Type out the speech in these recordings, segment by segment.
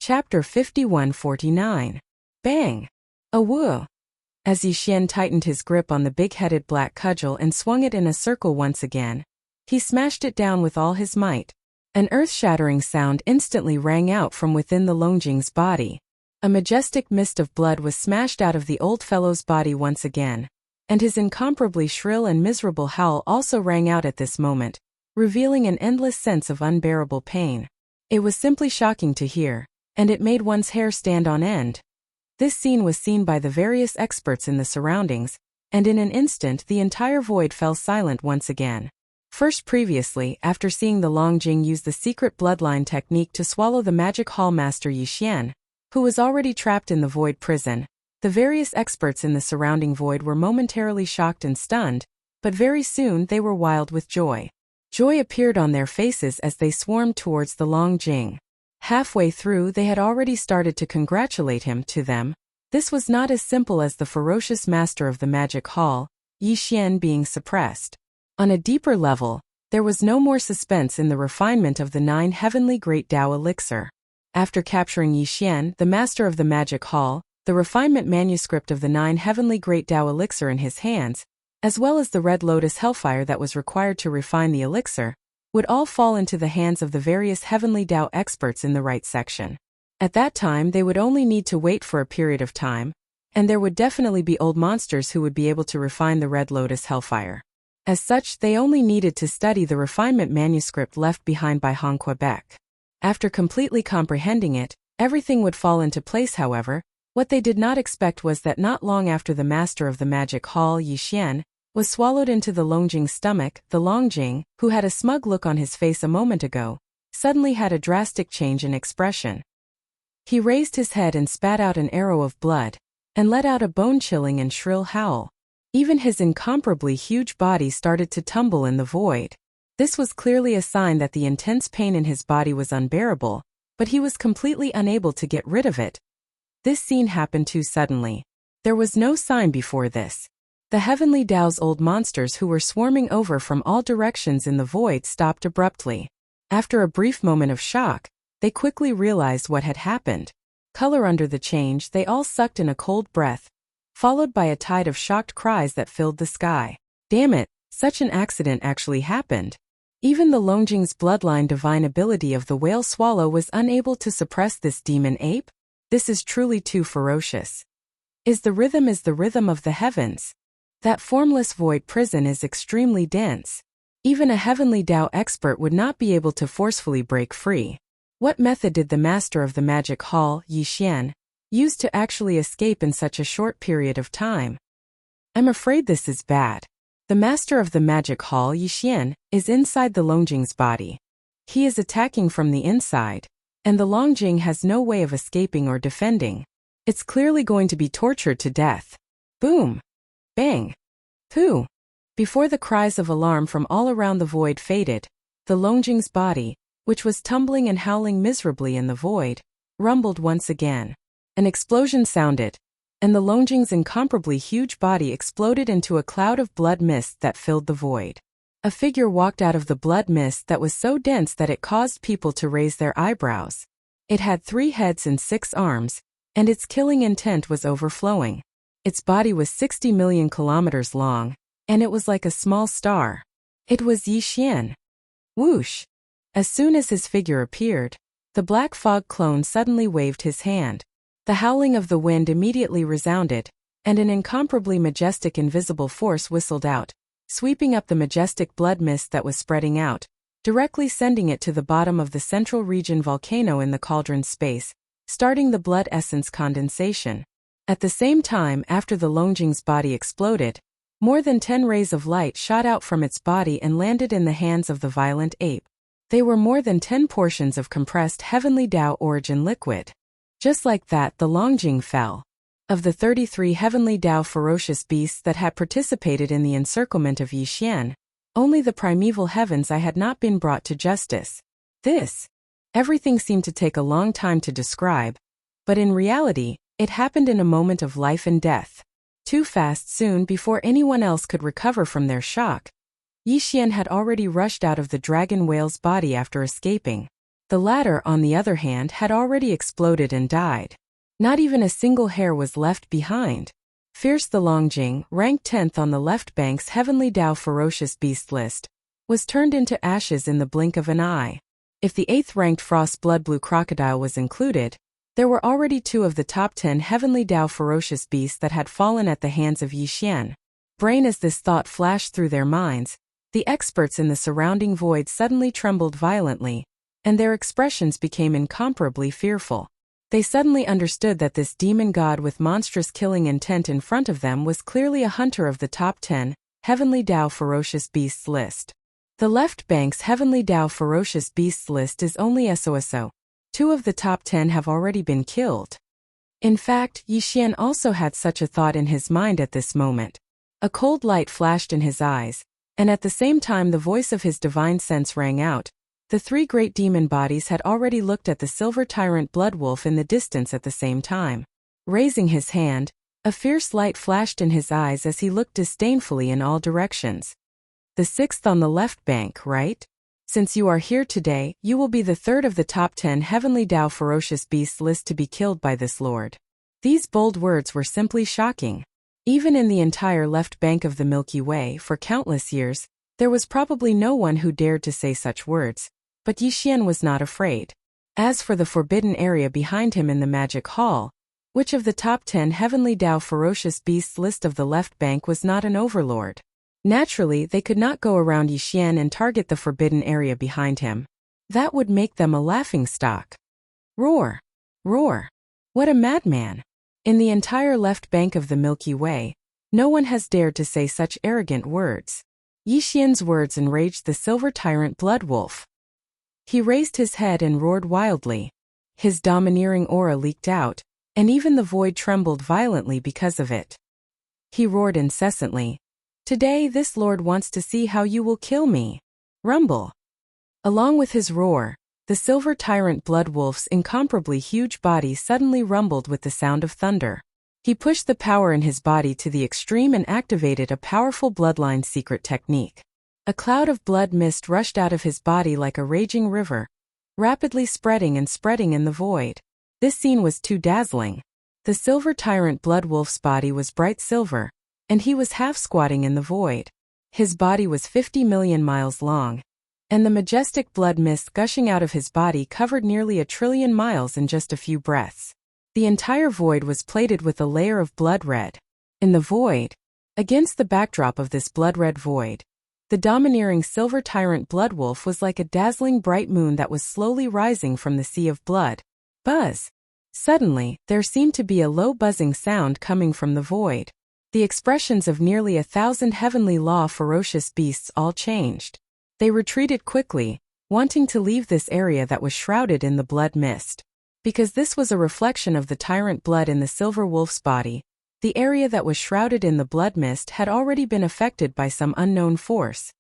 Chapter 5149. Bang! A woo! As Yixian tightened his grip on the big-headed black cudgel and swung it in a circle once again, he smashed it down with all his might. An earth-shattering sound instantly rang out from within the Longjing's body. A majestic mist of blood was smashed out of the old fellow's body once again, and his incomparably shrill and miserable howl also rang out at this moment, revealing an endless sense of unbearable pain. It was simply shocking to hear, and it made one's hair stand on end. This scene was seen by the various experts in the surroundings, and in an instant the entire void fell silent once again. First previously, after seeing the Longjing use the secret bloodline technique to swallow the magic hall master Yixian, who was already trapped in the void prison, the various experts in the surrounding void were momentarily shocked and stunned, but very soon they were wild with joy. Joy appeared on their faces as they swarmed towards the Longjing. Halfway through they had already started to congratulate him. To them, this was not as simple as the ferocious master of the magic hall, Yixian, being suppressed. On a deeper level, there was no more suspense in the refinement of the 9 heavenly great Tao elixir. After capturing Yixian, the master of the magic hall, the refinement manuscript of the 9 heavenly great Tao elixir in his hands, as well as the red lotus hellfire that was required to refine the elixir, would all fall into the hands of the various heavenly Tao experts in the right section. At that time they would only need to wait for a period of time, and there would definitely be old monsters who would be able to refine the red lotus hellfire. As such, they only needed to study the refinement manuscript left behind by Han Quebec. After completely comprehending it, everything would fall into place. However, what they did not expect was that not long after the master of the magic hall, Yixian, was swallowed into the Longjing's stomach, the Longjing, who had a smug look on his face a moment ago, suddenly had a drastic change in expression. He raised his head and spat out an arrow of blood, and let out a bone-chilling and shrill howl. Even his incomparably huge body started to tumble in the void. This was clearly a sign that the intense pain in his body was unbearable, but he was completely unable to get rid of it. This scene happened too suddenly. There was no sign before this. The heavenly Tao's old monsters who were swarming over from all directions in the void stopped abruptly. After a brief moment of shock, they quickly realized what had happened. Color under the change, they all sucked in a cold breath, followed by a tide of shocked cries that filled the sky. Damn it, such an accident actually happened. Even the Longjing's bloodline divine ability of the whale swallow was unable to suppress this demon ape? This is truly too ferocious. The rhythm of the heavens. That formless void prison is extremely dense. Even a heavenly Tao expert would not be able to forcefully break free. What method did the master of the magic hall, Yixian, use to actually escape in such a short period of time? I'm afraid this is bad. The master of the magic hall, Yixian, is inside the Longjing's body. He is attacking from the inside, and the Longjing has no way of escaping or defending. It's clearly going to be tortured to death. Boom! Bang! Pooh! Before the cries of alarm from all around the void faded, the Longjing's body, which was tumbling and howling miserably in the void, rumbled once again. An explosion sounded, and the Longjing's incomparably huge body exploded into a cloud of blood mist that filled the void. A figure walked out of the blood mist that was so dense that it caused people to raise their eyebrows. It had 3 heads and 6 arms, and its killing intent was overflowing. Its body was 60 million kilometers long, and it was like a small star. It was Yixian. Whoosh! As soon as his figure appeared, the black fog clone suddenly waved his hand. The howling of the wind immediately resounded, and an incomparably majestic invisible force whistled out, sweeping up the majestic blood mist that was spreading out, directly sending it to the bottom of the central region volcano in the cauldron space, starting the blood essence condensation. At the same time, after the Longjing's body exploded, more than 10 rays of light shot out from its body and landed in the hands of the violent ape. They were more than 10 portions of compressed heavenly Tao origin liquid. Just like that, the Longjing fell. Of the 33 heavenly Tao ferocious beasts that had participated in the encirclement of Yixian, only the primeval heavens I had not been brought to justice. Everything seemed to take a long time to describe, but in reality, it happened in a moment of life and death. Too fast. Soon before anyone else could recover from their shock, Yixian had already rushed out of the dragon whale's body after escaping. The latter, on the other hand, had already exploded and died. Not even a single hair was left behind. Fierce the Longjing, ranked 10th on the left bank's Heavenly Dao Ferocious Beast list, was turned into ashes in the blink of an eye. If the 8th-ranked Frost Blood Blue Crocodile was included, there were already 2 of the top 10 Heavenly Dao Ferocious Beasts that had fallen at the hands of Yi Xian. Brain as this thought flashed through their minds, the experts in the surrounding void suddenly trembled violently, and their expressions became incomparably fearful. They suddenly understood that this demon god with monstrous killing intent in front of them was clearly a hunter of the top 10 Heavenly Dao Ferocious Beasts list. The left bank's Heavenly Dao Ferocious Beasts list is only SOSO. 2 of the top 10 have already been killed. In fact, Yi Xian also had such a thought in his mind at this moment. A cold light flashed in his eyes, and at the same time the voice of his divine sense rang out. The 3 great demon bodies had already looked at the silver tyrant Bloodwolf in the distance at the same time. Raising his hand, a fierce light flashed in his eyes as he looked disdainfully in all directions. The 6th on the left bank, right? Since you are here today, you will be the 3rd of the top 10 Heavenly Dao Ferocious Beasts list to be killed by this lord. These bold words were simply shocking. Even in the entire left bank of the Milky Way for countless years, there was probably no one who dared to say such words, but Yi Xian was not afraid. As for the forbidden area behind him in the Magic Hall, which of the top 10 Heavenly Dao Ferocious Beasts list of the left bank was not an overlord? Naturally, they could not go around Yi Xian and target the forbidden area behind him. That would make them a laughingstock. Roar! Roar! What a madman! In the entire left bank of the Milky Way, no one has dared to say such arrogant words. Yi Xian's words enraged the silver tyrant Bloodwolf. He raised his head and roared wildly. His domineering aura leaked out, and even the void trembled violently because of it. He roared incessantly. Today this lord wants to see how you will kill me. Rumble. Along with his roar, the silver tyrant Bloodwolf's incomparably huge body suddenly rumbled with the sound of thunder. He pushed the power in his body to the extreme and activated a powerful bloodline secret technique. A cloud of blood mist rushed out of his body like a raging river, rapidly spreading and spreading in the void. This scene was too dazzling. The silver tyrant Bloodwolf's body was bright silver, and he was half-squatting in the void. His body was 50 million miles long, and the majestic blood mist gushing out of his body covered nearly 1 trillion miles in just a few breaths. The entire void was plated with a layer of blood red. In the void, against the backdrop of this blood-red void, the domineering silver tyrant Bloodwolf was like a dazzling bright moon that was slowly rising from the sea of blood. Buzz! Suddenly, there seemed to be a low buzzing sound coming from the void. The expressions of nearly 1,000 heavenly law ferocious beasts all changed. They retreated quickly, wanting to leave this area that was shrouded in the blood mist. Because this was a reflection of the tyrant blood in the silver wolf's body, the area that was shrouded in the blood mist had already been affected by some unknown force.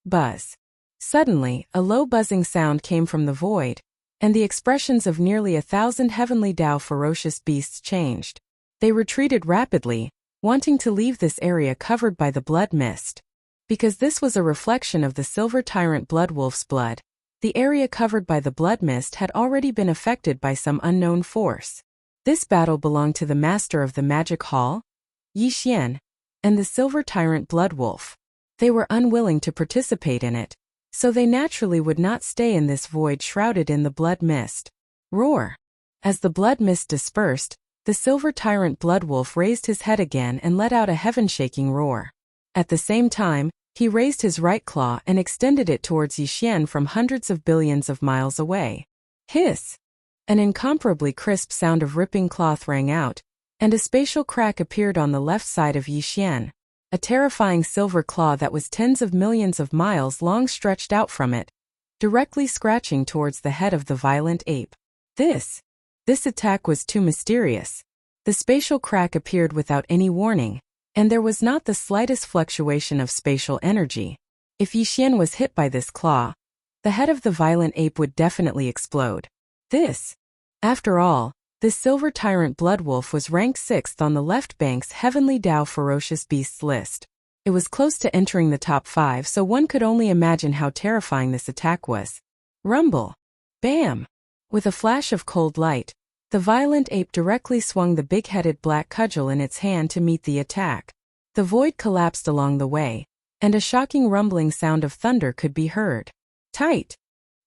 Buzz. Suddenly, a low buzzing sound came from the void, and the expressions of nearly 1,000 heavenly Dao ferocious beasts changed. They retreated rapidly, wanting to leave this area covered by the blood mist. Because this was a reflection of the silver tyrant Bloodwolf's blood, the area covered by the blood mist had already been affected by some unknown force. This battle belonged to the master of the Magic Hall, Yi Xian, and the silver tyrant Bloodwolf. They were unwilling to participate in it, so they naturally would not stay in this void shrouded in the blood mist. Roar! As the blood mist dispersed, the silver tyrant Bloodwolf raised his head again and let out a heaven-shaking roar. At the same time, he raised his right claw and extended it towards Yi Xian from hundreds of billions of miles away. Hiss! An incomparably crisp sound of ripping cloth rang out, and a spatial crack appeared on the left side of Yi Xian. A terrifying silver claw that was tens of millions of miles long stretched out from it, directly scratching towards the head of the violent ape. This attack was too mysterious. The spatial crack appeared without any warning, and there was not the slightest fluctuation of spatial energy. If Yi Xian was hit by this claw, the head of the violent ape would definitely explode. After all, this silver tyrant Bloodwolf was ranked 6th on the left bank's Heavenly Dao Ferocious Beasts list. It was close to entering the top 5, so one could only imagine how terrifying this attack was. Rumble! Bam! With a flash of cold light, the violent ape directly swung the big-headed black cudgel in its hand to meet the attack. The void collapsed along the way, and a shocking rumbling sound of thunder could be heard. Tight!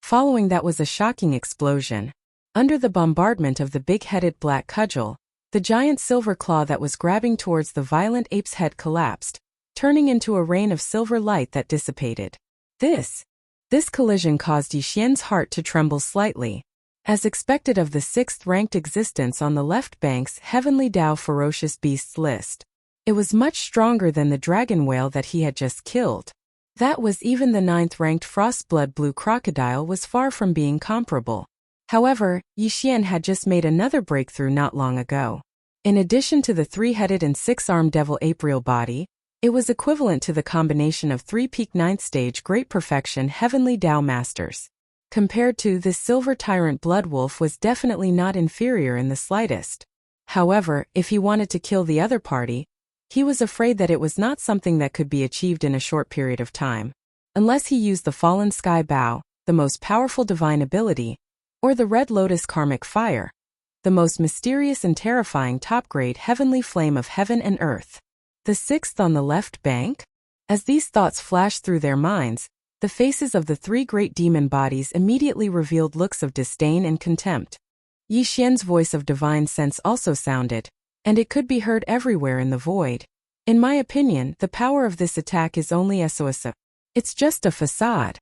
Following that was a shocking explosion. Under the bombardment of the big-headed black cudgel, the giant silver claw that was grabbing towards the violent ape's head collapsed, turning into a rain of silver light that dissipated. This collision caused Yixian's heart to tremble slightly. As expected of the 6th-ranked existence on the left bank's Heavenly Dao Ferocious Beasts list, it was much stronger than the dragon whale that he had just killed. That was even the 9th-ranked Frostblood Blue Crocodile was far from being comparable. However, Yixian had just made another breakthrough not long ago. In addition to the 3-headed and 6-armed devil ape real body, it was equivalent to the combination of 3 peak 9th stage Great Perfection Heavenly Dao Masters. Compared to this Silver Tyrant Bloodwolf was definitely not inferior in the slightest. However, if he wanted to kill the other party, he was afraid that it was not something that could be achieved in a short period of time. Unless he used the Fallen Sky Bow, the most powerful divine ability, or the Red Lotus Karmic Fire, the most mysterious and terrifying top-grade heavenly flame of heaven and earth. The 6th on the left bank? As these thoughts flashed through their minds, the faces of the 3 great demon bodies immediately revealed looks of disdain and contempt. Yixian's voice of divine sense also sounded, and it could be heard everywhere in the void. In my opinion, the power of this attack is only SOS. It's just a facade.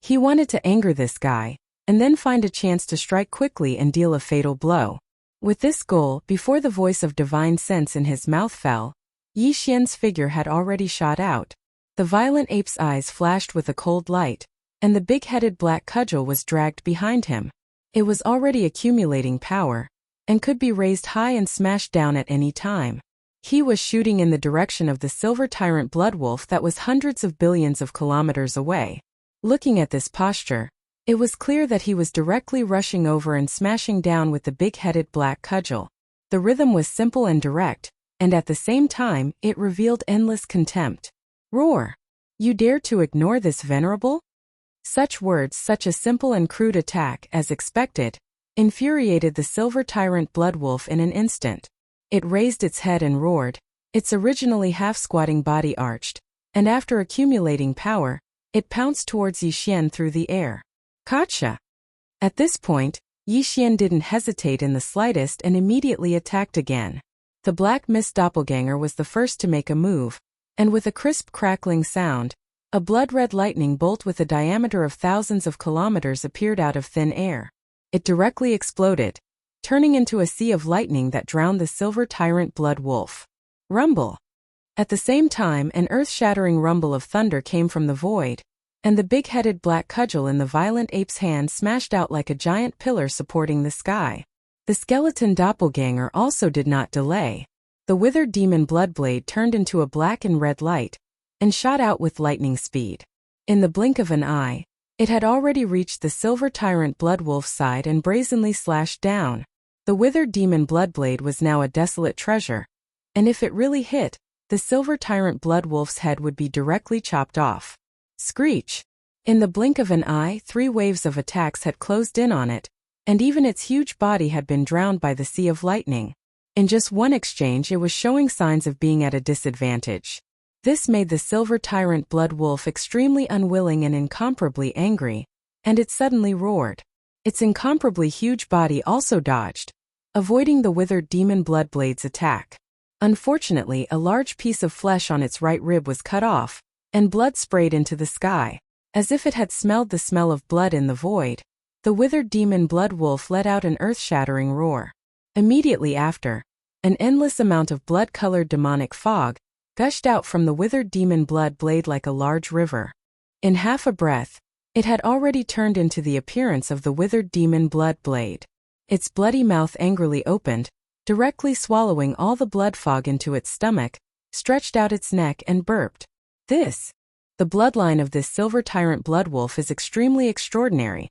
He wanted to anger this guy, and then find a chance to strike quickly and deal a fatal blow. With this goal, before the voice of divine sense in his mouth fell, Yixian's figure had already shot out. The violent ape's eyes flashed with a cold light, and the big-headed black cudgel was dragged behind him. It was already accumulating power, and could be raised high and smashed down at any time. He was shooting in the direction of the Silver Tyrant Bloodwolf that was hundreds of billions of kilometers away. Looking at this posture, it was clear that he was directly rushing over and smashing down with the big-headed black cudgel. The rhythm was simple and direct, and at the same time, it revealed endless contempt. Roar! You dare to ignore this venerable? Such words, such a simple and crude attack, as expected, infuriated the Silver Tyrant Bloodwolf in an instant. It raised its head and roared, its originally half-squatting body arched, and after accumulating power, it pounced towards Yixian through the air. Gotcha! At this point, Yixian didn't hesitate in the slightest and immediately attacked again. The Black Mist Doppelganger was the first to make a move, and with a crisp crackling sound, a blood-red lightning bolt with a diameter of thousands of kilometers appeared out of thin air. It directly exploded, turning into a sea of lightning that drowned the Silver Tyrant Blood Wolf. Rumble! At the same time, an earth-shattering rumble of thunder came from the void, and the big-headed black cudgel in the violent ape's hand smashed out like a giant pillar supporting the sky. The skeleton doppelganger also did not delay. The withered demon Bloodblade turned into a black and red light, and shot out with lightning speed. In the blink of an eye, it had already reached the Silver Tyrant Bloodwolf's side and brazenly slashed down. The withered demon Bloodblade was now a desolate treasure, and if it really hit, the Silver Tyrant Bloodwolf's head would be directly chopped off. Screech! In the blink of an eye, 3 waves of attacks had closed in on it, and even its huge body had been drowned by the sea of lightning. In just one exchange, it was showing signs of being at a disadvantage. This made the Silver Tyrant Bloodwolf extremely unwilling and incomparably angry, and it suddenly roared. Its incomparably huge body also dodged, avoiding the withered demon Bloodblade's attack. Unfortunately, a large piece of flesh on its right rib was cut off, and blood sprayed into the sky. As if it had smelled the smell of blood in the void, the withered demon Bloodwolf let out an earth-shattering roar. Immediately after, an endless amount of blood-colored demonic fog gushed out from the withered demon Bloodblade like a large river. In half a breath, it had already turned into the appearance of the withered demon Bloodblade. Its bloody mouth angrily opened, directly swallowing all the blood fog into its stomach, stretched out its neck and burped. The bloodline of this Silver Tyrant Bloodwolf is extremely extraordinary,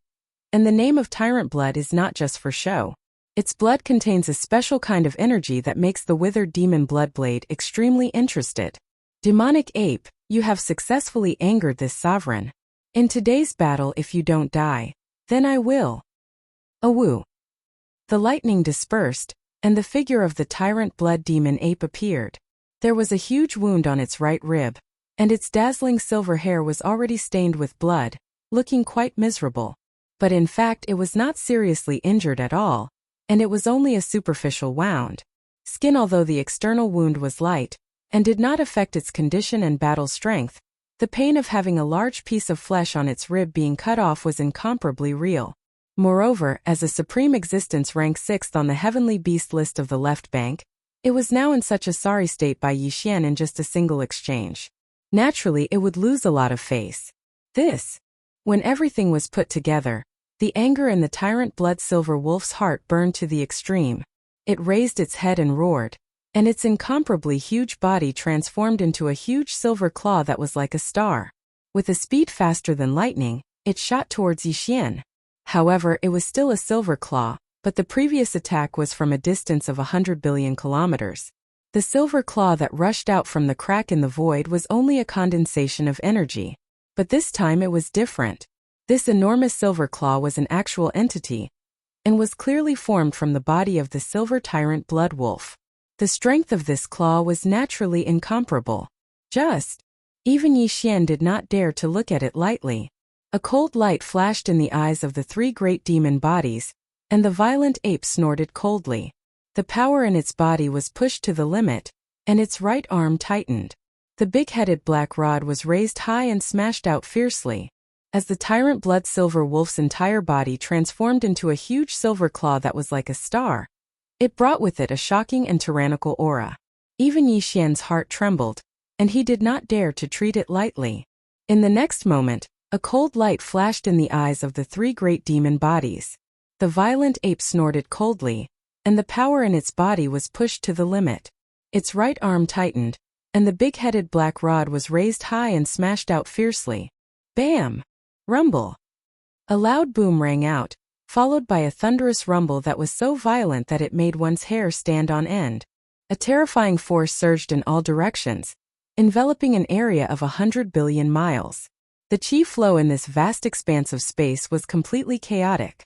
and the name of Tyrant Blood is not just for show. Its blood contains a special kind of energy that makes the withered demon Bloodblade extremely interested. Demonic Ape, you have successfully angered this sovereign. In today's battle, if you don't die, then I will. Awoo! The lightning dispersed, and the figure of the tyrant blood demon ape appeared. There was a huge wound on its right rib, and its dazzling silver hair was already stained with blood, looking quite miserable. But in fact it was not seriously injured at all, and it was only a superficial wound. Skin. Although the external wound was light, and did not affect its condition and battle strength, the pain of having a large piece of flesh on its rib being cut off was incomparably real. Moreover, as a supreme existence ranked 6th on the heavenly beast list of the left bank, it was now in such a sorry state by Yixian in just a single exchange. Naturally it would lose a lot of face. When everything was put together, the anger in the tyrant blood silver wolf's heart burned to the extreme. It raised its head and roared, and its incomparably huge body transformed into a huge silver claw that was like a star. With a speed faster than lightning, it shot towards Yixian. However, it was still a silver claw, but the previous attack was from a distance of 100 billion kilometers. The silver claw that rushed out from the crack in the void was only a condensation of energy. But this time it was different. This enormous silver claw was an actual entity, and was clearly formed from the body of the silver tyrant blood wolf. The strength of this claw was naturally incomparable. Even Yixian did not dare to look at it lightly. A cold light flashed in the eyes of the 3 great demon bodies, and the violent ape snorted coldly. The power in its body was pushed to the limit, and its right arm tightened. The big-headed black rod was raised high and smashed out fiercely. As the tyrant blood silver wolf's entire body transformed into a huge silver claw that was like a star, it brought with it a shocking and tyrannical aura. Even Yixian's heart trembled, and he did not dare to treat it lightly. In the next moment, a cold light flashed in the eyes of the 3 great demon bodies. The violent ape snorted coldly, and the power in its body was pushed to the limit. Its right arm tightened, and the big-headed black rod was raised high and smashed out fiercely. Bam! Rumble! A loud boom rang out, followed by a thunderous rumble that was so violent that it made one's hair stand on end. A terrifying force surged in all directions, enveloping an area of 100 billion miles. The chi flow in this vast expanse of space was completely chaotic.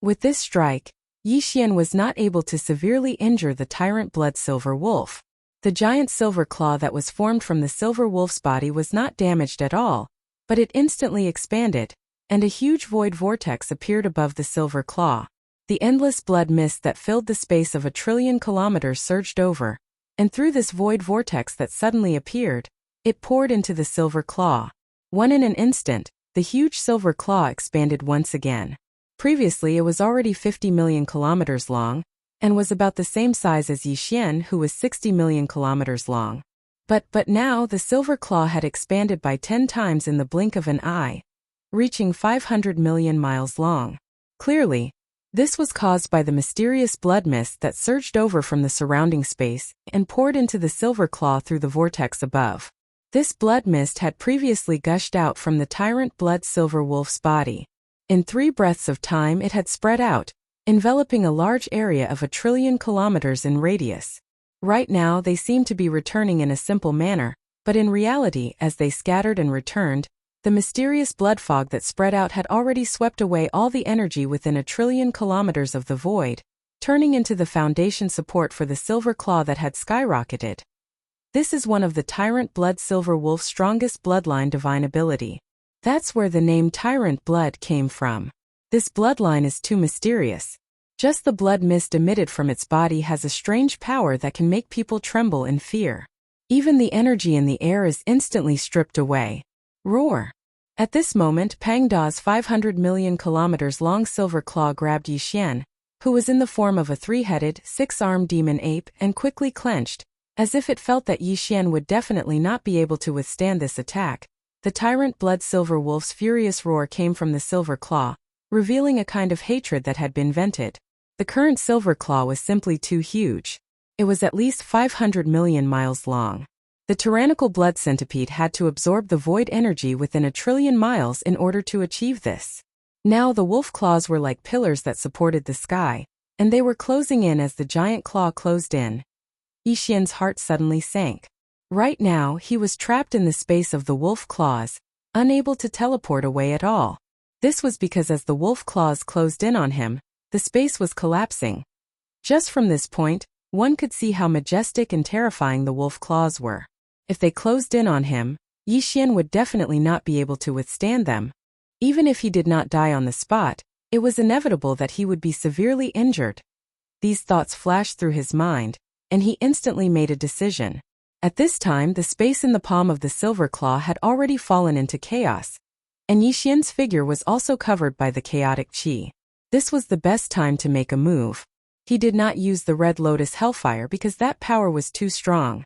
With this strike, Yixian was not able to severely injure the tyrant blood silver wolf. The giant silver claw that was formed from the silver wolf's body was not damaged at all, but it instantly expanded, and a huge void vortex appeared above the silver claw. The endless blood mist that filled the space of 1 trillion kilometers surged over, and through this void vortex that suddenly appeared, it poured into the silver claw. In an instant, the huge silver claw expanded once again. Previously it was already 50 million kilometers long, and was about the same size as Yixian, who was 60 million kilometers long. But now the silver claw had expanded by 10 times in the blink of an eye, reaching 500 million miles long. Clearly, this was caused by the mysterious blood mist that surged over from the surrounding space and poured into the silver claw through the vortex above. This blood mist had previously gushed out from the tyrant blood silver wolf's body. In 3 breaths of time it had spread out, enveloping a large area of 1 trillion kilometers in radius. Right now they seemed to be returning in a simple manner, but in reality, as they scattered and returned, the mysterious blood fog that spread out had already swept away all the energy within 1 trillion kilometers of the void, turning into the foundation support for the silver claw that had skyrocketed. This is one of the tyrant blood silver wolf's strongest bloodline divine ability. That's where the name tyrant blood came from. This bloodline is too mysterious. Just the blood mist emitted from its body has a strange power that can make people tremble in fear. Even the energy in the air is instantly stripped away. Roar! At this moment Pang Da's 500 million kilometers long silver claw grabbed Yixian, who was in the form of a 3-headed, 6-armed demon ape, and quickly clenched, as if it felt that Yixian would definitely not be able to withstand this attack. The tyrant blood silver wolf's furious roar came from the silver claw, revealing a kind of hatred that had been vented. The current silver claw was simply too huge. It was at least 500 million miles long. The tyrannical blood centipede had to absorb the void energy within 1 trillion miles in order to achieve this. Now the wolf claws were like pillars that supported the sky, and they were closing in as the giant claw closed in. Yixian's heart suddenly sank. Right now he was trapped in the space of the wolf claws, unable to teleport away at all. This was because as the wolf claws closed in on him, the space was collapsing. Just from this point, one could see how majestic and terrifying the wolf claws were. If they closed in on him, Yixian would definitely not be able to withstand them. Even if he did not die on the spot, it was inevitable that he would be severely injured. These thoughts flashed through his mind, and he instantly made a decision. At this time, the space in the palm of the silver claw had already fallen into chaos, and Yixian's figure was also covered by the chaotic qi. This was the best time to make a move. He did not use the Red Lotus Hellfire because that power was too strong.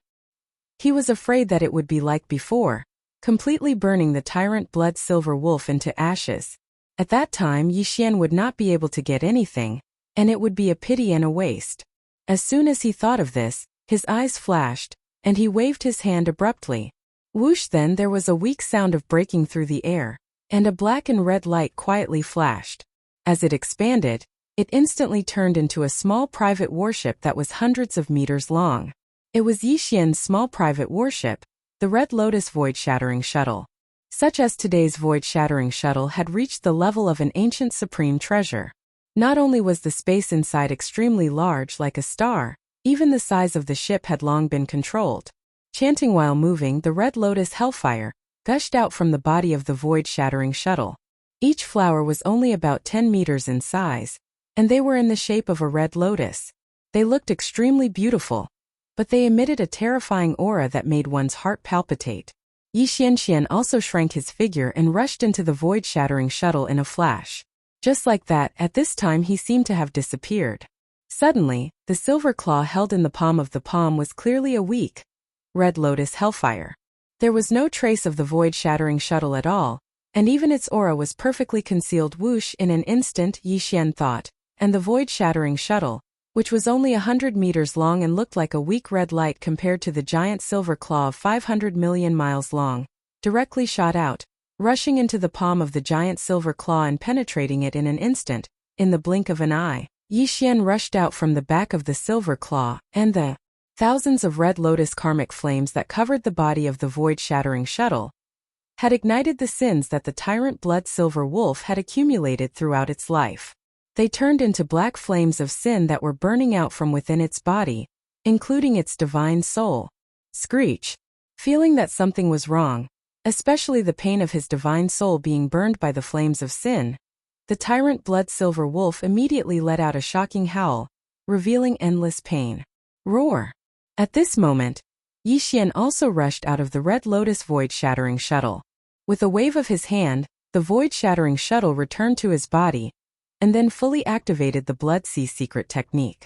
He was afraid that it would be like before, completely burning the tyrant blood silver wolf into ashes. At that time, Yixian would not be able to get anything, and it would be a pity and a waste. As soon as he thought of this, his eyes flashed, and he waved his hand abruptly. Whoosh! Then there was a weak sound of breaking through the air, and a black and red light quietly flashed. As it expanded, it instantly turned into a small private warship that was hundreds of meters long. It was Yixian's small private warship, the Red Lotus Void-Shattering Shuttle. Such as today's Void-Shattering Shuttle had reached the level of an ancient supreme treasure. Not only was the space inside extremely large like a star, even the size of the ship had long been controlled. Chanting while moving, the Red Lotus Hellfire gushed out from the body of the Void-Shattering Shuttle. Each flower was only about 10 meters in size, and they were in the shape of a red lotus. They looked extremely beautiful, but they emitted a terrifying aura that made one's heart palpitate. Yixian also shrank his figure and rushed into the Void-Shattering Shuttle in a flash. Just like that, at this time he seemed to have disappeared. Suddenly, the silver claw held in the palm of the palm was clearly a weak Red Lotus Hellfire. There was no trace of the Void-Shattering Shuttle at all, and even its aura was perfectly concealed. Whoosh! In an instant, Yixian thought, and the Void-Shattering Shuttle, which was only 100 meters long and looked like a weak red light compared to the giant silver claw of 500 million miles long, directly shot out, rushing into the palm of the giant silver claw and penetrating it in an instant. In the blink of an eye, Yixian rushed out from the back of the silver claw, and the thousands of red lotus karmic flames that covered the body of the Void-Shattering Shuttle had ignited the sins that the tyrant blood silver wolf had accumulated throughout its life. They turned into black flames of sin that were burning out from within its body, including its divine soul. Screech! Feeling that something was wrong, especially the pain of his divine soul being burned by the flames of sin, the tyrant blood silver wolf immediately let out a shocking howl, revealing endless pain. Roar! At this moment, Yixian also rushed out of the Red Lotus Void-Shattering Shuttle. With a wave of his hand, the Void-Shattering Shuttle returned to his body, and then fully activated the Blood Sea secret technique.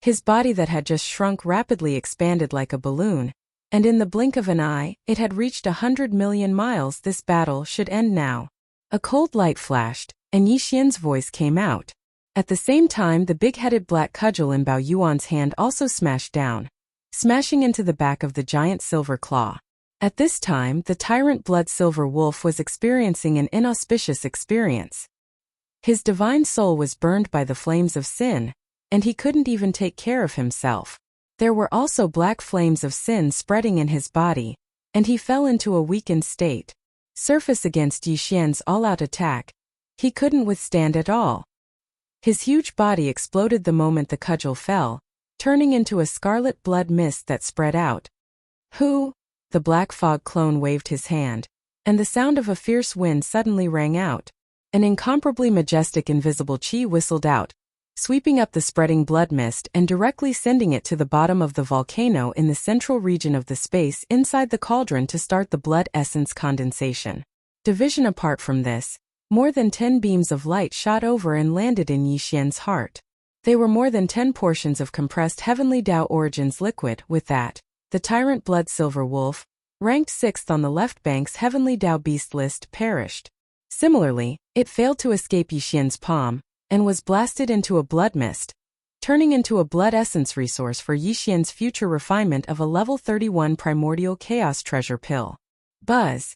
His body that had just shrunk rapidly expanded like a balloon, and in the blink of an eye, it had reached 100 million miles. This battle should end now. A cold light flashed, and Yixian's voice came out. At the same time, the big-headed black cudgel in Bao Yuan's hand also smashed down, smashing into the back of the giant silver claw. At this time, the tyrant blood silver wolf was experiencing an inauspicious experience. His divine soul was burned by the flames of sin, and he couldn't even take care of himself. There were also black flames of sin spreading in his body, and he fell into a weakened state. Surface against Yixian's all-out attack, he couldn't withstand at all. His huge body exploded the moment the cudgel fell, turning into a scarlet blood mist that spread out. Who? The black fog clone waved his hand, and the sound of a fierce wind suddenly rang out. An incomparably majestic invisible chi whistled out, sweeping up the spreading blood mist and directly sending it to the bottom of the volcano in the central region of the space inside the cauldron to start the blood essence condensation. Division apart from this, more than 10 beams of light shot over and landed in Yixian's heart. They were more than 10 portions of compressed heavenly Tao origins liquid. With that, the tyrant blood silver wolf, ranked 6th on the left bank's heavenly Tao beast list, perished. Similarly, it failed to escape Yixian's palm, and was blasted into a blood mist, turning into a blood essence resource for Yixian's future refinement of a level 31 primordial chaos treasure pill. Buzz!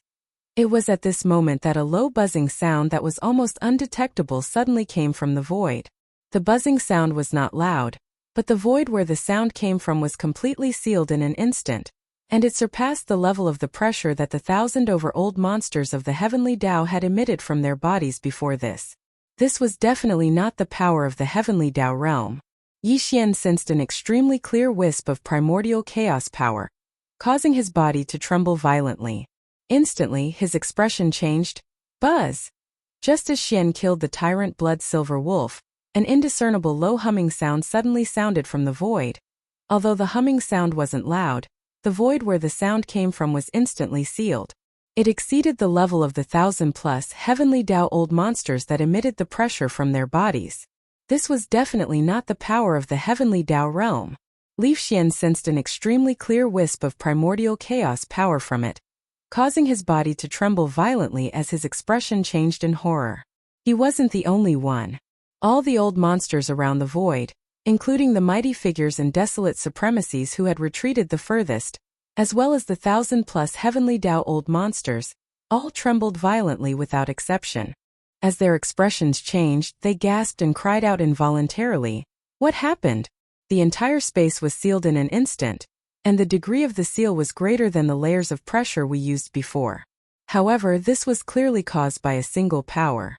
It was at this moment that a low buzzing sound that was almost undetectable suddenly came from the void. The buzzing sound was not loud, but the void where the sound came from was completely sealed in an instant, and it surpassed the level of the pressure that the 1,000-over-old monsters of the heavenly Tao had emitted from their bodies before this. This was definitely not the power of the heavenly Tao realm. Yi Xian sensed an extremely clear wisp of primordial chaos power, causing his body to tremble violently. Instantly, his expression changed. Buzz! Just as Xian killed the tyrant blood silver wolf, an indiscernible low humming sound suddenly sounded from the void. Although the humming sound wasn't loud, the void where the sound came from was instantly sealed. It exceeded the level of the 1,000-plus heavenly Tao old monsters that emitted the pressure from their bodies. This was definitely not the power of the heavenly Tao realm. Li Xian sensed an extremely clear wisp of primordial chaos power from it, causing his body to tremble violently as his expression changed in horror. He wasn't the only one. All the old monsters around the void, including the mighty figures and desolate supremacies who had retreated the furthest, as well as the 1,000-plus heavenly Tao old monsters, all trembled violently without exception. As their expressions changed, they gasped and cried out involuntarily. What happened? The entire space was sealed in an instant, and the degree of the seal was greater than the layers of pressure we used before. However, this was clearly caused by a single power.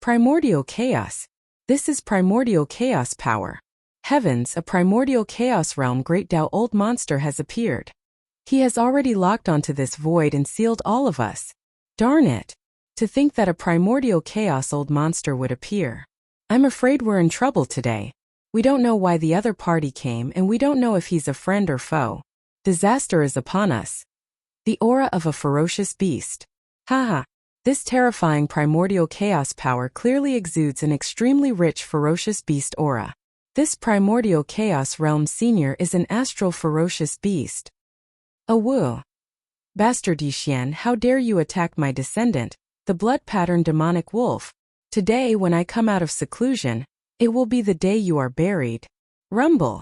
Primordial chaos. This is primordial chaos power. Heavens, a primordial chaos realm great Tao old monster has appeared. He has already locked onto this void and sealed all of us. Darn it! To think that a primordial chaos old monster would appear. I'm afraid we're in trouble today. We don't know why the other party came and we don't know if he's a friend or foe. Disaster is upon us. The aura of a ferocious beast. Haha. This terrifying primordial chaos power clearly exudes an extremely rich ferocious beast aura. This primordial chaos realm senior is an astral ferocious beast. Wu! Bastard Yi Xian, how dare you attack my descendant, the blood-patterned demonic wolf. Today when I come out of seclusion, it will be the day you are buried. Rumble!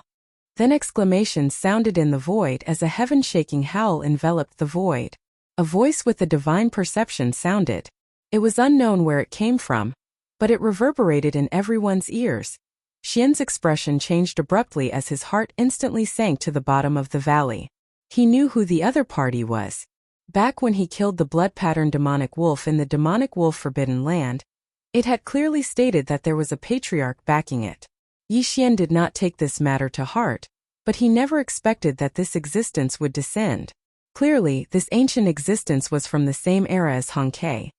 Then exclamations sounded in the void as a heaven-shaking howl enveloped the void. A voice with a divine perception sounded. It was unknown where it came from, but it reverberated in everyone's ears. Xian's expression changed abruptly as his heart instantly sank to the bottom of the valley. He knew who the other party was. Back when he killed the blood-patterned demonic wolf in the demonic wolf forbidden land, it had clearly stated that there was a patriarch backing it. Yi Xian did not take this matter to heart, but he never expected that this existence would descend. Clearly, this ancient existence was from the same era as Hong Kei.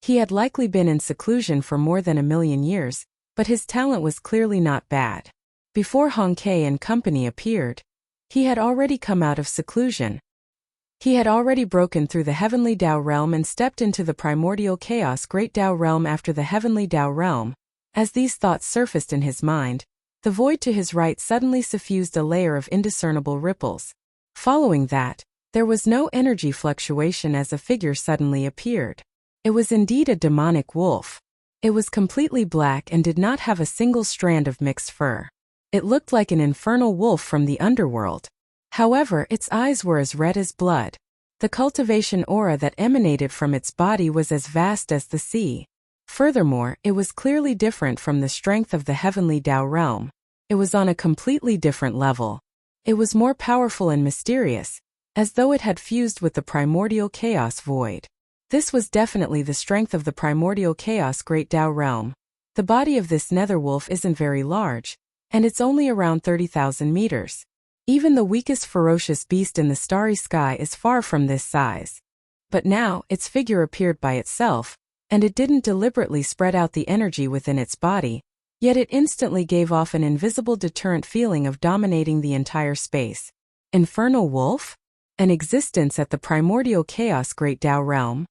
He had likely been in seclusion for more than 1,000,000 years, but his talent was clearly not bad. Before Hong Kei and company appeared, he had already come out of seclusion. He had already broken through the heavenly Tao realm and stepped into the primordial chaos great Tao realm after the heavenly Tao realm. As these thoughts surfaced in his mind, the void to his right suddenly suffused a layer of indiscernible ripples. Following that, there was no energy fluctuation as a figure suddenly appeared. It was indeed a demonic wolf. It was completely black and did not have a single strand of mixed fur. It looked like an infernal wolf from the underworld. However, its eyes were as red as blood. The cultivation aura that emanated from its body was as vast as the sea. Furthermore, it was clearly different from the strength of the heavenly Tao realm. It was on a completely different level. It was more powerful and mysterious, as though it had fused with the primordial chaos void. This was definitely the strength of the primordial chaos great Tao realm. The body of this nether wolf isn't very large, and it's only around 30,000 meters. Even the weakest ferocious beast in the starry sky is far from this size. But now, its figure appeared by itself, and it didn't deliberately spread out the energy within its body, yet it instantly gave off an invisible deterrent feeling of dominating the entire space. Infernal wolf? An existence at the primordial chaos great Tao realm?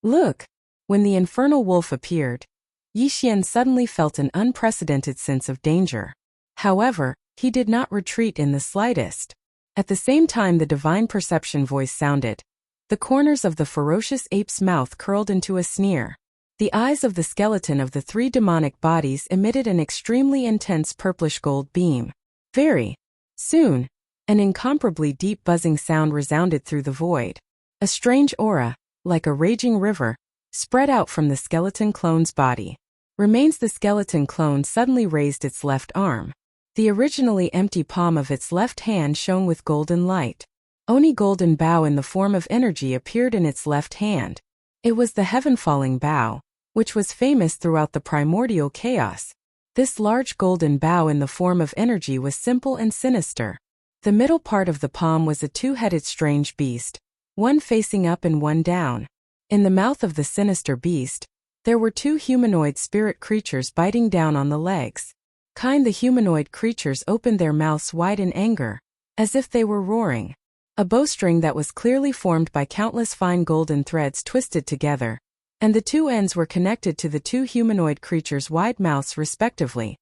Look! When the infernal wolf appeared, Yi Xian suddenly felt an unprecedented sense of danger. However, he did not retreat in the slightest. At the same time the divine perception voice sounded, the corners of the ferocious ape's mouth curled into a sneer. The eyes of the skeleton of the three demonic bodies emitted an extremely intense purplish gold beam. Very soon, an incomparably deep buzzing sound resounded through the void. A strange aura, like a raging river, spread out from the skeleton clone's body. Remains the skeleton clone suddenly raised its left arm. The originally empty palm of its left hand shone with golden light. Oni golden bow in the form of energy appeared in its left hand. It was the heaven-falling bow, which was famous throughout the primordial chaos. This large golden bow in the form of energy was simple and sinister. The middle part of the palm was a two-headed strange beast, one facing up and one down. In the mouth of the sinister beast, there were two humanoid spirit creatures biting down on the legs. The humanoid creatures opened their mouths wide in anger, as if they were roaring. A bowstring that was clearly formed by countless fine golden threads twisted together, and the two ends were connected to the two humanoid creatures' wide mouths respectively.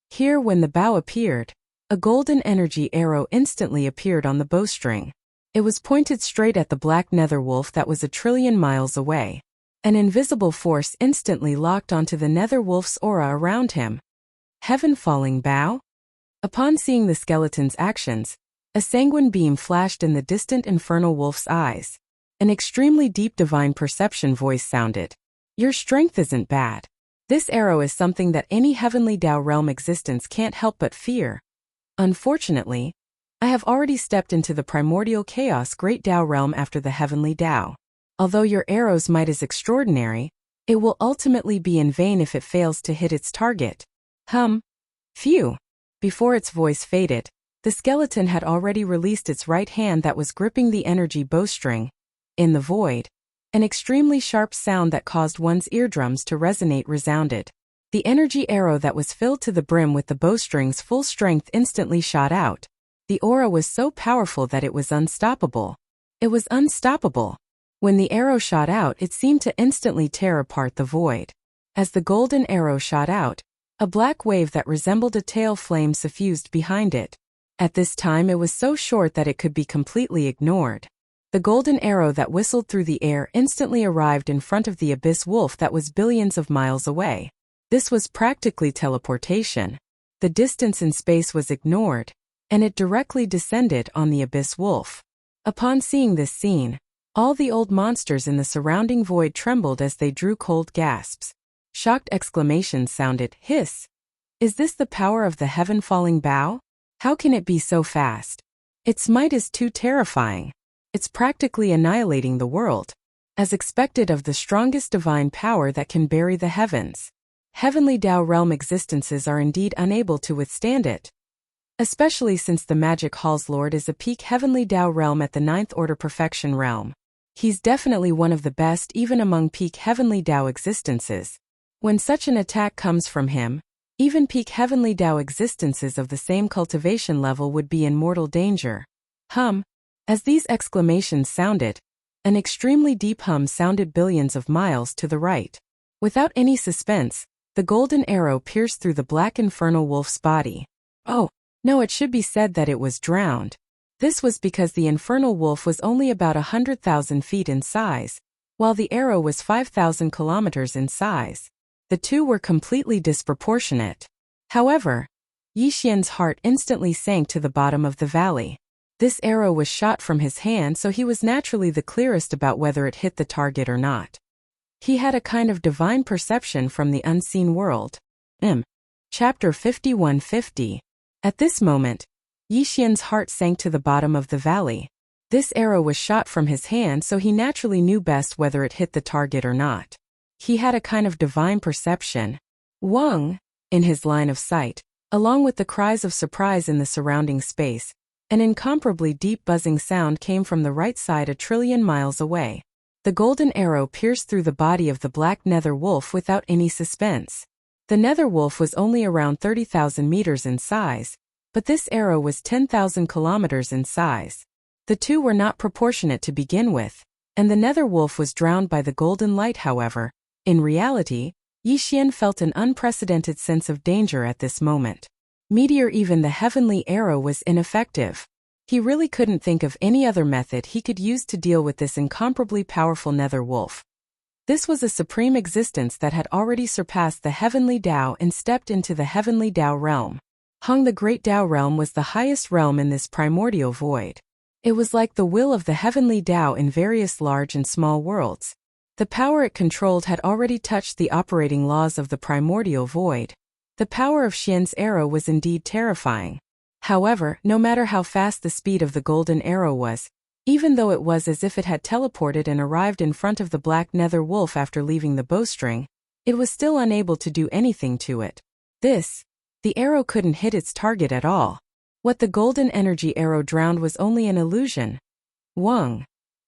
Here, when the bow appeared, a golden energy arrow instantly appeared on the bowstring. It was pointed straight at the black nether wolf that was 1,000,000,000,000 miles away. An invisible force instantly locked onto the nether wolf's aura around him. Heaven-falling bow? Upon seeing the skeleton's actions, a sanguine beam flashed in the distant infernal wolf's eyes. An extremely deep divine perception voice sounded. Your strength isn't bad. This arrow is something that any heavenly Tao realm existence can't help but fear. Unfortunately, I have already stepped into the primordial chaos great Tao realm after the heavenly Tao. Although your arrow's might is extraordinary, it will ultimately be in vain if it fails to hit its target. Phew. Before its voice faded, the skeleton had already released its right hand that was gripping the energy bowstring. In the void, an extremely sharp sound that caused one's eardrums to resonate resounded. The energy arrow that was filled to the brim with the bowstring's full strength instantly shot out. The aura was so powerful that it was unstoppable. It was unstoppable. When the arrow shot out, it seemed to instantly tear apart the void. As the golden arrow shot out, a black wave that resembled a tail flame suffused behind it. At this time it was so short that it could be completely ignored. The golden arrow that whistled through the air instantly arrived in front of the abyss wolf that was billions of miles away. This was practically teleportation. The distance in space was ignored, and it directly descended on the abyss wolf. Upon seeing this scene, all the old monsters in the surrounding void trembled as they drew cold gasps. Shocked exclamations sounded. Hiss! Is this the power of the heaven-falling bow? How can it be so fast? Its might is too terrifying. It's practically annihilating the world. As expected of the strongest divine power that can bury the heavens. Heavenly Tao realm existences are indeed unable to withstand it. Especially since the Magic Hall's Lord is a peak Heavenly Tao realm at the 9th Order Perfection realm. He's definitely one of the best even among peak Heavenly Tao existences. When such an attack comes from him, even peak Heavenly Tao existences of the same cultivation level would be in mortal danger. As these exclamations sounded, an extremely deep hum sounded billions of miles to the right. Without any suspense, the golden arrow pierced through the black infernal wolf's body. Oh, no, it should be said that it was drowned. This was because the infernal wolf was only about 100,000 feet in size, while the arrow was 5,000 kilometers in size. The two were completely disproportionate. However, Yi Xian's heart instantly sank to the bottom of the valley. This arrow was shot from his hand, so he was naturally the clearest about whether it hit the target or not. He had a kind of divine perception from the unseen world. Chapter 5150. At this moment, Yi Xian's heart sank to the bottom of the valley. This arrow was shot from his hand, so he naturally knew best whether it hit the target or not. He had a kind of divine perception. Wang, in his line of sight, along with the cries of surprise in the surrounding space. An incomparably deep buzzing sound came from the right side 1,000,000,000,000 miles away. The golden arrow pierced through the body of the black nether wolf without any suspense. The nether wolf was only around 30,000 meters in size, but this arrow was 10,000 kilometers in size. The two were not proportionate to begin with, and the nether wolf was drowned by the golden light. However, in reality, Yi Xian felt an unprecedented sense of danger at this moment. Meteor, even the heavenly arrow was ineffective. He really couldn't think of any other method he could use to deal with this incomparably powerful nether wolf. This was a supreme existence that had already surpassed the heavenly Tao and stepped into the heavenly Tao realm. The great Tao realm was the highest realm in this primordial void. It was like the will of the heavenly Tao in various large and small worlds. The power it controlled had already touched the operating laws of the primordial void. The power of Xian's arrow was indeed terrifying. However, no matter how fast the speed of the golden arrow was, Even though it was as if it had teleported and arrived in front of the black nether wolf after leaving the bowstring, it was still unable to do anything to it. The arrow couldn't hit its target at all. What the golden energy arrow drowned was only an illusion. Wang.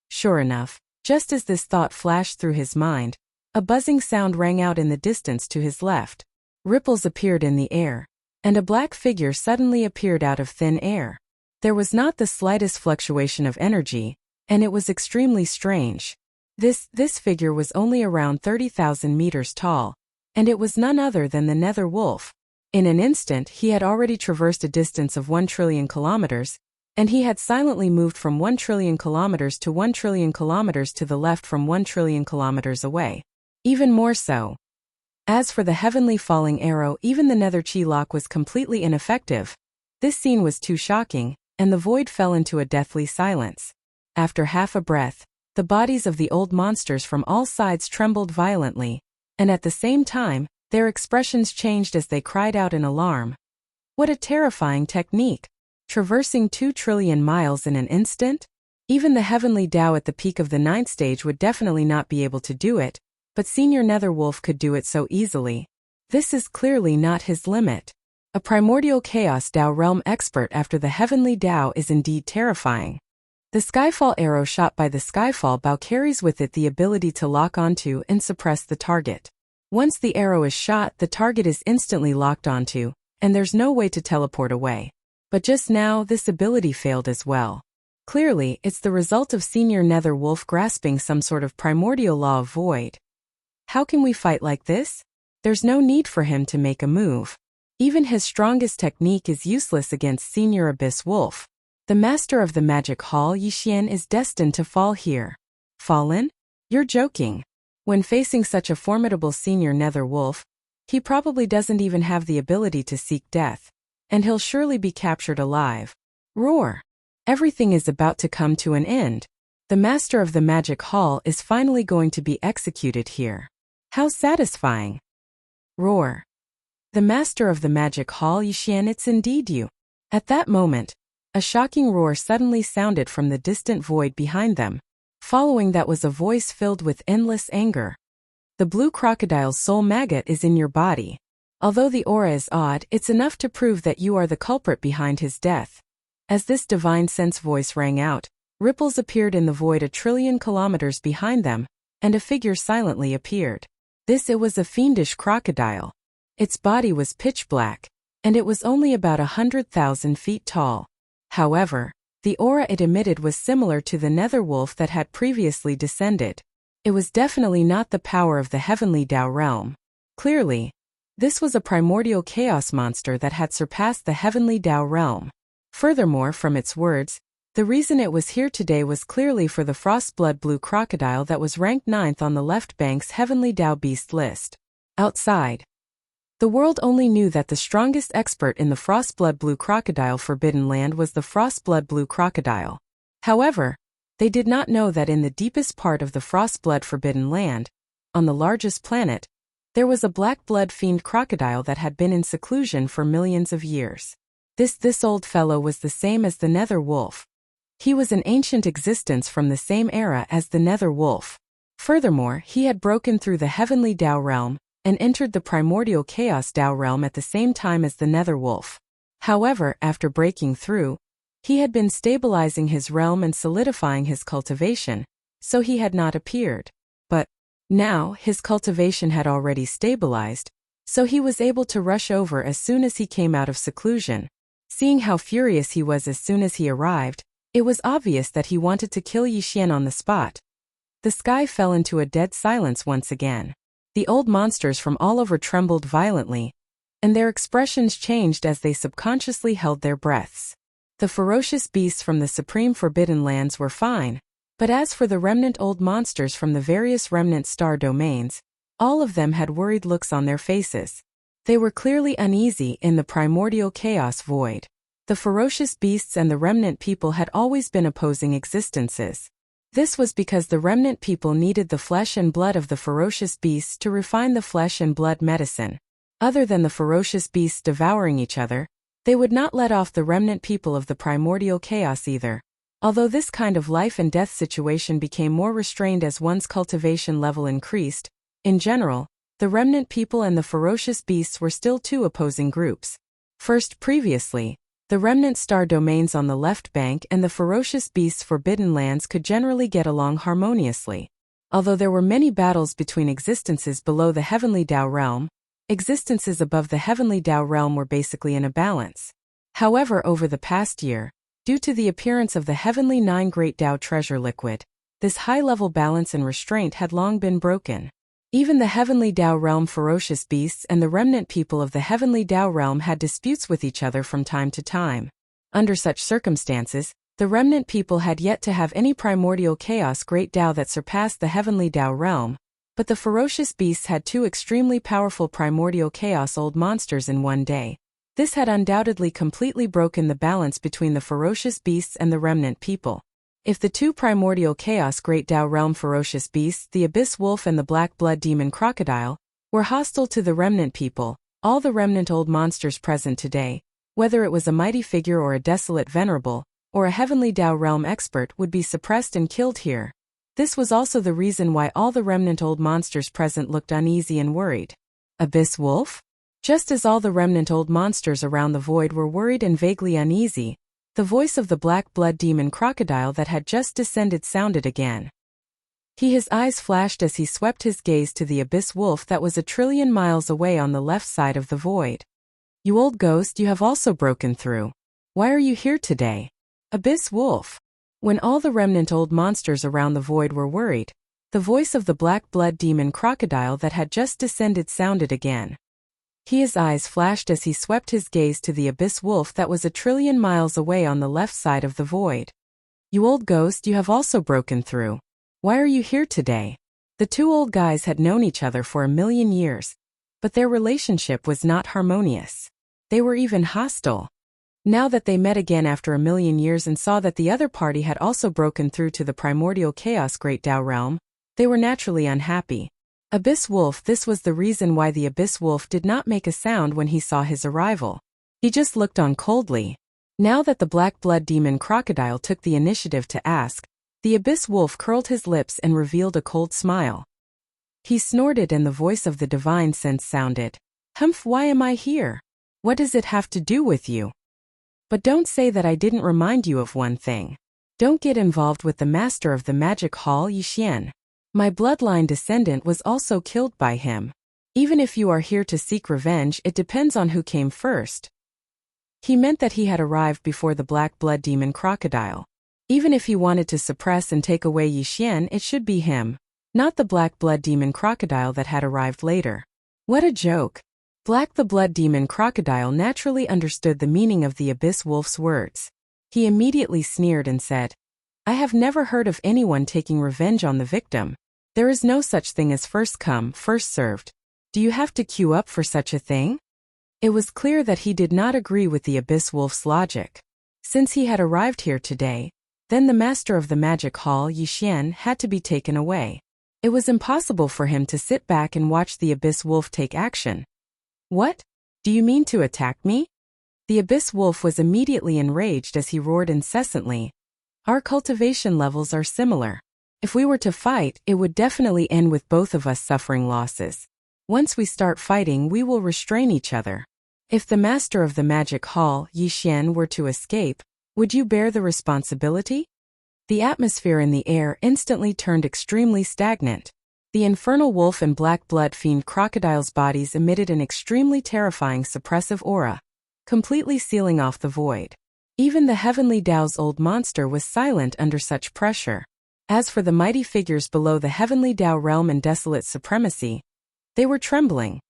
Sure enough, just as this thought flashed through his mind, a buzzing sound rang out in the distance to his left. Ripples appeared in the air, and a black figure suddenly appeared out of thin air. There was not the slightest fluctuation of energy, and it was extremely strange. This figure was only around 30,000 meters tall, and it was none other than the nether wolf. In an instant he had already traversed a distance of 1 trillion kilometers, and he had silently moved from 1 trillion kilometers to 1 trillion kilometers to the left from 1 trillion kilometers away. Even more so. As for the heavenly falling arrow, even the nether chi lock was completely ineffective. This scene was too shocking, and the void fell into a deathly silence. After half a breath, the bodies of the old monsters from all sides trembled violently, and at the same time, their expressions changed as they cried out in alarm. What a terrifying technique! Traversing 2 trillion miles in an instant? Even the heavenly Tao at the peak of the 9th stage would definitely not be able to do it, but Senior Netherwolf could do it so easily. This is clearly not his limit. A primordial chaos Tao realm expert after the heavenly Tao is indeed terrifying. The Skyfall arrow shot by the Skyfall bow carries with it the ability to lock onto and suppress the target. Once the arrow is shot, the target is instantly locked onto, and there's no way to teleport away. But just now, this ability failed as well. Clearly, it's the result of Senior Nether Wolf grasping some sort of primordial law of void. How can we fight like this? There's no need for him to make a move. Even his strongest technique is useless against Senior Abyss Wolf. The master of the magic hall Yixian is destined to fall here. Fallen? You're joking. When facing such a formidable Senior Nether Wolf, he probably doesn't even have the ability to seek death, and he'll surely be captured alive. Roar! Everything is about to come to an end. The master of the magic hall is finally going to be executed here. How satisfying! Roar! The master of the magic hall Yixian, it's indeed you. At that moment, a shocking roar suddenly sounded from the distant void behind them. Following that was a voice filled with endless anger. The blue crocodile's soul maggot is in your body. Although the aura is odd, it's enough to prove that you are the culprit behind his death. As this divine sense voice rang out, ripples appeared in the void 1 trillion kilometers behind them, and a figure silently appeared. It was a fiendish crocodile. Its body was pitch black, and it was only about 100,000 feet tall. However, the aura it emitted was similar to the nether wolf that had previously descended. It was definitely not the power of the heavenly Tao realm. Clearly, this was a primordial chaos monster that had surpassed the heavenly Tao realm. Furthermore, from its words, the reason it was here today was clearly for the frostblood blue crocodile that was ranked 9th on the left bank's heavenly Tao beast list. Outside, the world only knew that the strongest expert in the Frostblood Blue Crocodile Forbidden Land was the Frostblood Blue Crocodile. However, they did not know that in the deepest part of the Frostblood Forbidden Land, on the largest planet, there was a black blood fiend crocodile that had been in seclusion for millions of years. This old fellow was the same as the Nether Wolf. He was an ancient existence from the same era as the Nether Wolf. Furthermore, he had broken through the heavenly Tao realm, and entered the primordial chaos Tao realm at the same time as the Nether Wolf. However, after breaking through, he had been stabilizing his realm and solidifying his cultivation, so he had not appeared. But now his cultivation had already stabilized, so he was able to rush over as soon as he came out of seclusion. Seeing how furious he was as soon as he arrived, it was obvious that he wanted to kill Yixian on the spot. The sky fell into a dead silence once again. The old monsters from all over trembled violently, and their expressions changed as they subconsciously held their breaths. The ferocious beasts from the Supreme Forbidden Lands were fine, but as for the remnant old monsters from the various remnant star domains, all of them had worried looks on their faces. They were clearly uneasy in the primordial chaos void. The ferocious beasts and the remnant people had always been opposing existences. This was because the remnant people needed the flesh and blood of the ferocious beasts to refine the flesh and blood medicine. Other than the ferocious beasts devouring each other, they would not let off the remnant people of the primordial chaos either. Although this kind of life and death situation became more restrained as one's cultivation level increased, in general, the remnant people and the ferocious beasts were still two opposing groups. First, previously, the remnant star domains on the left bank and the ferocious beasts' forbidden lands could generally get along harmoniously. Although there were many battles between existences below the heavenly Dao realm, existences above the heavenly Dao realm were basically in a balance. However, over the past year, due to the appearance of the heavenly 9 Great Dao treasure liquid, this high-level balance and restraint had long been broken. Even the heavenly Dao realm ferocious beasts and the remnant people of the heavenly Dao realm had disputes with each other from time to time. Under such circumstances, the remnant people had yet to have any primordial chaos Great Dao that surpassed the heavenly Dao realm, but the ferocious beasts had 2 extremely powerful primordial chaos old monsters in one day. This had undoubtedly completely broken the balance between the ferocious beasts and the remnant people. If the 2 primordial chaos Great Dao realm ferocious beasts, the abyss wolf and the black blood demon crocodile, were hostile to the remnant people, all the remnant old monsters present today, whether it was a mighty figure or a desolate venerable, or a heavenly Dao realm expert, would be suppressed and killed here. This was also the reason why all the remnant old monsters present looked uneasy and worried. Abyss wolf? Just as all the remnant old monsters around the void were worried and vaguely uneasy, the voice of the black blood demon crocodile that had just descended sounded again. His eyes flashed as he swept his gaze to the abyss wolf that was 1,000,000,000,000 miles away on the left side of the void. "You old ghost, you have also broken through. Why are you here today?" Abyss wolf. When all the remnant old monsters around the void were worried, the voice of the black blood demon crocodile that had just descended sounded again. His eyes flashed as he swept his gaze to the abyss wolf that was 1,000,000,000,000 miles away on the left side of the void. "You old ghost, you have also broken through. Why are you here today?" The 2 old guys had known each other for 1,000,000 years, but their relationship was not harmonious. They were even hostile. Now that they met again after 1,000,000 years and saw that the other party had also broken through to the primordial chaos Great Dao realm, they were naturally unhappy. Abyss wolf. This was the reason why the abyss wolf did not make a sound when he saw his arrival. He just looked on coldly. Now that the black blood demon crocodile took the initiative to ask, the abyss wolf curled his lips and revealed a cold smile. He snorted and the voice of the divine sense sounded, "Humph, why am I here? What does it have to do with you? But don't say that I didn't remind you of one thing. Don't get involved with the master of the magic hall Yixian. My bloodline descendant was also killed by him. Even if you are here to seek revenge, it depends on who came first." He meant that he had arrived before the black blood demon crocodile. Even if he wanted to suppress and take away Yixian, it should be him, not the black blood demon crocodile that had arrived later. What a joke. The blood demon crocodile naturally understood the meaning of the abyss wolf's words. He immediately sneered and said, "I have never heard of anyone taking revenge on the victim. There is no such thing as first come, first served. Do you have to queue up for such a thing?" It was clear that he did not agree with the abyss wolf's logic. Since he had arrived here today, then the master of the magic hall Yixian had to be taken away. It was impossible for him to sit back and watch the abyss wolf take action. "What? Do you mean to attack me?" The abyss wolf was immediately enraged as he roared incessantly. "Our cultivation levels are similar. If we were to fight, it would definitely end with both of us suffering losses. Once we start fighting, we will restrain each other. If the master of the magic hall, Yixian, were to escape, would you bear the responsibility?" The atmosphere in the air instantly turned extremely stagnant. The infernal wolf and black blood fiend crocodile's bodies emitted an extremely terrifying suppressive aura, completely sealing off the void. Even the heavenly Dao's old monster was silent under such pressure. As for the mighty figures below the heavenly Dao realm and desolate supremacy, they were trembling.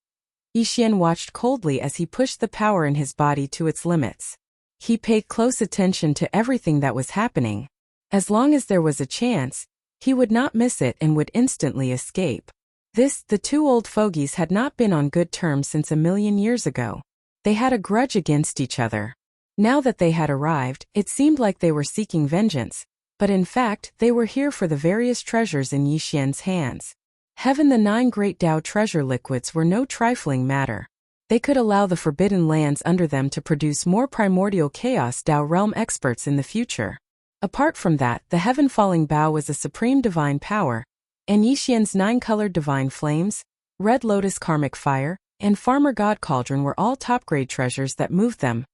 Yixian watched coldly as he pushed the power in his body to its limits. He paid close attention to everything that was happening. As long as there was a chance, he would not miss it and would instantly escape. The 2 old fogies had not been on good terms since 1,000,000 years ago. They had a grudge against each other. Now that they had arrived, it seemed like they were seeking vengeance, but in fact, they were here for the various treasures in Yixian's hands. Heaven, the 9 Great Dao treasure liquids were no trifling matter. They could allow the forbidden lands under them to produce more primordial chaos Dao realm experts in the future. Apart from that, the heaven-falling bow was a supreme divine power, and Yixian's 9-colored divine flames, red lotus karmic fire, and farmer god cauldron were all top-grade treasures that moved them.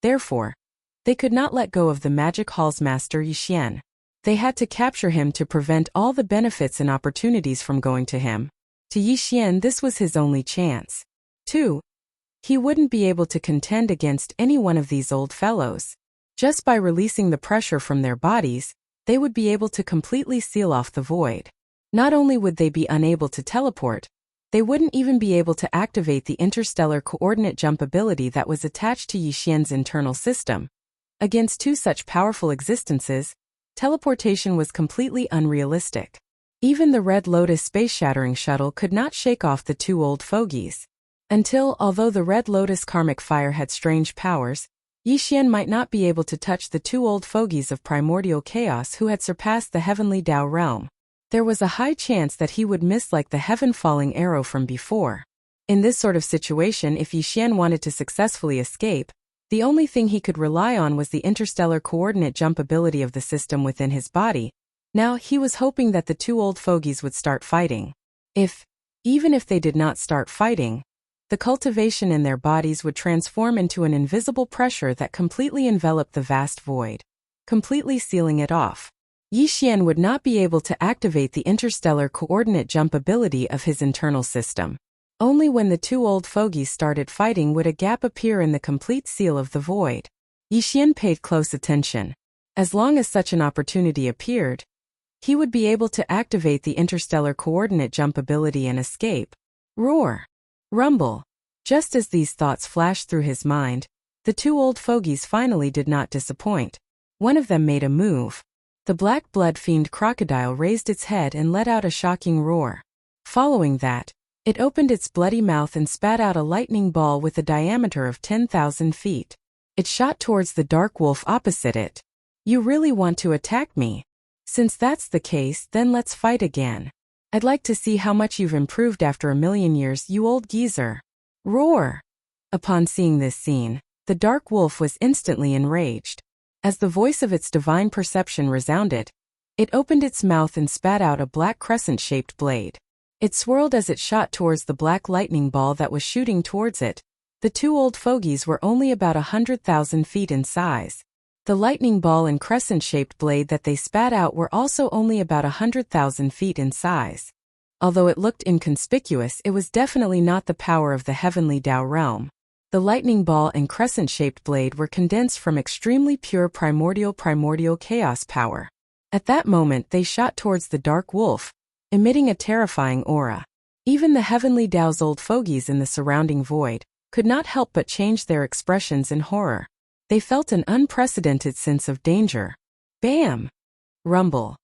Therefore, they could not let go of the magic hall's master Yixian. They had to capture him to prevent all the benefits and opportunities from going to him. To Yixian, this was his only chance. 2. He wouldn't be able to contend against any one of these old fellows. Just by releasing the pressure from their bodies, they would be able to completely seal off the void. Not only would they be unable to teleport, they wouldn't even be able to activate the interstellar coordinate jump ability that was attached to Yixian's internal system. Against two such powerful existences, teleportation was completely unrealistic. Even the Red Lotus space-shattering shuttle could not shake off the two old fogies. Although the Red Lotus karmic fire had strange powers, Yixian might not be able to touch the two old fogies of primordial chaos who had surpassed the heavenly Tao realm. There was a high chance that he would miss like the heaven-falling arrow from before. In this sort of situation, if Yixian wanted to successfully escape, the only thing he could rely on was the interstellar coordinate jump ability of the system within his body. Now he was hoping that the two old fogies would start fighting. Even if they did not start fighting, the cultivation in their bodies would transform into an invisible pressure that completely enveloped the vast void, completely sealing it off. Yixian would not be able to activate the interstellar coordinate jump ability of his internal system. Only when the two old fogies started fighting would a gap appear in the complete seal of the void. Yixian paid close attention. As long as such an opportunity appeared, he would be able to activate the interstellar coordinate jump ability and escape. Roar! Rumble! Just as these thoughts flashed through his mind, the two old fogies finally did not disappoint. One of them made a move. The black blood fiend crocodile raised its head and let out a shocking roar. Following that, it opened its bloody mouth and spat out a lightning ball with a diameter of 10,000 feet. It shot towards the dark wolf opposite it. You really want to attack me? Since that's the case, then let's fight again. I'd like to see how much you've improved after 1,000,000 years, you old geezer. Roar! Upon seeing this scene, the dark wolf was instantly enraged. As the voice of its divine perception resounded, it opened its mouth and spat out a black crescent-shaped blade. It swirled as it shot towards the black lightning ball that was shooting towards it. The two old fogies were only about 100,000 feet in size. The lightning ball and crescent-shaped blade that they spat out were also only about 100,000 feet in size. Although it looked inconspicuous, it was definitely not the power of the heavenly Tao realm. The lightning ball and crescent-shaped blade were condensed from extremely pure primordial chaos power. At that moment they shot towards the dark wolf, emitting a terrifying aura. Even the heavenly Tao's old fogies in the surrounding void could not help but change their expressions in horror. They felt an unprecedented sense of danger. Bam! Rumble.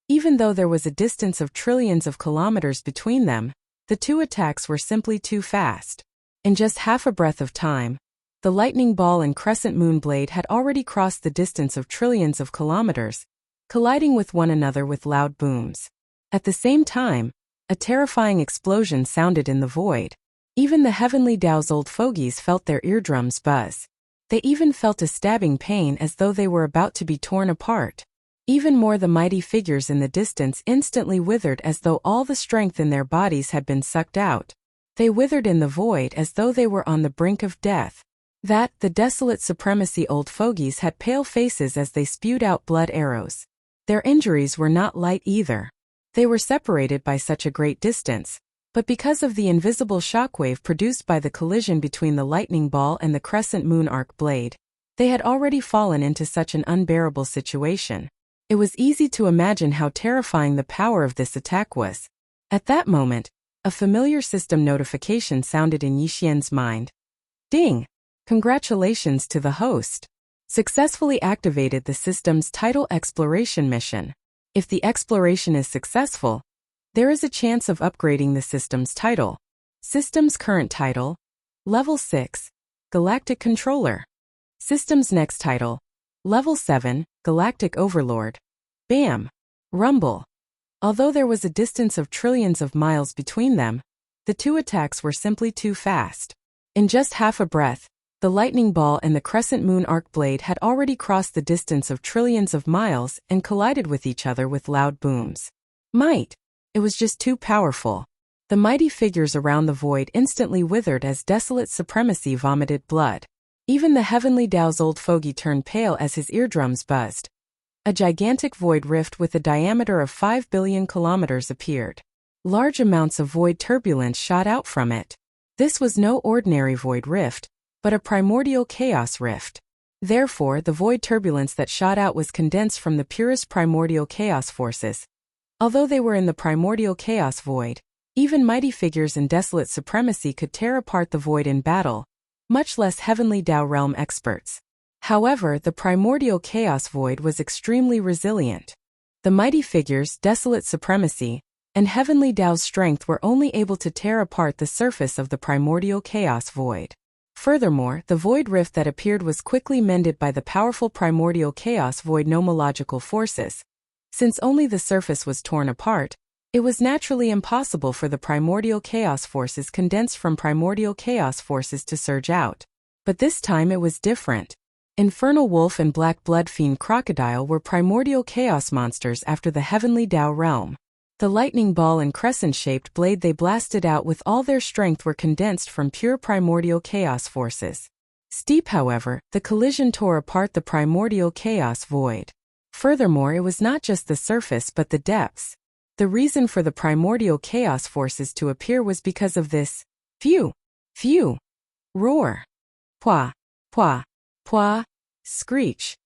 Even though there was a distance of trillions of kilometers between them, the two attacks were simply too fast. In just half a breath of time, the lightning ball and crescent moon blade had already crossed the distance of trillions of kilometers, colliding with one another with loud booms. At the same time, a terrifying explosion sounded in the void. Even the heavenly Tao's old fogies felt their eardrums buzz. They even felt a stabbing pain as though they were about to be torn apart. Even more, the mighty figures in the distance instantly withered as though all the strength in their bodies had been sucked out. They withered in the void as though they were on the brink of death. The desolate supremacy old fogies had pale faces as they spewed out blood arrows. Their injuries were not light either. They were separated by such a great distance, but because of the invisible shockwave produced by the collision between the lightning ball and the crescent moon arc blade, they had already fallen into such an unbearable situation. It was easy to imagine how terrifying the power of this attack was. At that moment, a familiar system notification sounded in Yixian's mind. Ding! Congratulations to the host. Successfully activated the system's tidal exploration mission. If the exploration is successful, there is a chance of upgrading the system's title. System's current title: Level 6, Galactic Controller. System's next title: Level 7, Galactic Overlord. Bam! Rumble. Although there was a distance of trillions of miles between them, the two attacks were simply too fast. In just half a breath, The lightning ball and the crescent moon arc blade had already crossed the distance of trillions of miles and collided with each other with loud booms. Might! It was just too powerful. The mighty figures around the void instantly withered as desolate supremacy vomited blood. Even the heavenly Tao's old fogey turned pale as his eardrums buzzed. A gigantic void rift with a diameter of 5 billion kilometers appeared. Large amounts of void turbulence shot out from it. This was no ordinary void rift, but a primordial chaos rift. Therefore, the void turbulence that shot out was condensed from the purest primordial chaos forces. Although they were in the primordial chaos void, even mighty figures in desolate supremacy could tear apart the void in battle, much less heavenly Tao realm experts. However, the primordial chaos void was extremely resilient. The mighty figures, desolate supremacy, and heavenly Tao's strength were only able to tear apart the surface of the primordial chaos void. Furthermore, the void rift that appeared was quickly mended by the powerful primordial chaos void nomological forces. Since only the surface was torn apart, it was naturally impossible for the primordial chaos forces condensed from primordial chaos forces to surge out. But this time it was different. Infernal Wolf and Black Blood Fiend Crocodile were primordial chaos monsters after the heavenly Tao realm. The lightning ball and crescent-shaped blade they blasted out with all their strength were condensed from pure primordial chaos forces. Steep, however, the collision tore apart the primordial chaos void. Furthermore, it was not just the surface but the depths. The reason for the primordial chaos forces to appear was because of this phew, phew, roar, pwa, pwa, pwa, screech.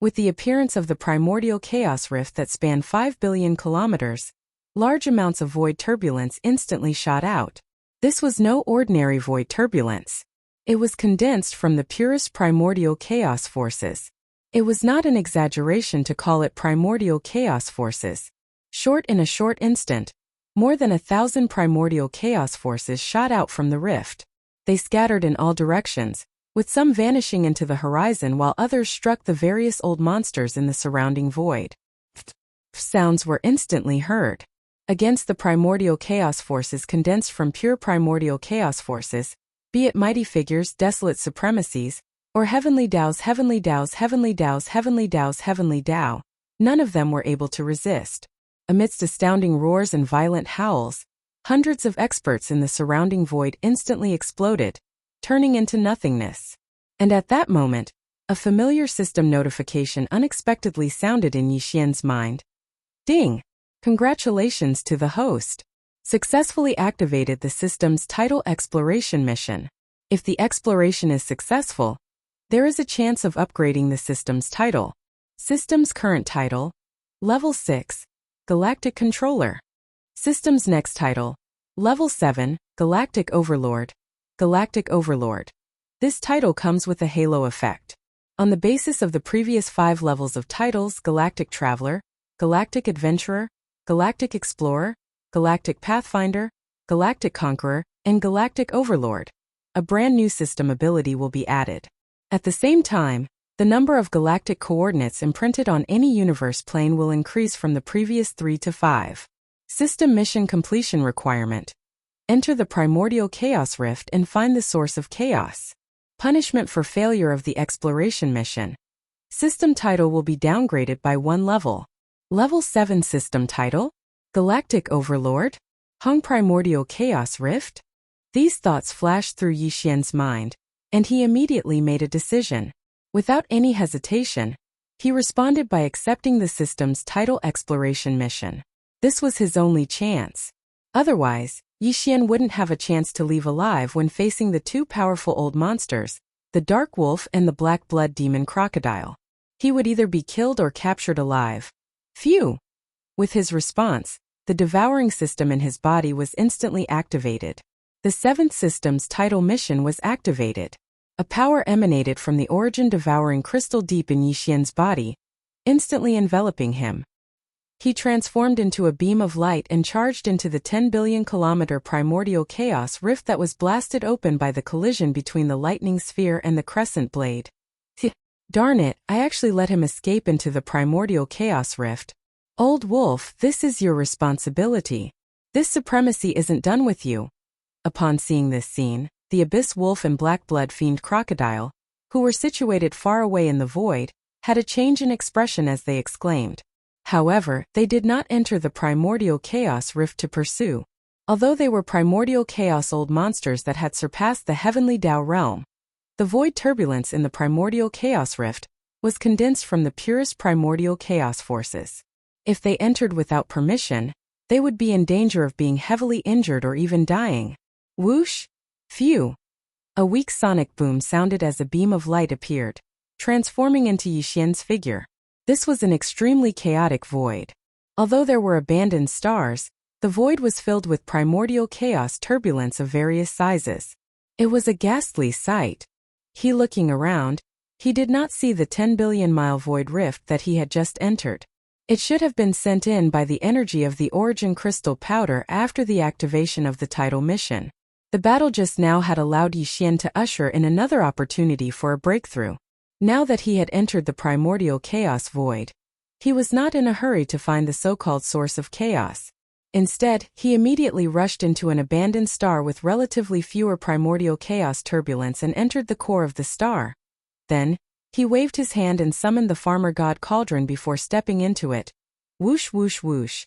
With the appearance of the primordial chaos rift that spanned 5 billion kilometers, large amounts of void turbulence instantly shot out. This was no ordinary void turbulence. It was condensed from the purest primordial chaos forces. It was not an exaggeration to call it primordial chaos forces. In a short instant, more than 1,000 primordial chaos forces shot out from the rift. They scattered in all directions, with some vanishing into the horizon while others struck the various old monsters in the surrounding void. Sounds were instantly heard. Against the primordial chaos forces condensed from pure primordial chaos forces, be it mighty figures, desolate supremacies, or heavenly Tao's heavenly Tao's heavenly Tao's heavenly Tao's heavenly Tao, none of them were able to resist. Amidst astounding roars and violent howls, hundreds of experts in the surrounding void instantly exploded, turning into nothingness. And at that moment, a familiar system notification unexpectedly sounded in Yixian's mind. Ding! Congratulations to the host. Successfully activated the system's tidal exploration mission. If the exploration is successful, there is a chance of upgrading the system's title. System's current title, Level 6, Galactic Controller. System's next title, Level 7, Galactic Overlord. Galactic Overlord. This title comes with a halo effect. On the basis of the previous 5 levels of titles, Galactic Traveler, Galactic Adventurer, Galactic Explorer, Galactic Pathfinder, Galactic Conqueror, and Galactic Overlord, a brand new system ability will be added. At the same time, the number of galactic coordinates imprinted on any universe plane will increase from the previous 3 to 5. System mission completion requirement. Enter the primordial chaos rift and find the source of chaos. Punishment for failure of the exploration mission. System title will be downgraded by 1 level. Level 7 system title? Galactic Overlord? Hung Primordial Chaos Rift? These thoughts flashed through Yixian's mind, and he immediately made a decision. Without any hesitation, he responded by accepting the system's title exploration mission. This was his only chance. Otherwise, Yixian wouldn't have a chance to leave alive when facing the 2 powerful old monsters, the Dark Wolf and the Black Blood Demon Crocodile. He would either be killed or captured alive. Phew! With his response, the devouring system in his body was instantly activated. The 7th system's title mission was activated. A power emanated from the origin devouring crystal deep in Yixian's body, instantly enveloping him. He transformed into a beam of light and charged into the 10 billion kilometer primordial chaos rift that was blasted open by the collision between the lightning sphere and the crescent blade. Darn it, I actually let him escape into the primordial chaos rift. Old Wolf, this is your responsibility. This supremacy isn't done with you. Upon seeing this scene, the abyss wolf and black blood fiend crocodile, who were situated far away in the void, had a change in expression as they exclaimed. However, they did not enter the primordial chaos rift to pursue. Although they were primordial chaos old monsters that had surpassed the heavenly Tao realm, the void turbulence in the primordial chaos rift was condensed from the purest primordial chaos forces. If they entered without permission, they would be in danger of being heavily injured or even dying. Whoosh! Phew! A weak sonic boom sounded as a beam of light appeared, transforming into Yixian's figure. This was an extremely chaotic void. Although there were abandoned stars, the void was filled with primordial chaos turbulence of various sizes. It was a ghastly sight. Looking around, he did not see the 10 billion mile void rift that he had just entered. It should have been sent in by the energy of the origin crystal powder after the activation of the tidal mission. The battle just now had allowed Yixian to usher in another opportunity for a breakthrough. Now that he had entered the primordial chaos void, he was not in a hurry to find the so-called source of chaos. Instead, he immediately rushed into an abandoned star with relatively fewer primordial chaos turbulence and entered the core of the star. Then, he waved his hand and summoned the farmer god cauldron before stepping into it. Whoosh whoosh whoosh.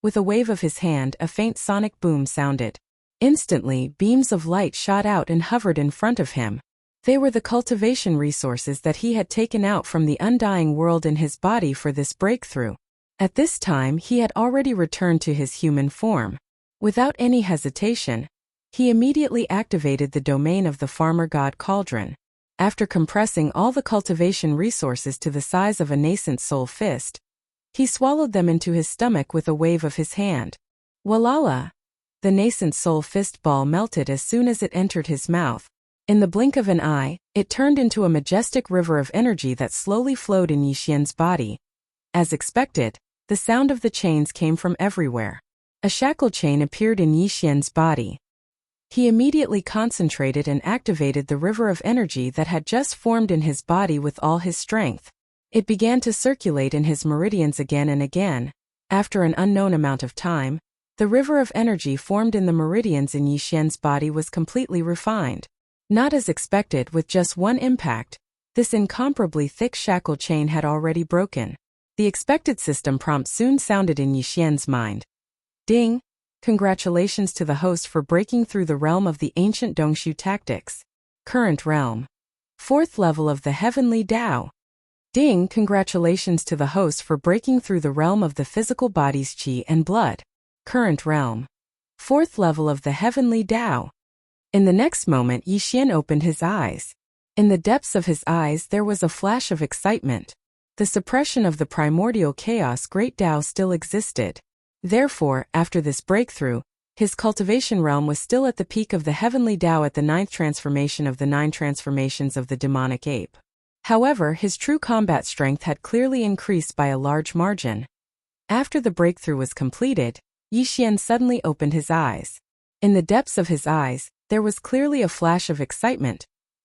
With a wave of his hand, a faint sonic boom sounded. Instantly, beams of light shot out and hovered in front of him. They were the cultivation resources that he had taken out from the undying world in his body for this breakthrough. At this time, he had already returned to his human form. Without any hesitation, he immediately activated the domain of the farmer god cauldron. After compressing all the cultivation resources to the size of a nascent soul fist, he swallowed them into his stomach with a wave of his hand. Walala! The nascent soul fist ball melted as soon as it entered his mouth. In the blink of an eye, it turned into a majestic river of energy that slowly flowed in Yixian's body. As expected, the sound of the chains came from everywhere. A shackle chain appeared in Yixian's body. He immediately concentrated and activated the river of energy that had just formed in his body with all his strength. It began to circulate in his meridians again and again. After an unknown amount of time, the river of energy formed in the meridians in Yixian's body was completely refined. Not as expected, with just one impact, this incomparably thick shackle chain had already broken. The expected system prompt soon sounded in Yixian's mind. Ding! Congratulations to the host for breaking through the realm of the ancient Dongshu tactics. Current realm. 4th level of the heavenly Tao. Ding! Congratulations to the host for breaking through the realm of the physical body's qi and blood. Current realm. 4th level of the heavenly Tao. In the next moment, Yixian opened his eyes. In the depths of his eyes there was a flash of excitement. The suppression of the primordial chaos great Tao still existed. Therefore, after this breakthrough, his cultivation realm was still at the peak of the heavenly Tao at the 9th transformation of the 9 transformations of the demonic ape. However, his true combat strength had clearly increased by a large margin. After the breakthrough was completed, Yixian suddenly opened his eyes. In the depths of his eyes, there was clearly a flash of excitement.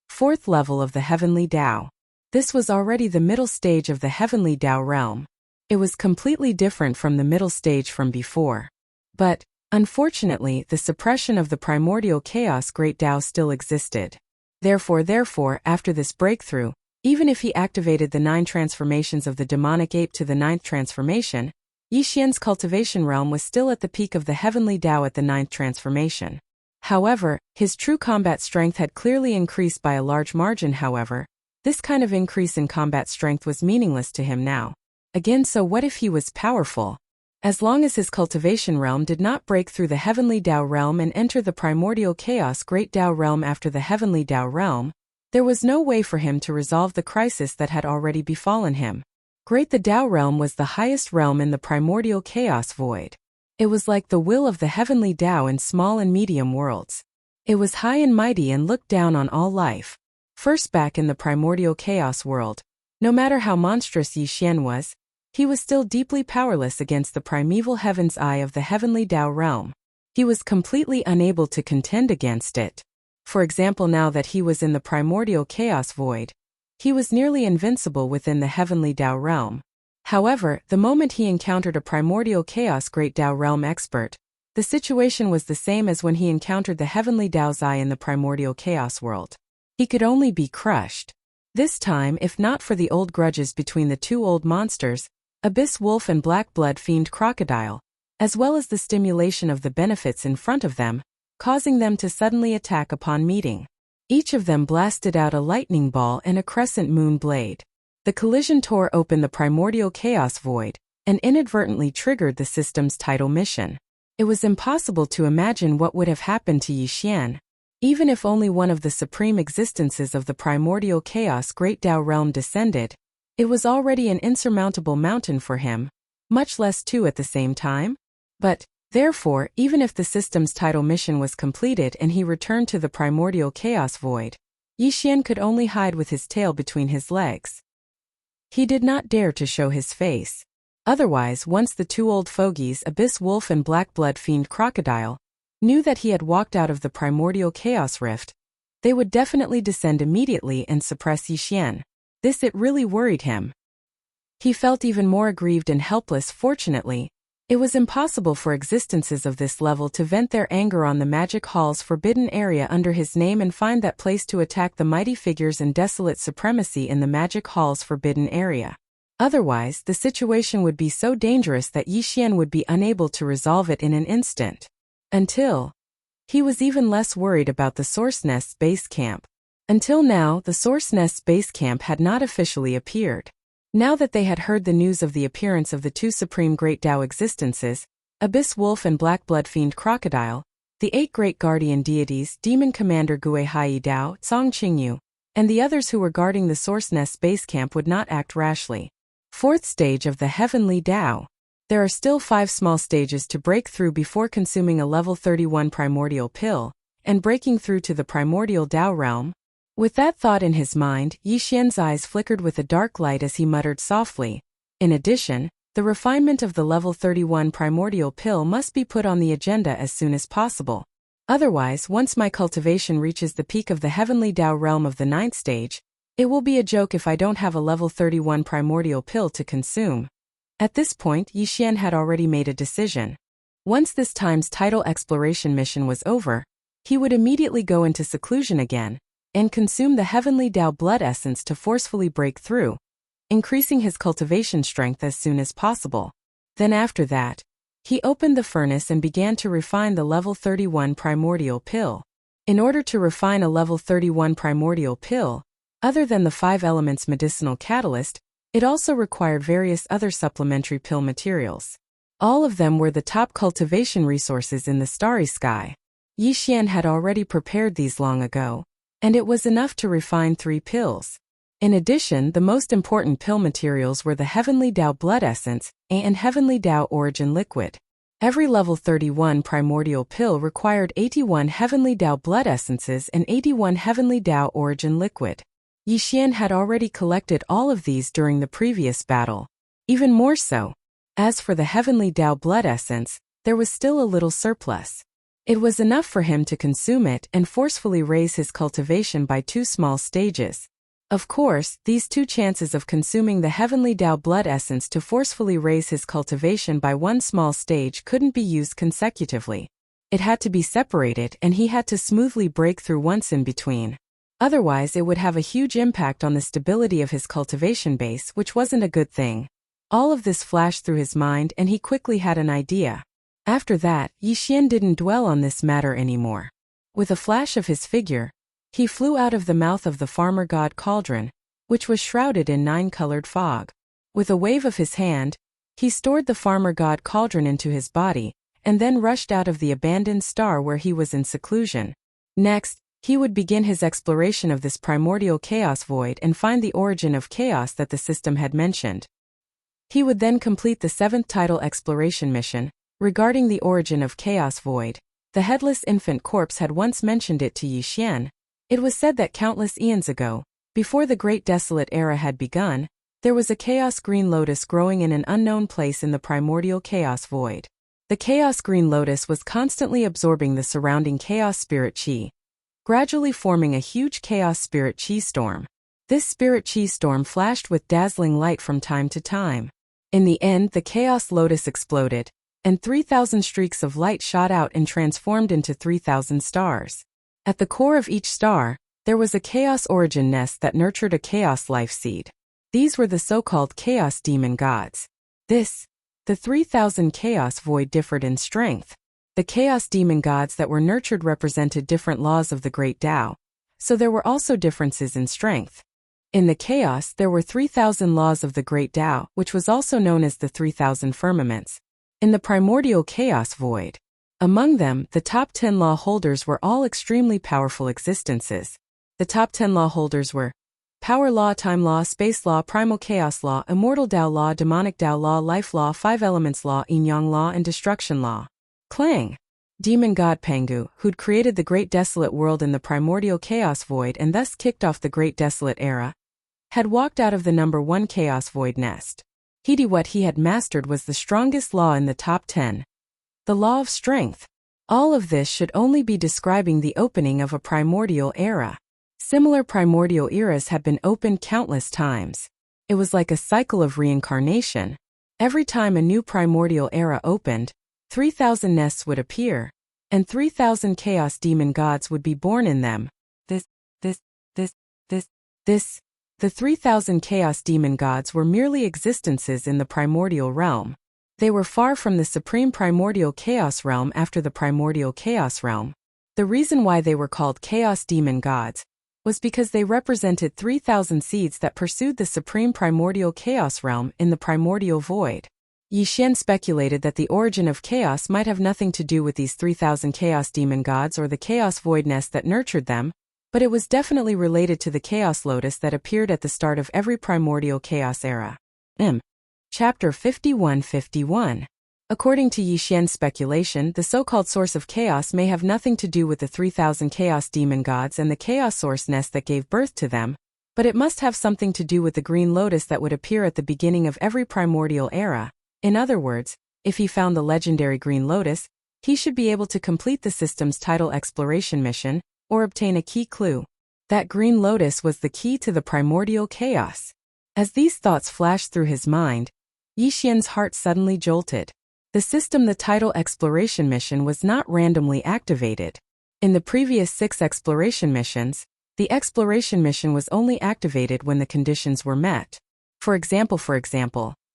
4th level of the heavenly Tao. This was already the middle stage of the heavenly Tao realm. It was completely different from the middle stage from before. But, unfortunately, the suppression of the primordial chaos great Tao still existed. Therefore, after this breakthrough, even if he activated the 9 transformations of the demonic ape to the 9th transformation, Yixian's cultivation realm was still at the peak of the heavenly Tao at the 9th transformation. However, his true combat strength had clearly increased by a large margin. However, this kind of increase in combat strength was meaningless to him now. Again, so what if he was powerful? As long as his cultivation realm did not break through the heavenly Tao realm and enter the primordial chaos great Tao realm after the heavenly Tao realm, there was no way for him to resolve the crisis that had already befallen him. Great the Tao realm was the highest realm in the primordial chaos void. It was like the will of the heavenly Tao in small and medium worlds. It was high and mighty and looked down on all life. First, back in the primordial chaos world, no matter how monstrous Yixian was, he was still deeply powerless against the primeval heaven's eye of the heavenly Tao realm. He was completely unable to contend against it. For example, now that he was in the primordial chaos void, he was nearly invincible within the heavenly Tao realm. However, the moment he encountered a primordial chaos great Tao realm expert, The situation was the same as when he encountered the heavenly Dao Zai in the primordial chaos world. He could only be crushed. This time, if not for the old grudges between the two old monsters, Abyss Wolf and Black Blood Fiend Crocodile, as well as the stimulation of the benefits in front of them, causing them to suddenly attack upon meeting. Each of them blasted out a lightning ball and a crescent moon blade. The collision tore open the primordial chaos void, and inadvertently triggered the system's title mission. It was impossible to imagine what would have happened to Yi Xian. Even if only one of the supreme existences of the primordial chaos Great Dao realm descended, it was already an insurmountable mountain for him, much less two at the same time. But, therefore, even if the system's title mission was completed and he returned to the primordial chaos void, Yi Xian could only hide with his tail between his legs. He did not dare to show his face. Otherwise, once the two old fogies, Abyss Wolf and Black Blood Fiend Crocodile, knew that he had walked out of the primordial chaos rift, they would definitely descend immediately and suppress Yi Xian. It really worried him. He felt even more aggrieved and helpless. Fortunately, it was impossible for existences of this level to vent their anger on the Magic Hall's forbidden area under his name and find that place to attack the mighty figures and desolate supremacy in the Magic Hall's forbidden area. Otherwise, the situation would be so dangerous that Yi Xian would be unable to resolve it in an instant. Until he was even less worried about the Source Nest's base camp. Until now, the Source Nest's base camp had not officially appeared. Now that they had heard the news of the appearance of the two supreme Great Dao existences, Abyss Wolf and Black Blood Fiend Crocodile, the 8 great guardian deities, Demon Commander Gui Hai Dao, Song Qingyu, and the others who were guarding the Source Nest's base camp would not act rashly. Fourth stage of the Heavenly Dao. There are still 5 small stages to break through before consuming a level 31 primordial pill, and breaking through to the primordial Dao realm. With that thought in his mind, Yi Xian's eyes flickered with a dark light as he muttered softly. In addition, the refinement of the level 31 primordial pill must be put on the agenda as soon as possible. Otherwise, once my cultivation reaches the peak of the Heavenly Dao realm of the 9th stage, it will be a joke if I don't have a level 31 primordial pill to consume. At this point, Yi Xian had already made a decision. Once this time's title exploration mission was over, he would immediately go into seclusion again, and consume the Heavenly Dao blood essence to forcefully break through, increasing his cultivation strength as soon as possible. Then after that, he opened the furnace and began to refine the level 31 primordial pill. In order to refine a level 31 primordial pill, other than the 5 elements medicinal catalyst, it also required various other supplementary pill materials. All of them were the top cultivation resources in the starry sky. Yi Xian had already prepared these long ago, and it was enough to refine 3 pills. In addition, the most important pill materials were the Heavenly Dao blood essence and Heavenly Dao origin liquid. Every level 31 primordial pill required 81 Heavenly Dao blood essences and 81 Heavenly Dao origin liquid. Yi Xian had already collected all of these during the previous battle. Even more so. As for the Heavenly Dao blood essence, there was still a little surplus. It was enough for him to consume it and forcefully raise his cultivation by 2 small stages. Of course, these 2 chances of consuming the Heavenly Dao blood essence to forcefully raise his cultivation by 1 small stage couldn't be used consecutively. It had to be separated, and he had to smoothly break through once in between. Otherwise, it would have a huge impact on the stability of his cultivation base, which wasn't a good thing. All of this flashed through his mind, and he quickly had an idea. After that, Yi Xian didn't dwell on this matter anymore. With a flash of his figure, he flew out of the mouth of the farmer god cauldron, which was shrouded in 9-colored fog. With a wave of his hand, he stored the farmer god cauldron into his body, and then rushed out of the abandoned star where he was in seclusion. Next, he would begin his exploration of this primordial chaos void and find the origin of chaos that the system had mentioned. He would then complete the 7th title exploration mission, regarding the origin of chaos void. The headless infant corpse had once mentioned it to Yi Xian. It was said that countless eons ago, before the Great Desolate Era had begun, there was a chaos green lotus growing in an unknown place in the primordial chaos void. The chaos green lotus was constantly absorbing the surrounding chaos spirit chi, gradually forming a huge chaos spirit chi storm. This spirit chi storm flashed with dazzling light from time to time. In the end, the chaos lotus exploded, and 3,000 streaks of light shot out and transformed into 3,000 stars. At the core of each star, there was a chaos origin nest that nurtured a chaos life seed. These were the so-called chaos demon gods. The 3,000 chaos void differed in strength. The chaos demon gods that were nurtured represented different laws of the great Tao, so there were also differences in strength. In the chaos, there were 3,000 laws of the great Tao, which was also known as the 3,000 firmaments. In the primordial chaos void, among them, the top 10 law holders were all extremely powerful existences. The top 10 law holders were Power Law, Time Law, Space Law, Primal Chaos Law, Immortal Tao Law, Demonic Tao Law, Life Law, Five Elements Law, Yin-Yang Law, and Destruction Law. Clang, demon god Pangu, who'd created the Great Desolate World in the primordial chaos void and thus kicked off the Great Desolate Era, had walked out of the number 1 chaos void nest. What he had mastered was the strongest law in the top 10. The law of strength. All of this should only be describing the opening of a primordial era. Similar primordial eras have been opened countless times. It was like a cycle of reincarnation. Every time a new primordial era opened, 3,000 nests would appear, and 3,000 chaos demon gods would be born in them. The 3,000 chaos demon gods were merely existences in the primordial realm. They were far from the supreme primordial chaos realm after the primordial chaos realm. The reason why they were called chaos demon gods was because they represented 3,000 seeds that pursued the supreme primordial chaos realm in the primordial void. Yi Xian speculated that the origin of chaos might have nothing to do with these 3,000 chaos demon gods or the chaos void nest that nurtured them, but it was definitely related to the chaos lotus that appeared at the start of every primordial chaos era. Chapter 51-51. According to Yi Xian's speculation, the so-called source of chaos may have nothing to do with the 3,000 chaos demon gods and the chaos source nest that gave birth to them, but it must have something to do with the green lotus that would appear at the beginning of every primordial era. In other words, if he found the legendary green lotus, he should be able to complete the system's title exploration mission, or obtain a key clue. That green lotus was the key to the primordial chaos. As these thoughts flashed through his mind, Yi Xian's heart suddenly jolted. The system, the title exploration mission, was not randomly activated. In the previous 6 exploration missions, the exploration mission was only activated when the conditions were met. For example,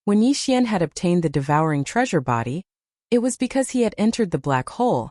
when Yi Xian had obtained the devouring treasure body, it was because he had entered the black hole,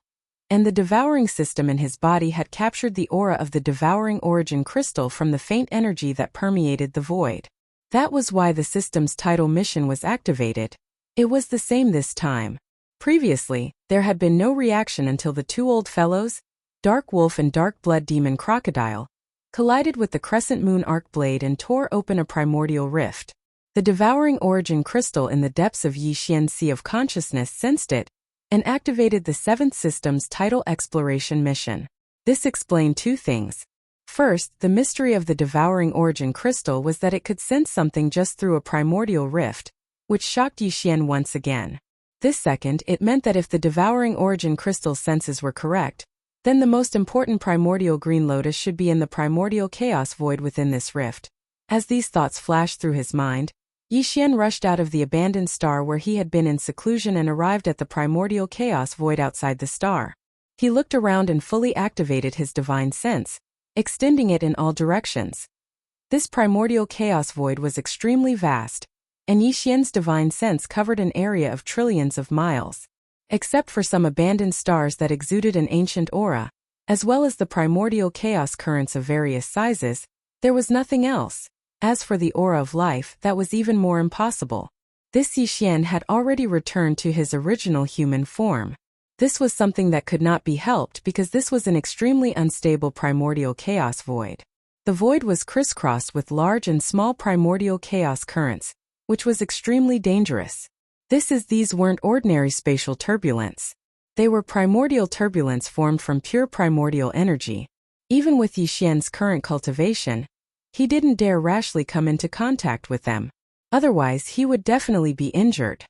and the devouring system in his body had captured the aura of the devouring origin crystal from the faint energy that permeated the void. That was why the system's title mission was activated. It was the same this time. Previously, there had been no reaction until the 2 old fellows, Dark Wolf and Dark Blood Demon Crocodile, collided with the Crescent Moon Arc Blade and tore open a primordial rift. The devouring origin crystal in the depths of Yi Xian's sea of consciousness sensed it, and activated the 7th system's title exploration mission. This explained 2 things. First, the mystery of the devouring origin crystal was that it could sense something just through a primordial rift, which shocked Yi Xian once again. This second, it meant that if the devouring origin crystal's senses were correct, then the most important primordial green lotus should be in the primordial chaos void within this rift. As these thoughts flashed through his mind, Yi Xian rushed out of the abandoned star where he had been in seclusion and arrived at the primordial chaos void outside the star. He looked around and fully activated his divine sense, extending it in all directions. This primordial chaos void was extremely vast, and Yi Xian's divine sense covered an area of trillions of miles. Except for some abandoned stars that exuded an ancient aura, as well as the primordial chaos currents of various sizes, there was nothing else. As for the aura of life, that was even more impossible. This Yi Xian had already returned to his original human form. This was something that could not be helped because this was an extremely unstable primordial chaos void. The void was crisscrossed with large and small primordial chaos currents, which was extremely dangerous. These weren't ordinary spatial turbulence. They were primordial turbulence formed from pure primordial energy. Even with Yi Xian's current cultivation, he didn't dare rashly come into contact with them. Otherwise, he would definitely be injured.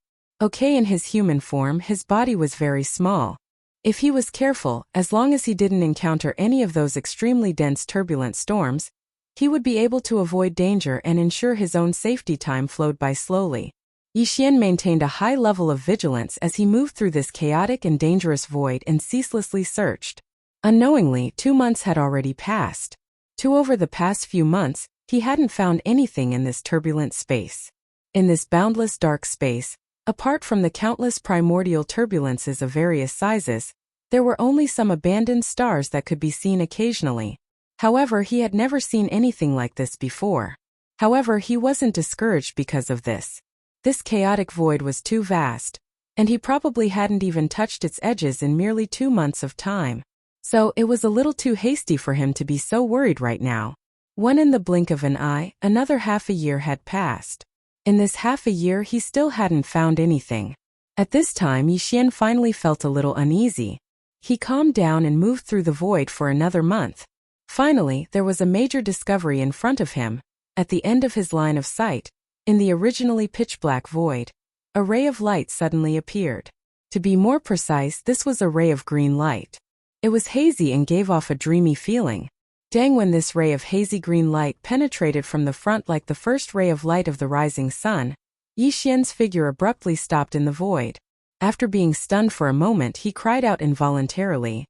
In his human form, his body was very small. If he was careful, as long as he didn't encounter any of those extremely dense turbulent storms, he would be able to avoid danger and ensure his own safety. Time flowed by slowly. Yixian maintained a high level of vigilance as he moved through this chaotic and dangerous void and ceaselessly searched. Unknowingly, 2 months had already passed. Over the past few months, he hadn't found anything in this turbulent space. In this boundless dark space, apart from the countless primordial turbulences of various sizes, there were only some abandoned stars that could be seen occasionally. However, he had never seen anything like this before. However, he wasn't discouraged because of this. This chaotic void was too vast, and he probably hadn't even touched its edges in merely 2 months of time. So, it was a little too hasty for him to be so worried right now. In the blink of an eye, another half a year had passed. In this half a year he still hadn't found anything. At this time Yixian finally felt a little uneasy. He calmed down and moved through the void for another month. Finally, there was a major discovery in front of him. At the end of his line of sight, in the originally pitch-black void, a ray of light suddenly appeared. To be more precise, this was a ray of green light. It was hazy and gave off a dreamy feeling. When this ray of hazy green light penetrated from the front like the first ray of light of the rising sun, Yixian's figure abruptly stopped in the void. After being stunned for a moment, he cried out involuntarily,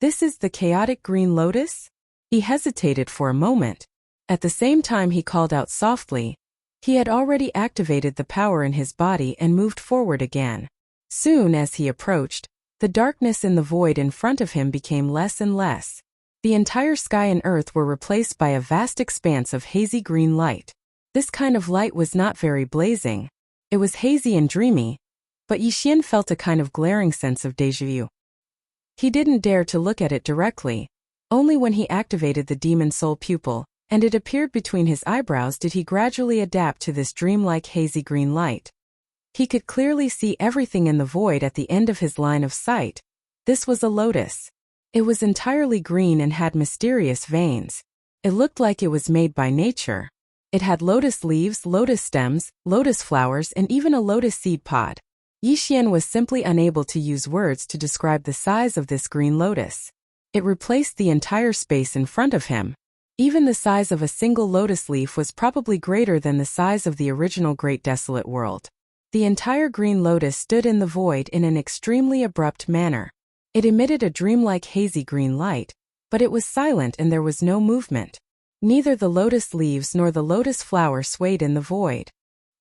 "This is the chaotic green lotus?" He hesitated for a moment. At the same time he called out softly. He had already activated the power in his body and moved forward again. Soon as he approached, the darkness in the void in front of him became less and less. The entire sky and earth were replaced by a vast expanse of hazy green light. This kind of light was not very blazing. It was hazy and dreamy, but Yixian felt a kind of glaring sense of déjà vu. He didn't dare to look at it directly. Only when he activated the demon soul pupil, and it appeared between his eyebrows, did he gradually adapt to this dreamlike hazy green light. He could clearly see everything in the void at the end of his line of sight. This was a lotus. It was entirely green and had mysterious veins. It looked like it was made by nature. It had lotus leaves, lotus stems, lotus flowers, and even a lotus seed pod. Yixian was simply unable to use words to describe the size of this green lotus. It replaced the entire space in front of him. Even the size of a single lotus leaf was probably greater than the size of the original Great Desolate World. The entire green lotus stood in the void in an extremely abrupt manner. It emitted a dreamlike hazy green light, but it was silent and there was no movement. Neither the lotus leaves nor the lotus flower swayed in the void.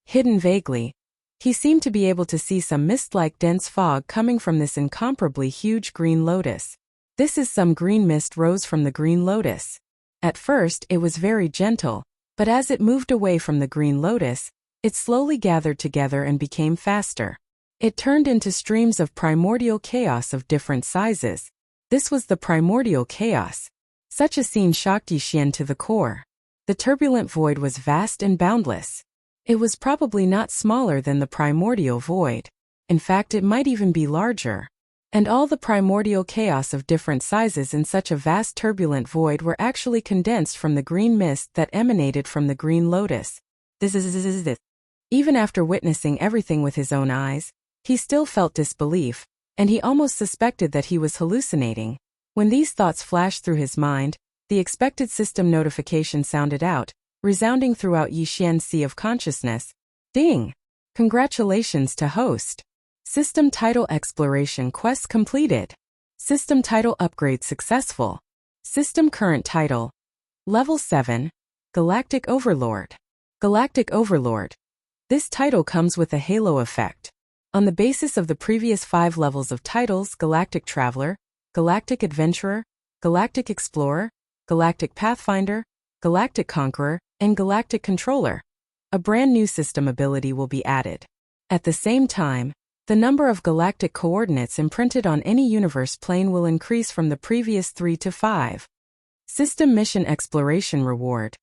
Hidden vaguely, he seemed to be able to see some mist-like dense fog coming from this incomparably huge green lotus. Some green mist rose from the green lotus. At first, it was very gentle, but as it moved away from the green lotus, it slowly gathered together and became faster. It turned into streams of primordial chaos of different sizes. This was the primordial chaos. Such a scene shocked Yixian to the core. The turbulent void was vast and boundless. It was probably not smaller than the primordial void. In fact, it might even be larger. And all the primordial chaos of different sizes in such a vast turbulent void were actually condensed from the green mist that emanated from the green lotus. This. Even after witnessing everything with his own eyes, he still felt disbelief, and he almost suspected that he was hallucinating. When these thoughts flashed through his mind, the expected system notification sounded out, resounding throughout Yixian's sea of consciousness. Ding! Congratulations to host. System title exploration quest completed. System title upgrade successful. System current title. Level 7. Galactic Overlord. Galactic Overlord. This title comes with a halo effect. On the basis of the previous 5 levels of titles: Galactic Traveler, Galactic Adventurer, Galactic Explorer, Galactic Pathfinder, Galactic Conqueror, and Galactic Controller, a brand new system ability will be added. At the same time, the number of galactic coordinates imprinted on any universe plane will increase from the previous 3 to 5. System Mission Exploration Reward.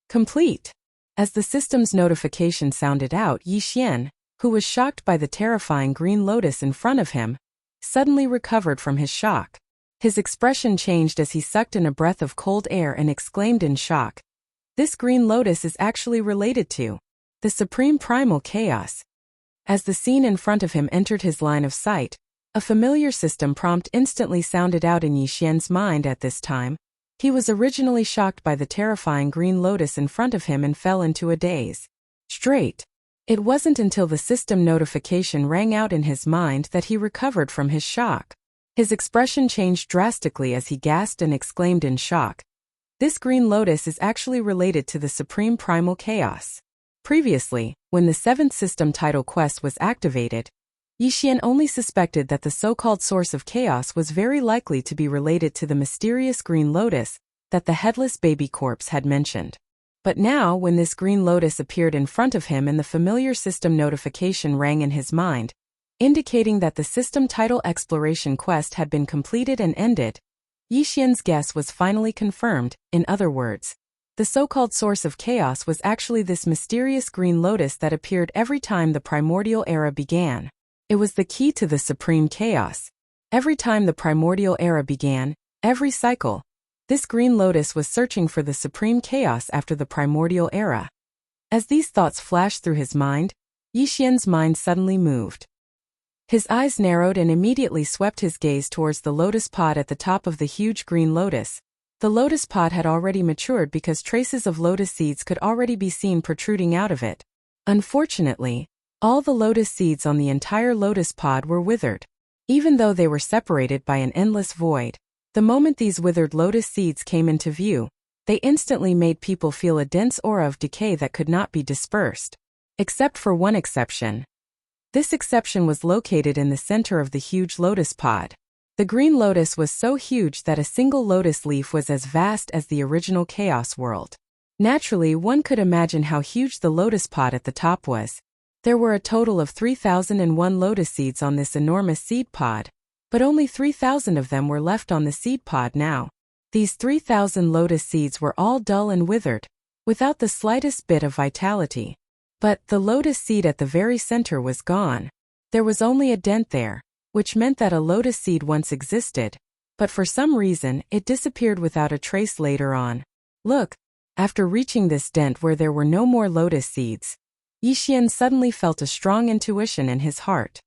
Complete. As the system's notification sounded out, Yixian, who was shocked by the terrifying green lotus in front of him, suddenly recovered from his shock. His expression changed as he sucked in a breath of cold air and exclaimed in shock, "This green lotus is actually related to the Supreme Primal Chaos." As the scene in front of him entered his line of sight, a familiar system prompt instantly sounded out in Yixian's mind at this time. He was originally shocked by the terrifying green lotus in front of him and fell into a daze. It wasn't until the system notification rang out in his mind that he recovered from his shock. His expression changed drastically as he gasped and exclaimed in shock. This green lotus is actually related to the supreme primal chaos. Previously, when the 7th system title quest was activated, Yixian only suspected that the so-called source of chaos was very likely to be related to the mysterious green lotus that the headless baby corpse had mentioned. But now, when this green lotus appeared in front of him and the familiar system notification rang in his mind, indicating that the system title exploration quest had been completed and ended, Yixian's guess was finally confirmed. In other words, the so-called source of chaos was actually this mysterious green lotus that appeared every time the primordial era began. It was the key to the supreme chaos. Every time the primordial era began, every cycle, this green lotus was searching for the supreme chaos after the primordial era. As these thoughts flashed through his mind, Yixian's mind suddenly moved. His eyes narrowed and immediately swept his gaze towards the lotus pod at the top of the huge green lotus. The lotus pod had already matured because traces of lotus seeds could already be seen protruding out of it. Unfortunately, all the lotus seeds on the entire lotus pod were withered. Even though they were separated by an endless void, the moment these withered lotus seeds came into view, they instantly made people feel a dense aura of decay that could not be dispersed. Except for one exception. This exception was located in the center of the huge lotus pod. The green lotus was so huge that a single lotus leaf was as vast as the original chaos world. Naturally, one could imagine how huge the lotus pod at the top was. There were a total of 3,001 lotus seeds on this enormous seed pod, but only 3,000 of them were left on the seed pod now. These 3,000 lotus seeds were all dull and withered, without the slightest bit of vitality. But the lotus seed at the very center was gone. There was only a dent there, which meant that a lotus seed once existed, but for some reason it disappeared without a trace later on. Look, after reaching this dent where there were no more lotus seeds, Yixian suddenly felt a strong intuition in his heart.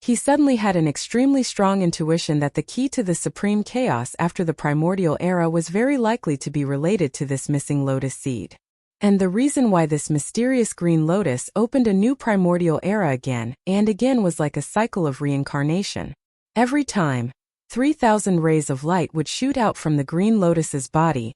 He suddenly had an extremely strong intuition that the key to the supreme chaos after the primordial era was very likely to be related to this missing lotus seed. And the reason why this mysterious green lotus opened a new primordial era again and again was like a cycle of reincarnation. Every time, 3,000 rays of light would shoot out from the green lotus's body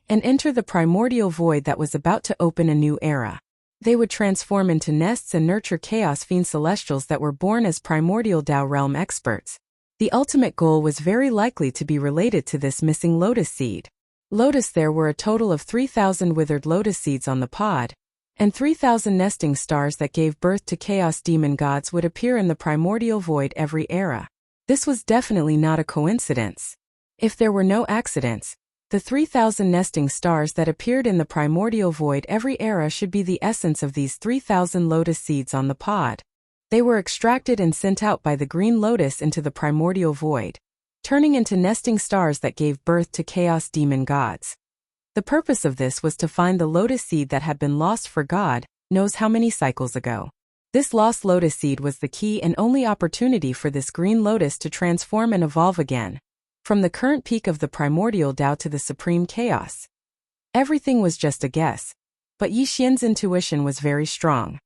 and enter the primordial void that was about to open a new era. They would transform into nests and nurture chaos fiend celestials that were born as primordial Tao realm experts. The ultimate goal was very likely to be related to this missing lotus seed. There were a total of 3,000 withered lotus seeds on the pod, and 3,000 nesting stars that gave birth to chaos demon gods would appear in the primordial void every era. This was definitely not a coincidence. If there were no accidents, the 3,000 nesting stars that appeared in the primordial void every era should be the essence of these 3,000 lotus seeds on the pod. They were extracted and sent out by the green lotus into the primordial void, turning into nesting stars that gave birth to chaos demon gods. The purpose of this was to find the lotus seed that had been lost for God knows how many cycles ago. This lost lotus seed was the key and only opportunity for this green lotus to transform and evolve again, from the current peak of the primordial Tao to the supreme chaos. Everything was just a guess, but Yixian's intuition was very strong.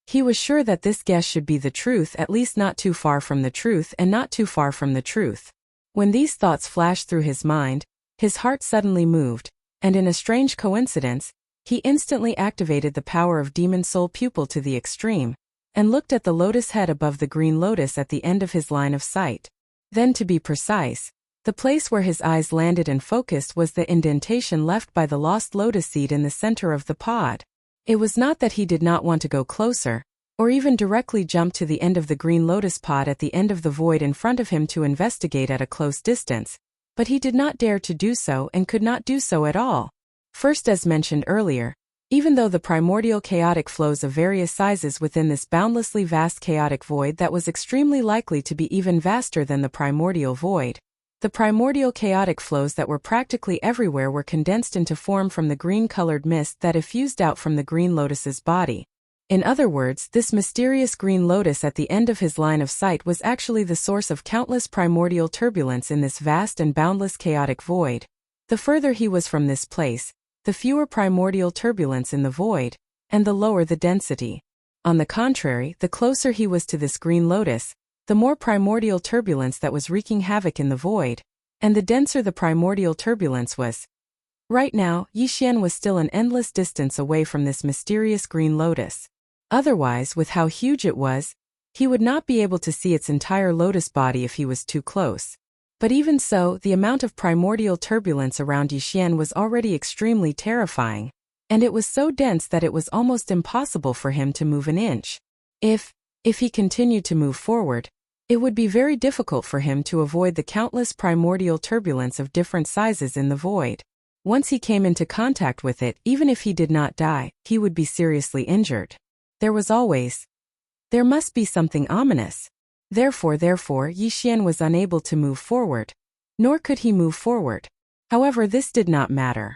He was sure that this guess should be the truth, at least not too far from the truth and not too far from the truth. When these thoughts flashed through his mind, his heart suddenly moved, and in a strange coincidence, he instantly activated the power of Demon Soul Pupil to the extreme, and looked at the lotus head above the green lotus at the end of his line of sight. Then, to be precise, the place where his eyes landed and focused was the indentation left by the lost lotus seed in the center of the pod. It was not that he did not want to go closer, or even directly jump to the end of the green lotus pod at the end of the void in front of him to investigate at a close distance, but he did not dare to do so and could not do so at all. First, as mentioned earlier, even though the primordial chaotic flows of various sizes within this boundlessly vast chaotic void that was extremely likely to be even vaster than the primordial void, the primordial chaotic flows that were practically everywhere were condensed into form from the green-colored mist that effused out from the green lotus's body. In other words, this mysterious green lotus at the end of his line of sight was actually the source of countless primordial turbulence in this vast and boundless chaotic void. The further he was from this place, the fewer primordial turbulence in the void, and the lower the density. On the contrary, the closer he was to this green lotus, the more primordial turbulence that was wreaking havoc in the void, and the denser the primordial turbulence was. Right now, Yixian was still an endless distance away from this mysterious green lotus. Otherwise, with how huge it was, he would not be able to see its entire lotus body if he was too close. But even so, the amount of primordial turbulence around Yixian was already extremely terrifying, and it was so dense that it was almost impossible for him to move an inch. If he continued to move forward, it would be very difficult for him to avoid the countless primordial turbulence of different sizes in the void. Once he came into contact with it, even if he did not die, he would be seriously injured. There must be something ominous. Therefore, Yixian was unable to move forward. Nor could he move forward. However, this did not matter.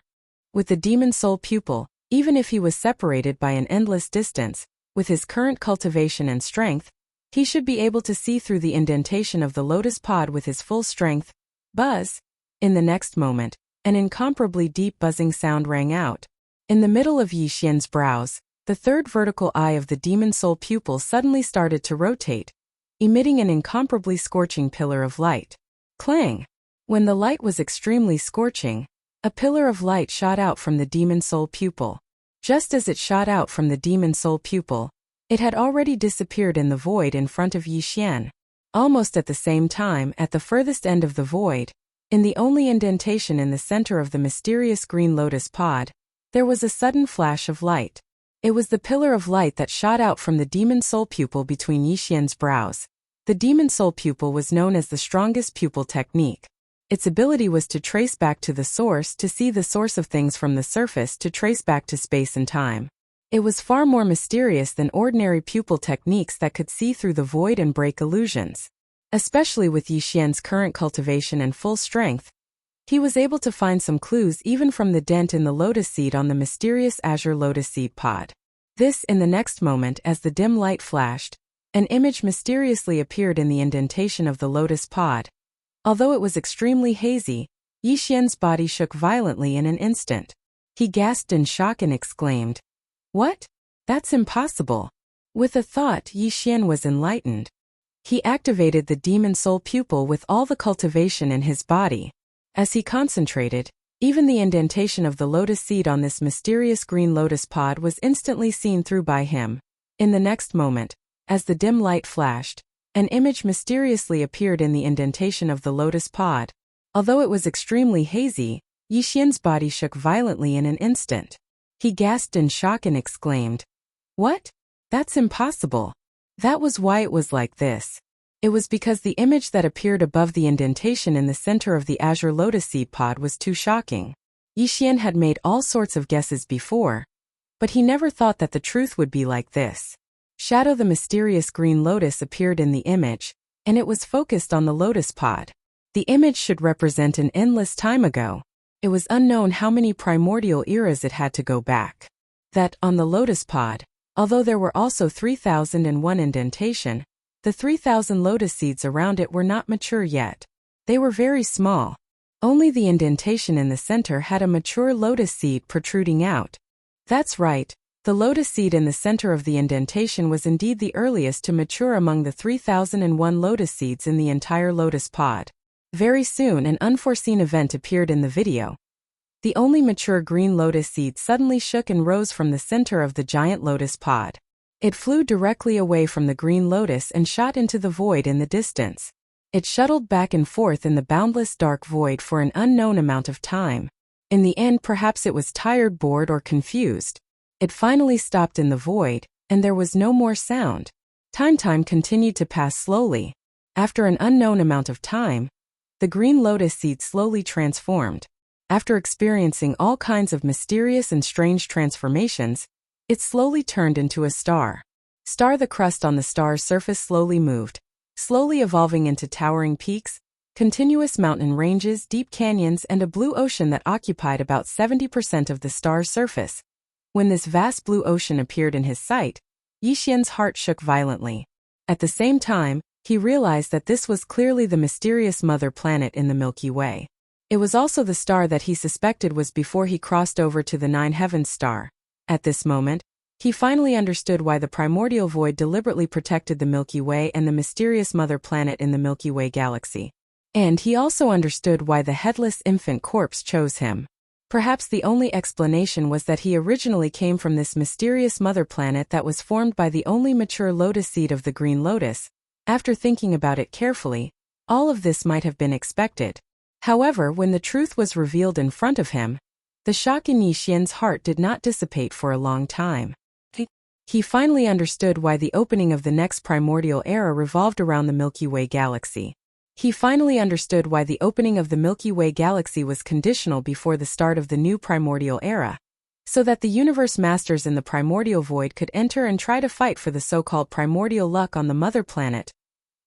With the demon soul pupil, even if he was separated by an endless distance, with his current cultivation and strength, he should be able to see through the indentation of the lotus pod with his full strength. Buzz! In the next moment, an incomparably deep buzzing sound rang out. In the middle of Yixian's brows, the third vertical eye of the demon soul pupil suddenly started to rotate, emitting an incomparably scorching pillar of light. Clang! When the light was extremely scorching, a pillar of light shot out from the demon soul pupil. Just as it shot out from the demon soul pupil, it had already disappeared in the void in front of Yixian. Almost at the same time, at the furthest end of the void, in the only indentation in the center of the mysterious green lotus pod, there was a sudden flash of light. It was the pillar of light that shot out from the demon soul pupil between Yixian's brows. The demon soul pupil was known as the strongest pupil technique. Its ability was to trace back to the source, to see the source of things from the surface, to trace back to space and time. It was far more mysterious than ordinary pupil techniques that could see through the void and break illusions. Especially with Yixian's current cultivation and full strength, he was able to find some clues even from the dent in the lotus seed on the mysterious azure lotus seed pod. In the next moment, as the dim light flashed, an image mysteriously appeared in the indentation of the lotus pod. Although it was extremely hazy, Yixian's body shook violently in an instant. He gasped in shock and exclaimed, "What? That's impossible." With a thought, Yixian was enlightened. He activated the demon soul pupil with all the cultivation in his body. As he concentrated, even the indentation of the lotus seed on this mysterious green lotus pod was instantly seen through by him. In the next moment, as the dim light flashed, an image mysteriously appeared in the indentation of the lotus pod. Although it was extremely hazy, Yixian's body shook violently in an instant. He gasped in shock and exclaimed, "What? That's impossible." That was why it was like this. It was because the image that appeared above the indentation in the center of the azure lotus seed pod was too shocking. Yixian had made all sorts of guesses before, but he never thought that the truth would be like this. The mysterious green lotus appeared in the image, and it was focused on the lotus pod. The image should represent an endless time ago. It was unknown how many primordial eras it had to go back. That, on the lotus pod, although there were also 3001 indentation, the 3000 lotus seeds around it were not mature yet. They were very small. Only the indentation in the center had a mature lotus seed protruding out. That's right, the lotus seed in the center of the indentation was indeed the earliest to mature among the 3001 lotus seeds in the entire lotus pod. Very soon an unforeseen event appeared in the video. The only mature green lotus seed suddenly shook and rose from the center of the giant lotus pod. It flew directly away from the green lotus and shot into the void in the distance. It shuttled back and forth in the boundless dark void for an unknown amount of time. In the end, perhaps it was tired, bored, or confused. It finally stopped in the void, and there was no more sound. Time continued to pass slowly. After an unknown amount of time, the green lotus seed slowly transformed. After experiencing all kinds of mysterious and strange transformations, it slowly turned into a star. The crust on the star's surface slowly moved, slowly evolving into towering peaks, continuous mountain ranges, deep canyons, and a blue ocean that occupied about 70% of the star's surface. When this vast blue ocean appeared in his sight, Yixian's heart shook violently. At the same time, he realized that this was clearly the mysterious mother planet in the Milky Way. It was also the star that he suspected was before he crossed over to the Nine Heavens star. At this moment, He finally understood why the primordial void deliberately protected the Milky Way and the mysterious mother planet in the Milky Way galaxy. And he also understood why the headless infant corpse chose him. Perhaps the only explanation was that he originally came from this mysterious mother planet that was formed by the only mature lotus seed of the green lotus. After thinking about it carefully, all of this might have been expected. However, when the truth was revealed in front of him, the shock in Yi Xian's heart did not dissipate for a long time. He finally understood why the opening of the next primordial era revolved around the Milky Way galaxy. He finally understood why the opening of the Milky Way galaxy was conditional before the start of the new primordial era, so that the universe masters in the primordial void could enter and try to fight for the so-called primordial luck on the mother planet.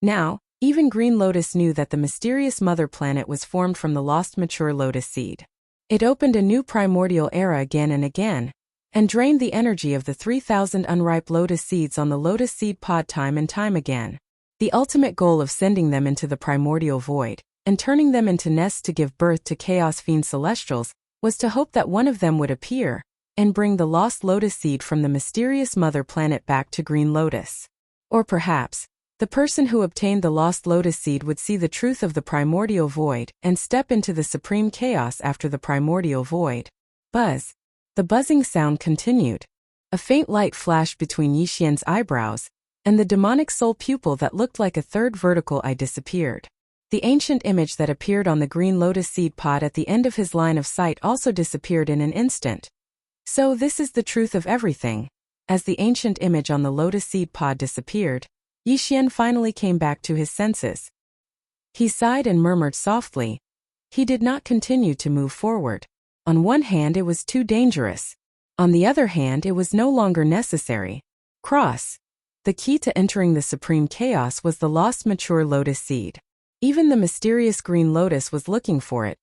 Now, even Green Lotus knew that the mysterious mother planet was formed from the lost mature lotus seed. It opened a new primordial era again and again, and drained the energy of the 3,000 unripe lotus seeds on the lotus seed pod time and time again. The ultimate goal of sending them into the primordial void, and turning them into nests to give birth to chaos fiend celestials, was to hope that one of them would appear, and bring the lost lotus seed from the mysterious mother planet back to Green Lotus. Or perhaps, the person who obtained the lost lotus seed would see the truth of the primordial void, and step into the supreme chaos after the primordial void. Buzz. The buzzing sound continued. A faint light flashed between Yi Xian's eyebrows, and the demonic soul pupil that looked like a third vertical eye disappeared. The ancient image that appeared on the green lotus seed pod at the end of his line of sight also disappeared in an instant. So this is the truth of everything. As the ancient image on the lotus seed pod disappeared, Yi Xian finally came back to his senses. He sighed and murmured softly. He did not continue to move forward. On one hand, it was too dangerous. On the other hand, it was no longer necessary. Cross. The key to entering the supreme chaos was the lost mature lotus seed. Even the mysterious green lotus was looking for it,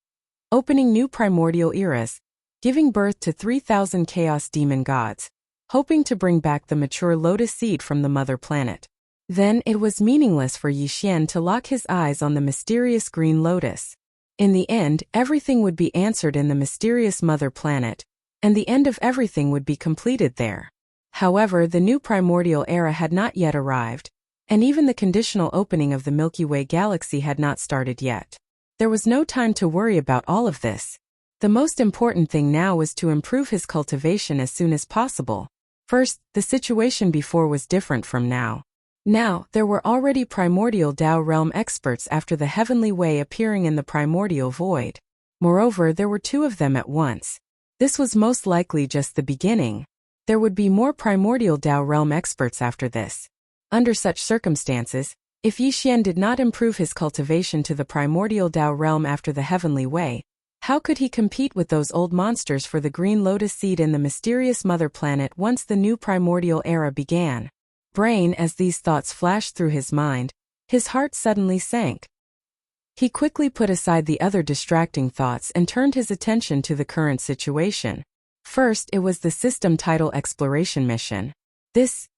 opening new primordial eras, giving birth to 3,000 chaos demon gods, hoping to bring back the mature lotus seed from the mother planet. Then it was meaningless for Yi Xian to lock his eyes on the mysterious green lotus. In the end, everything would be answered in the mysterious mother planet, and the end of everything would be completed there. However, the new primordial era had not yet arrived, and even the conditional opening of the Milky Way galaxy had not started yet. There was no time to worry about all of this. The most important thing now was to improve his cultivation as soon as possible. First, the situation before was different from now. Now, there were already primordial Tao realm experts after the heavenly way appearing in the primordial void. Moreover, there were two of them at once. This was most likely just the beginning. There would be more primordial Tao realm experts after this. Under such circumstances, if Yi Xian did not improve his cultivation to the primordial Tao realm after the heavenly way, how could he compete with those old monsters for the green lotus seed in the mysterious mother planet once the new primordial era began? Brain, as these thoughts flashed through his mind, his heart suddenly sank. He quickly put aside the other distracting thoughts and turned his attention to the current situation. First, it was the system title exploration mission. This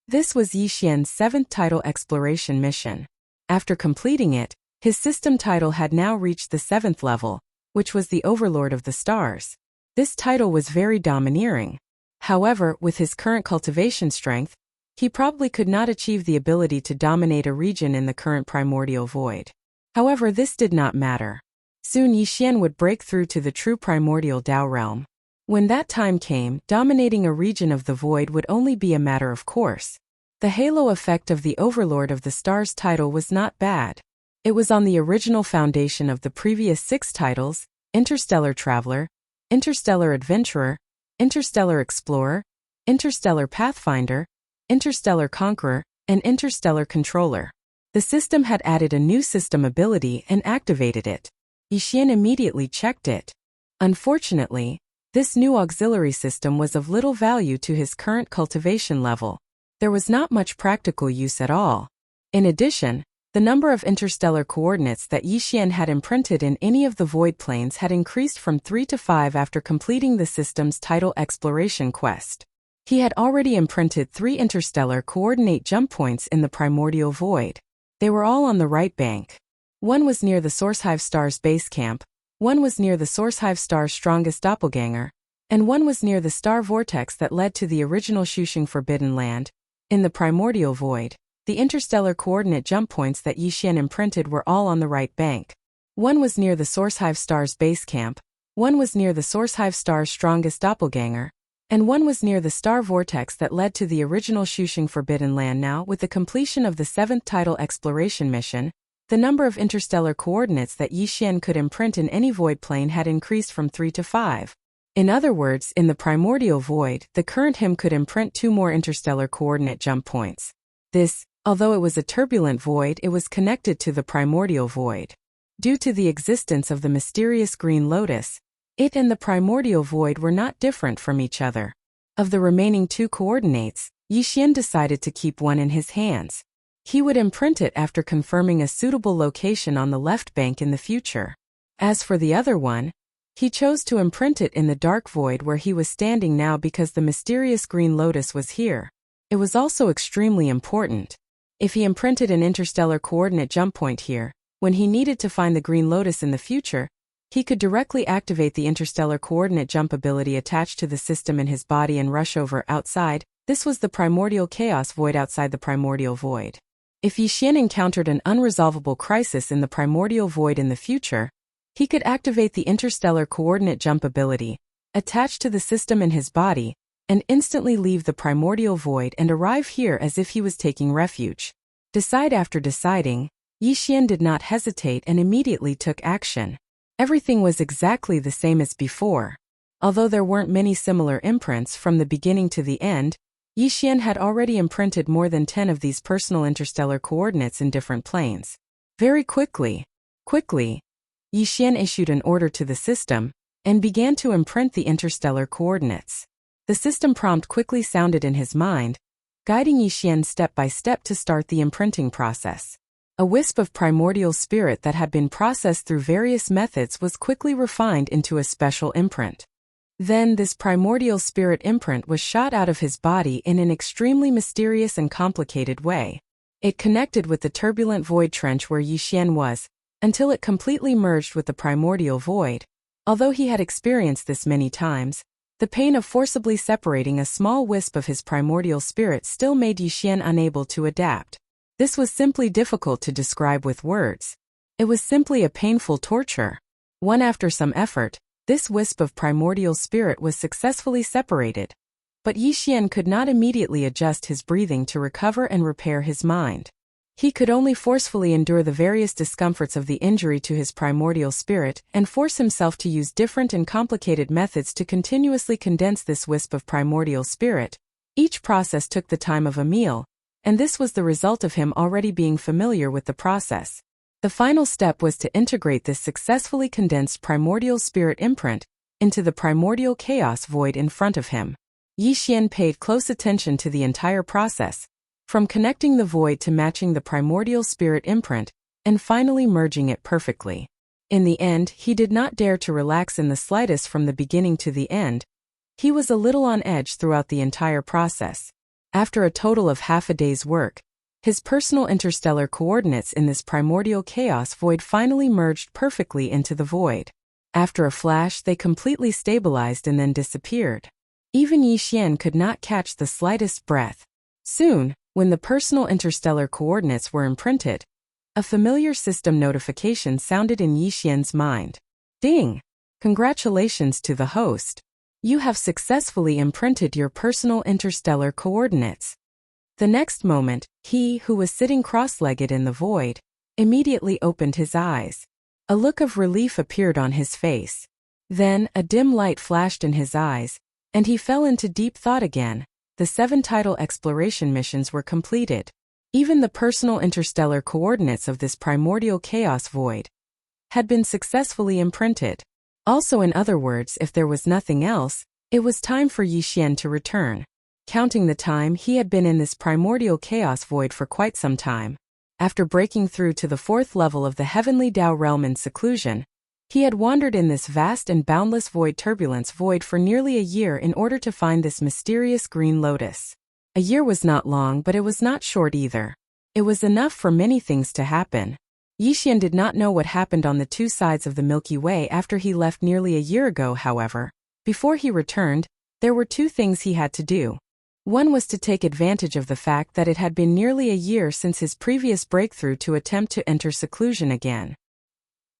was Yi Xian's 7th title exploration mission. After completing it, his system title had now reached the 7th level, which was the Overlord of the Stars. This title was very domineering. However, with his current cultivation strength, he probably could not achieve the ability to dominate a region in the current primordial void. However, this did not matter. Soon Yi Xian would break through to the true primordial Tao realm. When that time came, dominating a region of the void would only be a matter of course. The halo effect of the Overlord of the Stars title was not bad. It was on the original foundation of the previous 6 titles: Interstellar Traveler, Interstellar Adventurer, Interstellar Explorer, Interstellar Pathfinder, Interstellar Conqueror, and Interstellar Controller. The system had added a new system ability and activated it. Yi Xian immediately checked it. Unfortunately, this new auxiliary system was of little value to his current cultivation level. There was not much practical use at all. In addition, the number of interstellar coordinates that Yi Xian had imprinted in any of the void planes had increased from 3 to 5 after completing the system's title exploration quest. He had already imprinted 3 interstellar coordinate jump points in the primordial void. They were all on the right bank. One was near the Sourcehive Star's base camp, one was near the Sourcehive Star's strongest doppelganger, and one was near the star vortex that led to the original Xuxing Forbidden Land. In the primordial void, the interstellar coordinate jump points that Yixian imprinted were all on the right bank. One was near the Sourcehive star's base camp, one was near the Sourcehive star's strongest doppelganger, and one was near the star vortex that led to the original Xuxing Forbidden Land. Now, with the completion of the 7th tidal exploration mission, the number of interstellar coordinates that Yixian could imprint in any void plane had increased from 3 to 5. In other words, in the primordial void, the current him could imprint 2 more interstellar coordinate jump points. This, although it was a turbulent void, it was connected to the primordial void. Due to the existence of the mysterious green lotus, it and the primordial void were not different from each other. Of the remaining 2 coordinates, Yixian decided to keep one in his hands. He would imprint it after confirming a suitable location on the left bank in the future. As for the other one, he chose to imprint it in the dark void where he was standing now because the mysterious green lotus was here. It was also extremely important. If he imprinted an interstellar coordinate jump point here, when he needed to find the green lotus in the future, he could directly activate the interstellar coordinate jump ability attached to the system in his body and rush over outside. This was the primordial chaos void outside the primordial void. If Yixian encountered an unresolvable crisis in the primordial void in the future, he could activate the interstellar coordinate jump ability, attached to the system in his body, and instantly leave the primordial void and arrive here as if he was taking refuge. After deciding, Yixian did not hesitate and immediately took action. Everything was exactly the same as before. Although there weren't many similar imprints from the beginning to the end, Yixian had already imprinted more than 10 of these personal interstellar coordinates in different planes. Very quickly, Yixian issued an order to the system and began to imprint the interstellar coordinates. The system prompt quickly sounded in his mind, guiding Yixian step by step to start the imprinting process. A wisp of primordial spirit that had been processed through various methods was quickly refined into a special imprint. Then this primordial spirit imprint was shot out of his body in an extremely mysterious and complicated way. It connected with the turbulent void trench where Yixian was, until it completely merged with the primordial void. Although he had experienced this many times, the pain of forcibly separating a small wisp of his primordial spirit still made Yixian unable to adapt. This was simply difficult to describe with words. It was simply a painful torture. After some effort, this wisp of primordial spirit was successfully separated. But Yixian could not immediately adjust his breathing to recover and repair his mind. He could only forcefully endure the various discomforts of the injury to his primordial spirit and force himself to use different and complicated methods to continuously condense this wisp of primordial spirit. Each process took the time of a meal, and this was the result of him already being familiar with the process. The final step was to integrate this successfully condensed primordial spirit imprint into the primordial chaos void in front of him. Yixian paid close attention to the entire process, from connecting the void to matching the primordial spirit imprint, and finally merging it perfectly. In the end, he did not dare to relax in the slightest from the beginning to the end. He was a little on edge throughout the entire process. After a total of half a day's work, his personal interstellar coordinates in this primordial chaos void finally merged perfectly into the void. After a flash, they completely stabilized and then disappeared. Even Yixian could not catch the slightest breath. Soon, when the personal interstellar coordinates were imprinted, a familiar system notification sounded in Yixian's mind. Ding! Congratulations to the host. You have successfully imprinted your personal interstellar coordinates. The next moment, he, who was sitting cross-legged in the void, immediately opened his eyes. A look of relief appeared on his face. Then, a dim light flashed in his eyes, and he fell into deep thought again. The 7 tidal exploration missions were completed. Even the personal interstellar coordinates of this primordial chaos void had been successfully imprinted. Also, in other words, if there was nothing else, it was time for Yixian to return. Counting the time, he had been in this primordial chaos void for quite some time. After breaking through to the 4th level of the heavenly Tao realm in seclusion, he had wandered in this vast and boundless void turbulence void for nearly a year in order to find this mysterious green lotus. A year was not long, but it was not short either. It was enough for many things to happen. Yixian did not know what happened on the 2 sides of the Milky Way after he left nearly a year ago, however. Before he returned, there were two things he had to do. One was to take advantage of the fact that it had been nearly a year since his previous breakthrough to attempt to enter seclusion again.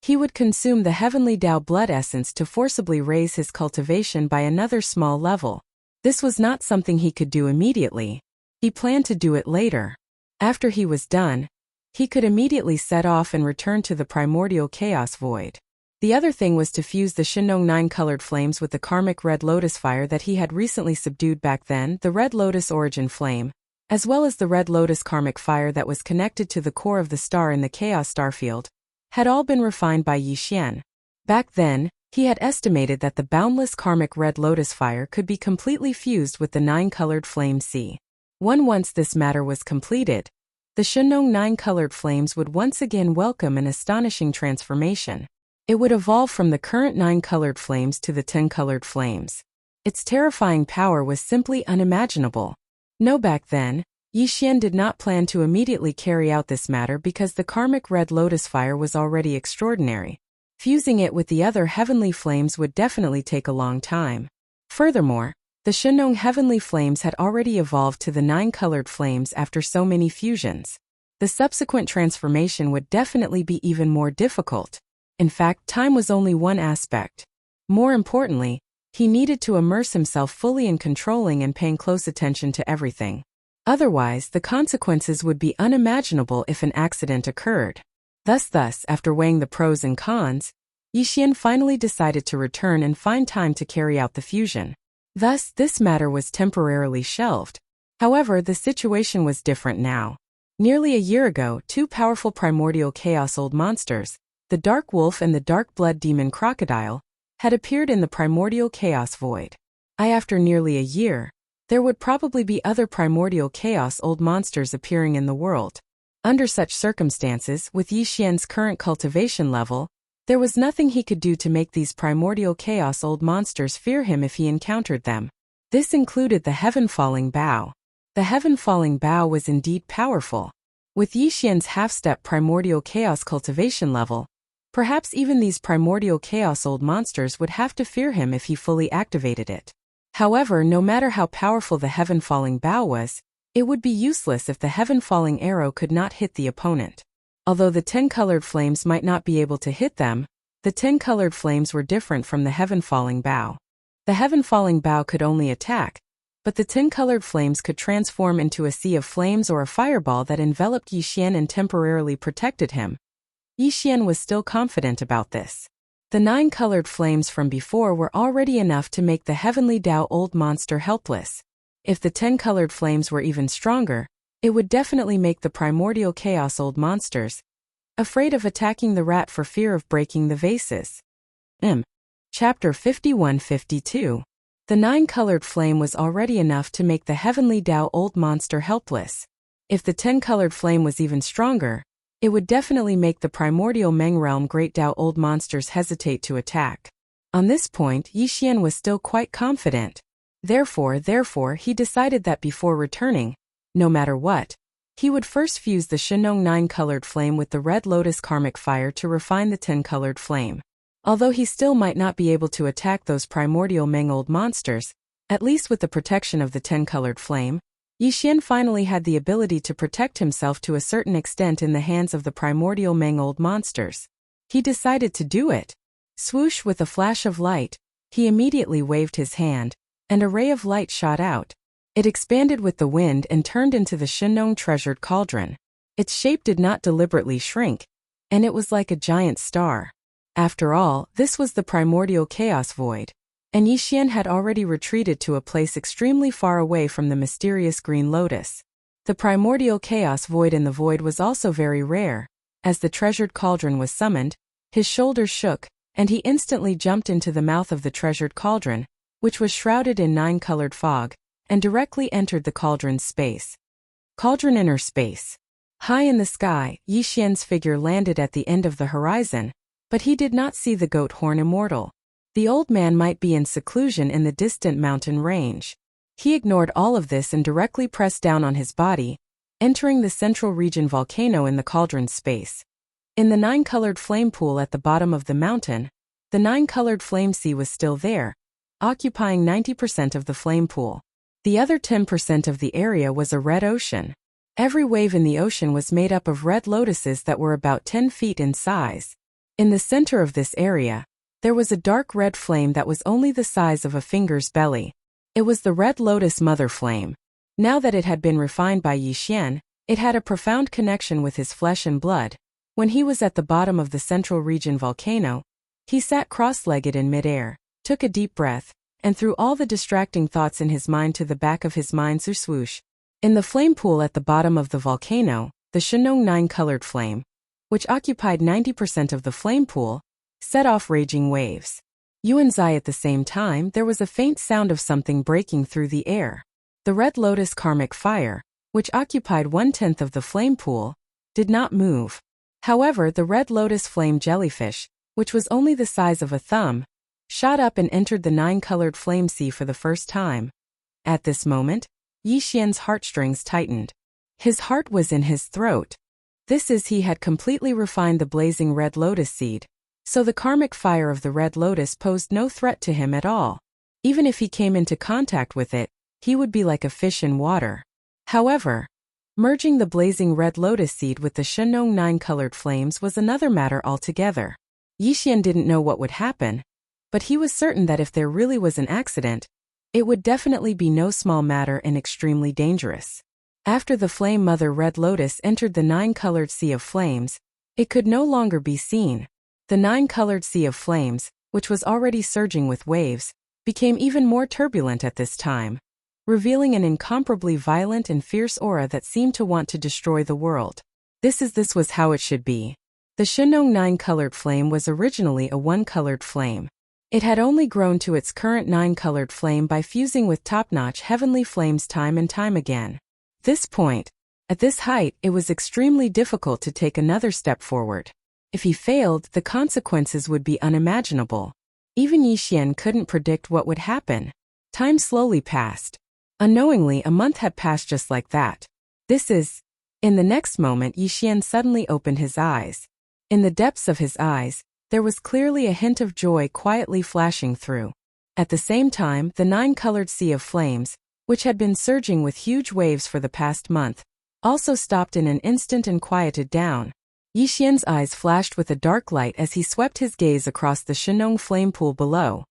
He would consume the heavenly Tao blood essence to forcibly raise his cultivation by another small level. This was not something he could do immediately. He planned to do it later. After he was done, he could immediately set off and return to the primordial chaos void. The other thing was to fuse the Shinong 9 colored flames with the karmic red lotus fire that he had recently subdued back then, the red lotus origin flame, as well as the red lotus karmic fire that was connected to the core of the star in the chaos starfield, had all been refined by Yi Xian. Back then, he had estimated that the boundless karmic red lotus fire could be completely fused with the 9 colored flame C. Once this matter was completed, the Shinong 9 colored flames would once again welcome an astonishing transformation. It would evolve from the current 9 colored flames to the 10 colored flames. Its terrifying power was simply unimaginable. No, back then, Yi Xian did not plan to immediately carry out this matter because the karmic red lotus fire was already extraordinary. Fusing it with the other heavenly flames would definitely take a long time. Furthermore, the Shinong heavenly flames had already evolved to the 9 colored flames after so many fusions. The subsequent transformation would definitely be even more difficult. In fact, time was only one aspect. More importantly, he needed to immerse himself fully in controlling and paying close attention to everything. Otherwise, the consequences would be unimaginable if an accident occurred. Thus, after weighing the pros and cons, Yi Xian finally decided to return and find time to carry out the fusion. Thus, this matter was temporarily shelved. However, the situation was different now. Nearly a year ago, two powerful primordial chaos old monsters, the Dark Wolf and the Dark Blood Demon Crocodile, had appeared in the primordial chaos void. After nearly a year, there would probably be other primordial chaos old monsters appearing in the world. Under such circumstances, with Yi Xian's current cultivation level, there was nothing he could do to make these primordial chaos old monsters fear him if he encountered them. This included the Heaven-Falling Bow. The Heaven-Falling Bow was indeed powerful. With Yi Xian's half-step primordial chaos cultivation level, perhaps even these primordial chaos old monsters would have to fear him if he fully activated it. However, no matter how powerful the Heaven-Falling Bow was, it would be useless if the Heaven-Falling Arrow could not hit the opponent. Although the 10 colored flames might not be able to hit them, the 10 colored flames were different from the Heaven-Falling Bow. The Heaven-Falling Bow could only attack, but the 10 colored flames could transform into a sea of flames or a fireball that enveloped Yi Xian and temporarily protected him. Yi Xian was still confident about this. The 9 colored flames from before were already enough to make the heavenly Tao old monster helpless. If the 10 colored flames were even stronger, it would definitely make the primordial chaos old monsters afraid of attacking the rat for fear of breaking the vases. Chapter 51-52. The 9 colored flame was already enough to make the heavenly Tao old monster helpless. If the 10 colored flame was even stronger, it would definitely make the primordial Meng realm great Tao old monsters hesitate to attack. On this point, Yi Xian was still quite confident. Therefore, he decided that before returning, no matter what, he would first fuse the Shinong 9 colored flame with the red lotus karmic fire to refine the 10 colored flame. Although he still might not be able to attack those primordial Meng old monsters, at least with the protection of the 10 colored flame, Yi Xian finally had the ability to protect himself to a certain extent in the hands of the primordial Meng old monsters. He decided to do it. Swoosh, with a flash of light, he immediately waved his hand, and a ray of light shot out. It expanded with the wind and turned into the Shinong treasured cauldron. Its shape did not deliberately shrink, and it was like a giant star. After all, this was the primordial chaos void, and Yi Xian had already retreated to a place extremely far away from the mysterious green lotus. The primordial chaos void in the void was also very rare. As the treasured cauldron was summoned, his shoulders shook, and he instantly jumped into the mouth of the treasured cauldron, which was shrouded in 9 colored fog, and directly entered the cauldron's space. Cauldron inner space. High in the sky, Yi Xian's figure landed at the end of the horizon, but he did not see the goat horn immortal. The old man might be in seclusion in the distant mountain range. He ignored all of this and directly pressed down on his body, entering the central region volcano in the cauldron's space. In the 9 colored flame pool at the bottom of the mountain, the 9 colored flame sea was still there, occupying 90% of the flame pool. The other 10% of the area was a red ocean. Every wave in the ocean was made up of red lotuses that were about 10 feet in size. In the center of this area, there was a dark red flame that was only the size of a finger's belly. It was the red lotus mother flame. Now that it had been refined by Yi Xian, it had a profound connection with his flesh and blood. When he was at the bottom of the central region volcano, he sat cross-legged in midair, took a deep breath, and threw all the distracting thoughts in his mind to the back of his mind. Swoosh. In the flame pool at the bottom of the volcano, the Shenong 9-colored flame, which occupied 90% of the flame pool, set off raging waves. Yuanzai at the same time there was a faint sound of something breaking through the air. The red lotus karmic fire, which occupied 1/10 of the flame pool, did not move. However, the red lotus flame jellyfish, which was only the size of a thumb, shot up and entered the 9-colored flame sea for the first time. At this moment, Yi Xian's heartstrings tightened. His heart was in his throat. This is, he had completely refined the blazing red lotus seed, so the karmic fire of the red lotus posed no threat to him at all. Even if he came into contact with it, he would be like a fish in water. However, merging the blazing red lotus seed with the Shenong 9-colored flames was another matter altogether. Yi Xian didn't know what would happen, but he was certain that if there really was an accident, it would definitely be no small matter and extremely dangerous. After the flame mother red lotus entered the 9-colored sea of flames, it could no longer be seen. The 9-colored sea of flames, which was already surging with waves, became even more turbulent at this time, revealing an incomparably violent and fierce aura that seemed to want to destroy the world. This was how it should be. The Shenong 9-colored flame was originally a 1-colored flame. It had only grown to its current 9-colored flame by fusing with top-notch heavenly flames time and time again. At this height, it was extremely difficult to take another step forward. If he failed, the consequences would be unimaginable. Even Yi Xian couldn't predict what would happen. Time slowly passed. Unknowingly, a month had passed just like that. In the next moment, Yi Xian suddenly opened his eyes. In the depths of his eyes, there was clearly a hint of joy quietly flashing through. At the same time, the 9-colored sea of flames, which had been surging with huge waves for the past month, also stopped in an instant and quieted down. Yi Xian's eyes flashed with a dark light as he swept his gaze across the Shenong flame pool below.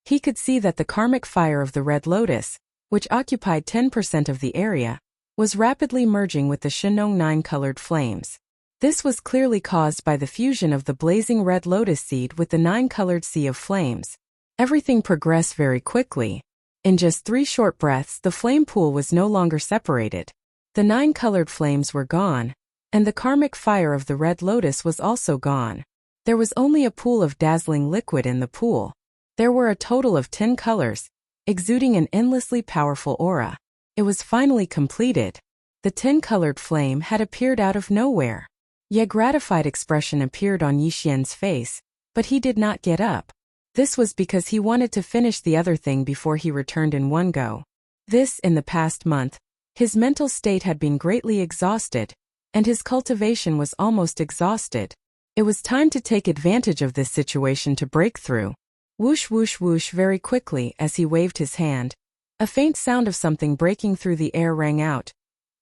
He could see that the karmic fire of the red lotus, which occupied 10% of the area, was rapidly merging with the Shenong 9-colored flames. This was clearly caused by the fusion of the blazing red lotus seed with the 9-colored sea of flames. Everything progressed very quickly. In just 3 short breaths, the flame pool was no longer separated. The 9-colored flames were gone, and the karmic fire of the red lotus was also gone. There was only a pool of dazzling liquid in the pool. There were a total of 10 colors, exuding an endlessly powerful aura. It was finally completed. The 10-colored flame had appeared out of nowhere. A gratified expression appeared on Yi Xian's face, but he did not get up. This was because he wanted to finish the other thing before he returned in one go. In the past month, his mental state had been greatly exhausted, and his cultivation was almost exhausted. It was time to take advantage of this situation to break through. Whoosh whoosh whoosh. Very quickly, as he waved his hand, a faint sound of something breaking through the air rang out.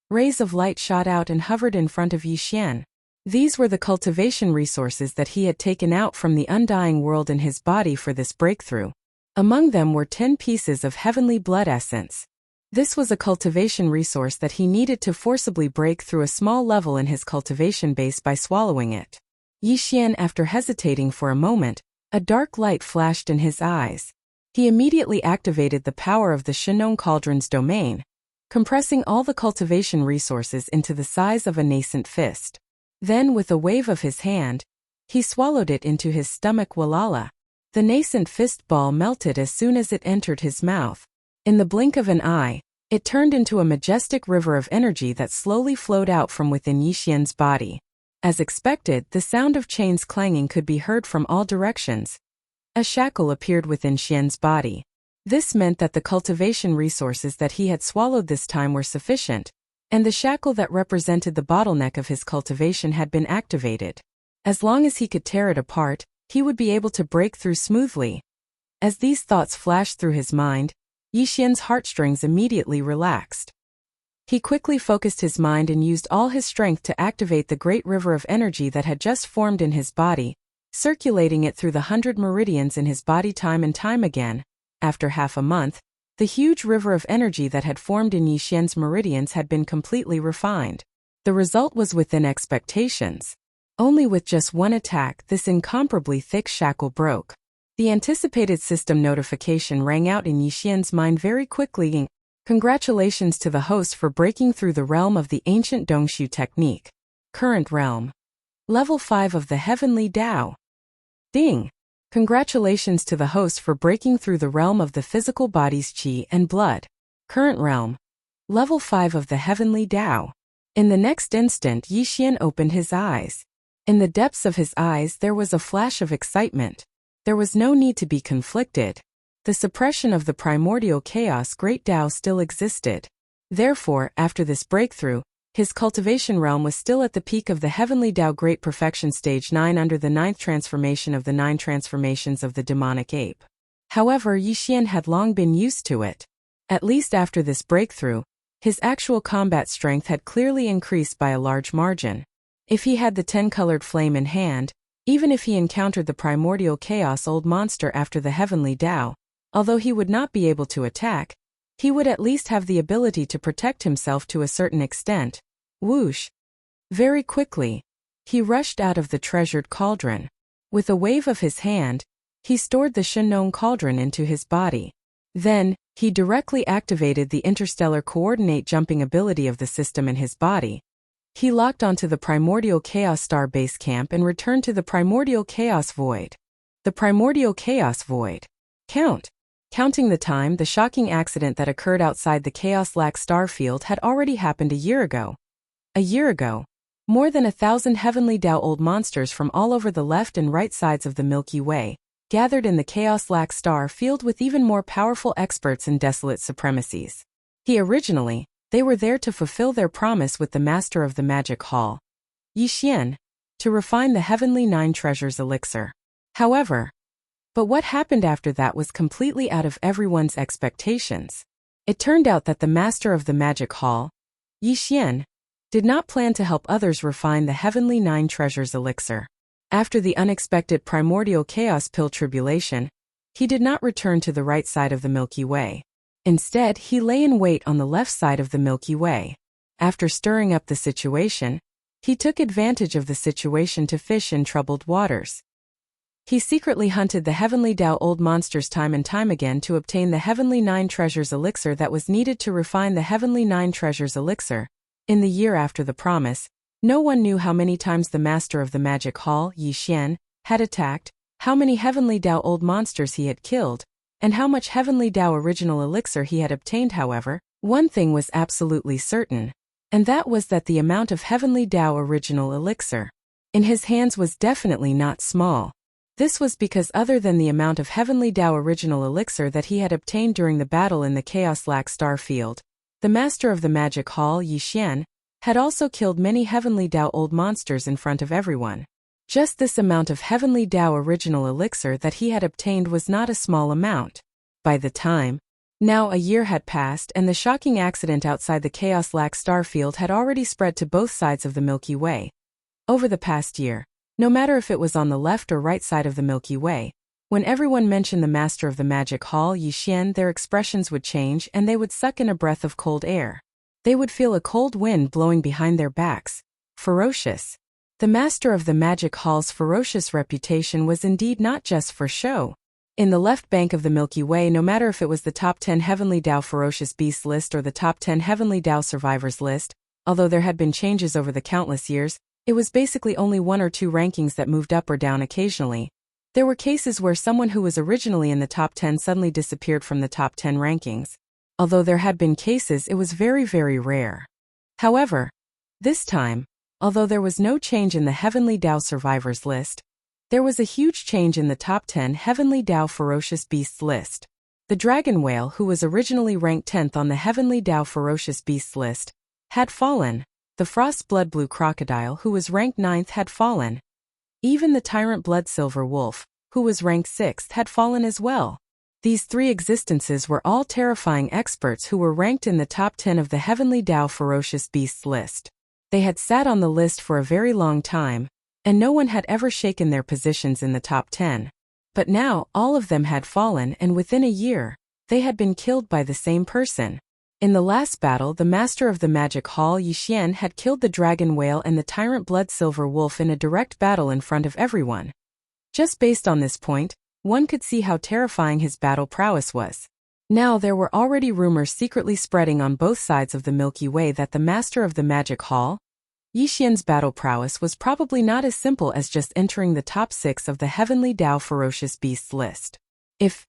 Rays of light shot out and hovered in front of Yi Xian. These were the cultivation resources that he had taken out from the undying world in his body for this breakthrough. Among them were 10 pieces of heavenly blood essence. This was a cultivation resource that he needed to forcibly break through a small level in his cultivation base by swallowing it. Yi Xian, after hesitating for a moment, a dark light flashed in his eyes. He immediately activated the power of the Shenong Cauldron's domain, compressing all the cultivation resources into the size of a nascent fist. Then, with a wave of his hand, he swallowed it into his stomach. Walala. The nascent fist ball melted as soon as it entered his mouth. In the blink of an eye, it turned into a majestic river of energy that slowly flowed out from within Yi Xian's body. As expected, the sound of chains clanging could be heard from all directions. A shackle appeared within Xian's body. This meant that the cultivation resources that he had swallowed this time were sufficient, and the shackle that represented the bottleneck of his cultivation had been activated. As long as he could tear it apart, he would be able to break through smoothly. As these thoughts flashed through his mind, Yixian's heartstrings immediately relaxed. He quickly focused his mind and used all his strength to activate the great river of energy that had just formed in his body, circulating it through the 100 meridians in his body time and time again. After half a month, the huge river of energy that had formed in Yixian's meridians had been completely refined. The result was within expectations. Only with just one attack, this incomparably thick shackle broke. The anticipated system notification rang out in Yixian's mind very quickly. Congratulations to the host for breaking through the realm of the ancient Dongshu technique. Current realm. Level 5 of the Heavenly Tao. Ding! Congratulations to the host for breaking through the realm of the physical body's qi and blood. Current realm. Level 5 of the Heavenly Tao. In the next instant, Yixian opened his eyes. In the depths of his eyes there was a flash of excitement. There was no need to be conflicted. The suppression of the primordial chaos Great Tao still existed. Therefore, after this breakthrough, his cultivation realm was still at the peak of the Heavenly Tao Great Perfection Stage 9 under the 9th transformation of the 9 transformations of the demonic ape. However, Yixian had long been used to it. At least after this breakthrough, his actual combat strength had clearly increased by a large margin. If he had the 10-colored flame in hand, even if he encountered the primordial chaos old monster after the Heavenly Tao, although he would not be able to attack, he would at least have the ability to protect himself to a certain extent. Whoosh! Very quickly, he rushed out of the treasured cauldron. With a wave of his hand, he stored the Shenong cauldron into his body. Then, he directly activated the interstellar coordinate jumping ability of the system in his body. He locked onto the primordial chaos star base camp and returned to the primordial chaos void. The primordial chaos void. Counting the time, the shocking accident that occurred outside the Chaos Lax star field had already happened a year ago. A year ago, more than 1,000 Heavenly Tao old monsters from all over the left and right sides of the Milky Way gathered in the Chaos Lax star field with even more powerful experts in desolate supremacies. They were there to fulfill their promise with the Master of the Magic Hall, Yixian, to refine the Heavenly 9 Treasures elixir. But what happened after that was completely out of everyone's expectations. It turned out that the Master of the Magic Hall, Yixian, did not plan to help others refine the Heavenly 9 Treasures elixir. After the unexpected primordial chaos pill tribulation, he did not return to the right side of the Milky Way. Instead, he lay in wait on the left side of the Milky Way. After stirring up the situation, he took advantage of the situation to fish in troubled waters. He secretly hunted the Heavenly Tao old monsters time and time again to obtain the Heavenly 9 Treasures elixir that was needed to refine the Heavenly 9 Treasures elixir. In the year after the promise, no one knew how many times the Master of the Magic Hall, Yixian, had attacked, how many Heavenly Tao old monsters he had killed, and how much Heavenly Tao original elixir he had obtained. However, one thing was absolutely certain, and that was that the amount of Heavenly Tao original elixir in his hands was definitely not small. This was because other than the amount of Heavenly Tao original elixir that he had obtained during the battle in the Chaos Lax star field, the Master of the Magic Hall, Yixian, had also killed many Heavenly Tao old monsters in front of everyone. Just this amount of Heavenly Tao original elixir that he had obtained was not a small amount. By the time, now a year had passed and the shocking accident outside the Chaos Lax star field had already spread to both sides of the Milky Way. Over the past year, no matter if it was on the left or right side of the Milky Way, when everyone mentioned the Master of the Magic Hall, Yixian, their expressions would change and they would suck in a breath of cold air. They would feel a cold wind blowing behind their backs. Ferocious. The Master of the Magic Hall's ferocious reputation was indeed not just for show. In the left bank of the Milky Way, no matter if it was the top 10 Heavenly Tao Ferocious Beasts list or the top 10 Heavenly Tao Survivors list, although there had been changes over the countless years, it was basically only 1 or 2 rankings that moved up or down occasionally. There were cases where someone who was originally in the top 10 suddenly disappeared from the top 10 rankings. Although there had been cases, it was very, very rare. However, this time, although there was no change in the Heavenly Tao Survivors list, there was a huge change in the top 10 Heavenly Tao Ferocious Beasts list. The dragon whale, who was originally ranked 10th on the Heavenly Tao Ferocious Beasts list, had fallen. The frost blood blue crocodile, who was ranked 9th, had fallen. Even the tyrant blood silver wolf, who was ranked 6th, had fallen as well. These three existences were all terrifying experts who were ranked in the top 10 of the Heavenly Tao Ferocious Beasts list. They had sat on the list for a very long time, and no one had ever shaken their positions in the top 10. But now, all of them had fallen, and within a year, they had been killed by the same person. In the last battle, the master of the magic hall Yi Xian had killed the dragon whale and the tyrant blood silver wolf in a direct battle in front of everyone. Just based on this point, one could see how terrifying his battle prowess was. Now there were already rumors secretly spreading on both sides of the Milky Way that the master of the magic hall, Yi Xian's battle prowess, was probably not as simple as just entering the top 6 of the Heavenly Tao Ferocious Beasts list. If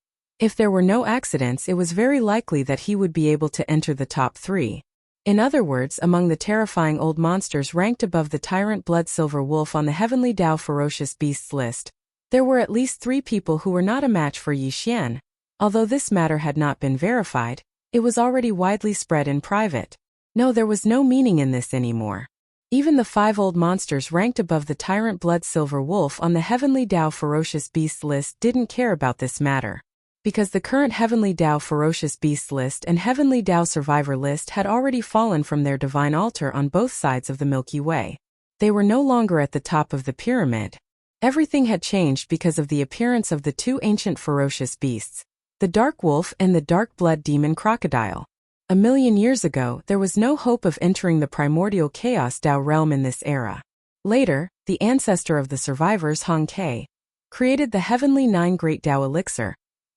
there were no accidents, it was very likely that he would be able to enter the top 3. In other words, among the terrifying old monsters ranked above the tyrant blood silver wolf on the Heavenly Tao Ferocious Beasts list, there were at least 3 people who were not a match for Yi Xian. Although this matter had not been verified, it was already widely spread in private. No, there was no meaning in this anymore. Even the 5 old monsters ranked above the tyrant blood silver wolf on the Heavenly Tao Ferocious Beasts list didn't care about this matter. Because the current Heavenly Tao Ferocious Beasts list and Heavenly Tao Survivor list had already fallen from their divine altar on both sides of the Milky Way. They were no longer at the top of the pyramid. Everything had changed because of the appearance of the 2 ancient ferocious beasts, the Dark Wolf and the Dark Blood Demon Crocodile. 1,000,000 years ago, there was no hope of entering the primordial Chaos Tao realm in this era. Later, the ancestor of the survivors, Hong Ke, created the Heavenly 9 Great Tao Elixir,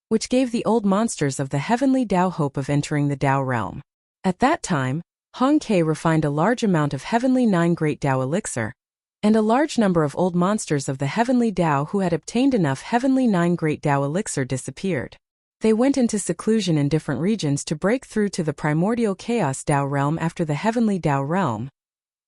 which gave the old monsters of the Heavenly Tao hope of entering the Tao realm. At that time, Hong Ke refined a large amount of Heavenly 9 Great Tao Elixir, and a large number of old monsters of the Heavenly Tao who had obtained enough Heavenly 9 Great Tao Elixir disappeared. They went into seclusion in different regions to break through to the primordial Chaos Tao realm after the Heavenly Tao realm.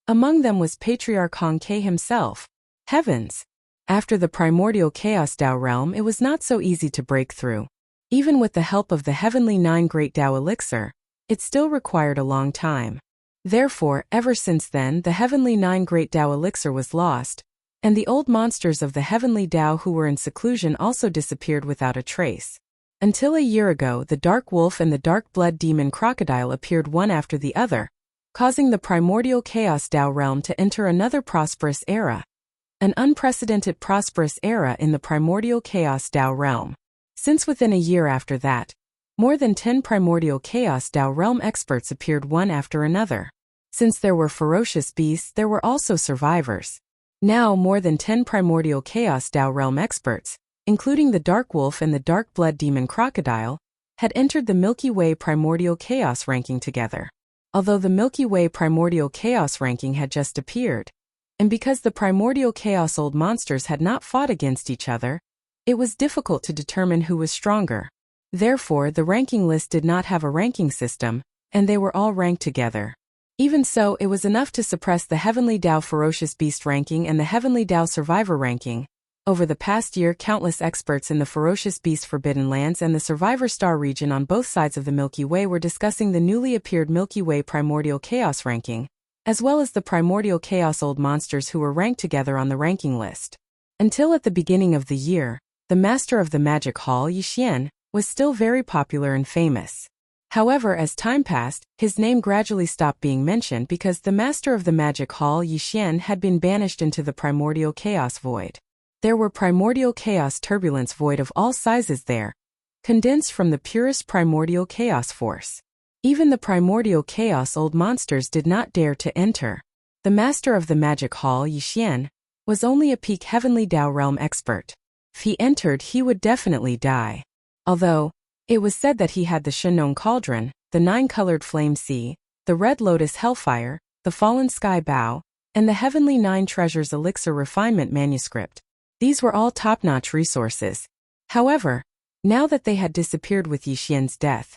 Among them was Patriarch Hong Ke himself. Heavens! After the primordial Chaos Tao realm, it was not so easy to break through. Even with the help of the Heavenly 9 Great Tao Elixir, it still required a long time. Therefore, ever since then, the Heavenly 9 Great Tao Elixir was lost, and the old monsters of the Heavenly Tao who were in seclusion also disappeared without a trace. Until a year ago, the Dark Wolf and the Dark Blood Demon Crocodile appeared one after the other, causing the primordial Chaos Tao realm to enter another prosperous era. An unprecedented prosperous era in the primordial Chaos Tao realm. Since within a year after that, more than 10 primordial Chaos Tao realm experts appeared one after another. Since there were ferocious beasts, there were also survivors. Now more than 10 primordial Chaos Tao realm experts, including the Dark Wolf and the Dark Blood Demon Crocodile, had entered the Milky Way Primordial Chaos ranking together. Although the Milky Way Primordial Chaos ranking had just appeared, and because the Primordial Chaos old monsters had not fought against each other, it was difficult to determine who was stronger. Therefore, the ranking list did not have a ranking system, and they were all ranked together. Even so, it was enough to suppress the Heavenly Tao Ferocious Beast ranking and the Heavenly Tao Survivor ranking. Over the past year, countless experts in the Ferocious Beast Forbidden Lands and the Survivor Star region on both sides of the Milky Way were discussing the newly appeared Milky Way Primordial Chaos ranking, as well as the Primordial Chaos old monsters who were ranked together on the ranking list. Until at the beginning of the year, the master of the magic hall, Yi Xian, was still very popular and famous. However, as time passed, his name gradually stopped being mentioned because the master of the magic hall, Yi Xian, had been banished into the Primordial Chaos Void. There were Primordial Chaos Turbulence Void of all sizes there, condensed from the purest Primordial Chaos Force. Even the Primordial Chaos old monsters did not dare to enter. The master of the magic hall, Yi Xian, was only a peak Heavenly Tao realm expert. If he entered, he would definitely die. Although, it was said that he had the Shenong Cauldron, the 9-colored Flame Sea, the Red Lotus Hellfire, the Fallen Sky Bow, and the Heavenly 9 Treasures Elixir Refinement Manuscript. These were all top-notch resources. However, now that they had disappeared with Yi Xian's death,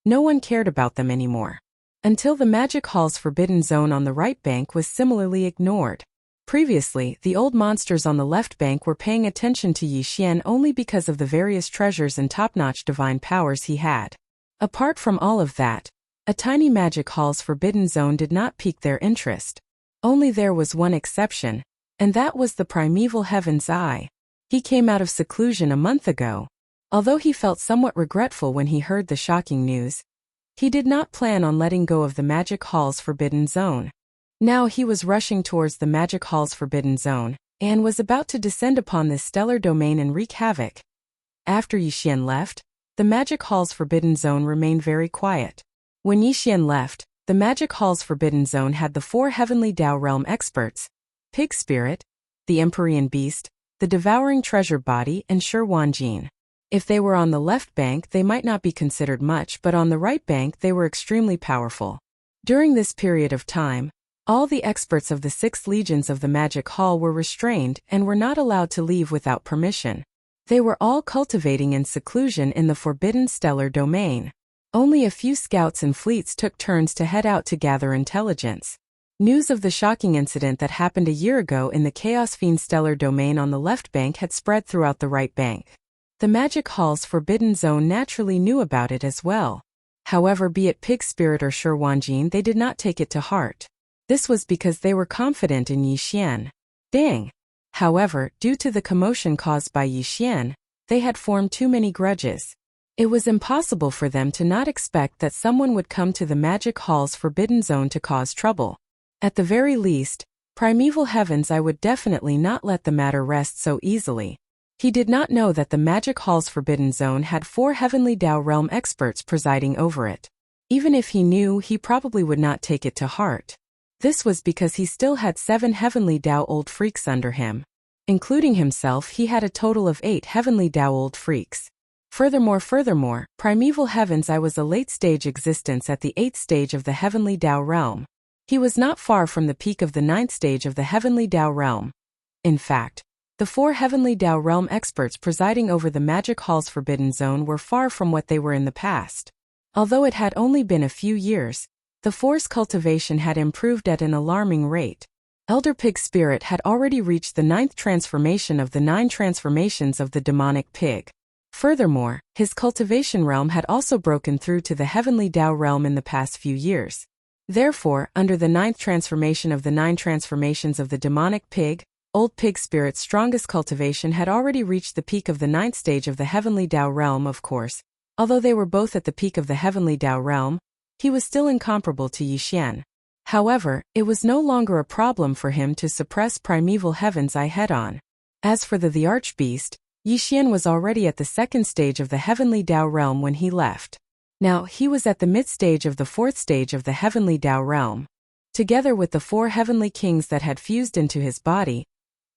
no one cared about them anymore. Until the Magic Hall's Forbidden Zone on the right bank was similarly ignored. Previously, the old monsters on the left bank were paying attention to Yi Xian only because of the various treasures and top-notch divine powers he had. Apart from all of that, a tiny Magic Hall's Forbidden Zone did not pique their interest. Only there was one exception, and that was the primeval Heaven's Eye. He came out of seclusion a month ago. Although he felt somewhat regretful when he heard the shocking news, he did not plan on letting go of the Magic Hall's Forbidden Zone. Now he was rushing towards the Magic Hall's Forbidden Zone, and was about to descend upon this stellar domain and wreak havoc. After Yi Xian left, the Magic Hall's Forbidden Zone remained very quiet. When Yi Xian left, the Magic Hall's Forbidden Zone had the 4 Heavenly Dao Realm experts: Pig Spirit, the Empyrean Beast, the Devouring Treasure Body, and Shi Wanjin. If they were on the left bank, they might not be considered much, but on the right bank they were extremely powerful. During this period of time, all the experts of the 6 legions of the Magic Hall were restrained and were not allowed to leave without permission. They were all cultivating in seclusion in the Forbidden Stellar Domain. Only a few scouts and fleets took turns to head out to gather intelligence. News of the shocking incident that happened a year ago in the Chaos Fiend Stellar Domain on the left bank had spread throughout the right bank. The Magic Hall's Forbidden Zone naturally knew about it as well. However, be it Pig Spirit or Shi Wanjin, they did not take it to heart. This was because they were confident in Yi Xian. Ding! However, due to the commotion caused by Yi Xian, they had formed too many grudges. It was impossible for them to not expect that someone would come to the Magic Hall's Forbidden Zone to cause trouble. At the very least, Primeval Heavens, I would definitely not let the matter rest so easily. He did not know that the Magic Hall's Forbidden Zone had 4 Heavenly Dao Realm experts presiding over it. Even if he knew, he probably would not take it to heart. This was because he still had 7 Heavenly Dao Old Freaks under him. Including himself, he had a total of 8 Heavenly Dao Old Freaks. Furthermore, Primeval Heavens, I was a late-stage existence at the 8th stage of the Heavenly Dao Realm. He was not far from the peak of the 9th stage of the Heavenly Dao Realm. In fact, the 4 Heavenly Dao Realm experts presiding over the Magic Hall's Forbidden Zone were far from what they were in the past. Although it had only been a few years, the 4's cultivation had improved at an alarming rate. Elder Pig Spirit had already reached the 9th transformation of the 9 transformations of the demonic pig. Furthermore, his cultivation realm had also broken through to the Heavenly Dao Realm in the past few years. Therefore, under the 9th transformation of the 9 transformations of the demonic pig, Old Pig Spirit's strongest cultivation had already reached the peak of the 9th stage of the Heavenly Dao Realm. Of course, although they were both at the peak of the Heavenly Dao Realm, he was still incomparable to Yi Xian. However, it was no longer a problem for him to suppress Primeval Heavens head-on. As for the Archbeast, Yi Xian was already at the 2nd stage of the Heavenly Dao Realm when he left. Now, he was at the mid-stage of the 4th stage of the Heavenly Dao Realm. Together with the 4 Heavenly Kings that had fused into his body,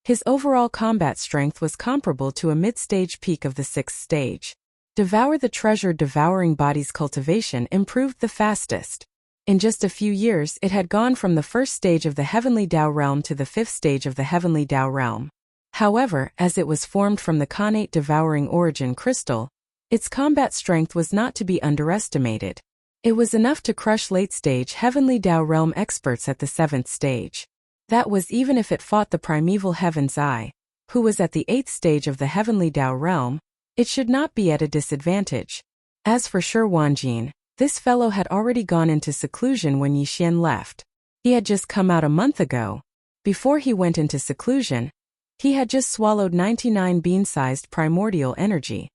his overall combat strength was comparable to a mid-stage peak of the 6th stage. Devour the Treasure Devouring Body's cultivation improved the fastest. In just a few years, it had gone from the 1st stage of the Heavenly Dao Realm to the 5th stage of the Heavenly Dao Realm. However, as it was formed from the Khanate Devouring Origin Crystal, its combat strength was not to be underestimated. It was enough to crush late-stage Heavenly Dao Realm experts at the 7th stage. That was even if it fought the Primeval Heavens I, who was at the 8th stage of the Heavenly Dao Realm. It should not be at a disadvantage. As for Shi Wanjin, this fellow had already gone into seclusion when Yi Xian left. He had just come out a month ago. Before he went into seclusion, he had just swallowed 99 bean-sized primordial energy.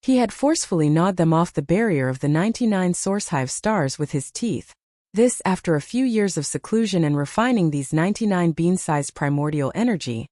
He had forcefully gnawed them off the barrier of the 99 source hive stars with his teeth. This after a few years of seclusion and refining these 99 bean-sized primordial energy.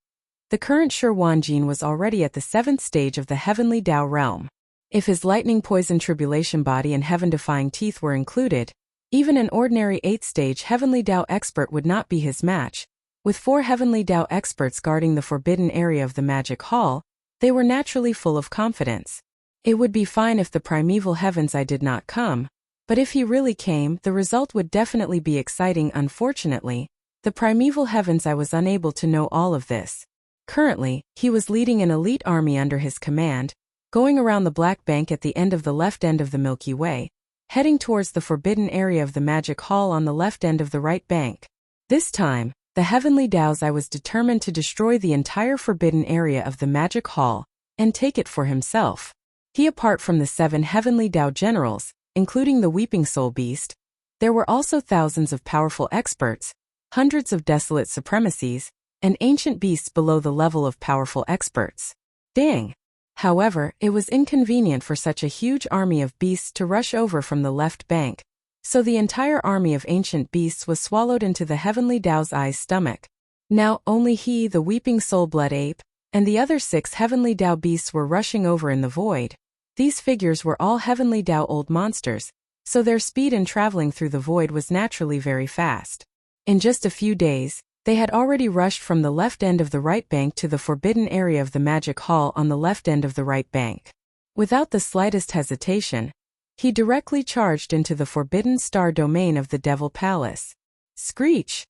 The current Shi Wanjin was already at the 7th stage of the Heavenly Dao Realm. If his lightning poison tribulation body and heaven-defying teeth were included, even an ordinary 8th stage Heavenly Dao expert would not be his match. With 4 Heavenly Dao experts guarding the forbidden area of the Magic Hall, they were naturally full of confidence. It would be fine if the Primeval Heavens I did not come, but if he really came, the result would definitely be exciting. Unfortunately, the Primeval Heavens I was unable to know all of this. Currently, he was leading an elite army under his command, going around the Black Bank at the end of the left end of the Milky Way, heading towards the forbidden area of the Magic Hall on the left end of the right bank. This time, the Heavenly Daos I was determined to destroy the entire forbidden area of the Magic Hall, and take it for himself. He, apart from the 7 Heavenly Dao generals, including the Weeping Soul Beast, there were also thousands of powerful experts, hundreds of desolate supremacies, and ancient beasts below the level of powerful experts. Ding! However, it was inconvenient for such a huge army of beasts to rush over from the left bank, so the entire army of ancient beasts was swallowed into the heavenly Tao's eye's stomach. Now, only he, the weeping soul-blood ape, and the other 6 heavenly Tao beasts were rushing over in the void. These figures were all heavenly Tao old monsters, so their speed in traveling through the void was naturally very fast. In just a few days, they had already rushed from the left end of the right bank to the forbidden area of the magic hall on the left end of the right bank. Without the slightest hesitation, he directly charged into the forbidden star domain of the Devil Palace. Screech!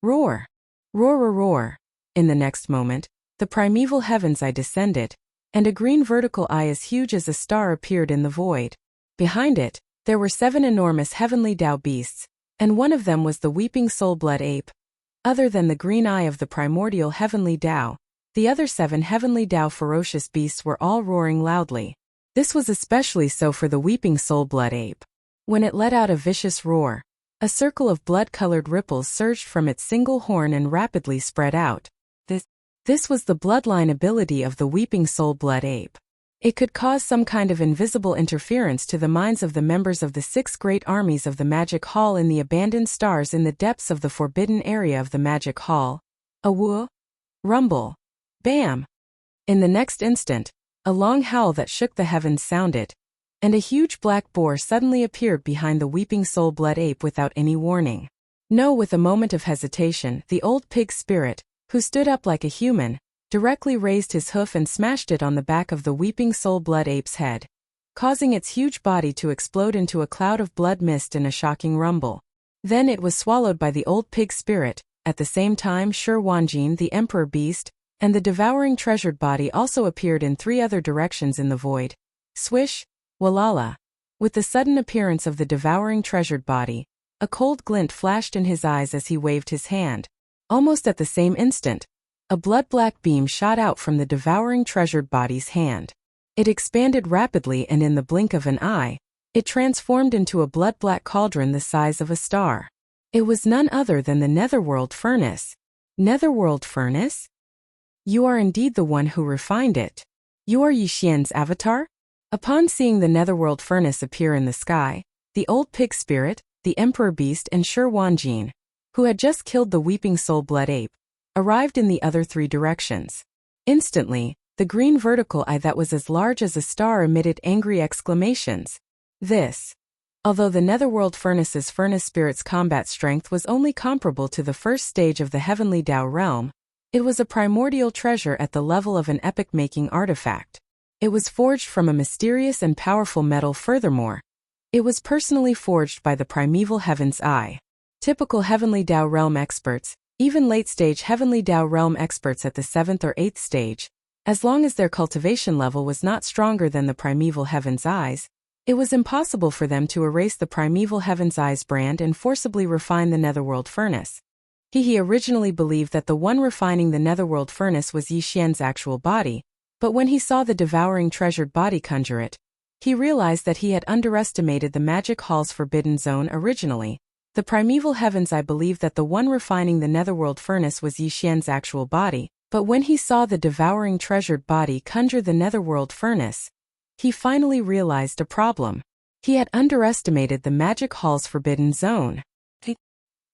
Roar! Roar, roar, roar! In the next moment, the primeval heaven's eye descended, and a green vertical eye as huge as a star appeared in the void. Behind it, there were 7 enormous heavenly Tao beasts, and one of them was the weeping soul-blood ape. Other than the green eye of the primordial heavenly Tao, the other 7 heavenly Tao ferocious beasts were all roaring loudly. This was especially so for the weeping soul-blood ape. When it let out a vicious roar, a circle of blood-colored ripples surged from its single horn and rapidly spread out. This was the bloodline ability of the weeping soul-blood ape. It could cause some kind of invisible interference to the minds of the members of the 6 great armies of the Magic Hall in the abandoned stars in the depths of the forbidden area of the Magic Hall. A whoa, rumble, bam! In the next instant, a long howl that shook the heavens sounded, and a huge black boar suddenly appeared behind the weeping soul-blood ape without any warning. No, with a moment of hesitation, the old pig spirit, who stood up like a human, directly raised his hoof and smashed it on the back of the weeping soul-blood ape's head, causing its huge body to explode into a cloud of blood mist and a shocking rumble. Then it was swallowed by the old pig spirit. At the same time, Shi Wanjin, the emperor beast, and the devouring treasured body also appeared in 3 other directions in the void. Swish, walala. With the sudden appearance of the devouring treasured body, a cold glint flashed in his eyes as he waved his hand. Almost at the same instant, a blood-black beam shot out from the devouring treasured body's hand. It expanded rapidly, and in the blink of an eye, it transformed into a blood-black cauldron the size of a star. It was none other than the Netherworld Furnace. Netherworld Furnace? You are indeed the one who refined it. You are Yi Xian's avatar? Upon seeing the Netherworld Furnace appear in the sky, the old pig spirit, the emperor beast, and Shi Wanjin, who had just killed the weeping soul-blood ape, arrived in the other 3 directions. Instantly, the green vertical eye that was as large as a star emitted angry exclamations. Although the Netherworld Furnace's furnace spirit's combat strength was only comparable to the first stage of the heavenly Tao realm, it was a primordial treasure at the level of an epic-making artifact. It was forged from a mysterious and powerful metal. Furthermore, it was personally forged by the primeval heaven's eye. Typical heavenly Tao realm experts, even late-stage heavenly Tao realm experts at the 7th or 8th stage, as long as their cultivation level was not stronger than the primeval heaven's eyes, it was impossible for them to erase the primeval heaven's eyes brand and forcibly refine the Netherworld Furnace. He originally believed that the one refining the Netherworld Furnace was Yi Xian's actual body, but when he saw the devouring treasured body conjure it, he realized that he had underestimated the Magic Hall's forbidden zone originally. The primeval heavens I believed that the one refining the Netherworld Furnace was Yi Xian's actual body, but when he saw the devouring treasured body conjure the Netherworld Furnace, he finally realized a problem. He had underestimated the Magic Hall's forbidden zone.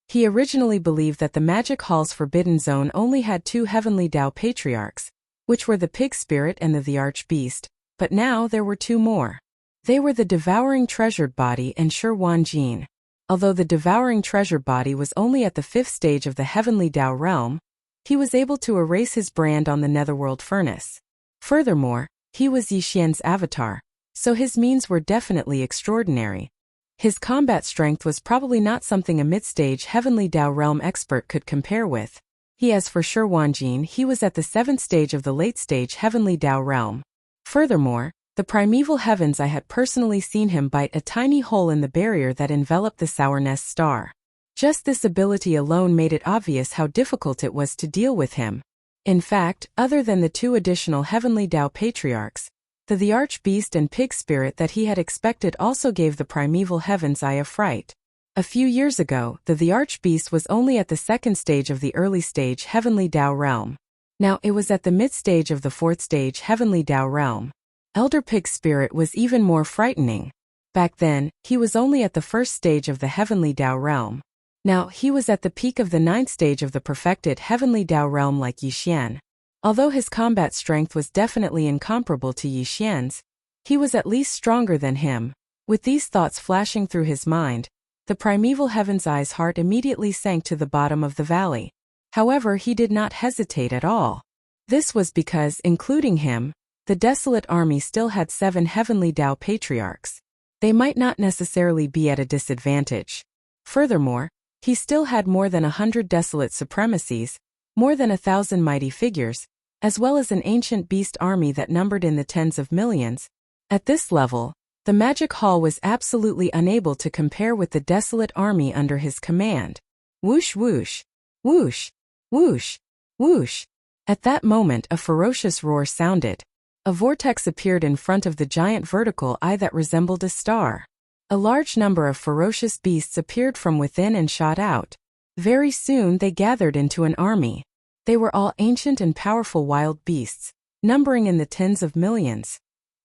He originally believed that the Magic Hall's forbidden zone only had 2 heavenly Tao patriarchs, which were the pig spirit and the archbeast, but now there were 2 more. They were the devouring treasured body and Shi Wanjin. Although the devouring treasure body was only at the 5th stage of the heavenly Tao realm, he was able to erase his brand on the Netherworld Furnace. Furthermore, he was Yi Xian's avatar, so his means were definitely extraordinary. His combat strength was probably not something a mid-stage heavenly Tao realm expert could compare with. As for Shi Wanjin, he was at the 7th stage of the late-stage heavenly Tao realm. Furthermore, the primeval heavens I had personally seen him bite a tiny hole in the barrier that enveloped the Sourness star. Just this ability alone made it obvious how difficult it was to deal with him. In fact, other than the 2 additional heavenly Tao patriarchs, the archbeast and pig spirit that he had expected also gave the primeval heavens eye a fright. A few years ago, the archbeast was only at the 2nd stage of the early stage heavenly Tao realm. Now it was at the mid-stage of the 4th stage heavenly Tao realm. Elder Pig's spirit was even more frightening. Back then, he was only at the first stage of the heavenly Tao realm. Now, he was at the peak of the 9th stage of the perfected heavenly Tao realm like Yi Xian. Although his combat strength was definitely incomparable to Yi Xian's, he was at least stronger than him. With these thoughts flashing through his mind, the primeval Heaven's Eye's heart immediately sank to the bottom of the valley. However, he did not hesitate at all. This was because, including him, the desolate army still had 7 heavenly Tao patriarchs. They might not necessarily be at a disadvantage. Furthermore, he still had more than 100 desolate supremacies, more than 1,000 mighty figures, as well as an ancient beast army that numbered in the tens of millions. At this level, the magic hall was absolutely unable to compare with the desolate army under his command. Whoosh whoosh, whoosh, whoosh, whoosh. At that moment a ferocious roar sounded. A vortex appeared in front of the giant vertical eye that resembled a star. A large number of ferocious beasts appeared from within and shot out. Very soon they gathered into an army. They were all ancient and powerful wild beasts, numbering in the tens of millions.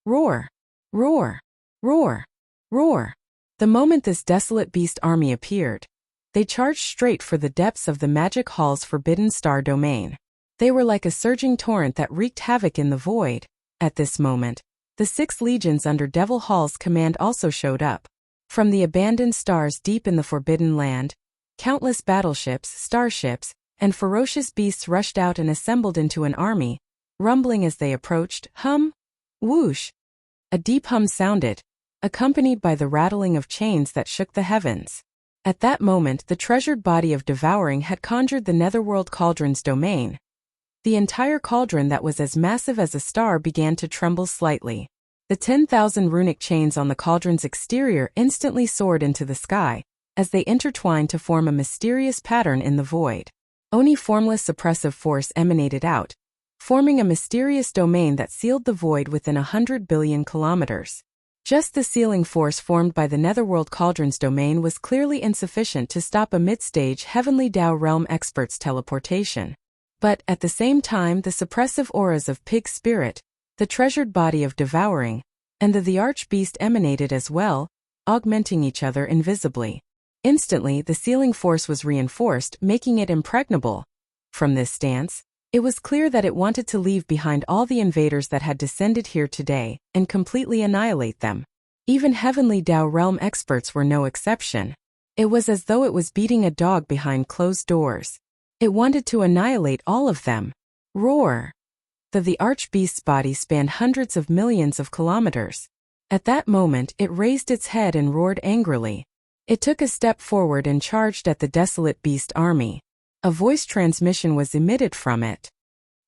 Roar! Roar! Roar! Roar! The moment this desolate beast army appeared, they charged straight for the depths of the magic hall's forbidden star domain. They were like a surging torrent that wreaked havoc in the void. At this moment, the 6 legions under Devil Hall's command also showed up. From the abandoned stars deep in the Forbidden Land, countless battleships, starships, and ferocious beasts rushed out and assembled into an army, rumbling as they approached. Hum! Whoosh! A deep hum sounded, accompanied by the rattling of chains that shook the heavens. At that moment the treasured body of Devouring had conjured the Netherworld Cauldron's domain. The entire cauldron that was as massive as a star began to tremble slightly. The 10,000 runic chains on the cauldron's exterior instantly soared into the sky, as they intertwined to form a mysterious pattern in the void. Only formless suppressive force emanated out, forming a mysterious domain that sealed the void within 100 billion kilometers. Just the sealing force formed by the Netherworld Cauldron's domain was clearly insufficient to stop a mid-stage heavenly Tao realm expert's teleportation. But, at the same time, the suppressive auras of Pig's spirit, the treasured body of Devouring, and the Archbeast emanated as well, augmenting each other invisibly. Instantly, the sealing force was reinforced, making it impregnable. From this stance, it was clear that it wanted to leave behind all the invaders that had descended here today, and completely annihilate them. Even heavenly Tao realm experts were no exception. It was as though it was beating a dog behind closed doors. It wanted to annihilate all of them. Roar! The Archbeast's body spanned hundreds of millions of kilometers. At that moment, it raised its head and roared angrily. It took a step forward and charged at the desolate beast army. A voice transmission was emitted from it.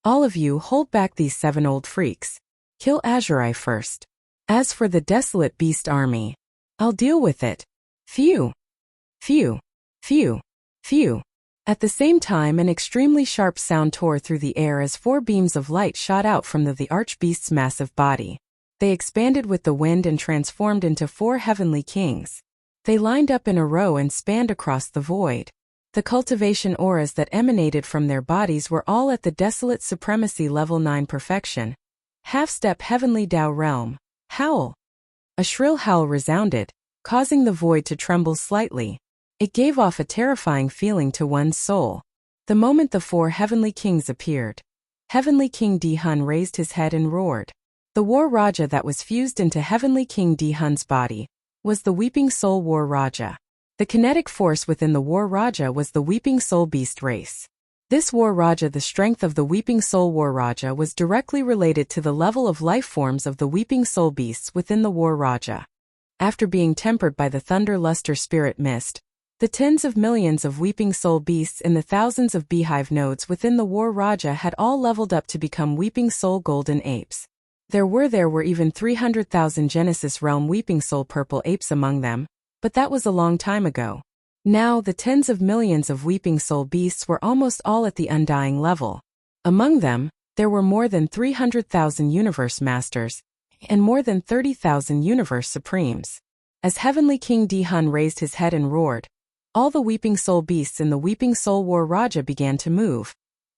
All of you hold back these 7 old freaks. Kill Azuri first. As for the desolate beast army, I'll deal with it. Phew! Phew! Phew! Phew! At the same time an extremely sharp sound tore through the air as 4 beams of light shot out from the Archbeast's massive body. They expanded with the wind and transformed into 4 heavenly kings. They lined up in a row and spanned across the void. The cultivation auras that emanated from their bodies were all at the desolate supremacy level 9 perfection. Half-step heavenly Tao realm. Howl! A shrill howl resounded, causing the void to tremble slightly. It gave off a terrifying feeling to one's soul. The moment the 4 heavenly kings appeared, Heavenly King Dihun raised his head and roared. The War Raja that was fused into Heavenly King Dihun's body was the Weeping Soul War Raja. The kinetic force within the War Raja was the Weeping Soul Beast race. This War Raja, the strength of the Weeping Soul War Raja was directly related to the level of life forms of the Weeping Soul Beasts within the War Raja. After being tempered by the Thunder Luster Spirit Mist, the tens of millions of Weeping Soul Beasts and the thousands of beehive nodes within the War Raja had all leveled up to become Weeping Soul Golden Apes. There were even 300,000 Genesis Realm Weeping Soul Purple Apes among them, but that was a long time ago. Now the tens of millions of Weeping Soul Beasts were almost all at the Undying level. Among them, there were more than 300,000 Universe Masters, and more than 30,000 Universe Supremes. As Heavenly King Dihun raised his head and roared, all the Weeping Soul Beasts in the Weeping Soul War Raja began to move.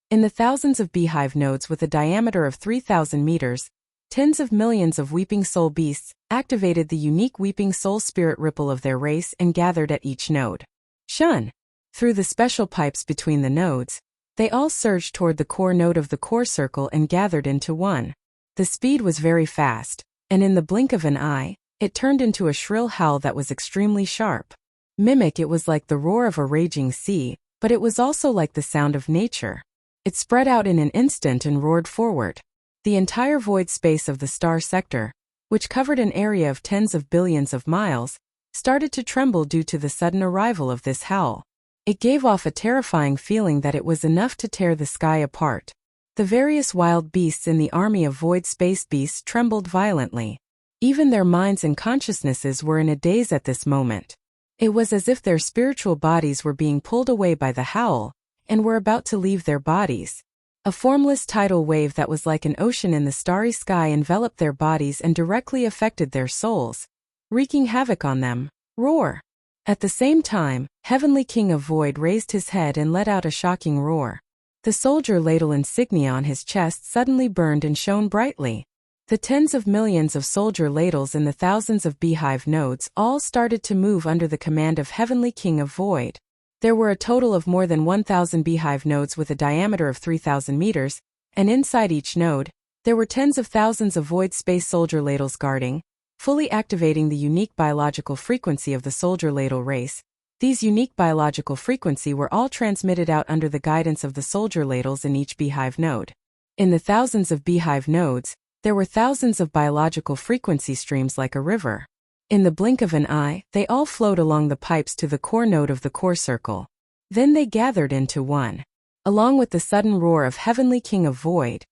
In the thousands of beehive nodes with a diameter of 3,000 meters, tens of millions of weeping soul beasts activated the unique weeping soul spirit ripple of their race and gathered at each node. Shun. Through the special pipes between the nodes, they all surged toward the core node of the core circle and gathered into one. The speed was very fast, and in the blink of an eye, it turned into a shrill howl that was extremely sharp. Mimic, it was like the roar of a raging sea, but it was also like the sound of nature. It spread out in an instant and roared forward. The entire void space of the star sector, which covered an area of tens of billions of miles, started to tremble due to the sudden arrival of this howl. It gave off a terrifying feeling that it was enough to tear the sky apart. The various wild beasts in the army of void space beasts trembled violently. Even their minds and consciousnesses were in a daze at this moment. It was as if their spiritual bodies were being pulled away by the howl, and were about to leave their bodies. A formless tidal wave that was like an ocean in the starry sky enveloped their bodies and directly affected their souls, wreaking havoc on them. Roar! At the same time, Heavenly King of Void raised his head and let out a shocking roar. The soldier ladle insignia on his chest suddenly burned and shone brightly. The tens of millions of soldier ladles in the thousands of beehive nodes all started to move under the command of Heavenly King of Void. There were a total of more than 1,000 beehive nodes with a diameter of 3,000 meters, and inside each node, there were tens of thousands of void space soldier ladles guarding, fully activating the unique biological frequency of the soldier ladle race. These unique biological frequency were all transmitted out under the guidance of the soldier ladles in each beehive node. In the thousands of beehive nodes, there were thousands of biological frequency streams like a river. In the blink of an eye, they all flowed along the pipes to the core node of the core circle. Then they gathered into one. Along with the sudden roar of Heavenly King of Void,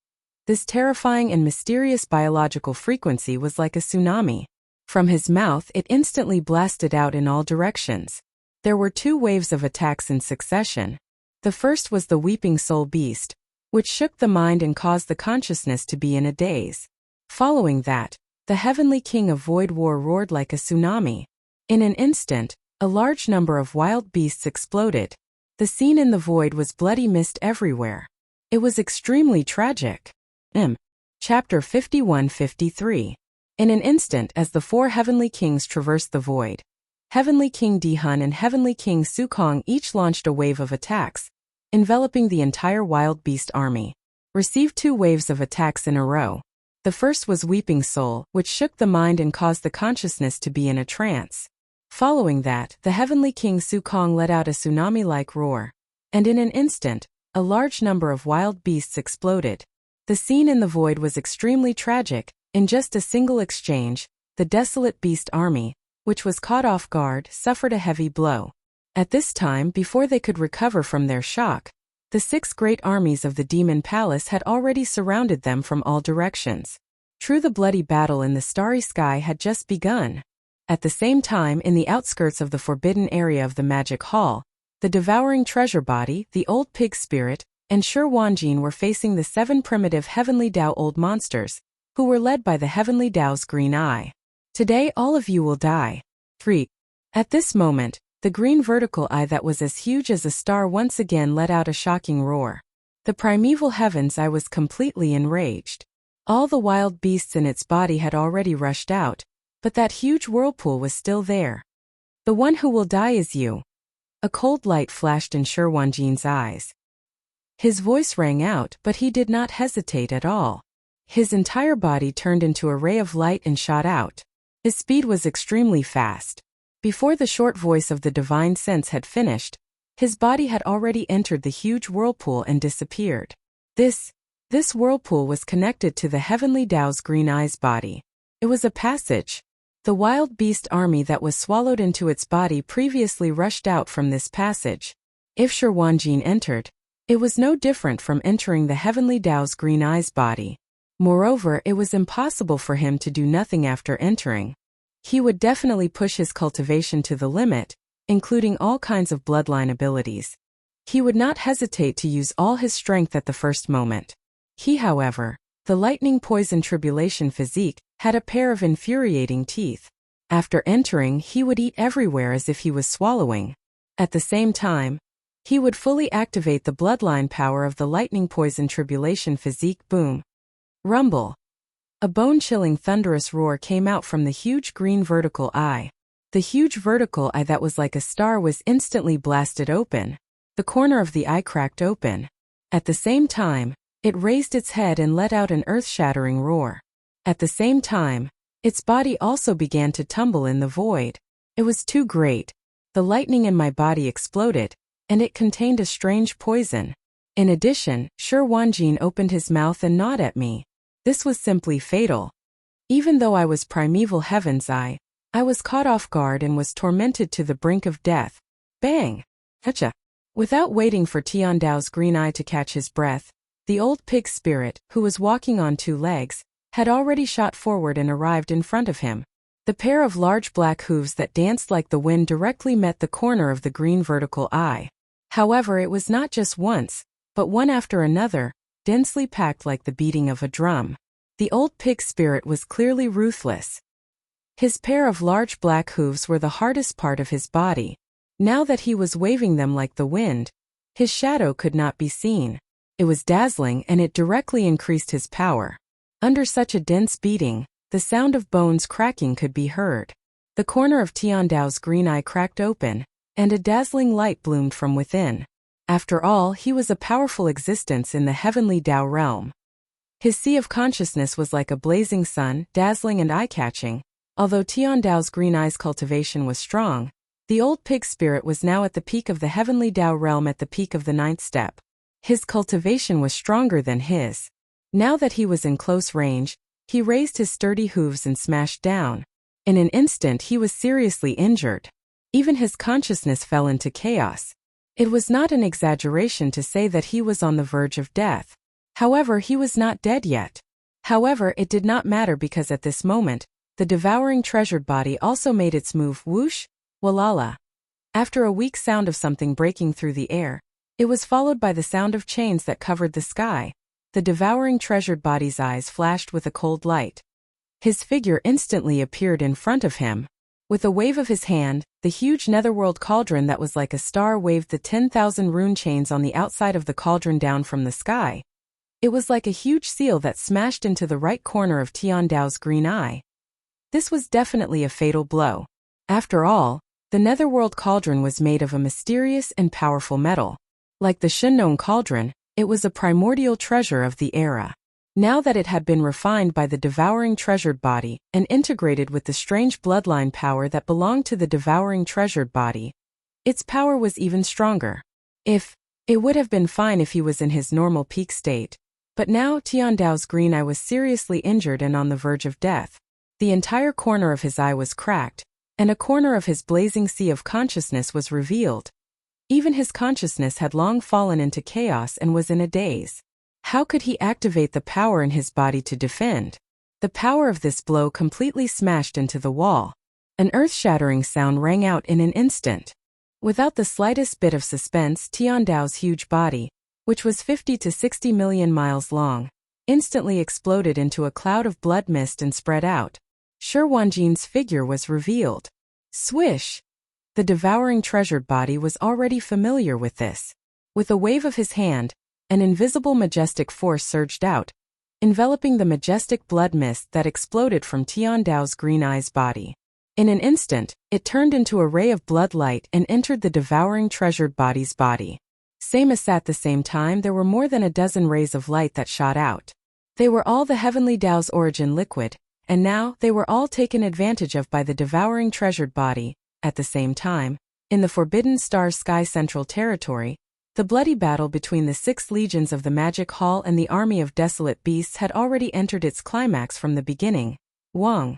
this terrifying and mysterious biological frequency was like a tsunami. From his mouth, it instantly blasted out in all directions. There were two waves of attacks in succession. The first was the Weeping Soul Beast, which shook the mind and caused the consciousness to be in a daze. Following that, the Heavenly King of Void roared like a tsunami. In an instant, a large number of wild beasts exploded. The scene in the void was bloody mist everywhere. It was extremely tragic. Chapter 51-53. In an instant, as the four Heavenly Kings traversed the void, Heavenly King Dihun and Heavenly King Sukong each launched a wave of attacks, enveloping the entire wild beast army. Received two waves of attacks in a row. The first was Weeping Soul, which shook the mind and caused the consciousness to be in a trance. Following that, the Heavenly King Sukong let out a tsunami-like roar. And in an instant, a large number of wild beasts exploded. The scene in the void was extremely tragic. In just a single exchange, the desolate beast army, which was caught off guard, suffered a heavy blow. At this time, before they could recover from their shock, the 6 great armies of the Demon Palace had already surrounded them from all directions. True, the bloody battle in the starry sky had just begun. At the same time, in the outskirts of the forbidden area of the Magic Hall, the devouring treasure body, the old pig spirit, and Shi Wanjin were facing the 7 primitive Heavenly Dao old monsters, who were led by the Heavenly Dao's green eye. Today all of you will die. 3. At this moment, the green vertical eye that was as huge as a star once again let out a shocking roar. The primeval heaven's eye was completely enraged. All the wild beasts in its body had already rushed out, but that huge whirlpool was still there. The one who will die is you. A cold light flashed in Shi Wanjin's eyes. His voice rang out, but he did not hesitate at all. His entire body turned into a ray of light and shot out. His speed was extremely fast. Before the short voice of the divine sense had finished, his body had already entered the huge whirlpool and disappeared. This whirlpool was connected to the Heavenly Dao's green eye's body. It was a passage. The wild beast army that was swallowed into its body previously rushed out from this passage. If Shi Wanjin entered, it was no different from entering the Heavenly Dao's green eye's body. Moreover, it was impossible for him to do nothing after entering. He would definitely push his cultivation to the limit, including all kinds of bloodline abilities. He would not hesitate to use all his strength at the first moment. He, however, the lightning poison tribulation physique, had a pair of infuriating teeth. After entering, he would eat everywhere as if he was swallowing. At the same time, he would fully activate the bloodline power of the lightning poison tribulation physique. Boom. Rumble. A bone-chilling thunderous roar came out from the huge green vertical eye. The huge vertical eye that was like a star was instantly blasted open. The corner of the eye cracked open. At the same time, it raised its head and let out an earth-shattering roar. At the same time, its body also began to tumble in the void. It was too great. The lightning in my body exploded, and it contained a strange poison. In addition, Shi Wanjin opened his mouth and gnawed at me. This was simply fatal. Even though I was primeval Heaven's Eye, I was caught off guard and was tormented to the brink of death. Bang! Hacha! Without waiting for Tiandao's green eye to catch his breath, the old pig spirit, who was walking on 2 legs, had already shot forward and arrived in front of him. The pair of large black hooves that danced like the wind directly met the corner of the green vertical eye. However, it was not just once, but one after another, densely packed like the beating of a drum. The old pig spirit was clearly ruthless. His pair of large black hooves were the hardest part of his body. Now that he was waving them like the wind, his shadow could not be seen. It was dazzling and it directly increased his power. Under such a dense beating, the sound of bones cracking could be heard. The corner of Tiandao's green eye cracked open, and a dazzling light bloomed from within. After all, he was a powerful existence in the heavenly Tao realm. His sea of consciousness was like a blazing sun, dazzling and eye-catching. Although Tiandao's green eye's cultivation was strong, the old pig spirit was now at the peak of the heavenly Tao realm, at the peak of the 9th step. His cultivation was stronger than his. Now that he was in close range, he raised his sturdy hooves and smashed down. In an instant he was seriously injured. Even his consciousness fell into chaos. It was not an exaggeration to say that he was on the verge of death. However, he was not dead yet. However, it did not matter because at this moment, the devouring treasured body also made its move. Whoosh, walala. After a weak sound of something breaking through the air, it was followed by the sound of chains that covered the sky. The devouring treasured body's eyes flashed with a cold light. His figure instantly appeared in front of him. With a wave of his hand, the huge netherworld cauldron that was like a star waved the 10,000 rune chains on the outside of the cauldron down from the sky. It was like a huge seal that smashed into the right corner of Tiandao's green eye. This was definitely a fatal blow. After all, the netherworld cauldron was made of a mysterious and powerful metal. Like the Shenong cauldron, it was a primordial treasure of the era. Now that it had been refined by the devouring treasured body and integrated with the strange bloodline power that belonged to the devouring treasured body, its power was even stronger. It would have been fine if he was in his normal peak state, but now Tiandao's green eye was seriously injured and on the verge of death. The entire corner of his eye was cracked, and a corner of his blazing sea of consciousness was revealed. Even his consciousness had long fallen into chaos and was in a daze. How could he activate the power in his body to defend? The power of this blow completely smashed into the wall. An earth-shattering sound rang out in an instant. Without the slightest bit of suspense, Tiandao's huge body, which was 50 to 60 million miles long, instantly exploded into a cloud of blood mist and spread out. Shi Wanjin's figure was revealed. Swish! The devouring treasured body was already familiar with this. With a wave of his hand, an invisible majestic force surged out, enveloping the majestic blood mist that exploded from Tiandao's green eye's body. In an instant, it turned into a ray of blood light and entered the devouring treasured body's body. At the same time, there were more than a dozen rays of light that shot out. They were all the heavenly Tao's origin liquid, and now they were all taken advantage of by the devouring treasured body. At the same time, in the Forbidden Star's Sky Central Territory, the bloody battle between the 6 legions of the Magic Hall and the army of desolate beasts had already entered its climax from the beginning. Wang!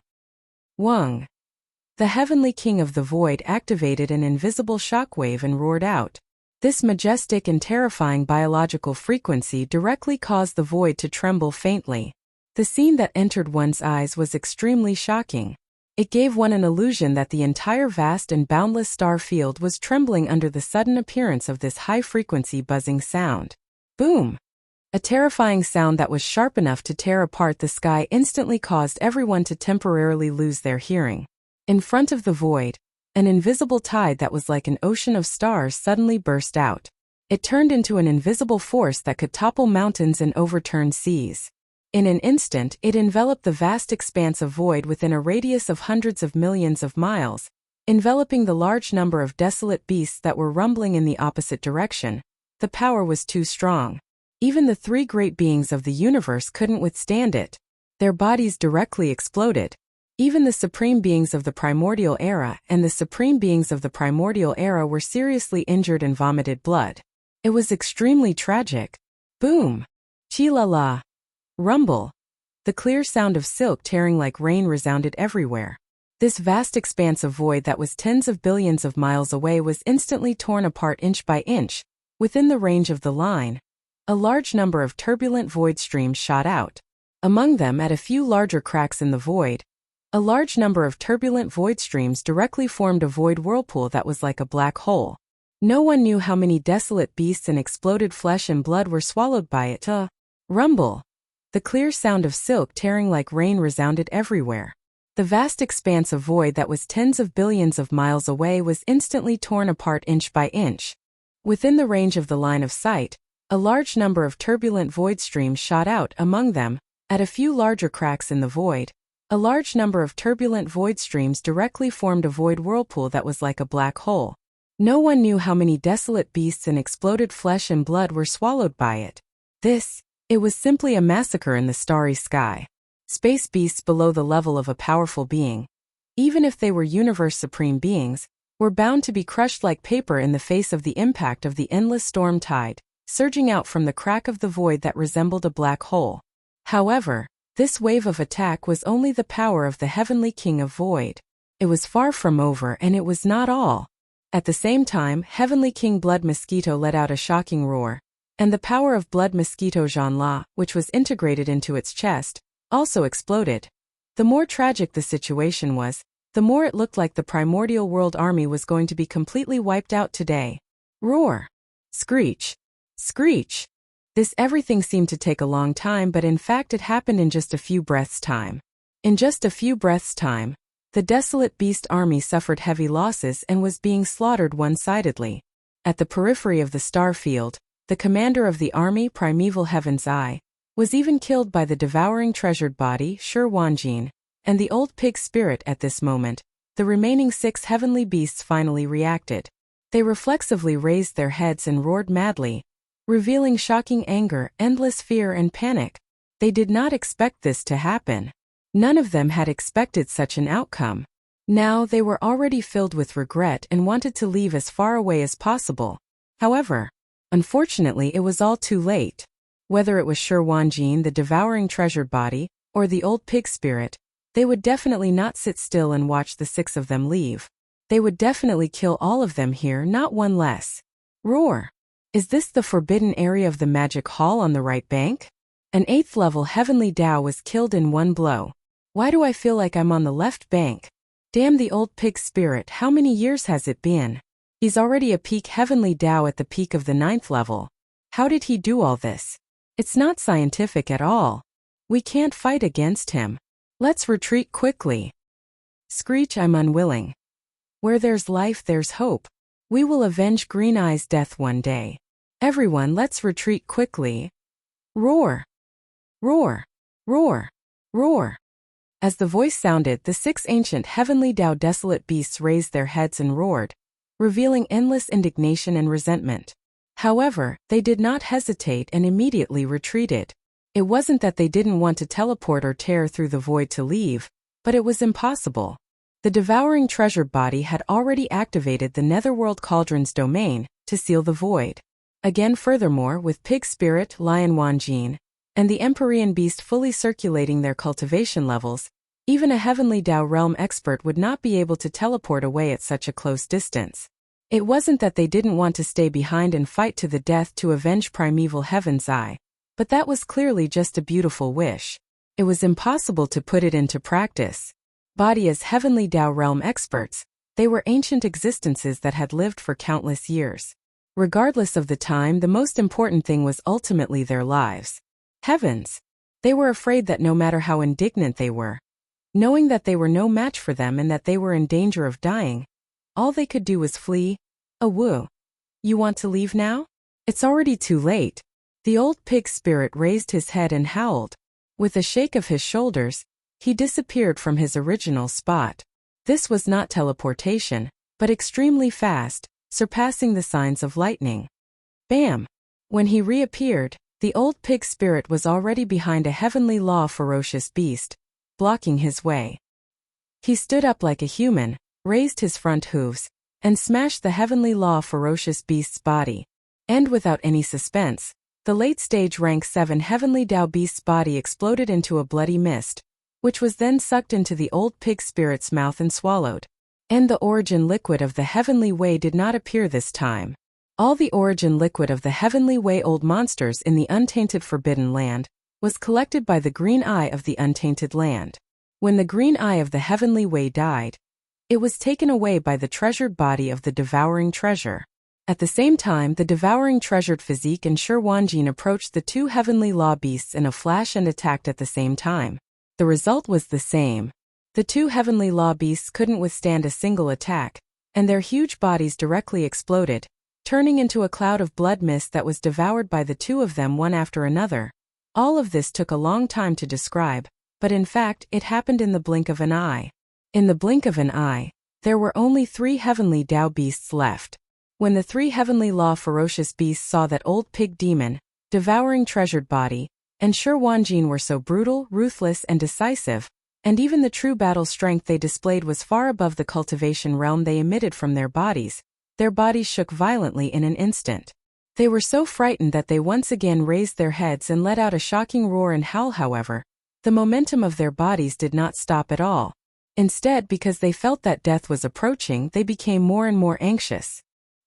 The heavenly king of the void activated an invisible shockwave and roared out. This majestic and terrifying biological frequency directly caused the void to tremble faintly. The scene that entered one's eyes was extremely shocking. It gave one an illusion that the entire vast and boundless star field was trembling under the sudden appearance of this high-frequency buzzing sound. Boom! A terrifying sound that was sharp enough to tear apart the sky instantly caused everyone to temporarily lose their hearing. In front of the void, an invisible tide that was like an ocean of stars suddenly burst out. It turned into an invisible force that could topple mountains and overturn seas. In an instant, it enveloped the vast expanse of void within a radius of hundreds of millions of miles, enveloping the large number of desolate beasts that were rumbling in the opposite direction. The power was too strong. Even the three great beings of the universe couldn't withstand it. Their bodies directly exploded. Even the supreme beings of the primordial era and the supreme beings of the primordial era were seriously injured and vomited blood. It was extremely tragic. Boom! Chi-la-la! Rumble! The clear sound of silk tearing like rain resounded everywhere. This vast expanse of void that was tens of billions of miles away was instantly torn apart inch by inch. Within the range of the line, a large number of turbulent void streams shot out. Among them, at a few larger cracks in the void, a large number of turbulent void streams directly formed a void whirlpool that was like a black hole. No one knew how many desolate beasts and exploded flesh and blood were swallowed by it. Rumble! The clear sound of silk tearing like rain resounded everywhere. The vast expanse of void that was tens of billions of miles away was instantly torn apart inch by inch. Within the range of the line of sight, a large number of turbulent void streams shot out. Among them, at a few larger cracks in the void, a large number of turbulent void streams directly formed a void whirlpool that was like a black hole. No one knew how many desolate beasts and exploded flesh and blood were swallowed by it. It was simply a massacre in the starry sky. Space beasts below the level of a powerful being, even if they were universe supreme beings, were bound to be crushed like paper in the face of the impact of the endless storm tide, surging out from the crack of the void that resembled a black hole. However, this wave of attack was only the power of the heavenly king of void. It was far from over, and it was not all. At the same time, Heavenly King Blood Mosquito let out a shocking roar, and the power of Blood Mosquito Jean-La, which was integrated into its chest, also exploded. The more tragic the situation was, the more it looked like the primordial world army was going to be completely wiped out today. Roar! Screech! Screech! This everything seemed to take a long time, but in fact it happened in just a few breaths' time. In just a few breaths' time, the desolate beast army suffered heavy losses and was being slaughtered one-sidedly. At the periphery of the star field, the commander of the army, Primeval Heaven's Eye, was even killed by the devouring treasured body, Shi Wanjin, and the old pig spirit. At this moment, the remaining 6 heavenly beasts finally reacted. They reflexively raised their heads and roared madly, revealing shocking anger, endless fear and panic. They did not expect this to happen. None of them had expected such an outcome. Now they were already filled with regret and wanted to leave as far away as possible. However, unfortunately it was all too late. Whether it was Shi Wanjin, the devouring treasured body, or the old pig spirit, they would definitely not sit still and watch the 6 of them leave. They would definitely kill all of them here, not one less. Roar! Is this the forbidden area of the magic hall on the right bank? An 8th level heavenly Dao was killed in one blow. Why do I feel like I'm on the left bank? Damn the old pig spirit, how many years has it been? He's already a peak heavenly Dao at the peak of the 9th level. How did he do all this? It's not scientific at all. We can't fight against him. Let's retreat quickly. Screech, I'm unwilling. Where there's life, there's hope. We will avenge Green Eye's death one day. Everyone, let's retreat quickly. Roar! Roar! Roar! Roar! As the voice sounded, the 6 ancient heavenly Dao desolate beasts raised their heads and roared, revealing endless indignation and resentment. However, they did not hesitate and immediately retreated. It wasn't that they didn't want to teleport or tear through the void to leave, but it was impossible. The devouring treasure body had already activated the Netherworld Cauldron's domain to seal the void. Again, furthermore, with Pig Spirit, Lion Wanjin, and the Empyrean Beast fully circulating their cultivation levels, even a Heavenly Dao realm expert would not be able to teleport away at such a close distance. It wasn't that they didn't want to stay behind and fight to the death to avenge Primeval Heaven's Eye, but that was clearly just a beautiful wish. It was impossible to put it into practice. Body as Heavenly Dao realm experts, they were ancient existences that had lived for countless years. Regardless of the time, the most important thing was ultimately their lives. Heavens! They were afraid that no matter how indignant they were, knowing that they were no match for them and that they were in danger of dying, all they could do was flee. Woo! You want to leave now? It's already too late. The old pig spirit raised his head and howled. With a shake of his shoulders, he disappeared from his original spot. This was not teleportation, but extremely fast, surpassing the signs of lightning. Bam! When he reappeared, the old pig spirit was already behind a heavenly law ferocious beast, blocking his way. He stood up like a human, raised his front hooves, and smashed the heavenly law ferocious beast's body. And without any suspense, the late-stage rank 7 heavenly Dao beast's body exploded into a bloody mist, which was then sucked into the old pig spirit's mouth and swallowed. And the origin liquid of the heavenly way did not appear this time. All the origin liquid of the heavenly way old monsters in the untainted forbidden land was collected by the green eye of the untainted land. When the green eye of the heavenly way died, it was taken away by the treasured body of the devouring treasure. At the same time, the devouring treasured physique and Swordsmanship approached the 2 heavenly law beasts in a flash and attacked at the same time. The result was the same. The 2 heavenly law beasts couldn't withstand a single attack, and their huge bodies directly exploded, turning into a cloud of blood mist that was devoured by the 2 of them one after another. All of this took a long time to describe, but in fact it happened in the blink of an eye. In the blink of an eye, there were only 3 heavenly Dao beasts left. When the 3 heavenly law ferocious beasts saw that old pig demon, devouring treasured body, and Swordsmanship were so brutal, ruthless, and decisive, and even the true battle strength they displayed was far above the cultivation realm they emitted from their bodies shook violently in an instant. They were so frightened that they once again raised their heads and let out a shocking roar and howl. However, the momentum of their bodies did not stop at all. Instead, because they felt that death was approaching, they became more and more anxious.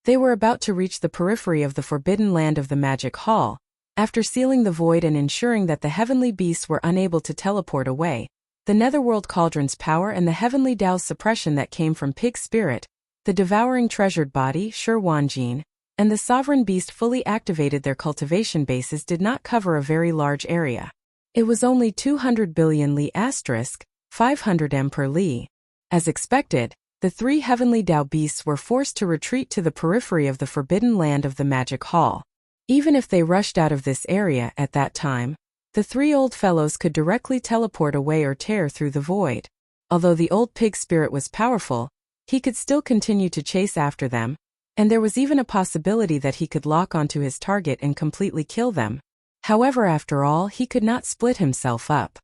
They were about to reach the periphery of the forbidden land of the magic hall. After sealing the void and ensuring that the heavenly beasts were unable to teleport away, the netherworld cauldron's power and the heavenly Dao's suppression that came from pig spirit, the devouring treasured body, Swordsmanship, and the sovereign beast fully activated their cultivation bases did not cover a very large area. It was only 200 billion li * 500 m per li. As expected, the 3 heavenly Dao beasts were forced to retreat to the periphery of the forbidden land of the magic hall. Even if they rushed out of this area at that time, the 3 old fellows could directly teleport away or tear through the void. Although the old pig spirit was powerful, he could still continue to chase after them, and there was even a possibility that he could lock onto his target and completely kill them. However, after all, he could not split himself up.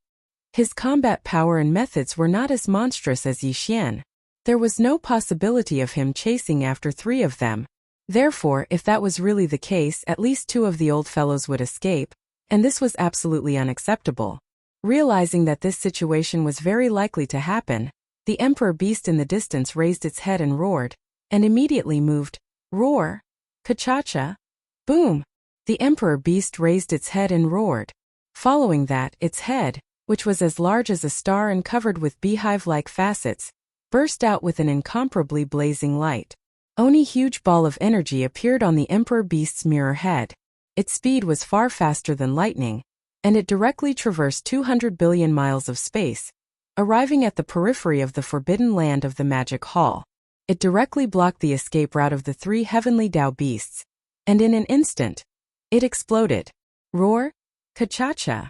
His combat power and methods were not as monstrous as Yi Xian. There was no possibility of him chasing after 3 of them. Therefore, if that was really the case, at least 2 of the old fellows would escape, and this was absolutely unacceptable. Realizing that this situation was very likely to happen, the emperor beast in the distance raised its head and roared, and immediately moved. Roar! Ka-cha-cha! Boom! The emperor beast raised its head and roared. Following that, its head, which was as large as a star and covered with beehive-like facets, burst out with an incomparably blazing light. Oni huge ball of energy appeared on the emperor beast's mirror head. Its speed was far faster than lightning, and it directly traversed 200 billion miles of space, arriving at the periphery of the forbidden land of the magic hall. It directly blocked the escape route of the 3 heavenly Dao beasts, and in an instant, it exploded. Roar! Ka-cha-cha!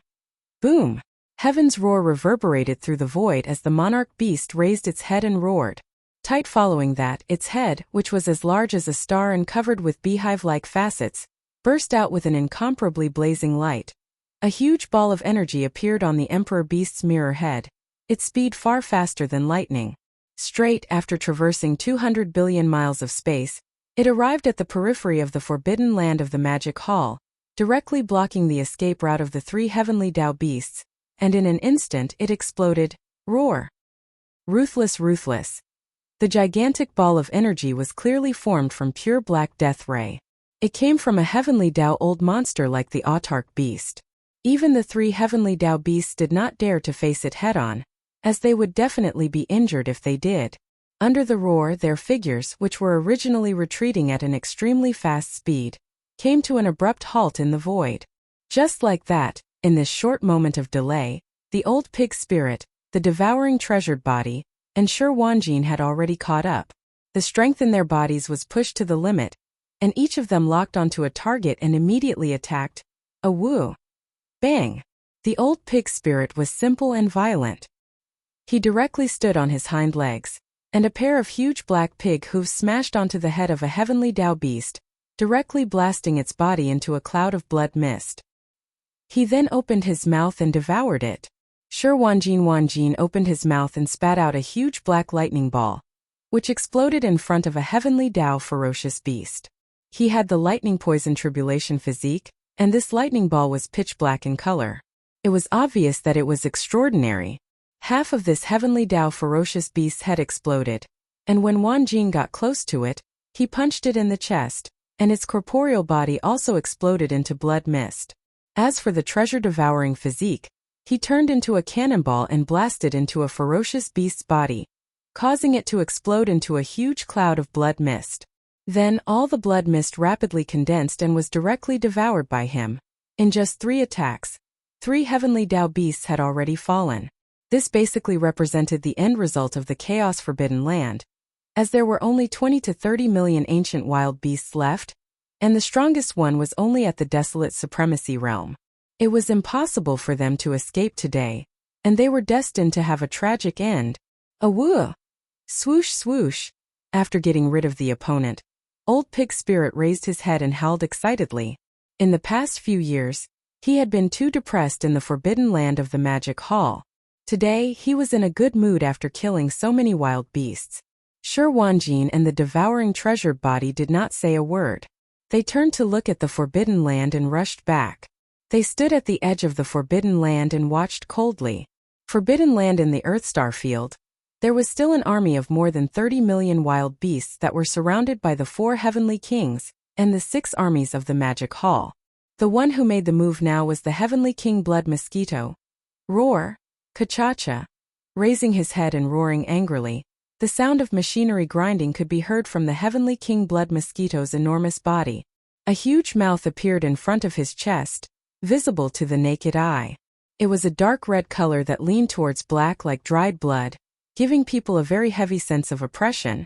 Boom! Heaven's roar reverberated through the void as the monarch beast raised its head and roared. Tight following that, its head, which was as large as a star and covered with beehive-like facets, burst out with an incomparably blazing light. A huge ball of energy appeared on the emperor beast's mirror head, its speed far faster than lightning. Straight after traversing 200 billion miles of space, it arrived at the periphery of the forbidden land of the magic hall, directly blocking the escape route of the 3 heavenly Dao beasts, and in an instant it exploded. Roar! Ruthless, ruthless! The gigantic ball of energy was clearly formed from pure black death ray. It came from a heavenly Dao old monster like the autarch beast. Even the 3 heavenly Dao beasts did not dare to face it head-on, as they would definitely be injured if they did. Under the roar, their figures, which were originally retreating at an extremely fast speed, came to an abrupt halt in the void. Just like that, in this short moment of delay, the old pig spirit, the devouring treasured body, and Swordsmanship had already caught up. The strength in their bodies was pushed to the limit, and each of them locked onto a target and immediately attacked. A woo! Bang! The old pig spirit was simple and violent. He directly stood on his hind legs, and a pair of huge black pig hooves smashed onto the head of a heavenly Dao beast, directly blasting its body into a cloud of blood mist. He then opened his mouth and devoured it. Wanjin opened his mouth and spat out a huge black lightning ball, which exploded in front of a heavenly Dao ferocious beast. He had the lightning poison tribulation physique, and this lightning ball was pitch black in color. It was obvious that it was extraordinary. Half of this heavenly Dao ferocious beast's head exploded, and when Wanjin got close to it, he punched it in the chest, and its corporeal body also exploded into blood mist. As for the treasure-devouring physique, he turned into a cannonball and blasted into a ferocious beast's body, causing it to explode into a huge cloud of blood mist. Then all the blood mist rapidly condensed and was directly devoured by him. In just 3 attacks, 3 heavenly Dao beasts had already fallen. This basically represented the end result of the Chaos Forbidden Land, as there were only 20 to 30 million ancient wild beasts left, and the strongest one was only at the desolate supremacy realm. It was impossible for them to escape today, and they were destined to have a tragic end. Awoo! Swoosh swoosh! After getting rid of the opponent, Old Pig Spirit raised his head and howled excitedly. In the past few years, he had been too depressed in the forbidden land of the Magic Hall. Today, he was in a good mood after killing so many wild beasts. Wanjin and the devouring treasured body did not say a word. They turned to look at the forbidden land and rushed back. They stood at the edge of the forbidden land and watched coldly. Forbidden land in the Earthstar field. There was still an army of more than 30 million wild beasts that were surrounded by the 4 heavenly kings and the 6 armies of the Magic Hall. The one who made the move now was the heavenly king Blood Mosquito. Roar! Kachacha! Raising his head and roaring angrily, the sound of machinery grinding could be heard from the heavenly king Blood Mosquito's enormous body. A huge mouth appeared in front of his chest, visible to the naked eye. It was a dark red color that leaned towards black like dried blood, giving people a very heavy sense of oppression.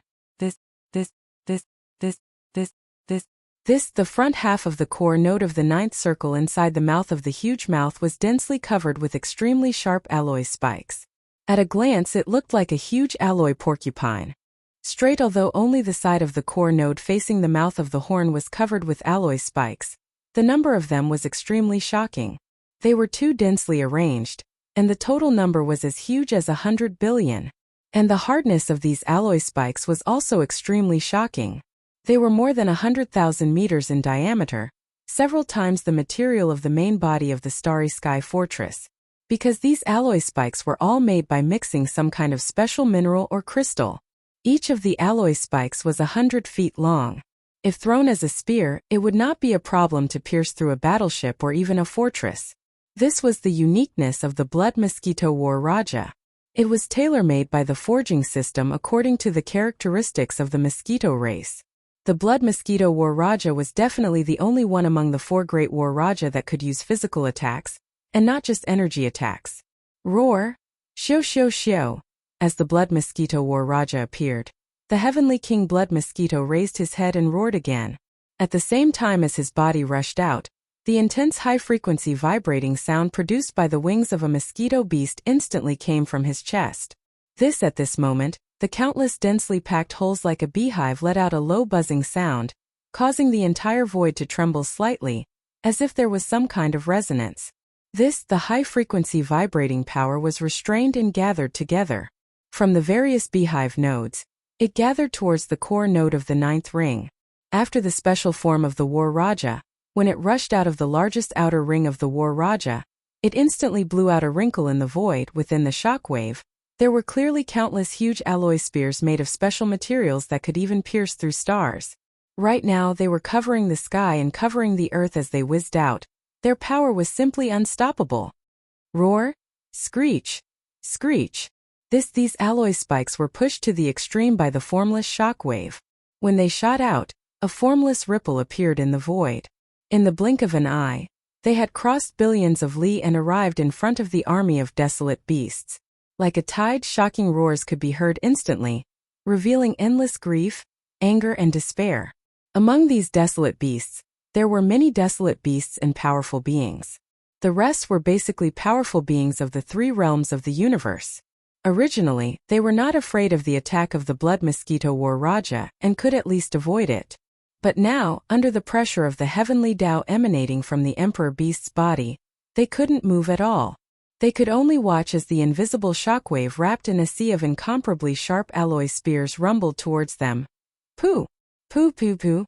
The front half of the core node of the 9th circle inside the mouth of the huge mouth was densely covered with extremely sharp alloy spikes. At a glance it looked like a huge alloy porcupine. Straight, although only the side of the core node facing the mouth of the horn was covered with alloy spikes. The number of them was extremely shocking. They were too densely arranged, and the total number was as huge as 100 billion. And the hardness of these alloy spikes was also extremely shocking. They were more than 100,000 meters in diameter, several times the material of the main body of the Starry Sky Fortress. Because these alloy spikes were all made by mixing some kind of special mineral or crystal. Each of the alloy spikes was 100 feet long. If thrown as a spear, it would not be a problem to pierce through a battleship or even a fortress. This was the uniqueness of the Blood Mosquito War Raja. It was tailor-made by the forging system according to the characteristics of the mosquito race. The Blood Mosquito War Raja was definitely the only one among the 4 great War Raja that could use physical attacks, and not just energy attacks. Roar! Shio shio shio! As the Blood Mosquito War Raja appeared, the heavenly king Blood Mosquito raised his head and roared again. At the same time as his body rushed out, the intense high-frequency vibrating sound produced by the wings of a mosquito beast instantly came from his chest. At this moment, the countless densely packed holes like a beehive let out a low buzzing sound, causing the entire void to tremble slightly, as if there was some kind of resonance. The high-frequency vibrating power was restrained and gathered together. From the various beehive nodes, it gathered towards the core node of the 9th ring. After the special form of the War Raja, when it rushed out of the largest outer ring of the War Raja, it instantly blew out a wrinkle in the void within the shockwave. There were clearly countless huge alloy spears made of special materials that could even pierce through stars. Right now they were covering the sky and covering the earth as they whizzed out. Their power was simply unstoppable. Roar! Screech! Screech! These alloy spikes were pushed to the extreme by the formless shockwave. When they shot out, a formless ripple appeared in the void. In the blink of an eye, they had crossed billions of li and arrived in front of the army of desolate beasts. Like a tide, shocking roars could be heard instantly, revealing endless grief, anger, and despair. Among these desolate beasts, there were many desolate beasts and powerful beings. The rest were basically powerful beings of the three realms of the universe. Originally, they were not afraid of the attack of the Blood Mosquito War Raja and could at least avoid it. But now, under the pressure of the heavenly Tao emanating from the Emperor Beast's body, they couldn't move at all. They could only watch as the invisible shockwave wrapped in a sea of incomparably sharp alloy spears rumbled towards them. Pooh! Pooh pooh pooh!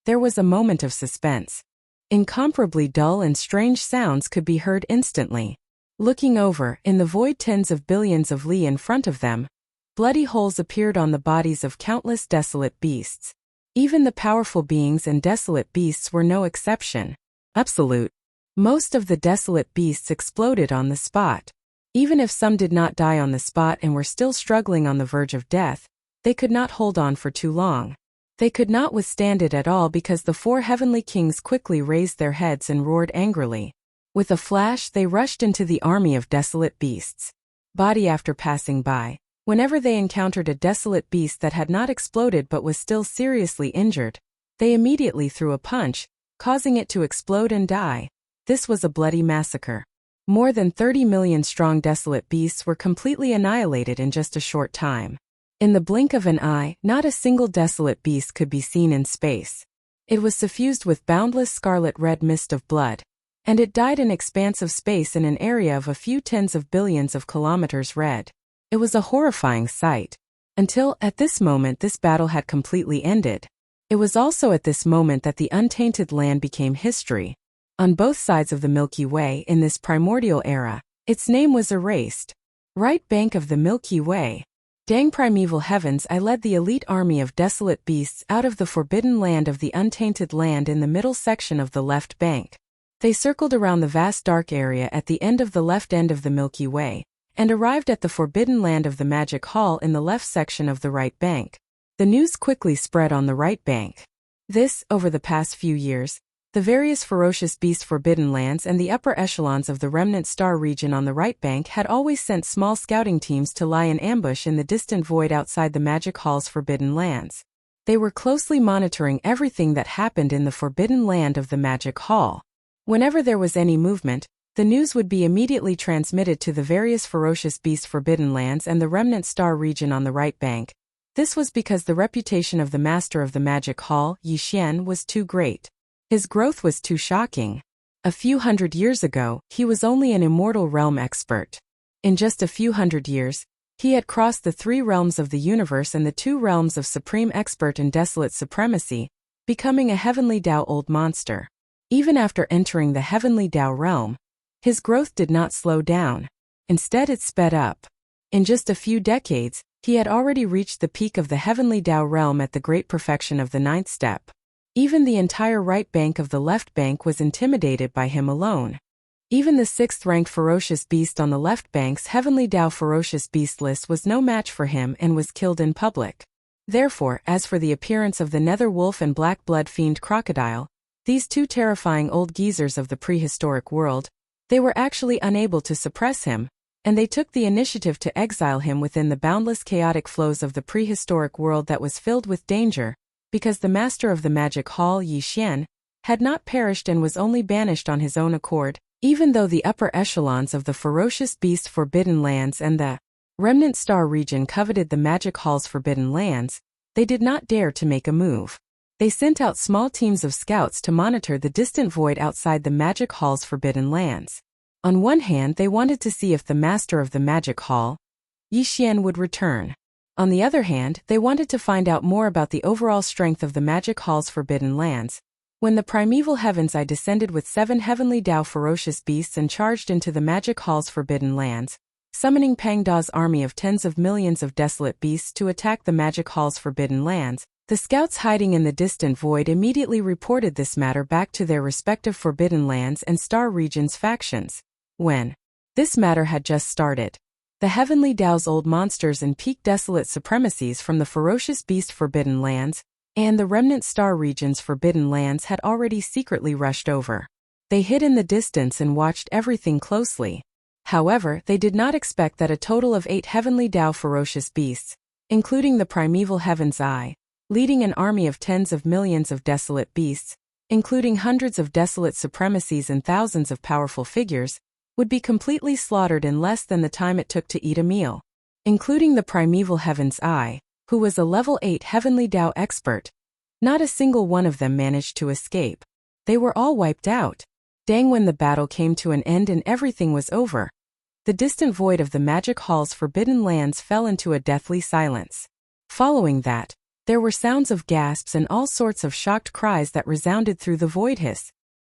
There was a moment of suspense. Incomparably dull and strange sounds could be heard instantly. Looking over, in the void tens of billions of li in front of them, bloody holes appeared on the bodies of countless desolate beasts. Even the powerful beings and desolate beasts were no exception. Absolute. Most of the desolate beasts exploded on the spot. Even if some did not die on the spot and were still struggling on the verge of death, they could not hold on for too long. They could not withstand it at all because the four heavenly kings quickly raised their heads and roared angrily. With a flash, they rushed into the army of desolate beasts. Body after passing by, whenever they encountered a desolate beast that had not exploded but was still seriously injured, they immediately threw a punch, causing it to explode and die. This was a bloody massacre. More than 30 million strong desolate beasts were completely annihilated in just a short time. In the blink of an eye, not a single desolate beast could be seen in space. It was suffused with boundless scarlet-red mist of blood, and it died in expansive space in an area of a few tens of billions of kilometers red. It was a horrifying sight. Until, at this moment, this battle had completely ended. It was also at this moment that the untainted land became history. On both sides of the Milky Way in this primordial era, its name was erased. Right bank of the Milky Way. Dang primeval heavens, I led the elite army of desolate beasts out of the forbidden land of the untainted land in the middle section of the left bank. They circled around the vast dark area at the end of the left end of the Milky Way, and arrived at the forbidden land of the Magic Hall in the left section of the right bank. The news quickly spread on the right bank. This, over the past few years, the various ferocious beast forbidden lands and the upper echelons of the remnant star region on the right bank had always sent small scouting teams to lie in ambush in the distant void outside the Magic Hall's forbidden lands. They were closely monitoring everything that happened in the forbidden land of the Magic Hall. Whenever there was any movement, the news would be immediately transmitted to the various ferocious beast forbidden lands and the remnant star region on the right bank. This was because the reputation of the master of the Magic Hall, Yi Xian, was too great. His growth was too shocking. A few hundred years ago, he was only an immortal realm expert. In just a few hundred years, he had crossed the three realms of the universe and the two realms of supreme expert and desolate supremacy, becoming a heavenly Tao old monster. Even after entering the heavenly Tao realm, his growth did not slow down. Instead, it sped up. In just a few decades, he had already reached the peak of the heavenly Tao realm at the great perfection of the ninth step. Even the entire right bank of the left bank was intimidated by him alone. Even the sixth-ranked ferocious beast on the left bank's heavenly Tao ferocious beast list was no match for him and was killed in public. Therefore, as for the appearance of the nether wolf and black blood fiend crocodile, these two terrifying old geezers of the prehistoric world, they were actually unable to suppress him, and they took the initiative to exile him within the boundless chaotic flows of the prehistoric world that was filled with danger, because the master of the Magic Hall, Yi Xian, had not perished and was only banished on his own accord. Even though the upper echelons of the ferocious beast forbidden lands and the remnant star region coveted the Magic Hall's forbidden lands, they did not dare to make a move. They sent out small teams of scouts to monitor the distant void outside the Magic Hall's forbidden lands. On one hand, they wanted to see if the master of the Magic Hall, Yi Xian, would return. On the other hand, they wanted to find out more about the overall strength of the Magic Hall's forbidden lands. When the primeval heavens, I descended with 7 heavenly Tao ferocious beasts and charged into the Magic Hall's forbidden lands, summoning Pang Da's army of tens of millions of desolate beasts to attack the Magic Hall's forbidden lands. The scouts hiding in the distant void immediately reported this matter back to their respective forbidden lands and star regions factions. When this matter had just started, the heavenly Tao's old monsters and peak desolate supremacies from the ferocious beast forbidden lands and the remnant star region's forbidden lands had already secretly rushed over. They hid in the distance and watched everything closely. However, they did not expect that a total of 8 heavenly Tao ferocious beasts, including the primeval heaven's eye, leading an army of tens of millions of desolate beasts, including hundreds of desolate supremacies and thousands of powerful figures, would be completely slaughtered in less than the time it took to eat a meal. Including the primeval Heaven's Eye, who was a level 8 Heavenly Tao expert. Not a single one of them managed to escape. They were all wiped out. Dang, when the battle came to an end and everything was over, the distant void of the magic hall's forbidden lands fell into a deathly silence. Following that, there were sounds of gasps and all sorts of shocked cries that resounded through the void.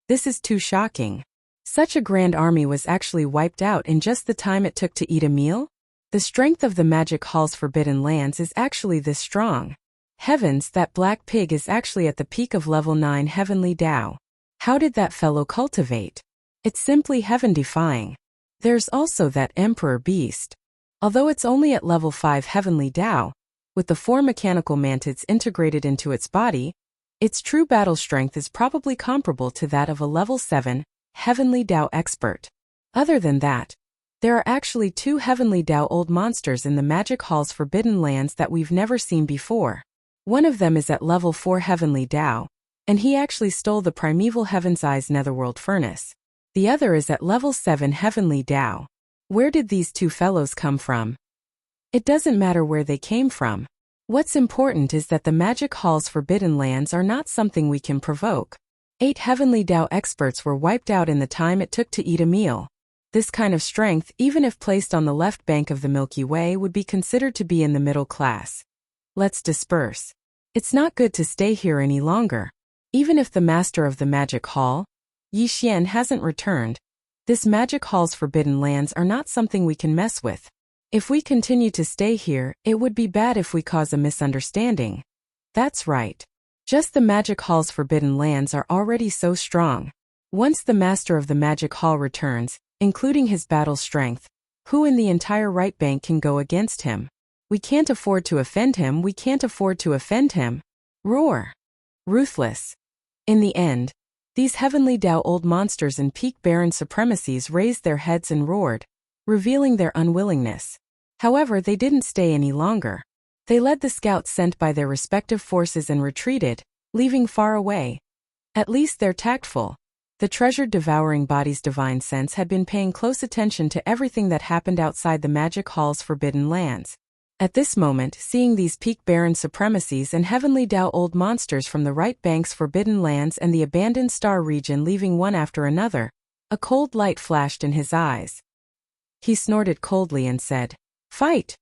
This is too shocking. Such a grand army was actually wiped out in just the time it took to eat a meal? The strength of the magic hall's forbidden lands is actually this strong. Heavens, that black pig is actually at the peak of level 9 Heavenly Tao. How did that fellow cultivate? It's simply heaven-defying. There's also that Emperor Beast. Although it's only at level 5 Heavenly Tao, with the 4 mechanical mantids integrated into its body, its true battle strength is probably comparable to that of a level 7 Heavenly Tao expert. Other than that, there are actually 2 Heavenly Tao old monsters in the Magic Hall's Forbidden Lands that we've never seen before. One of them is at level 4 Heavenly Tao, and he actually stole the primeval Heaven's Eye's netherworld furnace. The other is at level 7 Heavenly Tao. Where did these 2 fellows come from? It doesn't matter where they came from. What's important is that the Magic Hall's Forbidden Lands are not something we can provoke. 8 Heavenly Tao experts were wiped out in the time it took to eat a meal. This kind of strength, even if placed on the left bank of the Milky Way, would be considered to be in the middle class. Let's disperse. It's not good to stay here any longer. Even if the master of the Magic Hall, Yi Xian, hasn't returned, this Magic Hall's forbidden lands are not something we can mess with. If we continue to stay here, it would be bad if we cause a misunderstanding. That's right. Just the Magic Hall's forbidden lands are already so strong. Once the master of the Magic Hall returns, including his battle strength, who in the entire right bank can go against him? We can't afford to offend him, we can't afford to offend him. Roar. Ruthless. In the end, these Heavenly Tao old monsters in peak barren supremacies raised their heads and roared, revealing their unwillingness. However, they didn't stay any longer. They led the scouts sent by their respective forces and retreated, leaving far away. At least they're tactful. The treasured devouring body's divine sense had been paying close attention to everything that happened outside the Magic Hall's forbidden lands. At this moment, seeing these peak barren supremacies and Heavenly Tao old monsters from the right bank's forbidden lands and the abandoned star region leaving one after another, a cold light flashed in his eyes. He snorted coldly and said, "Fight!"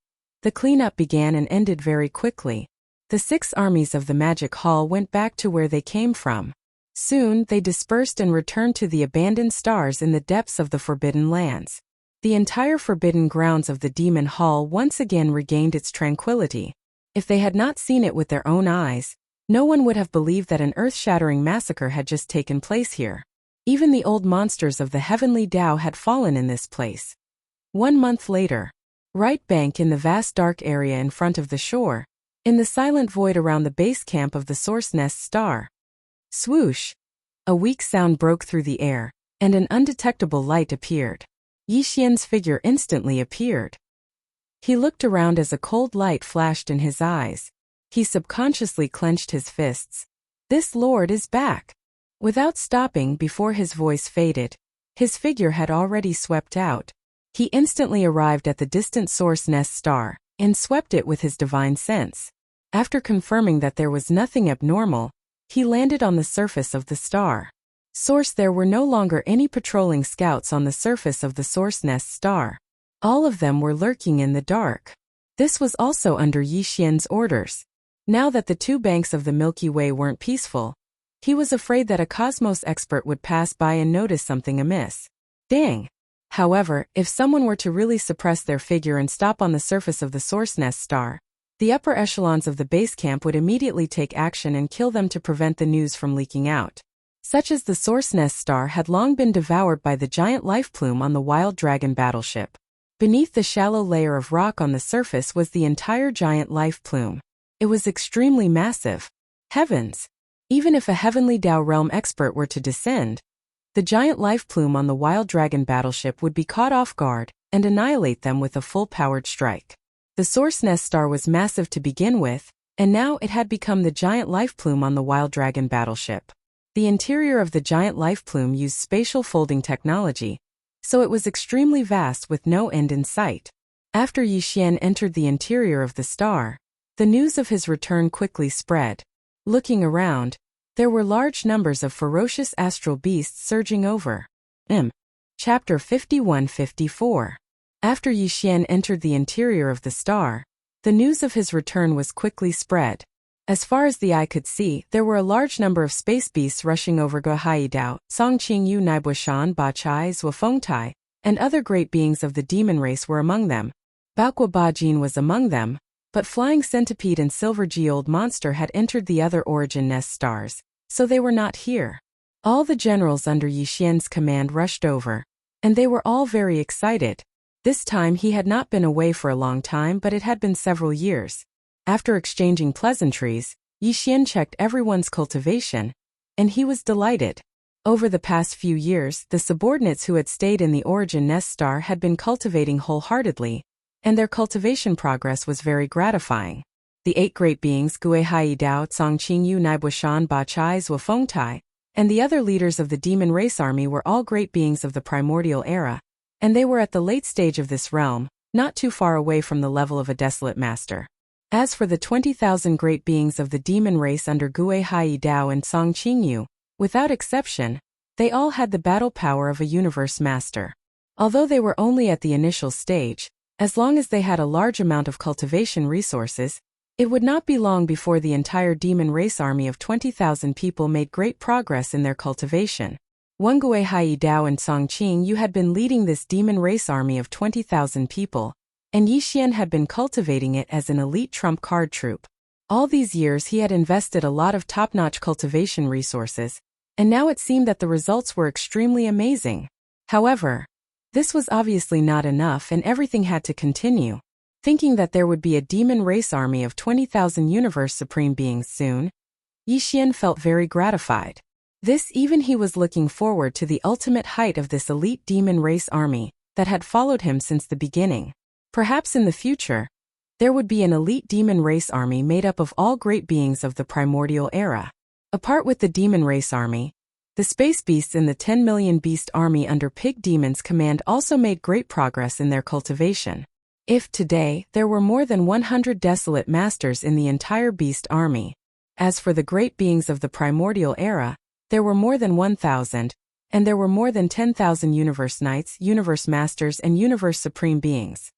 The cleanup began and ended very quickly. The 6 armies of the Magic Hall went back to where they came from. Soon, they dispersed and returned to the abandoned stars in the depths of the Forbidden Lands. The entire forbidden grounds of the Demon Hall once again regained its tranquility. If they had not seen it with their own eyes, no one would have believed that an earth-shattering massacre had just taken place here. Even the old monsters of the Heavenly Tao had fallen in this place. 1 month later, right bank in the vast dark area in front of the shore, in the silent void around the base camp of the Source Nest star. Swoosh! A weak sound broke through the air, and an undetectable light appeared. Yi Xian's figure instantly appeared. He looked around as a cold light flashed in his eyes. He subconsciously clenched his fists. This lord is back. Without stopping before his voice faded, his figure had already swept out. He instantly arrived at the distant Source Nest star, and swept it with his divine sense. After confirming that there was nothing abnormal, he landed on the surface of the star. Source, there were no longer any patrolling scouts on the surface of the Source Nest star. All of them were lurking in the dark. This was also under Yi Xian's orders. Now that the 2 banks of the Milky Way weren't peaceful, he was afraid that a cosmos expert would pass by and notice something amiss. Dang! However, if someone were to really suppress their figure and stop on the surface of the Source Nest star, the upper echelons of the base camp would immediately take action and kill them to prevent the news from leaking out. Such as the Source Nest star had long been devoured by the giant life plume on the Wild Dragon battleship. Beneath the shallow layer of rock on the surface was the entire giant life plume. It was extremely massive. Heavens! Even if a Heavenly Tao realm expert were to descend, the giant life plume on the Wild Dragon battleship would be caught off guard and annihilate them with a full-powered strike. The Source Nest star was massive to begin with, and now it had become the giant life plume on the Wild Dragon battleship. The interior of the giant life plume used spatial folding technology, so it was extremely vast with no end in sight. After Yi Xian entered the interior of the star, the news of his return quickly spread. Looking around, there were large numbers of ferocious astral beasts surging over. Chapter 51-54. After Yi Xian entered the interior of the star, the news of his return was quickly spread. As far as the eye could see, there were a large number of space beasts rushing over Guohai Dao, Songqing Yu Naibuishan Ba Chai Zuofengtai, and other great beings of the demon race were among them. Baoque Bajin was among them, but Flying Centipede and Silver Geode Monster had entered the other origin nest stars, so they were not here. All the generals under Yi Xian's command rushed over, and they were all very excited. This time he had not been away for a long time, but it had been several years. After exchanging pleasantries, Yi Xian checked everyone's cultivation, and he was delighted. Over the past few years, the subordinates who had stayed in the origin nest star had been cultivating wholeheartedly, and their cultivation progress was very gratifying. The 8 great beings Guohai Dao, Songqing Yu Naibuishan Ba Chai Zuofengtai, and the other leaders of the demon race army were all great beings of the primordial era, and they were at the late stage of this realm, not too far away from the level of a desolate master. As for the 20,000 great beings of the demon race under Guohai Dao and Songqing Yu, without exception, they all had the battle power of a universe master. Although they were only at the initial stage, as long as they had a large amount of cultivation resources, it would not be long before the entire demon race army of 20,000 people made great progress in their cultivation. One Guohai Dao and Songqing Yu had been leading this demon race army of 20,000 people, and Yi Xian had been cultivating it as an elite trump card troop. All these years he had invested a lot of top-notch cultivation resources, and now it seemed that the results were extremely amazing. However, this was obviously not enough and everything had to continue. Thinking that there would be a demon race army of 20,000 universe supreme beings soon, Yi Xian felt very gratified. Even he was looking forward to the ultimate height of this elite demon race army that had followed him since the beginning. Perhaps in the future, there would be an elite demon race army made up of all great beings of the primordial era. Apart with the demon race army, the space beasts in the 10 million beast army under Pig Demon's command also made great progress in their cultivation. If today there were more than 100 desolate masters in the entire beast army. As for the great beings of the primordial era, there were more than 1,000, and there were more than 10,000 universe knights, universe masters and universe supreme beings.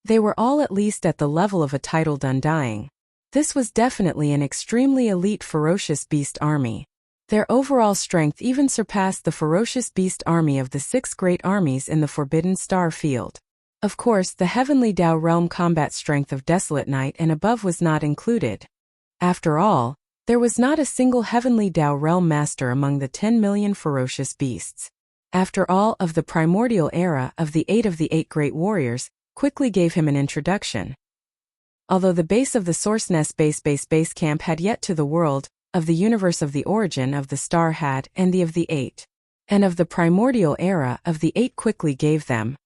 They were all at least at the level of a titled Undying. This was definitely an extremely elite ferocious beast army. Their overall strength even surpassed the ferocious beast army of the 6 great armies in the Forbidden Star field. Of course, the Heavenly Dao realm combat strength of Desolate Knight and above was not included. After all, there was not a single Heavenly Dao realm master among the 10 million ferocious beasts. After all, of the primordial era of the 8 great warriors, quickly gave him an introduction. Although the base of the Source Nest base camp had yet to the world, of the universe of the origin of the star had, and the of the 8. And of the primordial era of the 8 quickly gave them.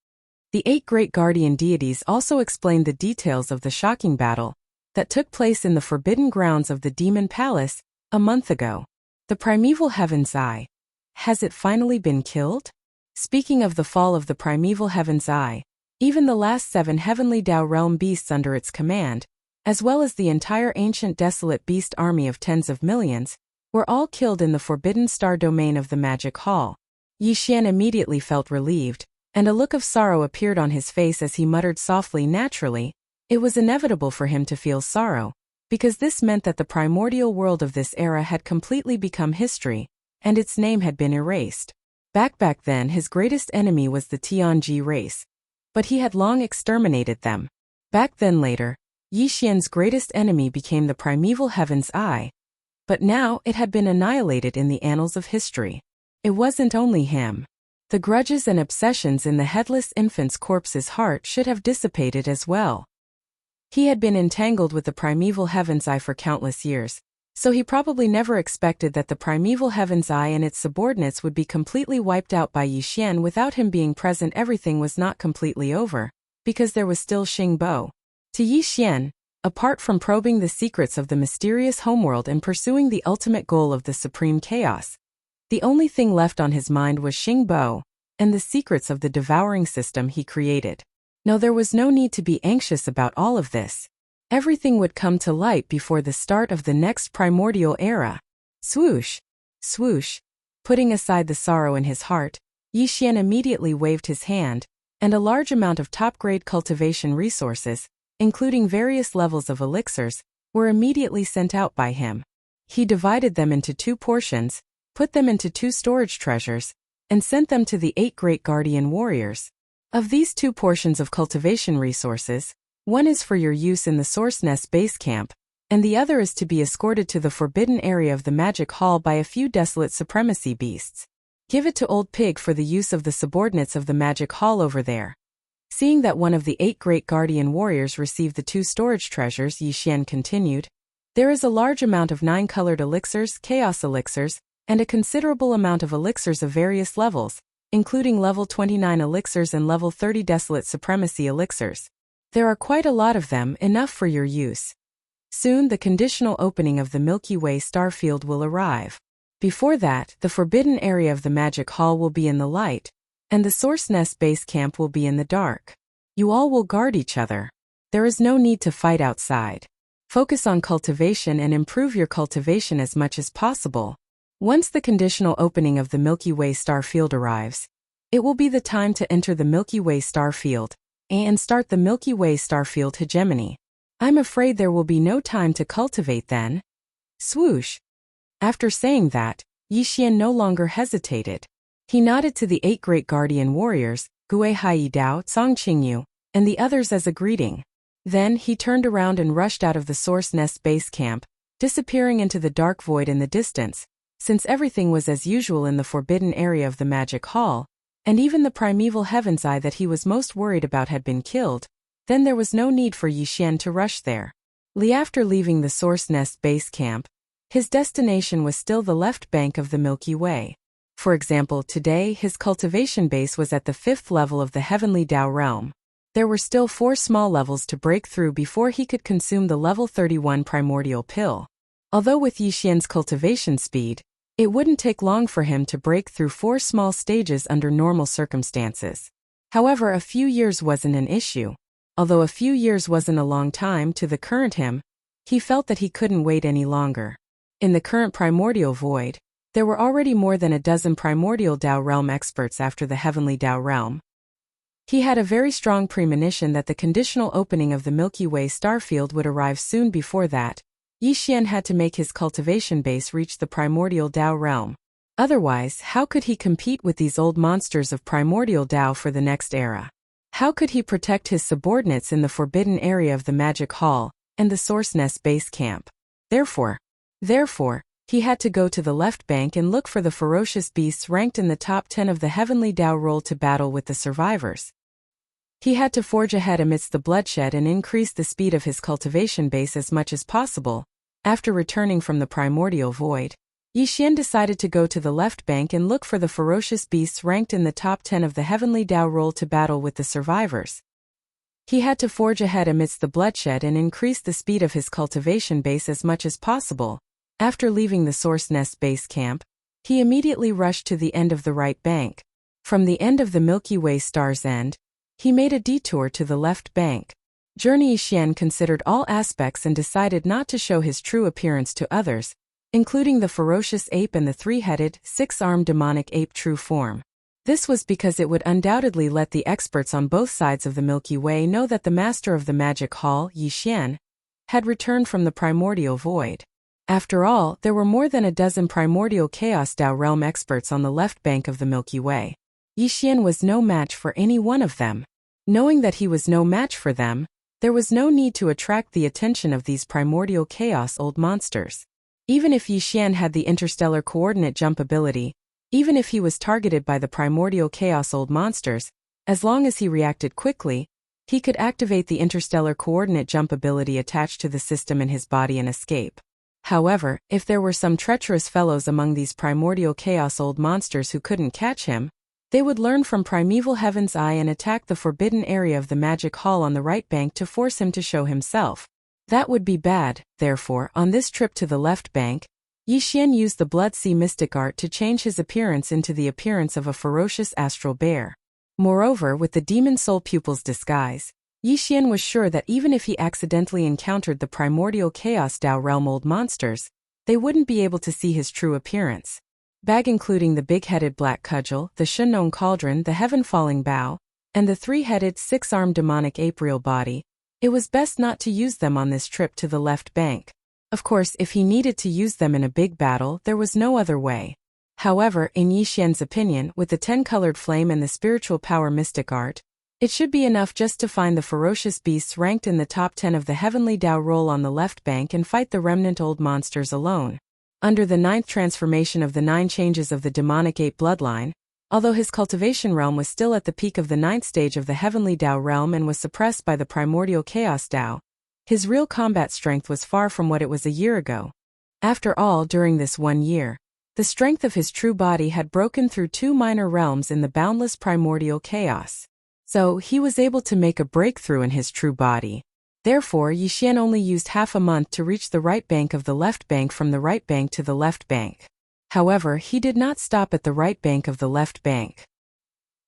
The 8 great guardian deities also explained the details of the shocking battle that took place in the forbidden grounds of the Demon Palace a month ago. The primeval Heaven's Eye. Has it finally been killed? Speaking of the fall of the primeval Heaven's Eye, even the last 7 Heavenly Dao realm beasts under its command, as well as the entire ancient desolate beast army of tens of millions, were all killed in the Forbidden Star domain of the Magic Hall. Yi Xian immediately felt relieved, and a look of sorrow appeared on his face as he muttered softly. Naturally, it was inevitable for him to feel sorrow, because this meant that the primordial world of this era had completely become history, and its name had been erased. Back then his greatest enemy was the Tianji race, but he had long exterminated them. Back then later, Yi Xian's greatest enemy became the primeval Heaven's Eye, but now it had been annihilated in the annals of history. It wasn't only him. The grudges and obsessions in the headless infant's corpse's heart should have dissipated as well. He had been entangled with the primeval Heaven's Eye for countless years, so he probably never expected that the primeval Heaven's Eye and its subordinates would be completely wiped out by Yi Xian without him being present. Everything was not completely over, because there was still Xing Bo. To Yi Xian, Apart from probing the secrets of the mysterious homeworld and pursuing the ultimate goal of the supreme chaos, the only thing left on his mind was Xingbo and the secrets of the devouring system he created. No, there was no need to be anxious about all of this. Everything would come to light before the start of the next primordial era. Swoosh! Swoosh! Putting aside the sorrow in his heart, Yi Xian immediately waved his hand, and a large amount of top-grade cultivation resources, including various levels of elixirs, were immediately sent out by him. He divided them into 2 portions, put them into 2 storage treasures, and sent them to the 8 great guardian warriors. Of these 2 portions of cultivation resources, one is for your use in the Source Nest base camp, and the other is to be escorted to the forbidden area of the Magic Hall by a few desolate supremacy beasts. Give it to Old Pig for the use of the subordinates of the Magic Hall over there. Seeing that one of the 8 great guardian warriors received the 2 storage treasures, Yi Xian continued, there is a large amount of 9-colored elixirs, chaos elixirs, and a considerable amount of elixirs of various levels, including level 29 elixirs and level 30 desolate supremacy elixirs. There are quite a lot of them, enough for your use. Soon the conditional opening of the Milky Way star field will arrive. Before that, the forbidden area of the Magic Hall will be in the light, and the Source Nest base camp will be in the dark. You all will guard each other. There is no need to fight outside. Focus on cultivation and improve your cultivation as much as possible. Once the conditional opening of the Milky Way star field arrives, it will be the time to enter the Milky Way star field and start the Milky Way star field hegemony. I'm afraid there will be no time to cultivate then. Swoosh! After saying that, Yi Xian no longer hesitated. He nodded to the 8 great guardian warriors, Gui Hai Dao, Song Qingyu, and the others as a greeting. Then he turned around and rushed out of the Source Nest base camp, disappearing into the dark void in the distance. Since everything was as usual in the forbidden area of the Magic Hall, and even the primeval Heaven's Eye that he was most worried about had been killed, then there was no need for Yi Xian to rush there. After leaving the Source Nest base camp, his destination was still the left bank of the Milky Way. For example, today his cultivation base was at the 5th level of the Heavenly Dao realm. There were still 4 small levels to break through before he could consume the level 31 primordial pill. Although with Yi Xian's cultivation speed, it wouldn't take long for him to break through 4 small stages under normal circumstances. However, a few years wasn't an issue. Although a few years wasn't a long time to the current him, he felt that he couldn't wait any longer. In the current primordial void, there were already more than a dozen primordial Dao realm experts after the Heavenly Dao realm. He had a very strong premonition that the conditional opening of the Milky Way star field would arrive soon. Before that, Yi Xian had to make his cultivation base reach the primordial Dao realm. Otherwise, how could he compete with these old monsters of primordial Dao for the next era? How could he protect his subordinates in the forbidden area of the Magic Hall and the Source Nest base camp? Therefore, he had to go to the left bank and look for the ferocious beasts ranked in the top 10 of the Heavenly Dao roll to battle with the survivors. He had to forge ahead amidst the bloodshed and increase the speed of his cultivation base as much as possible. After returning from the primordial void, Yi Xian decided to go to the left bank and look for the ferocious beasts ranked in the top 10 of the Heavenly Dao roll to battle with the survivors. He had to forge ahead amidst the bloodshed and increase the speed of his cultivation base as much as possible. After leaving the Source Nest base camp, he immediately rushed to the end of the right bank. From the end of the Milky Way star's end, he made a detour to the left bank. Yi Xian considered all aspects and decided not to show his true appearance to others, including the ferocious ape and the 3-headed, 6-armed demonic ape true form. This was because it would undoubtedly let the experts on both sides of the Milky Way know that the master of the Magic Hall, Yi Xian, had returned from the primordial void. After all, there were more than a dozen primordial Chaos Dao realm experts on the left bank of the Milky Way. Yi Xian was no match for any one of them. Knowing that he was no match for them, there was no need to attract the attention of these primordial chaos old monsters. Even if Yi Xian had the interstellar coordinate jump ability, even if he was targeted by the primordial chaos old monsters, as long as he reacted quickly, he could activate the interstellar coordinate jump ability attached to the system in his body and escape. However, if there were some treacherous fellows among these primordial chaos old monsters who couldn't catch him, they would learn from primeval Heaven's Eye and attack the forbidden area of the Magic Hall on the right bank to force him to show himself. That would be bad. Therefore, on this trip to the left bank, Yi Xian used the Blood Sea mystic art to change his appearance into the appearance of a ferocious astral bear. Moreover, with the demon soul pupil's disguise, Yi Xian was sure that even if he accidentally encountered the primordial chaos Dao realm old monsters, they wouldn't be able to see his true appearance. Bag including the big-headed black cudgel, the Shenong cauldron, the heaven-falling bow, and the three-headed, six-armed demonic apial body, it was best not to use them on this trip to the left bank. Of course, if he needed to use them in a big battle, there was no other way. However, in Yi Xian's opinion, with the 10-colored flame and the spiritual power mystic art, it should be enough just to find the ferocious beasts ranked in the top 10 of the heavenly Dao roll on the left bank and fight the remnant old monsters alone. Under the 9th transformation of the 9 changes of the demonic ape bloodline, although his cultivation realm was still at the peak of the 9th stage of the heavenly Dao realm and was suppressed by the primordial chaos Dao, his real combat strength was far from what it was a year ago. After all, during this 1 year, the strength of his true body had broken through 2 minor realms in the boundless primordial chaos. So, he was able to make a breakthrough in his true body. Therefore, Yi Xian only used half a month to reach the right bank of the left bank from the right bank to the left bank. However, he did not stop at the right bank of the left bank.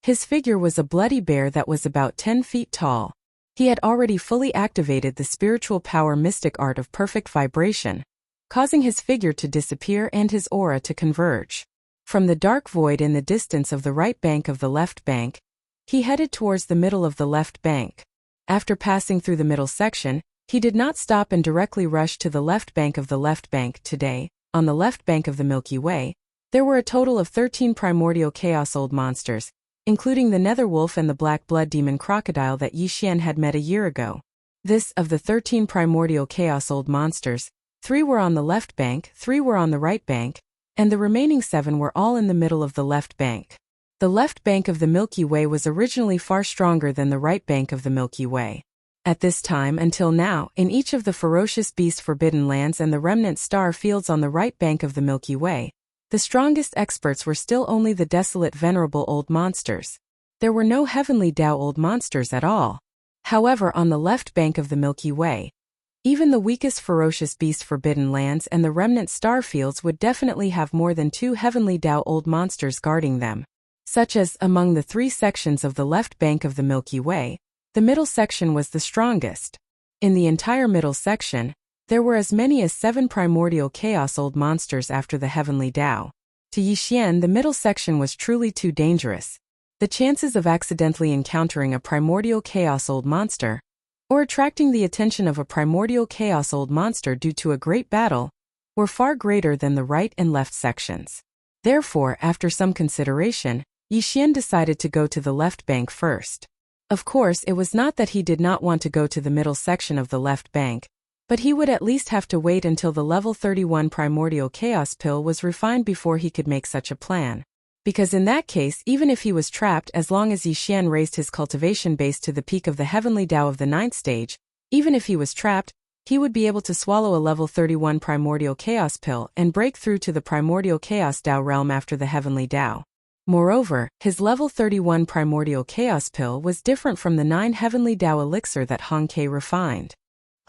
His figure was a bloody bear that was about 10 feet tall. He had already fully activated the spiritual power mystic art of perfect vibration, causing his figure to disappear and his aura to converge. From the dark void in the distance of the right bank of the left bank, he headed towards the middle of the left bank. After passing through the middle section, he did not stop and directly rush to the left bank of the left bank. Today, on the left bank of the Milky Way, there were a total of 13 primordial chaos old monsters, including the Netherwolf and the black blood demon crocodile that Yi Xian had met a year ago. This, of the 13 primordial chaos old monsters, 3 were on the left bank, 3 were on the right bank, and the remaining 7 were all in the middle of the left bank. The left bank of the Milky Way was originally far stronger than the right bank of the Milky Way. At this time until now, in each of the ferocious beast forbidden lands and the remnant star fields on the right bank of the Milky Way, the strongest experts were still only the desolate venerable old monsters. There were no heavenly Dao old monsters at all. However, on the left bank of the Milky Way, even the weakest ferocious beast forbidden lands and the remnant star fields would definitely have more than 2 heavenly Dao old monsters guarding them. Such as, among the 3 sections of the left bank of the Milky Way, the middle section was the strongest. In the entire middle section, there were as many as 7 primordial chaos old monsters after the heavenly Dao. To Yi Xian, the middle section was truly too dangerous. The chances of accidentally encountering a primordial chaos old monster, or attracting the attention of a primordial chaos old monster due to a great battle, were far greater than the right and left sections. Therefore, after some consideration, Yi Xian decided to go to the left bank first. Of course, it was not that he did not want to go to the middle section of the left bank, but he would at least have to wait until the level 31 primordial chaos pill was refined before he could make such a plan. Because in that case, even if he was trapped, as long as Yi Xian raised his cultivation base to the peak of the heavenly Dao of the 9th stage, even if he was trapped, he would be able to swallow a level 31 primordial chaos pill and break through to the primordial chaos Dao realm after the heavenly Dao. Moreover, his level 31 primordial chaos pill was different from the 9 heavenly Dao elixir that Hong Ke refined.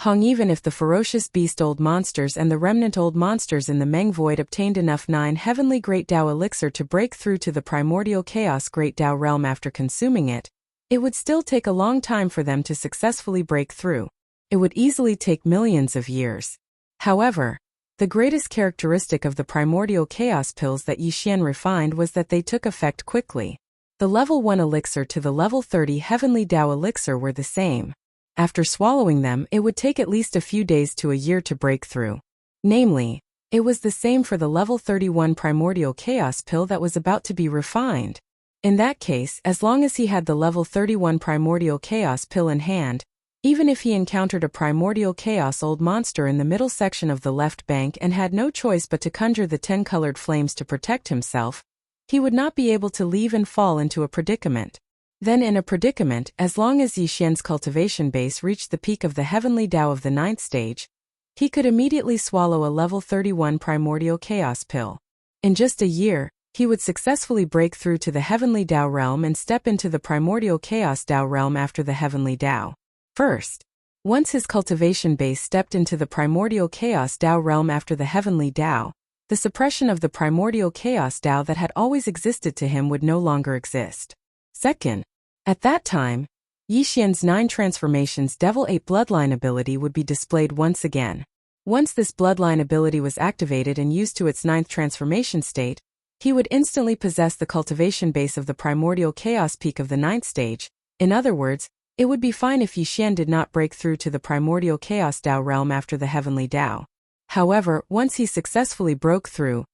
Even if the ferocious beast old monsters and the remnant old monsters in the Meng Void obtained enough 9 heavenly great Dao elixir to break through to the primordial chaos great Dao realm after consuming it, it would still take a long time for them to successfully break through. It would easily take millions of years. However, the greatest characteristic of the primordial chaos pills that Yi Xian refined was that they took effect quickly. The level 1 elixir to the level 30 heavenly Dao elixir were the same. After swallowing them, it would take at least a few days to a year to break through. Namely, it was the same for the level 31 primordial chaos pill that was about to be refined. In that case, as long as he had the level 31 primordial chaos pill in hand, even if he encountered a primordial chaos old monster in the middle section of the left bank and had no choice but to conjure the 10 colored flames to protect himself, he would not be able to leave and fall into a predicament. Then in a predicament, as long as Yi Xian's cultivation base reached the peak of the heavenly Dao of the 9th stage, he could immediately swallow a level 31 primordial chaos pill. In just a year, he would successfully break through to the heavenly Dao realm and step into the primordial chaos Dao realm after the heavenly Dao. First, Once his cultivation base stepped into the primordial chaos Tao realm after the heavenly Tao, the suppression of the primordial chaos Tao that had always existed to him would no longer exist. Second, at that time, Yi Xian's 9 transformations Devil 8 bloodline ability would be displayed once again. Once this bloodline ability was activated and used to its 9th transformation state, he would instantly possess the cultivation base of the primordial chaos peak of the 9th stage. In other words, it would be fine if Yi Xian did not break through to the primordial chaos Tao realm after the heavenly Tao. However, once he successfully broke through,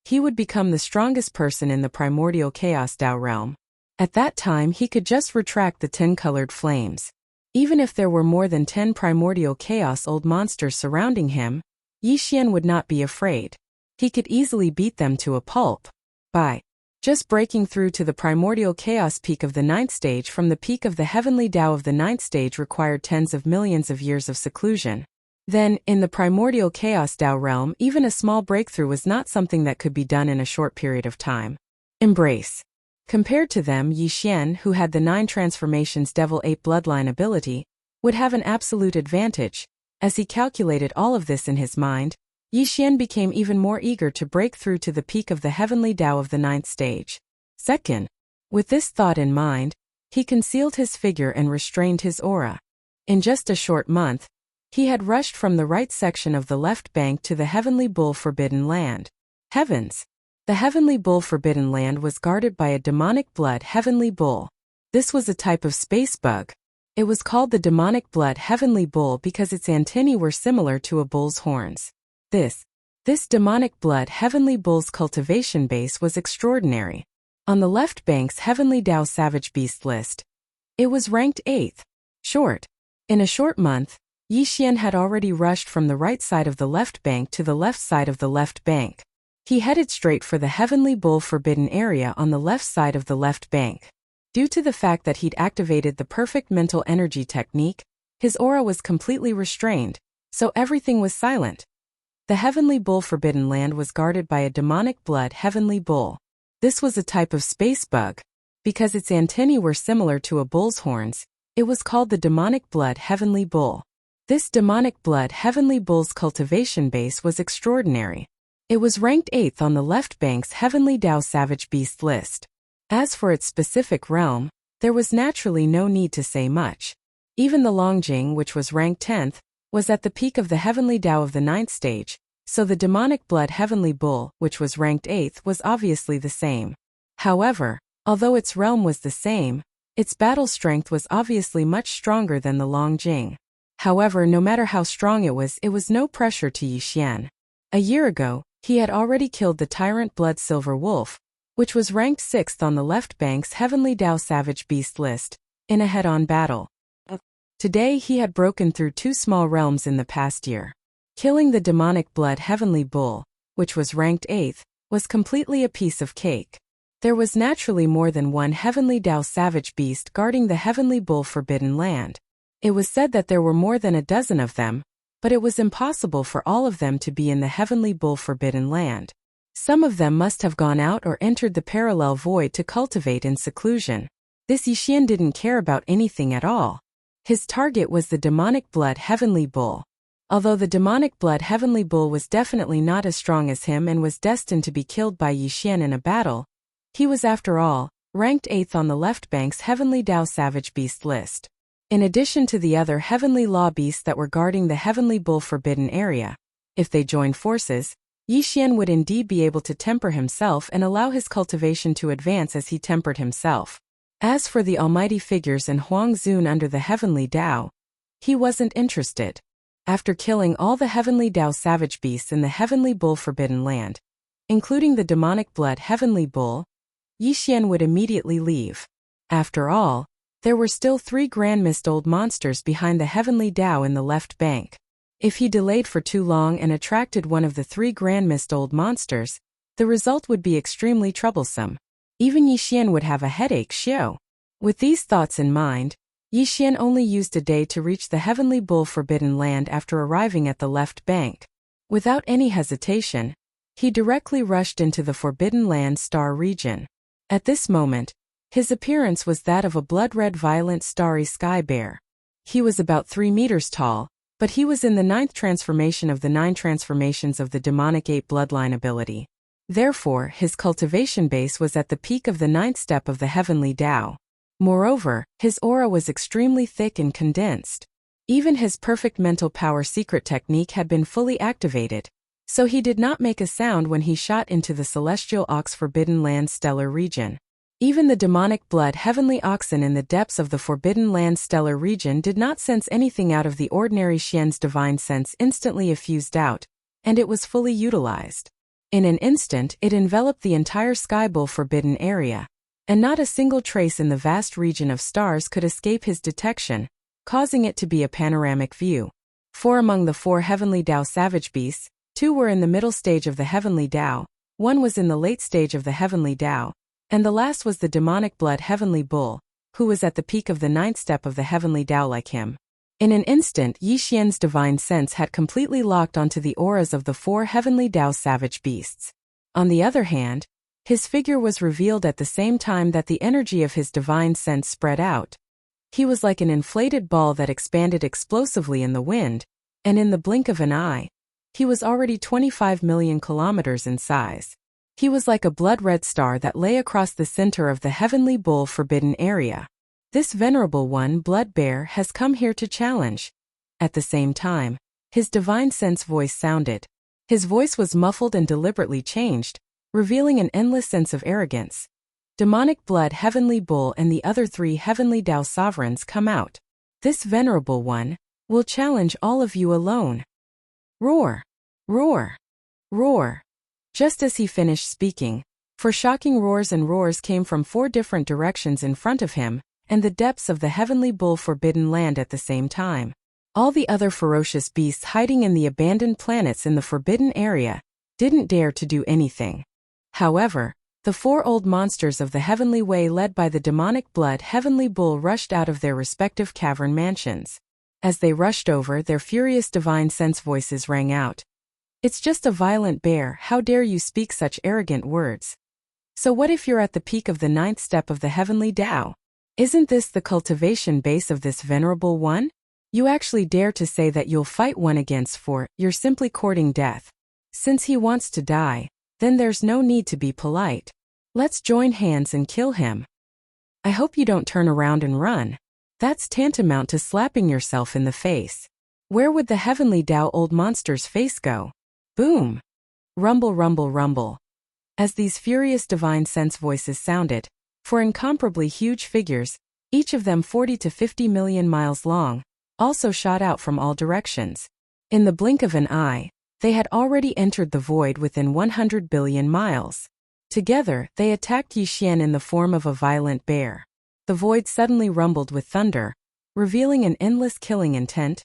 he would become the strongest person in the primordial chaos Tao realm. At that time he could just retract the 10 colored flames. Even if there were more than 10 primordial chaos old monsters surrounding him, Yi Xian would not be afraid. He could easily beat them to a pulp. By just breaking through to the primordial chaos peak of the 9th stage from the peak of the heavenly Tao of the 9th stage required tens of millions of years of seclusion. Then, in the primordial chaos Tao realm, even a small breakthrough was not something that could be done in a short period of time. Embrace. Compared to them, Yi Xian, who had the 9 transformations Devil 8 bloodline ability, would have an absolute advantage. As he calculated all of this in his mind, Yi Xian became even more eager to break through to the peak of the heavenly Tao of the 9th stage. Second, with this thought in mind, he concealed his figure and restrained his aura. In just a short month, he had rushed from the right section of the left bank to the heavenly bull forbidden land. Heavens! The heavenly bull forbidden land was guarded by a demonic blood heavenly bull. This was a type of space bug. It was called the demonic blood heavenly bull because its antennae were similar to a bull's horns. This demonic blood heavenly bull's cultivation base was extraordinary. On the left bank's heavenly Tao savage beast list, it was ranked 8th. Short. In a short month, Yi Xian had already rushed from the right side of the left bank to the left side of the left bank. He headed straight for the heavenly bull forbidden area on the left side of the left bank. Due to the fact that he'd activated the perfect mental energy technique, his aura was completely restrained, so everything was silent. The heavenly bull forbidden land was guarded by a demonic blood heavenly bull. This was a type of space bug. Because its antennae were similar to a bull's horns, it was called the demonic blood heavenly bull. This demonic blood heavenly bull's cultivation base was extraordinary. It was ranked 8th on the left bank's heavenly Tao savage beast list. As for its specific realm, there was naturally no need to say much. Even the Longjing, which was ranked 10th, was at the peak of the heavenly Tao of the 9th stage, so the demonic blood heavenly bull, which was ranked 8th, was obviously the same. However, although its realm was the same, its battle strength was obviously much stronger than the Longjing. However, no matter how strong it was no pressure to Yi Xian. A year ago, he had already killed the tyrant blood silver wolf, which was ranked 6th on the left bank's heavenly Tao savage beast list, in a head-on battle. Today he had broken through 2 small realms in the past year. Killing the demonic blood heavenly bull, which was ranked 8th, was completely a piece of cake. There was naturally more than one heavenly Tao savage beast guarding the heavenly bull forbidden land. It was said that there were more than a dozen of them, but it was impossible for all of them to be in the heavenly bull forbidden land. Some of them must have gone out or entered the parallel void to cultivate in seclusion. This Yi Xian didn't care about anything at all. His target was the demonic blood heavenly bull. Although the demonic blood heavenly bull was definitely not as strong as him and was destined to be killed by Yi Xian in a battle, he was after all, ranked 8th on the left bank's heavenly Tao savage beast list. In addition to the other heavenly law beasts that were guarding the heavenly bull forbidden area, if they joined forces, Yi Xian would indeed be able to temper himself and allow his cultivation to advance as he tempered himself. As for the almighty figures in Huang Zun under the heavenly Tao, he wasn't interested. After killing all the heavenly Tao savage beasts in the heavenly bull forbidden land, including the demonic blood heavenly bull, Yi Xian would immediately leave. After all, there were still 3 grand mist old monsters behind the heavenly Tao in the left bank. If he delayed for too long and attracted one of the 3 grand mist old monsters, the result would be extremely troublesome. Even Yi Xian would have a headache. With these thoughts in mind, Yi Xian only used a day to reach the heavenly bull forbidden land after arriving at the left bank. Without any hesitation, he directly rushed into the forbidden land star region. At this moment, his appearance was that of a blood-red violent starry sky bear. He was about 3 meters tall, but he was in the 9th transformation of the 9 transformations of the demonic ape bloodline ability. Therefore, his cultivation base was at the peak of the 9th step of the heavenly Tao. Moreover, his aura was extremely thick and condensed. Even his perfect mental power secret technique had been fully activated, so he did not make a sound when he shot into the celestial ox forbidden land stellar region. Even the demonic blood heavenly oxen in the depths of the forbidden land stellar region did not sense anything out of the ordinary. Xian's divine sense instantly effused out, and it was fully utilized. In an instant, it enveloped the entire skybowl forbidden area, and not a single trace in the vast region of stars could escape his detection, causing it to be a panoramic view. 4 among the 4 heavenly Tao savage beasts, 2 were in the middle stage of the heavenly Tao, 1 was in the late stage of the heavenly Tao, and the last was the demonic blood heavenly bull, who was at the peak of the 9th step of the heavenly Tao like him. In an instant, Yi Xian's divine sense had completely locked onto the auras of the 4 heavenly Tao savage beasts. On the other hand, his figure was revealed at the same time that the energy of his divine sense spread out. He was like an inflated ball that expanded explosively in the wind, and in the blink of an eye, he was already 25 million kilometers in size. He was like a blood-red star that lay across the center of the heavenly bull forbidden area. This venerable one, Blood Bear, has come here to challenge. At the same time, his divine sense voice sounded. His voice was muffled and deliberately changed, revealing an endless sense of arrogance. Demonic blood heavenly bull and the other 3 heavenly Tao sovereigns come out. This venerable one will challenge all of you alone. Roar! Roar! Roar! Just as he finished speaking, 4 shocking roars and roars came from 4 different directions in front of him, and the depths of the heavenly bull forbidden land at the same time. All the other ferocious beasts hiding in the abandoned planets in the forbidden area didn't dare to do anything. However, the 4 old monsters of the heavenly way led by the demonic blood heavenly bull rushed out of their respective cavern mansions. As they rushed over, their furious divine sense voices rang out. It's just a violent bear, how dare you speak such arrogant words? So what if you're at the peak of the 9th step of the heavenly Tao? Isn't this the cultivation base of this venerable one? You actually dare to say that you'll fight 1 against 4, you're simply courting death. Since he wants to die, then there's no need to be polite. Let's join hands and kill him. I hope you don't turn around and run. That's tantamount to slapping yourself in the face. Where would the heavenly Tao old monster's face go? Boom! Rumble, rumble, rumble. As these furious divine sense voices sounded, 4 incomparably huge figures, each of them 40 to 50 million miles long, also shot out from all directions. In the blink of an eye, they had already entered the void within 100 billion miles. Together, they attacked Yi Xian in the form of a violent bear. The void suddenly rumbled with thunder, revealing an endless killing intent.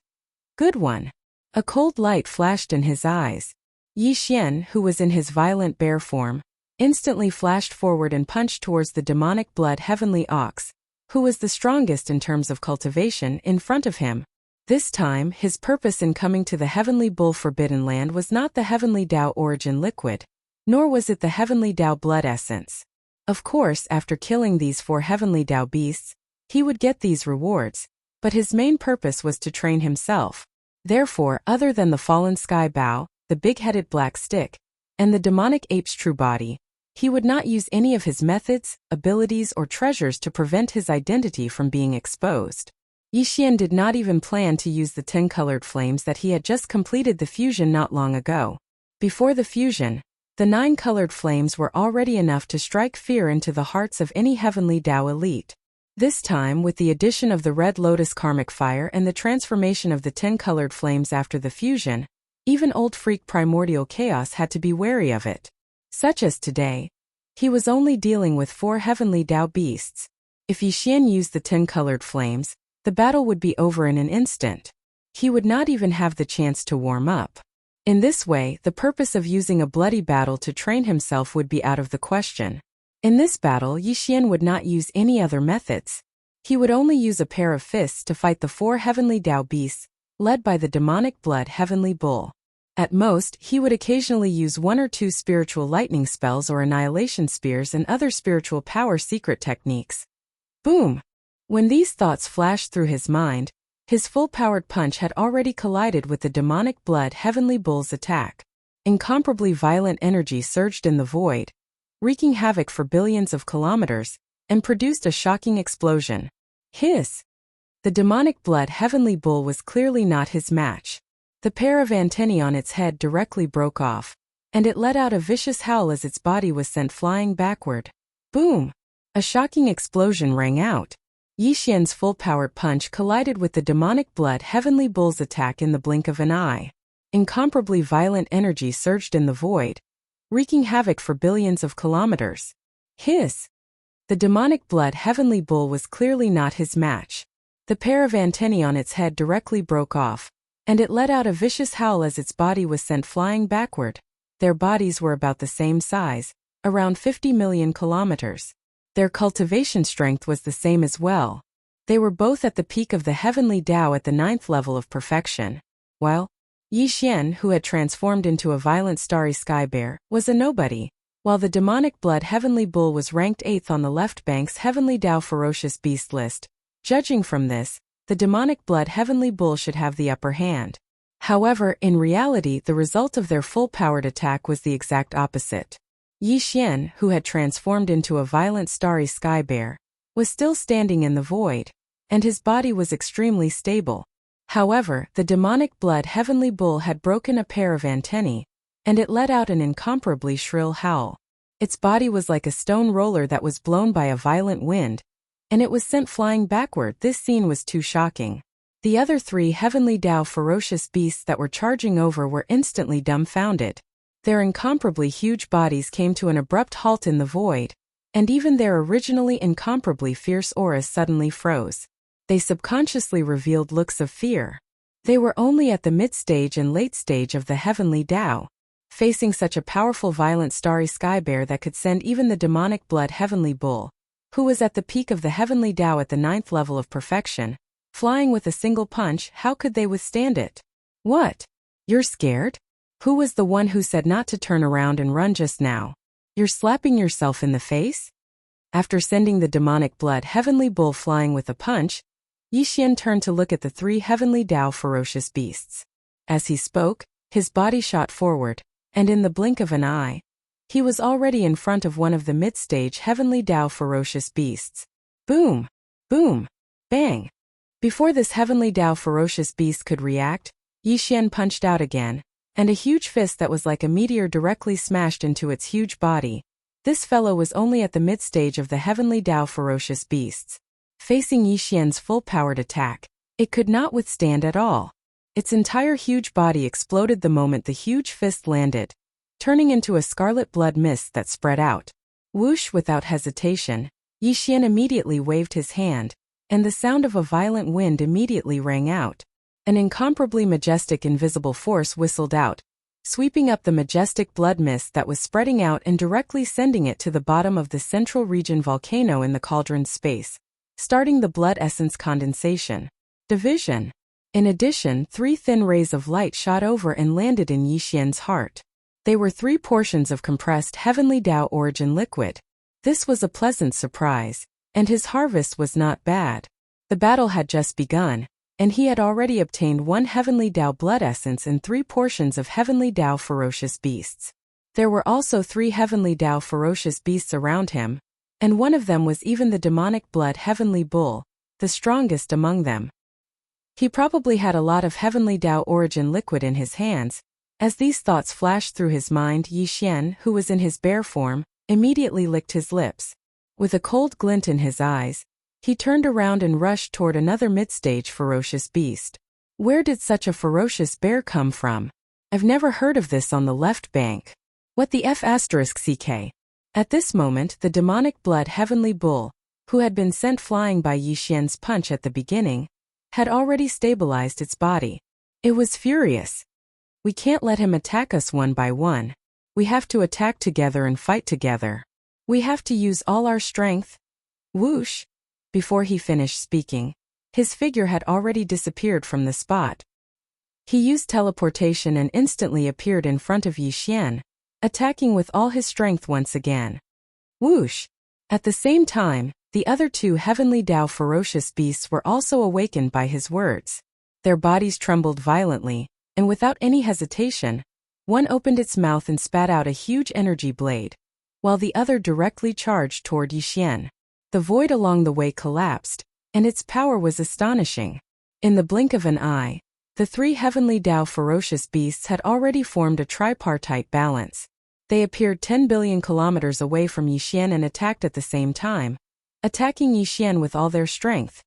Good one. A cold light flashed in his eyes. Yi Xian, who was in his violent bear form, instantly flashed forward and punched towards the demonic blood heavenly ox, who was the strongest in terms of cultivation, in front of him. This time, his purpose in coming to the heavenly bull forbidden land was not the heavenly Tao origin liquid, nor was it the heavenly Tao blood essence. Of course, after killing these 4 heavenly Tao beasts, he would get these rewards, but his main purpose was to train himself. Therefore, other than the fallen sky bow, the big-headed black stick, and the demonic ape's true body, he would not use any of his methods, abilities, or treasures to prevent his identity from being exposed. Yi Xian did not even plan to use the 10 colored flames that he had just completed the fusion not long ago. Before the fusion, the 9 colored flames were already enough to strike fear into the hearts of any heavenly Tao elite. This time, with the addition of the red lotus karmic fire and the transformation of the 10 colored flames after the fusion, even old freak primordial chaos had to be wary of it. Such as today, he was only dealing with 4 heavenly Tao beasts. If Yi Xian used the 10 colored flames, the battle would be over in an instant. He would not even have the chance to warm up. In this way, the purpose of using a bloody battle to train himself would be out of the question. In this battle, Yi Xian would not use any other methods. He would only use a pair of fists to fight the 4 heavenly Tao beasts, led by the demonic blood heavenly bull. At most, he would occasionally use 1 or 2 spiritual lightning spells or annihilation spears and other spiritual power secret techniques. Boom! When these thoughts flashed through his mind, His full-powered punch had already collided with the demonic blood heavenly bull's attack. Incomparably violent energy surged in the void, wreaking havoc for billions of kilometers, and produced a shocking explosion. Hiss! The demonic blood heavenly bull was clearly not his match. The pair of antennae on its head directly broke off, and it let out a vicious howl as its body was sent flying backward. Boom! A shocking explosion rang out. Yi Xian's full-powered punch collided with the demonic blood heavenly bull's attack in the blink of an eye. Incomparably violent energy surged in the void, wreaking havoc for billions of kilometers. Hiss! The demonic blood heavenly bull was clearly not his match. The pair of antennae on its head directly broke off, and it let out a vicious howl as its body was sent flying backward. Their bodies were about the same size, around 50 million kilometers. Their cultivation strength was the same as well. They were both at the peak of the heavenly Tao at the 9th level of perfection. While Yi Xian, who had transformed into a violent starry sky bear, was a nobody, while the demonic blood heavenly bull was ranked 8th on the left bank's heavenly Tao ferocious beast list. Judging from this, the demonic blood heavenly bull should have the upper hand. However, in reality, the result of their full-powered attack was the exact opposite. Yi Xian, who had transformed into a violent starry sky bear, was still standing in the void, and his body was extremely stable. However, the demonic blood heavenly bull had broken a pair of antennae, and it let out an incomparably shrill howl. Its body was like a stone roller that was blown by a violent wind, and it was sent flying backward. This scene was too shocking. The other 3 heavenly Tao ferocious beasts that were charging over were instantly dumbfounded. Their incomparably huge bodies came to an abrupt halt in the void, and even their originally incomparably fierce auras suddenly froze. They subconsciously revealed looks of fear. They were only at the mid-stage and late stage of the heavenly Tao. Facing such a powerful violent starry sky bear that could send even the demonic blood heavenly bull, who was at the peak of the heavenly Tao at the 9th level of perfection, flying with a single punch, how could they withstand it? What? You're scared? Who was the one who said not to turn around and run just now? You're slapping yourself in the face? After sending the demonic blood heavenly bull flying with a punch, Yi Xian turned to look at the 3 heavenly Tao ferocious beasts. As he spoke, his body shot forward, and in the blink of an eye, he was already in front of one of the mid-stage heavenly Tao ferocious beasts. Boom! Boom! Bang! Before this heavenly Tao ferocious beast could react, Yi Xian punched out again, and a huge fist that was like a meteor directly smashed into its huge body. This fellow was only at the mid-stage of the heavenly Tao ferocious beasts. Facing Yi Xian's full-powered attack, it could not withstand at all. Its entire huge body exploded the moment the huge fist landed, turning into a scarlet blood mist that spread out. Whoosh! Without hesitation, Yi Xian immediately waved his hand, and the sound of a violent wind immediately rang out. An incomparably majestic invisible force whistled out, sweeping up the majestic blood mist that was spreading out and directly sending it to the bottom of the central region volcano in the cauldron's space, starting the blood essence condensation. Division. In addition, 3 thin rays of light shot over and landed in Yi Xian's heart. They were 3 portions of compressed heavenly Tao origin liquid. This was a pleasant surprise, and his harvest was not bad. The battle had just begun, and he had already obtained 1 heavenly Tao blood essence and 3 portions of heavenly Tao ferocious beasts. There were also 3 heavenly Tao ferocious beasts around him, and one of them was even the demonic blood heavenly bull, the strongest among them. He probably had a lot of heavenly Tao origin liquid in his hands. As these thoughts flashed through his mind, Yi Xian, who was in his bear form, immediately licked his lips. With a cold glint in his eyes, he turned around and rushed toward another mid-stage ferocious beast. Where did such a ferocious bear come from? I've never heard of this on the left bank. What the F***ck? At this moment, the demonic blood heavenly bull, who had been sent flying by Yi Xian's punch at the beginning, had already stabilized its body. It was furious. We can't let him attack us one by one. We have to attack together and fight together. We have to use all our strength. Whoosh! Before he finished speaking, his figure had already disappeared from the spot. He used teleportation and instantly appeared in front of Yi Xian, attacking with all his strength once again. Whoosh! At the same time, The other two heavenly Tao ferocious beasts were also awakened by his words. Their bodies trembled violently, and without any hesitation, one opened its mouth and spat out a huge energy blade, while the other directly charged toward Yixian. The void along the way collapsed, and its power was astonishing. In the blink of an eye, the three heavenly Tao ferocious beasts had already formed a tripartite balance. They appeared 10 billion kilometers away from Yixian and attacked at the same time, attacking Yixian with all their strength.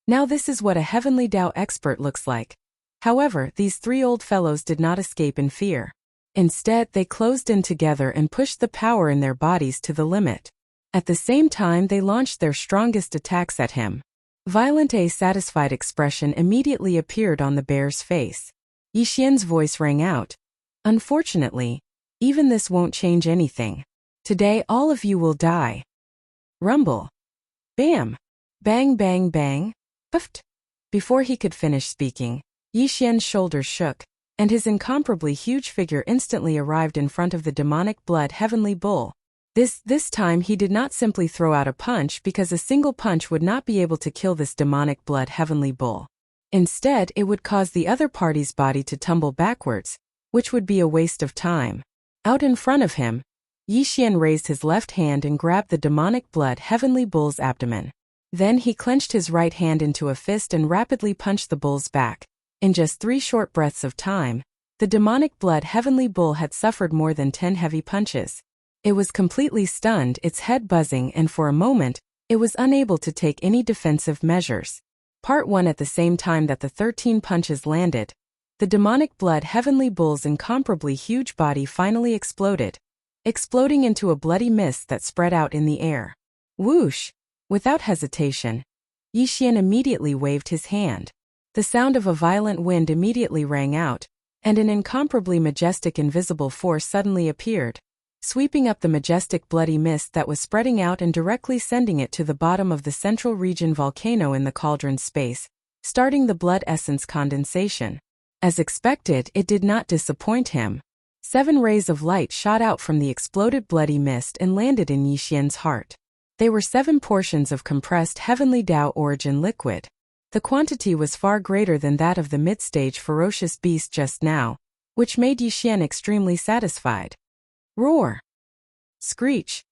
Now this is what a heavenly Tao expert looks like. However, these three old fellows did not escape in fear. Instead, they closed in together and pushed the power in their bodies to the limit. At the same time, they launched their strongest attacks at him. Violent a satisfied expression immediately appeared on the bear's face. Yixian's voice rang out. Unfortunately, even this won't change anything. Today all of you will die. Rumble. Bam. Bang bang bang. Puffed. Before he could finish speaking, Yixian's shoulders shook, and his incomparably huge figure instantly arrived in front of the demonic blood heavenly bull. This time he did not simply throw out a punch because a single punch would not be able to kill this demonic blood heavenly bull. Instead, it would cause the other party's body to tumble backwards, which would be a waste of time. Out in front of him, Yixian raised his left hand and grabbed the demonic blood heavenly bull's abdomen. Then he clenched his right hand into a fist and rapidly punched the bull's back. In just 3 short breaths of time, the demonic blood heavenly bull had suffered more than 10 heavy punches. It was completely stunned, its head buzzing, and for a moment, it was unable to take any defensive measures. Part 1. At the same time that the 13 punches landed, the demonic blood heavenly bull's incomparably huge body finally exploded, exploding into a bloody mist that spread out in the air. Whoosh! Without hesitation, Yixian immediately waved his hand. The sound of a violent wind immediately rang out, and an incomparably majestic invisible force suddenly appeared, sweeping up the majestic bloody mist that was spreading out and directly sending it to the bottom of the central region volcano in the cauldron space, starting the blood essence condensation. As expected, it did not disappoint him. 7 rays of light shot out from the exploded bloody mist and landed in Yixian's heart. They were 7 portions of compressed heavenly Tao origin liquid. The quantity was far greater than that of the mid-stage ferocious beast just now, which made Yixian extremely satisfied. Roar! Screech!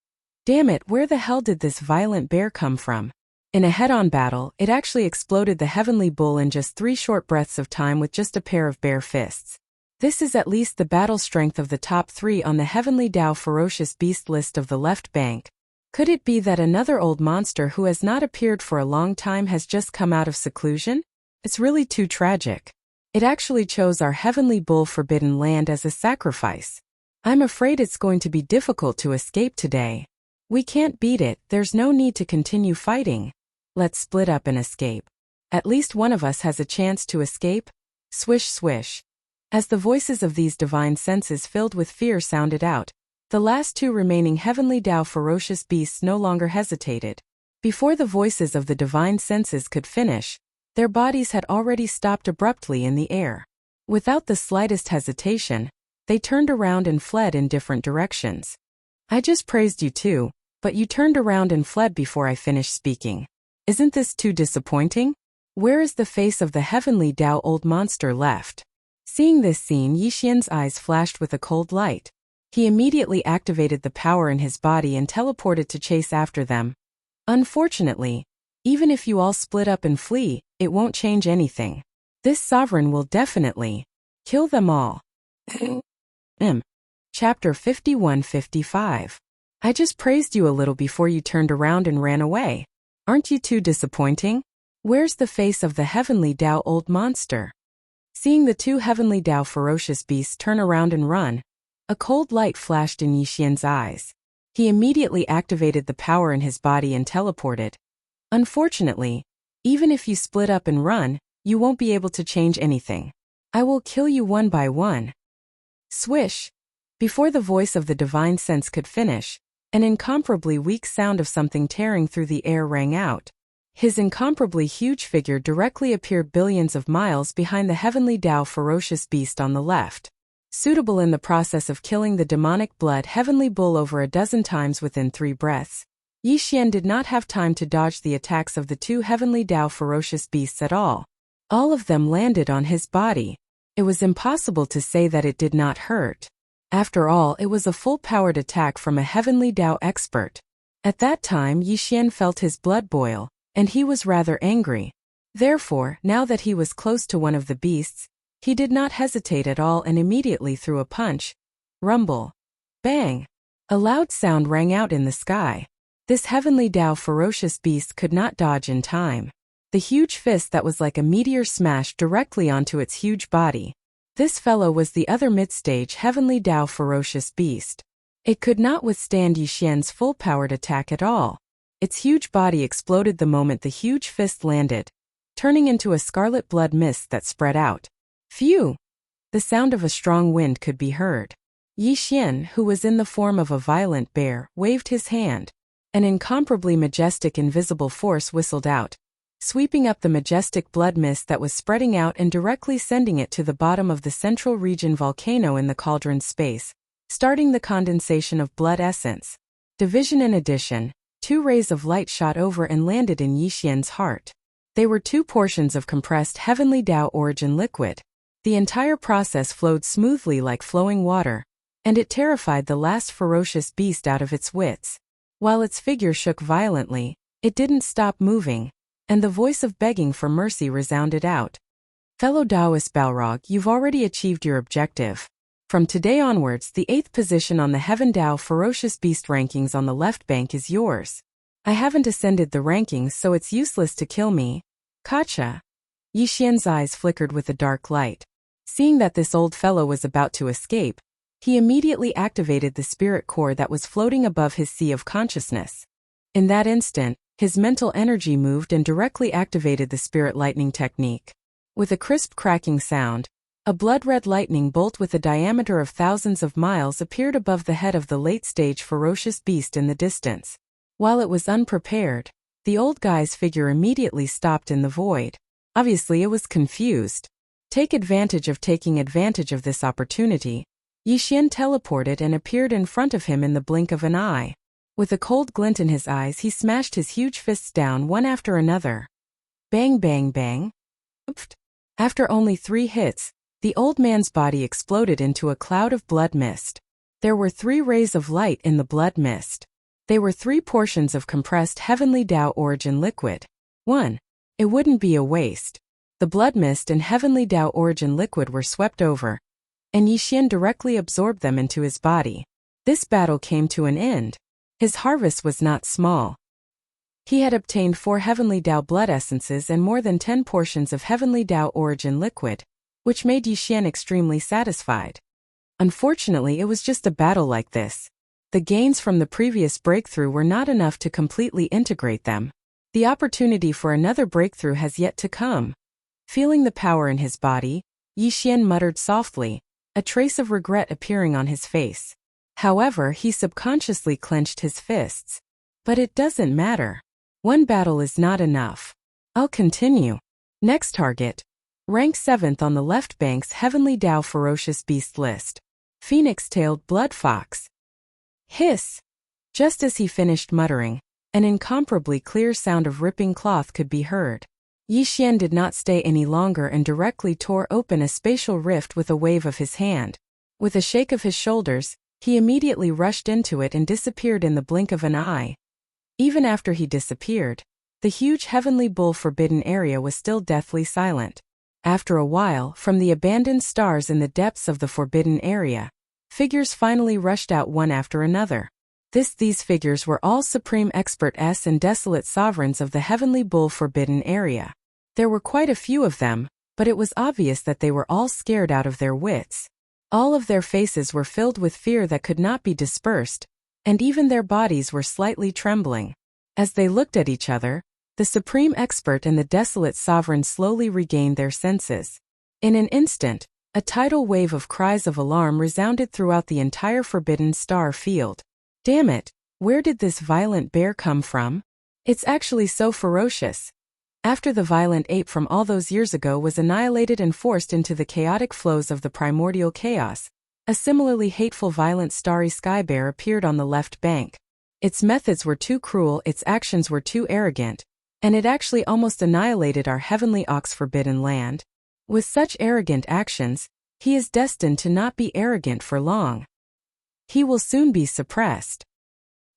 Damn it, where the hell did this violent bear come from? In a head-on battle, it actually exploded the heavenly bull in just 3 short breaths of time with just a pair of bare fists. This is at least the battle strength of the top 3 on the heavenly Tao ferocious beast list of the left bank. Could it be that another old monster who has not appeared for a long time has just come out of seclusion? It's really too tragic. It actually chose our heavenly bull forbidden land as a sacrifice. I'm afraid it's going to be difficult to escape today. We can't beat it, there's no need to continue fighting. Let's split up and escape. At least one of us has a chance to escape. Swish swish. As the voices of these divine senses filled with fear sounded out, the last 2 remaining heavenly Tao ferocious beasts no longer hesitated. Before the voices of the divine senses could finish, their bodies had already stopped abruptly in the air. Without the slightest hesitation, they turned around and fled in different directions. I just praised you too, but you turned around and fled before I finished speaking. Isn't this too disappointing? Where is the face of the heavenly Tao old monster left? Seeing this scene, Yixian's eyes flashed with a cold light. He immediately activated the power in his body and teleported to chase after them. Unfortunately, even if you all split up and flee, it won't change anything. This sovereign will definitely kill them all. Chapter 51-55. I just praised you a little before you turned around and ran away. Aren't you too disappointing? Where's the face of the heavenly Tao old monster? Seeing the 2 heavenly Tao ferocious beasts turn around and run, a cold light flashed in Yixian's eyes. He immediately activated the power in his body and teleported. Unfortunately, even if you split up and run, you won't be able to change anything. I will kill you one by one. Swish! Before the voice of the divine sense could finish, an incomparably weak sound of something tearing through the air rang out. His incomparably huge figure directly appeared billions of miles behind the heavenly Tao ferocious beast on the left. Suitable in the process of killing the demonic blood heavenly bull over a dozen times within 3 breaths. Yi Xian did not have time to dodge the attacks of the two heavenly Dao ferocious beasts at all. All of them landed on his body. It was impossible to say that it did not hurt. After all, it was a full-powered attack from a heavenly Dao expert. At that time, Yi Xian felt his blood boil, and he was rather angry. Therefore, now that he was close to one of the beasts, he did not hesitate at all and immediately threw a punch. Rumble. Bang. A loud sound rang out in the sky. This heavenly Dao ferocious beast could not dodge in time. The huge fist that was like a meteor smashed directly onto its huge body. This fellow was the other mid-stage heavenly Dao ferocious beast. It could not withstand Yi Xian's full-powered attack at all. Its huge body exploded the moment the huge fist landed, turning into a scarlet blood mist that spread out. Phew! The sound of a strong wind could be heard. Yi Xian, who was in the form of a violent bear, waved his hand. An incomparably majestic invisible force whistled out, sweeping up the majestic blood mist that was spreading out and directly sending it to the bottom of the central region volcano in the cauldron space, starting the condensation of blood essence. Division in addition, 2 rays of light shot over and landed in Yi Xian's heart. They were 2 portions of compressed heavenly Dao origin liquid. The entire process flowed smoothly like flowing water, and it terrified the last ferocious beast out of its wits. While its figure shook violently, it didn't stop moving, and the voice of begging for mercy resounded out. Fellow Taoist Balrog, you've already achieved your objective. From today onwards, the 8th position on the Heaven Dao Ferocious Beast rankings on the left bank is yours. I haven't ascended the rankings, so it's useless to kill me. Gotcha. Yi Xian's eyes flickered with a dark light. Seeing that this old fellow was about to escape, he immediately activated the spirit core that was floating above his sea of consciousness. In that instant, his mental energy moved and directly activated the spirit lightning technique. With a crisp cracking sound, a blood-red lightning bolt with a diameter of thousands of miles appeared above the head of the late-stage ferocious beast in the distance. While it was unprepared, the old guy's figure immediately stopped in the void. Obviously, it was confused. Taking advantage of this opportunity, Yi Xian teleported and appeared in front of him in the blink of an eye. With a cold glint in his eyes, he smashed his huge fists down one after another. Bang bang bang. Pfft. After only 3 hits, the old man's body exploded into a cloud of blood mist. There were 3 rays of light in the blood mist. They were 3 portions of compressed heavenly Dao origin liquid. 1. It wouldn't be a waste. The blood mist and heavenly Dao origin liquid were swept over, and Yi Xian directly absorbed them into his body. This battle came to an end. His harvest was not small. He had obtained 4 heavenly Dao blood essences and more than 10 portions of heavenly Dao origin liquid, which made Yi Xian extremely satisfied. Unfortunately, it was just a battle like this. The gains from the previous breakthrough were not enough to completely integrate them. The opportunity for another breakthrough has yet to come. Feeling the power in his body, Yi Xian muttered softly, a trace of regret appearing on his face. However, he subconsciously clenched his fists. But it doesn't matter. One battle is not enough. I'll continue. Next target. Rank 7th on the left bank's Heavenly Dao Ferocious Beast list. Phoenix-tailed Blood Fox. Hiss! Just as he finished muttering, an incomparably clear sound of ripping cloth could be heard. Yi Xian did not stay any longer and directly tore open a spatial rift with a wave of his hand. With a shake of his shoulders, he immediately rushed into it and disappeared in the blink of an eye. Even after he disappeared, the huge heavenly bull forbidden area was still deathly silent. After a while, from the abandoned stars in the depths of the forbidden area, figures finally rushed out one after another. These figures were all Supreme Experts and Desolate Sovereigns of the Heavenly Bull forbidden area. There were quite a few of them, but it was obvious that they were all scared out of their wits. All of their faces were filled with fear that could not be dispersed, and even their bodies were slightly trembling. As they looked at each other, the Supreme Expert and the Desolate Sovereign slowly regained their senses. In an instant, a tidal wave of cries of alarm resounded throughout the entire Forbidden Star field. Damn it, where did this violent bear come from? It's actually so ferocious. After the violent ape from all those years ago was annihilated and forced into the chaotic flows of the primordial chaos, a similarly hateful violent starry sky bear appeared on the left bank. Its methods were too cruel, its actions were too arrogant, and it actually almost annihilated our heavenly ox forbidden land. With such arrogant actions, he is destined to not be arrogant for long. He will soon be suppressed.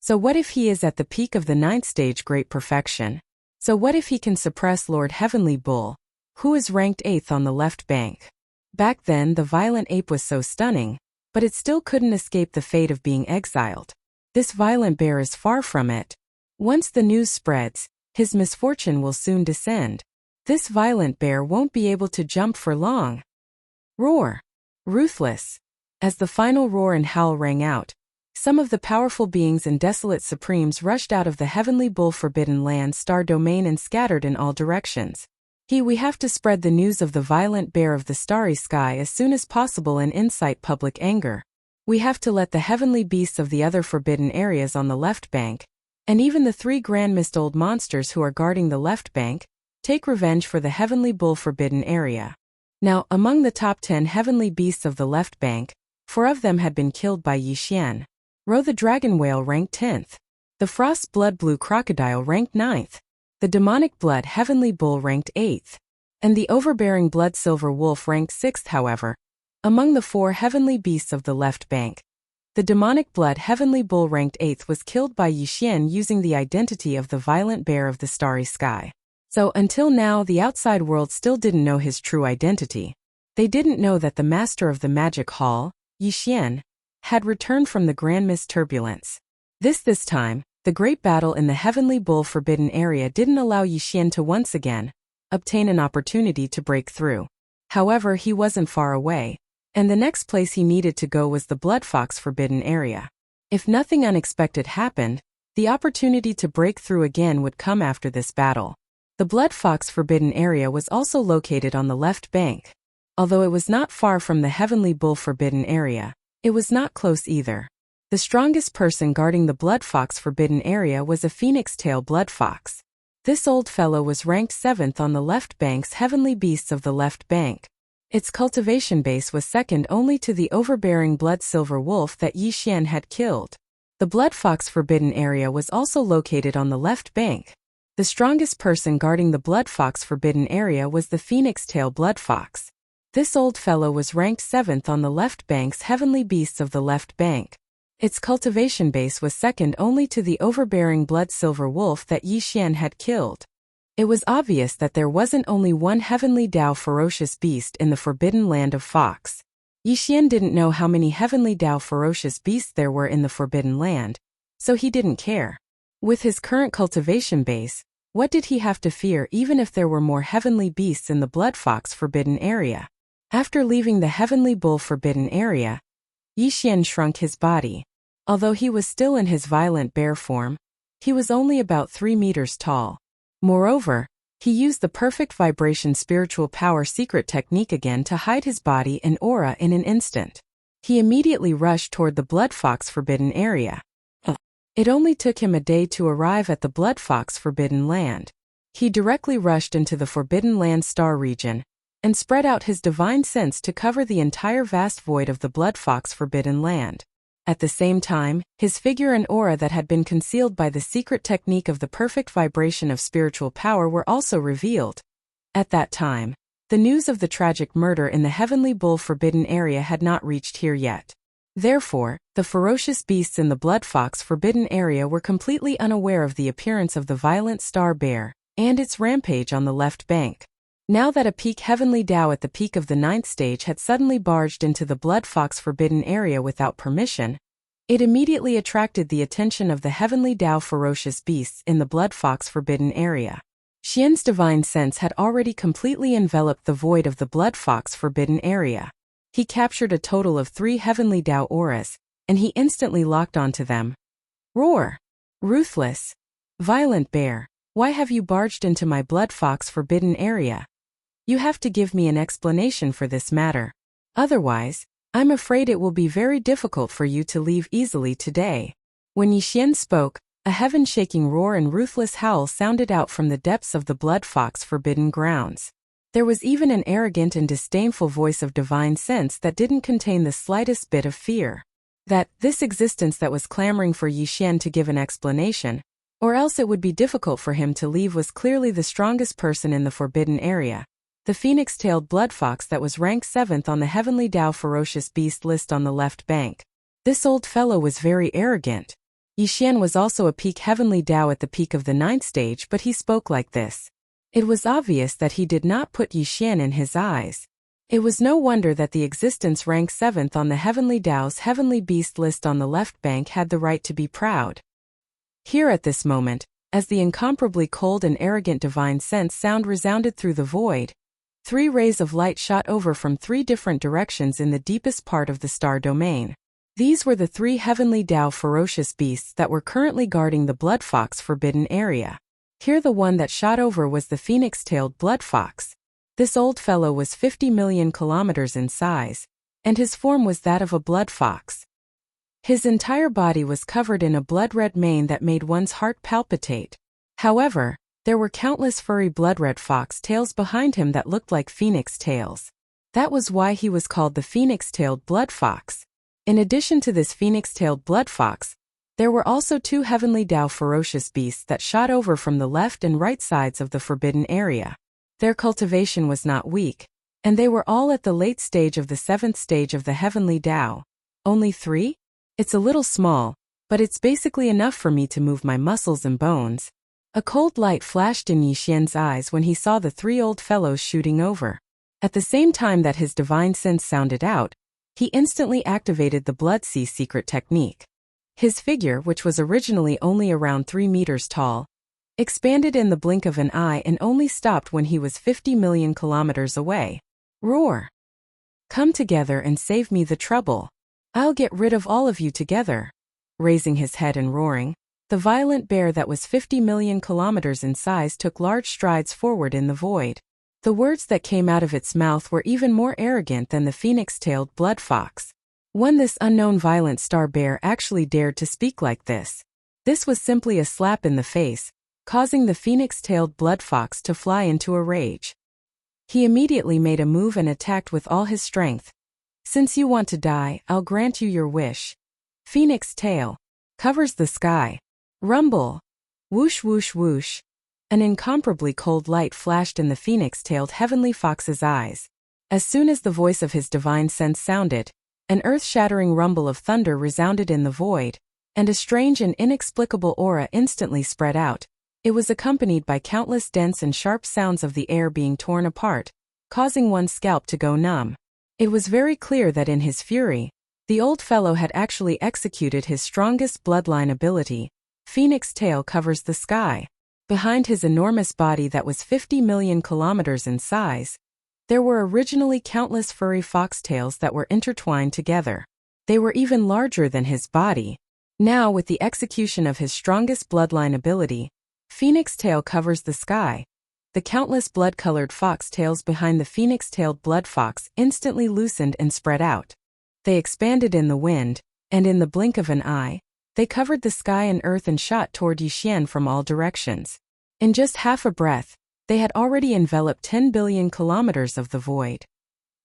So what if he is at the peak of the 9th stage great perfection? So what if he can suppress Lord Heavenly Bull, who is ranked 8th on the left bank? Back then the violent ape was so stunning, but it still couldn't escape the fate of being exiled. This violent bear is far from it. Once the news spreads, his misfortune will soon descend. This violent bear won't be able to jump for long. Roar! Ruthless! As the final roar and howl rang out, some of the powerful beings and desolate supremes rushed out of the Heavenly Bull Forbidden Land star domain and scattered in all directions. We have to spread the news of the violent bear of the starry sky as soon as possible and incite public anger. We have to let the heavenly beasts of the other forbidden areas on the left bank, and even the 3 grand mist old monsters who are guarding the left bank, take revenge for the Heavenly Bull Forbidden area. Now, among the top 10 heavenly beasts of the left bank, 4 of them had been killed by Yi Xian. Ro the dragon whale ranked 10th. The frost blood blue crocodile ranked 9th. The demonic blood heavenly bull ranked 8th. And the overbearing blood silver wolf ranked 6th. However, among the 4 heavenly beasts of the left bank, the demonic blood heavenly bull ranked 8th was killed by Yi Xian using the identity of the violent bear of the starry sky. So until now the outside world still didn't know his true identity. They didn't know that the master of the magic hall, Yi Xian, had returned from the Grand Mist turbulence. This time, the great battle in the Heavenly Bull Forbidden area didn't allow Yi Xian to once again obtain an opportunity to break through. However, he wasn't far away, and the next place he needed to go was the Blood Fox Forbidden area. If nothing unexpected happened, the opportunity to break through again would come after this battle. The Blood Fox Forbidden area was also located on the left bank. Although it was not far from the Heavenly Bull Forbidden area, it was not close either. The strongest person guarding the Blood Fox Forbidden area was a phoenix tail blood fox. This old fellow was ranked 7th on the left bank's heavenly beasts of the left bank. Its cultivation base was second only to the overbearing blood silver wolf that Yi Xian had killed. The Blood Fox Forbidden area was also located on the left bank. The strongest person guarding the Blood Fox Forbidden area was the phoenix tail blood fox. This old fellow was ranked 7th on the left bank's heavenly beasts of the left bank. Its cultivation base was second only to the overbearing blood silver wolf that Yi Xian had killed. It was obvious that there wasn't only one heavenly Dao ferocious beast in the forbidden land of Fox. Yi Xian didn't know how many heavenly Dao ferocious beasts there were in the forbidden land, so he didn't care. With his current cultivation base, what did he have to fear even if there were more heavenly beasts in the Blood Fox Forbidden area? After leaving the Heavenly Bull Forbidden area, Yi Xian shrunk his body. Although he was still in his violent bear form, he was only about 3 meters tall. Moreover, he used the perfect vibration spiritual power secret technique again to hide his body and aura in an instant. He immediately rushed toward the Blood Fox Forbidden area. It only took him a day to arrive at the Blood Fox Forbidden Land. He directly rushed into the Forbidden Land star region, and spread out his divine sense to cover the entire vast void of the Blood Fox Forbidden Land. At the same time, his figure and aura that had been concealed by the secret technique of the perfect vibration of spiritual power were also revealed. At that time, the news of the tragic murder in the Heavenly Bull Forbidden area had not reached here yet. Therefore, the ferocious beasts in the Blood Fox Forbidden area were completely unaware of the appearance of the violent star bear and its rampage on the left bank. Now that a peak heavenly Dao at the peak of the 9th stage had suddenly barged into the Blood Fox Forbidden area without permission, it immediately attracted the attention of the heavenly Dao ferocious beasts in the Blood Fox Forbidden area. Xian's divine sense had already completely enveloped the void of the Blood Fox Forbidden area. He captured a total of 3 heavenly Dao auras, and he instantly locked onto them. Roar! Ruthless! Violent bear, why have you barged into my Blood Fox Forbidden area? You have to give me an explanation for this matter. Otherwise, I'm afraid it will be very difficult for you to leave easily today. When Yi Xian spoke, a heaven-shaking roar and ruthless howl sounded out from the depths of the Blood Fox Forbidden grounds. There was even an arrogant and disdainful voice of divine sense that didn't contain the slightest bit of fear. This existence that was clamoring for Yixian to give an explanation, or else it would be difficult for him to leave, was clearly the strongest person in the forbidden area. The phoenix-tailed blood fox that was ranked 7th on the Heavenly Dao ferocious beast list on the left bank. This old fellow was very arrogant. Yixian was also a peak Heavenly Dao at the peak of the 9th stage, but he spoke like this. It was obvious that he did not put Yixian in his eyes. It was no wonder that the existence ranked 7th on the Heavenly Dao's Heavenly Beast list on the left bank had the right to be proud. Here at this moment, as the incomparably cold and arrogant divine sense sound resounded through the void, 3 rays of light shot over from 3 different directions in the deepest part of the star domain. These were the 3 Heavenly Dao ferocious beasts that were currently guarding the blood fox forbidden area. Here the one that shot over was the phoenix-tailed blood fox. This old fellow was 50 million kilometers in size, and his form was that of a blood fox. His entire body was covered in a blood-red mane that made one's heart palpitate. However, there were countless furry blood-red fox tails behind him that looked like phoenix tails. That was why he was called the phoenix-tailed blood fox. In addition to this phoenix-tailed blood fox, there were also 2 Heavenly Dao ferocious beasts that shot over from the left and right sides of the forbidden area. Their cultivation was not weak, and they were all at the late stage of the 7th stage of the Heavenly Dao. Only 3? It's a little small, but it's basically enough for me to move my muscles and bones. A cold light flashed in Yixian's eyes when he saw the 3 old fellows shooting over. At the same time that his divine sense sounded out, he instantly activated the Blood Sea secret technique. His figure, which was originally only around 3 meters tall, expanded in the blink of an eye and only stopped when he was 50 million kilometers away. Roar! Come together and save me the trouble. I'll get rid of all of you together. Raising his head and roaring, the violent bear that was 50 million kilometers in size took large strides forward in the void. The words that came out of its mouth were even more arrogant than the phoenix-tailed blood fox. When this unknown violent star bear actually dared to speak like this. This was simply a slap in the face, causing the phoenix-tailed blood fox to fly into a rage. He immediately made a move and attacked with all his strength. Since you want to die, I'll grant you your wish. Phoenix tail covers the sky. Rumble. Whoosh whoosh whoosh. An incomparably cold light flashed in the phoenix-tailed heavenly fox's eyes. As soon as the voice of his divine sense sounded, an earth-shattering rumble of thunder resounded in the void, and a strange and inexplicable aura instantly spread out. It was accompanied by countless dense and sharp sounds of the air being torn apart, causing one's scalp to go numb. It was very clear that in his fury, the old fellow had actually executed his strongest bloodline ability. Phoenix tail covers the sky. Behind his enormous body that was 50 million kilometers in size, there were originally countless furry foxtails that were intertwined together. They were even larger than his body. Now, with the execution of his strongest bloodline ability, Phoenix tail covers the sky. The countless blood-colored foxtails behind the phoenix-tailed blood fox instantly loosened and spread out. They expanded in the wind, and in the blink of an eye, they covered the sky and earth and shot toward Yixian from all directions. In just half a breath, they had already enveloped 10 billion kilometers of the void.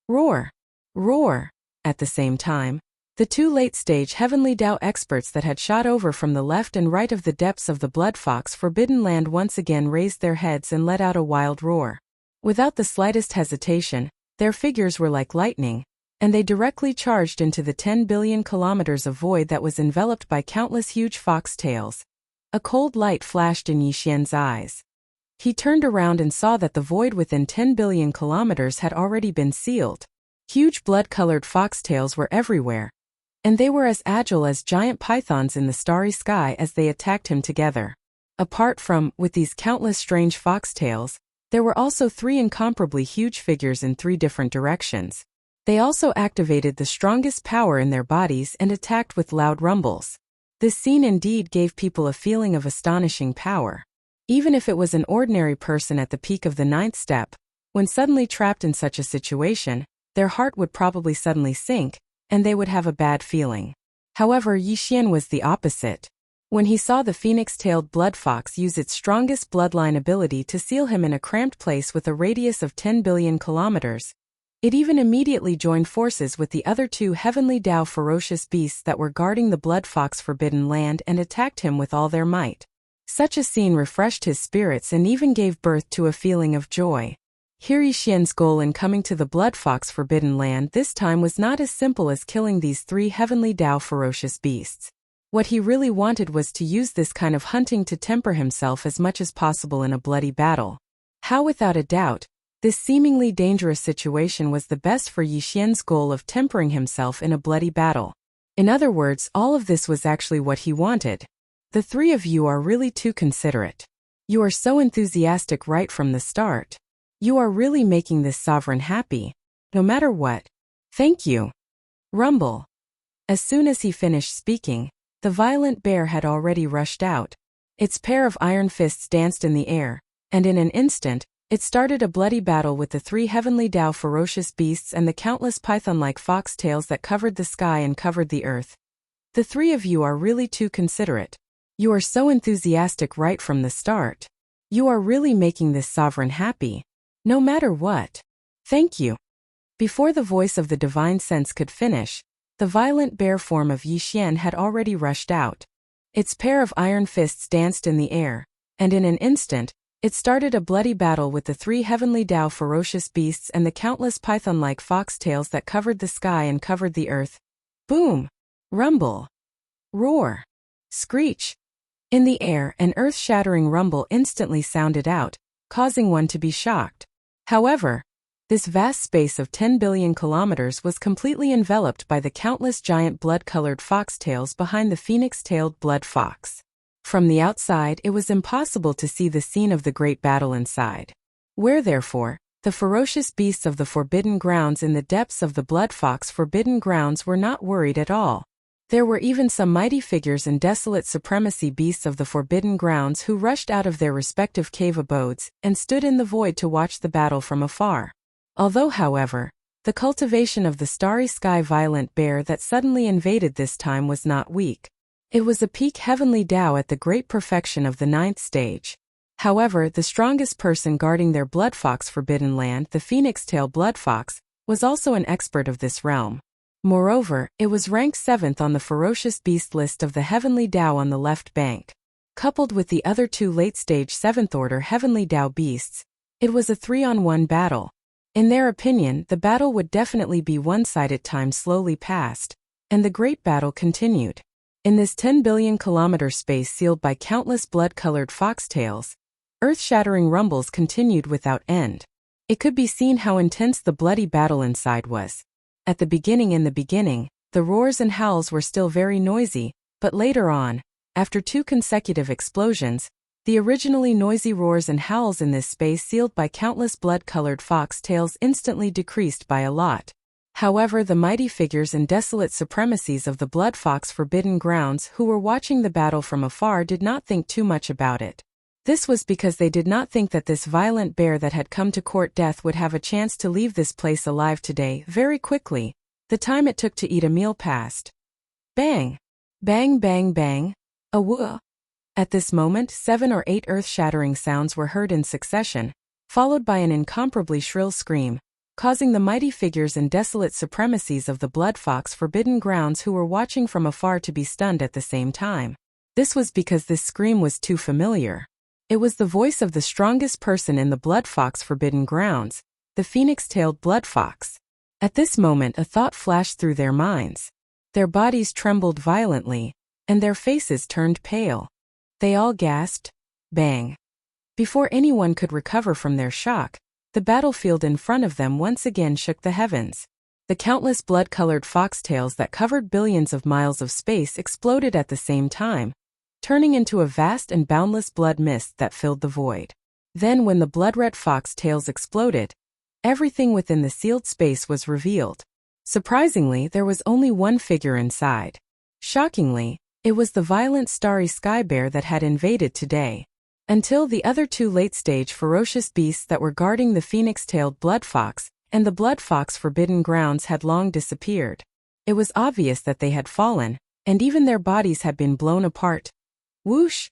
Roar! Roar! At the same time, the 2 late-stage Heavenly Dao experts that had shot over from the left and right of the depths of the Blood Fox Forbidden Land once again raised their heads and let out a wild roar. Without the slightest hesitation, their figures were like lightning, and they directly charged into the 10 billion kilometers of void that was enveloped by countless huge foxtails. A cold light flashed in Yixian's eyes. He turned around and saw that the void within 10 billion kilometers had already been sealed. Huge blood-colored foxtails were everywhere, and they were as agile as giant pythons in the starry sky as they attacked him together. Apart from, with these countless strange foxtails, there were also 3 incomparably huge figures in 3 different directions. They also activated the strongest power in their bodies and attacked with loud rumbles. This scene indeed gave people a feeling of astonishing power. Even if it was an ordinary person at the peak of the 9th step, when suddenly trapped in such a situation, their heart would probably suddenly sink, and they would have a bad feeling. However, Yixian was the opposite. When he saw the phoenix-tailed blood fox use its strongest bloodline ability to seal him in a cramped place with a radius of 10 billion kilometers, It even immediately joined forces with the other two heavenly Dao ferocious beasts that were guarding the Blood Fox Forbidden Land and attacked him with all their might. Such a scene refreshed his spirits and even gave birth to a feeling of joy. Here Yi Xian's goal in coming to the Blood Fox Forbidden Land this time was not as simple as killing these three heavenly Dao ferocious beasts. What he really wanted was to use this kind of hunting to temper himself as much as possible in a bloody battle. How without a doubt, this seemingly dangerous situation was the best for Yi Xian's goal of tempering himself in a bloody battle. In other words, all of this was actually what he wanted. The three of you are really too considerate. You are so enthusiastic right from the start. You are really making this sovereign happy. No matter what. Thank you. Rumble. As soon as he finished speaking, the violent bear had already rushed out. Its pair of iron fists danced in the air, and in an instant, it started a bloody battle with the three heavenly Dao ferocious beasts and the countless python-like fox tails that covered the sky and covered the earth. The three of you are really too considerate. You are so enthusiastic right from the start. You are really making this sovereign happy. No matter what. Thank you. Before the voice of the divine sense could finish, the violent bear form of Yi Xian had already rushed out. Its pair of iron fists danced in the air, and in an instant, it started a bloody battle with the three heavenly Dao ferocious beasts and the countless python-like fox tails that covered the sky and covered the earth. Boom! Rumble! Roar! Screech! In the air, an earth-shattering rumble instantly sounded out, causing one to be shocked. However, this vast space of 10 billion kilometers was completely enveloped by the countless giant blood-colored foxtails behind the phoenix-tailed blood fox. From the outside, it was impossible to see the scene of the great battle inside. Where therefore, the ferocious beasts of the Forbidden Grounds in the depths of the Blood Fox Forbidden Grounds were not worried at all. There were even some mighty figures and desolate supremacy beasts of the Forbidden Grounds who rushed out of their respective cave abodes and stood in the void to watch the battle from afar. Although, however, the cultivation of the starry sky violent bear that suddenly invaded this time was not weak. It was a peak heavenly Dao at the great perfection of the 9th stage. However, the strongest person guarding their Blood Fox Forbidden Land, the phoenix-tail blood fox, was also an expert of this realm. Moreover, it was ranked 7th on the ferocious beast list of the heavenly Dao on the left bank. Coupled with the other two late-stage 7th-order heavenly Dao beasts, it was a 3-on-1 battle. In their opinion, the battle would definitely be one-sided. Time slowly passed, and the great battle continued. In this 10 billion kilometer space sealed by countless blood-colored foxtails, earth-shattering rumbles continued without end. It could be seen how intense the bloody battle inside was. In the beginning, the roars and howls were still very noisy, but later on, after 2 consecutive explosions, the originally noisy roars and howls in this space sealed by countless blood-colored fox tails instantly decreased by a lot. However, the mighty figures and desolate supremacies of the Blood Fox Forbidden Grounds who were watching the battle from afar did not think too much about it. This was because they did not think that this violent bear that had come to court death would have a chance to leave this place alive today. Very quickly, the time it took to eat a meal passed. Bang! Bang bang bang! Awoo! At this moment, 7 or 8 earth-shattering sounds were heard in succession, followed by an incomparably shrill scream, causing the mighty figures and desolate supremacies of the Blood Fox Forbidden Grounds who were watching from afar to be stunned at the same time. This was because this scream was too familiar. It was the voice of the strongest person in the Blood Fox Forbidden Grounds, the phoenix-tailed blood fox. At this moment a thought flashed through their minds. Their bodies trembled violently, and their faces turned pale. They all gasped, bang. Before anyone could recover from their shock, the battlefield in front of them once again shook the heavens. The countless blood-colored foxtails that covered billions of miles of space exploded at the same time, turning into a vast and boundless blood mist that filled the void. Then when the blood-red foxtails exploded, everything within the sealed space was revealed. Surprisingly, there was only one figure inside. Shockingly, it was the violent starry sky bear that had invaded today. Until the other 2 late-stage ferocious beasts that were guarding the phoenix-tailed blood fox and the Blood Fox Forbidden Grounds had long disappeared. It was obvious that they had fallen, and even their bodies had been blown apart. Whoosh!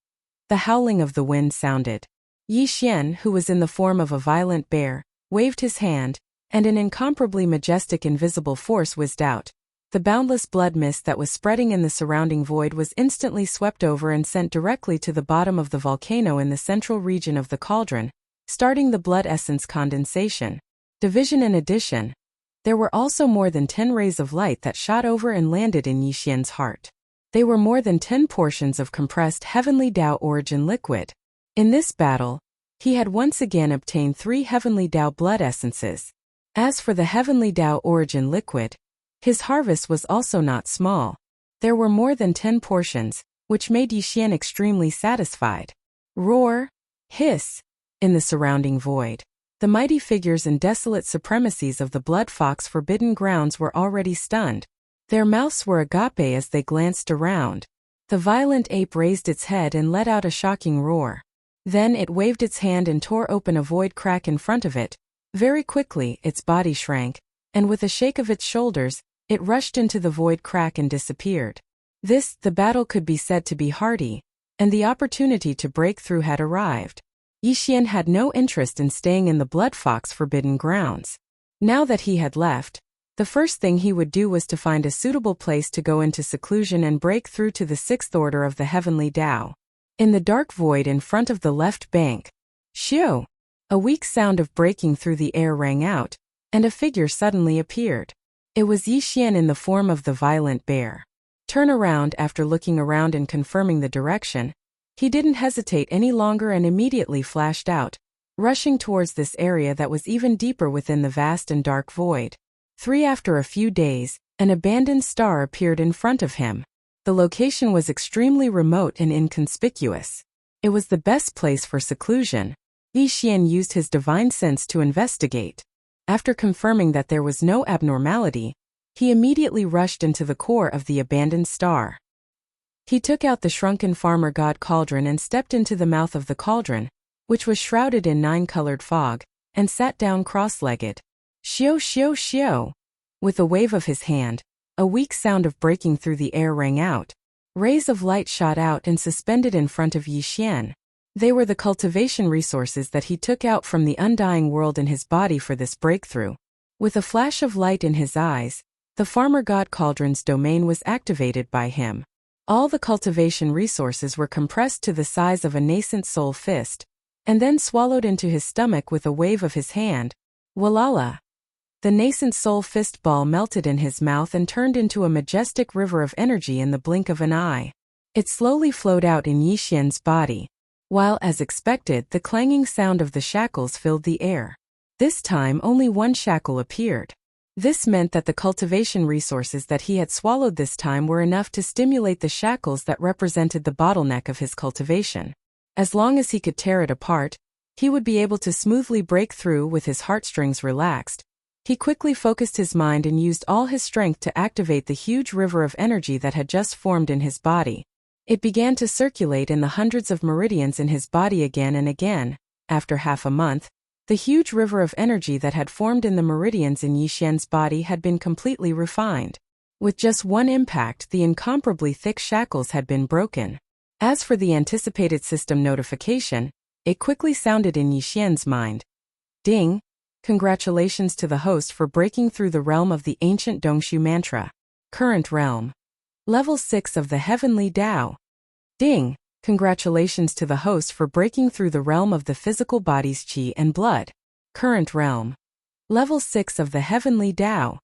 The howling of the wind sounded. Yi Xian, who was in the form of a violent bear, waved his hand, and an incomparably majestic invisible force whizzed out. The boundless blood mist that was spreading in the surrounding void was instantly swept over and sent directly to the bottom of the volcano in the central region of the cauldron, starting the blood essence condensation. Division and addition. There were also more than 10 rays of light that shot over and landed in Yixian's heart. They were more than 10 portions of compressed heavenly Tao origin liquid. In this battle, he had once again obtained 3 heavenly Tao blood essences. As for the heavenly Tao origin liquid, his harvest was also not small. There were more than 10 portions, which made Yixian extremely satisfied. Roar, hiss, in the surrounding void. The mighty figures and desolate supremacies of the Blood Fox Forbidden Grounds were already stunned. Their mouths were agape as they glanced around. The violent ape raised its head and let out a shocking roar. Then it waved its hand and tore open a void crack in front of it. Very quickly, its body shrank, and with a shake of its shoulders, it rushed into the void crack and disappeared. The battle could be said to be hearty, and the opportunity to break through had arrived. Yixian had no interest in staying in the Blood Fox Forbidden Grounds. Now that he had left, the first thing he would do was to find a suitable place to go into seclusion and break through to the 6th order of the Heavenly Tao. In the dark void in front of the left bank, shoo! A weak sound of breaking through the air rang out, and a figure suddenly appeared. It was Yixian in the form of the violent bear. Turn around after looking around and confirming the direction. He didn't hesitate any longer and immediately flashed out, rushing towards this area that was even deeper within the vast and dark void. After a few days, an abandoned star appeared in front of him. The location was extremely remote and inconspicuous. It was the best place for seclusion. Yixian used his divine sense to investigate. After confirming that there was no abnormality, he immediately rushed into the core of the abandoned star. He took out the shrunken farmer god cauldron and stepped into the mouth of the cauldron, which was shrouded in 9-colored fog, and sat down cross-legged. Shio shio shio! With a wave of his hand, a weak sound of breaking through the air rang out. Rays of light shot out and suspended in front of Yixian. They were the cultivation resources that he took out from the undying world in his body for this breakthrough. With a flash of light in his eyes, the farmer god cauldron's domain was activated by him. All the cultivation resources were compressed to the size of a nascent soul fist, and then swallowed into his stomach with a wave of his hand. Walala! The nascent soul fist ball melted in his mouth and turned into a majestic river of energy in the blink of an eye. It slowly flowed out in Yixian's body, while, as expected, the clanging sound of the shackles filled the air. This time only one shackle appeared. This meant that the cultivation resources that he had swallowed this time were enough to stimulate the shackles that represented the bottleneck of his cultivation. As long as he could tear it apart, he would be able to smoothly break through with his heartstrings relaxed. He quickly focused his mind and used all his strength to activate the huge river of energy that had just formed in his body. It began to circulate in the hundreds of meridians in his body again and again. After half a month, the huge river of energy that had formed in the meridians in Yixian's body had been completely refined. With just one impact, the incomparably thick shackles had been broken. As for the anticipated system notification, it quickly sounded in Yixian's mind. Ding! Congratulations to the host for breaking through the realm of the ancient Dongshu mantra. Current realm. Level 6 of the Heavenly Tao. Ding! Congratulations to the host for breaking through the realm of the physical body's qi and blood. Current realm. Level 6 of the Heavenly Tao.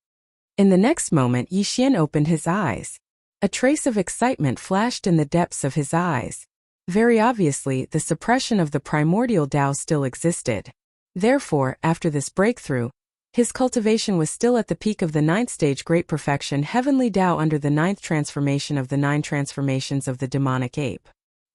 In the next moment, Yixian opened his eyes. A trace of excitement flashed in the depths of his eyes. Very obviously, the suppression of the primordial Tao still existed. Therefore, after this breakthrough, his cultivation was still at the peak of the 9th stage Great Perfection Heavenly Tao under the 9th transformation of the 9 transformations of the demonic ape.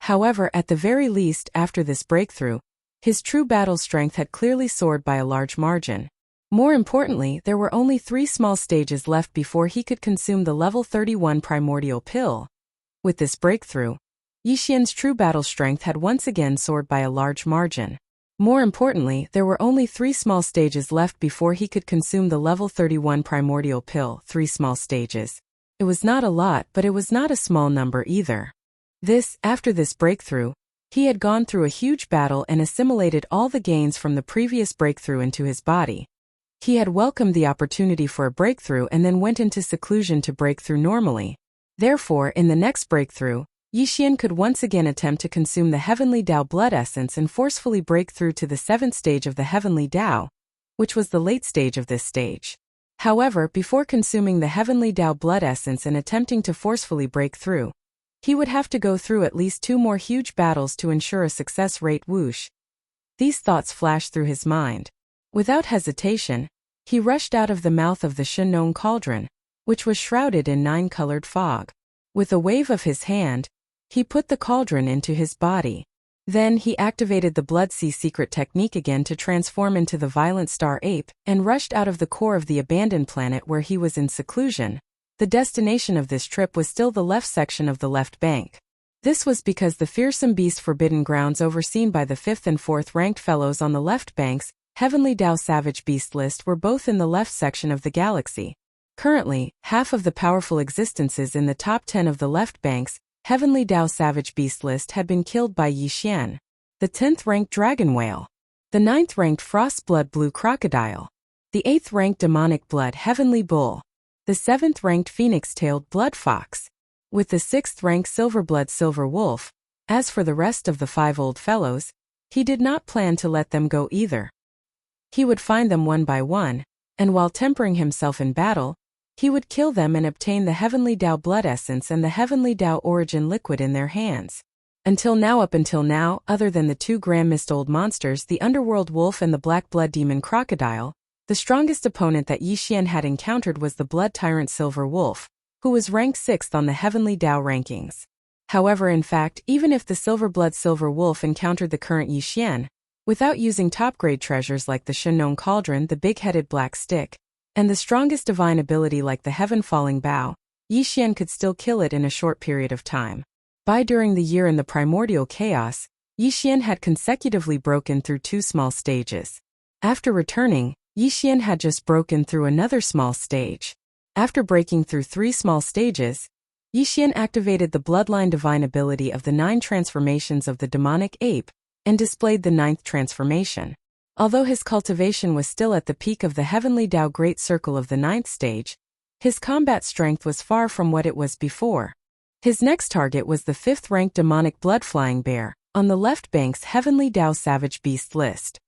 However, at the very least, after this breakthrough, his true battle strength had clearly soared by a large margin. More importantly, there were only 3 small stages left before he could consume the level 31 primordial pill. With this breakthrough, Yixian's true battle strength had once again soared by a large margin. More importantly, there were only 3 small stages left before he could consume the level 31 primordial pill. 3 small stages. It was not a lot, but it was not a small number either. After this breakthrough, he had gone through a huge battle and assimilated all the gains from the previous breakthrough into his body. He had welcomed the opportunity for a breakthrough and then went into seclusion to break through normally. Therefore, in the next breakthrough, Yixian could once again attempt to consume the Heavenly Tao blood essence and forcefully break through to the 7th stage of the Heavenly Tao, which was the late stage of this stage. However, before consuming the Heavenly Tao blood essence and attempting to forcefully break through, he would have to go through at least 2 more huge battles to ensure a success rate. Whoosh. These thoughts flashed through his mind. Without hesitation, he rushed out of the mouth of the Shenong cauldron, which was shrouded in 9-colored fog. With a wave of his hand, he put the cauldron into his body. Then he activated the Blood Sea secret technique again to transform into the violent star ape and rushed out of the core of the abandoned planet where he was in seclusion. The destination of this trip was still the left section of the left bank. This was because the fearsome beast forbidden grounds overseen by the 5th and 4th ranked fellows on the left bank's Heavenly Tao Savage Beast list were both in the left section of the galaxy. Currently, half of the powerful existences in the top 10 of the left bank's Heavenly Tao Savage Beast list had been killed by Yixian, the 10th ranked Dragon Whale, the 9th ranked Frost Blood Blue Crocodile, the 8th ranked Demonic Blood Heavenly Bull, the 7th ranked Phoenix-tailed Blood Fox, with the 6th ranked Silver Blood Silver Wolf. As for the rest of the 5 old fellows, he did not plan to let them go either. He would find them one by one, and while tempering himself in battle, he would kill them and obtain the Heavenly Tao blood essence and the Heavenly Tao origin liquid in their hands. Up until now, other than the 2 grandest old monsters, the Underworld Wolf and the Black Blood Demon Crocodile, the strongest opponent that Yixian had encountered was the Blood Tyrant Silver Wolf, who was ranked 6th on the Heavenly Tao rankings. However, in fact, even if the Silver Blood Silver Wolf encountered the current Yixian, without using top-grade treasures like the Shenong Cauldron, the Big-Headed Black Stick, and the strongest divine ability like the Heaven-Falling Bow, Yixian could still kill it in a short period of time. During the year in the primordial chaos, Yixian had consecutively broken through 2 small stages. After returning, Yixian had just broken through another small stage. After breaking through 3 small stages, Yixian activated the bloodline divine ability of the 9 transformations of the demonic ape, and displayed the 9th transformation. Although his cultivation was still at the peak of the Heavenly Tao Great Circle of the 9th stage, his combat strength was far from what it was before. His next target was the 5th ranked demonic blood flying bear, on the left bank's Heavenly Tao Savage Beast list.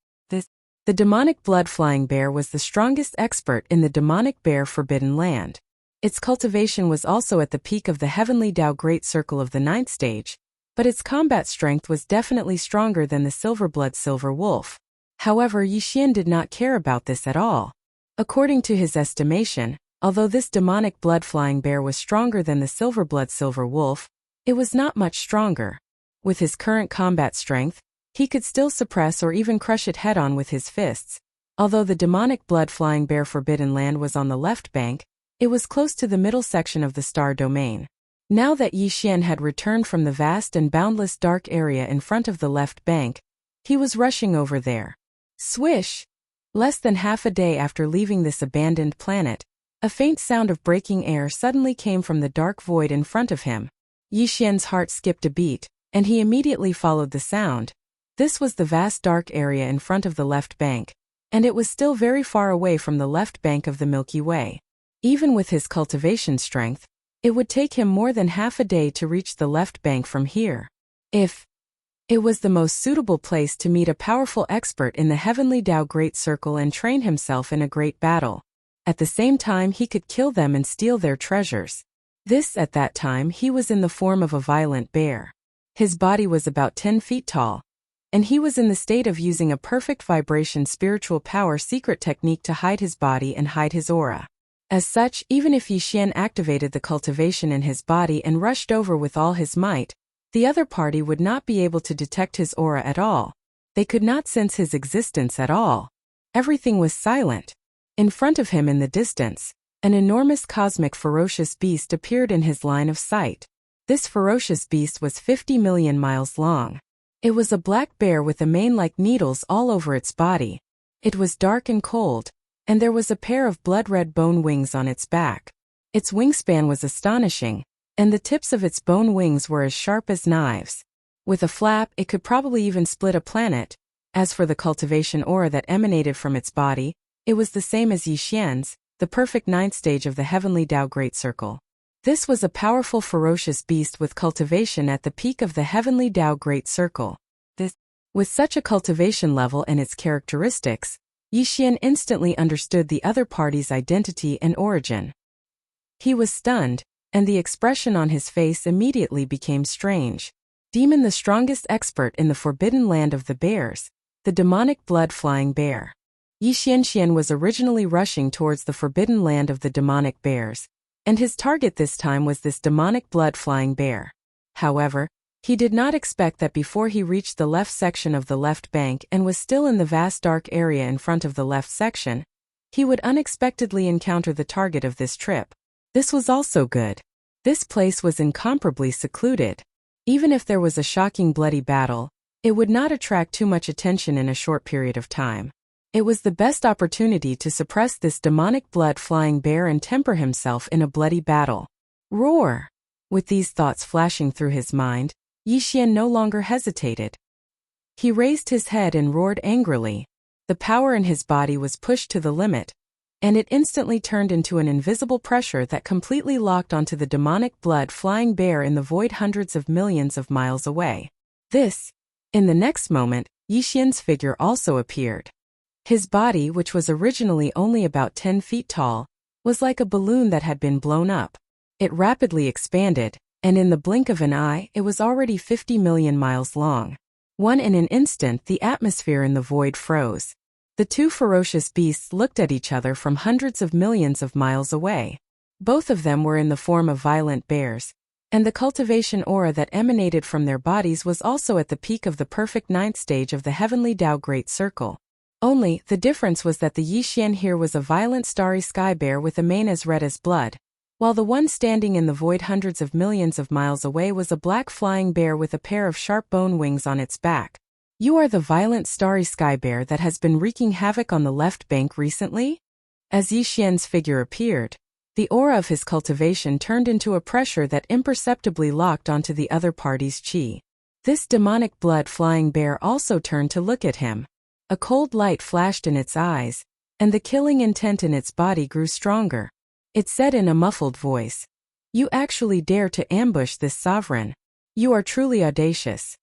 The demonic blood flying bear was the strongest expert in the demonic bear forbidden land. Its cultivation was also at the peak of the Heavenly Tao Great Circle of the 9th stage, but its combat strength was definitely stronger than the Silver Blood Silver Wolf. However, Yixian did not care about this at all. According to his estimation, although this demonic blood-flying bear was stronger than the Silver Blood Silver Wolf, it was not much stronger. With his current combat strength, he could still suppress or even crush it head-on with his fists. Although the demonic blood-flying bear forbidden land was on the left bank, it was close to the middle section of the star domain. Now that Yixian had returned from the vast and boundless dark area in front of the left bank, he was rushing over there. Swish! Less than half a day after leaving this abandoned planet, a faint sound of breaking air suddenly came from the dark void in front of him. Yixian's heart skipped a beat, and he immediately followed the sound. This was the vast dark area in front of the left bank, and it was still very far away from the left bank of the Milky Way. Even with his cultivation strength, it would take him more than half a day to reach the left bank from here. It was the most suitable place to meet a powerful expert in the Heavenly Tao Great Circle and train himself in a great battle. At the same time, he could kill them and steal their treasures. At that time, he was in the form of a violent bear. His body was about 10 feet tall, and he was in the state of using a perfect vibration spiritual power secret technique to hide his body and hide his aura. As such, even if Yixian activated the cultivation in his body and rushed over with all his might, the other party would not be able to detect his aura at all. They could not sense his existence at all. Everything was silent. In front of him in the distance, an enormous cosmic ferocious beast appeared in his line of sight. This ferocious beast was 50 million miles long. It was a black bear with a mane like needles all over its body. It was dark and cold, and there was a pair of blood-red bone wings on its back. Its wingspan was astonishing, and the tips of its bone wings were as sharp as knives. With a flap, it could probably even split a planet. As for the cultivation aura that emanated from its body, It was the same as Yi Xian's, the perfect ninth stage of the heavenly Tao Great Circle. This was a powerful ferocious beast with cultivation at the peak of the heavenly Tao Great Circle. With such a cultivation level and its characteristics, Yi Xian instantly understood the other party's identity and origin. He was stunned, and the expression on his face immediately became strange. Demon, the strongest expert in the forbidden land of the bears, the demonic blood-flying bear. Yi Xian was originally rushing towards the forbidden land of the demonic bears, and his target this time was this demonic blood-flying bear. However, he did not expect that before he reached the left section of the left bank and was still in the vast dark area in front of the left section, he would unexpectedly encounter the target of this trip. This was also good. This place was incomparably secluded. Even if there was a shocking bloody battle, it would not attract too much attention in a short period of time. It was the best opportunity to suppress this demonic blood-flying bear and temper himself in a bloody battle. Roar! With these thoughts flashing through his mind, Yi Xian no longer hesitated. He raised his head and roared angrily. The power in his body was pushed to the limit, and it instantly turned into an invisible pressure that completely locked onto the demonic blood-flying bear in the void hundreds of millions of miles away. In the next moment, Yi Xian's figure also appeared. His body, which was originally only about 10 feet tall, was like a balloon that had been blown up. It rapidly expanded, and in the blink of an eye, it was already 50 million miles long. In an instant, the atmosphere in the void froze. The two ferocious beasts looked at each other from hundreds of millions of miles away. Both of them were in the form of violent bears, and the cultivation aura that emanated from their bodies was also at the peak of the perfect ninth stage of the heavenly Tao Great Circle. Only, the difference was that the Yi Xian here was a violent starry sky bear with a mane as red as blood, while the one standing in the void hundreds of millions of miles away was a black flying bear with a pair of sharp bone wings on its back. You are the violent starry sky bear that has been wreaking havoc on the left bank recently? As Yi Xian's figure appeared, the aura of his cultivation turned into a pressure that imperceptibly locked onto the other party's chi. This demonic blood-flying bear also turned to look at him. A cold light flashed in its eyes, and the killing intent in its body grew stronger. It said in a muffled voice, "You actually dare to ambush this sovereign. You are truly audacious."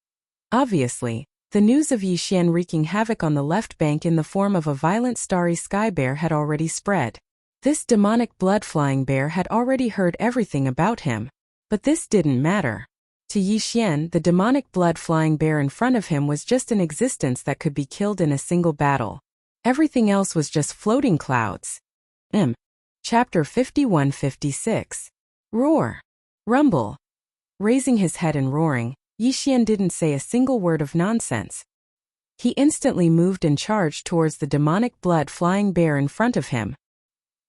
Obviously, the news of Yi Xian wreaking havoc on the left bank in the form of a violent starry sky bear had already spread. This demonic blood-flying bear had already heard everything about him. But this didn't matter. To Yi Xian, the demonic blood-flying bear in front of him was just an existence that could be killed in a single battle. Everything else was just floating clouds. Chapter 51-56. Roar. Rumble. Raising his head and roaring, Yi Xian didn't say a single word of nonsense. He instantly moved and charged towards the demonic blood-flying bear in front of him.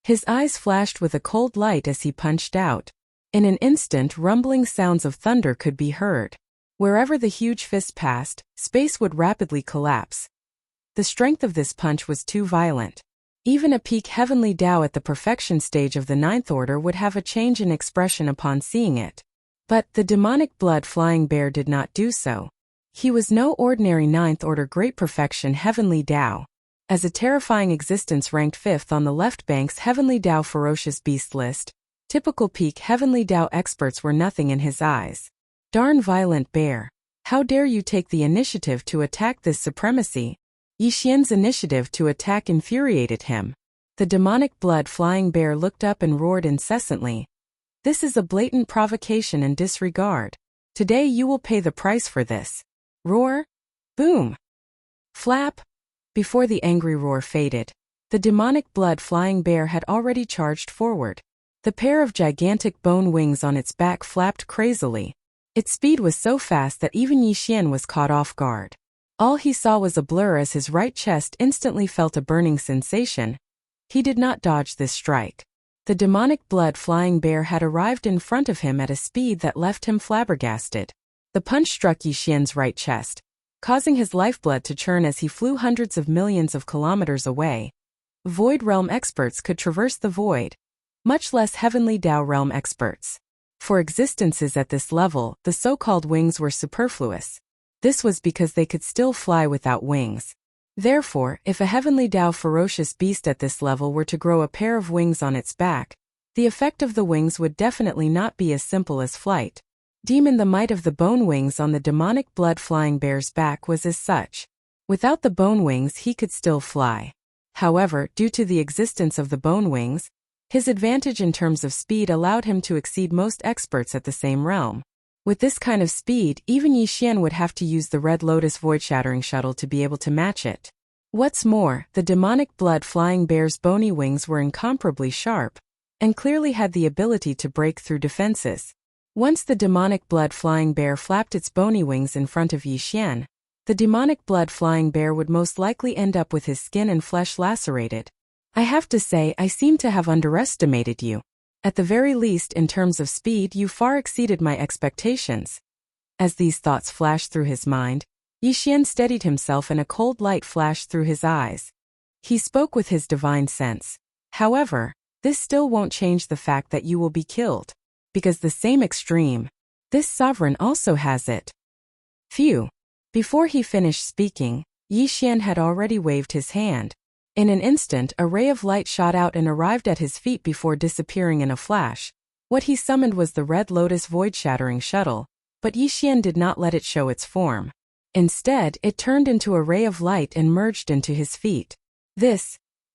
His eyes flashed with a cold light as he punched out. In an instant, rumbling sounds of thunder could be heard. Wherever the huge fist passed, space would rapidly collapse. The strength of this punch was too violent. Even a peak heavenly Tao at the perfection stage of the ninth order would have a change in expression upon seeing it. But the demonic blood-flying bear did not do so. He was no ordinary ninth order great perfection heavenly Tao. As a terrifying existence ranked 5th on the left bank's heavenly Tao ferocious beast list, typical peak heavenly Tao experts were nothing in his eyes. Darn violent bear. How dare you take the initiative to attack this supremacy? Yi Xian's initiative to attack infuriated him. The demonic blood-flying bear looked up and roared incessantly. This is a blatant provocation and disregard. Today you will pay the price for this. Roar. Boom. Flap. Before the angry roar faded, the demonic blood-flying bear had already charged forward. The pair of gigantic bone wings on its back flapped crazily. Its speed was so fast that even Yi Xian was caught off guard. All he saw was a blur as his right chest instantly felt a burning sensation. He did not dodge this strike. The demonic blood-flying bear had arrived in front of him at a speed that left him flabbergasted. The punch struck Yi Xian's right chest, causing his lifeblood to churn as he flew hundreds of millions of kilometers away. Void realm experts could traverse the void, much less heavenly Tao realm experts. For existences at this level, the so-called wings were superfluous. This was because they could still fly without wings. Therefore, if a heavenly Tao ferocious beast at this level were to grow a pair of wings on its back, the effect of the wings would definitely not be as simple as flight. The might of the bone wings on the demonic blood-flying bear's back was as such. Without the bone wings he could still fly. However, due to the existence of the bone wings, his advantage in terms of speed allowed him to exceed most experts at the same realm. With this kind of speed, even Yi Xian would have to use the Red Lotus void-shattering shuttle to be able to match it. What's more, the demonic blood-flying bear's bony wings were incomparably sharp, and clearly had the ability to break through defenses. Once the demonic blood-flying bear flapped its bony wings in front of Yi Xian, the demonic blood-flying bear would most likely end up with his skin and flesh lacerated. I have to say, I seem to have underestimated you. At the very least, in terms of speed, you far exceeded my expectations. As these thoughts flashed through his mind, Yi Xian steadied himself and a cold light flashed through his eyes. He spoke with his divine sense. However, this still won't change the fact that you will be killed. Because the same extreme, this sovereign also has it. Phew. Before he finished speaking, Yi Xian had already waved his hand. In an instant, a ray of light shot out and arrived at his feet before disappearing in a flash. What he summoned was the Red Lotus void-shattering shuttle, but Yi Xian did not let it show its form. Instead, it turned into a ray of light and merged into his feet.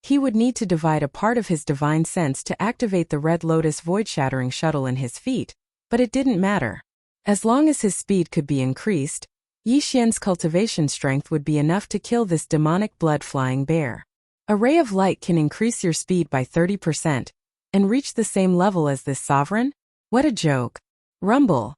He would need to divide a part of his divine sense to activate the Red Lotus void-shattering shuttle in his feet, but it didn't matter. As long as his speed could be increased, Yi Xian's cultivation strength would be enough to kill this demonic blood-flying bear. A ray of light can increase your speed by 30%, and reach the same level as this sovereign? What a joke. Rumble.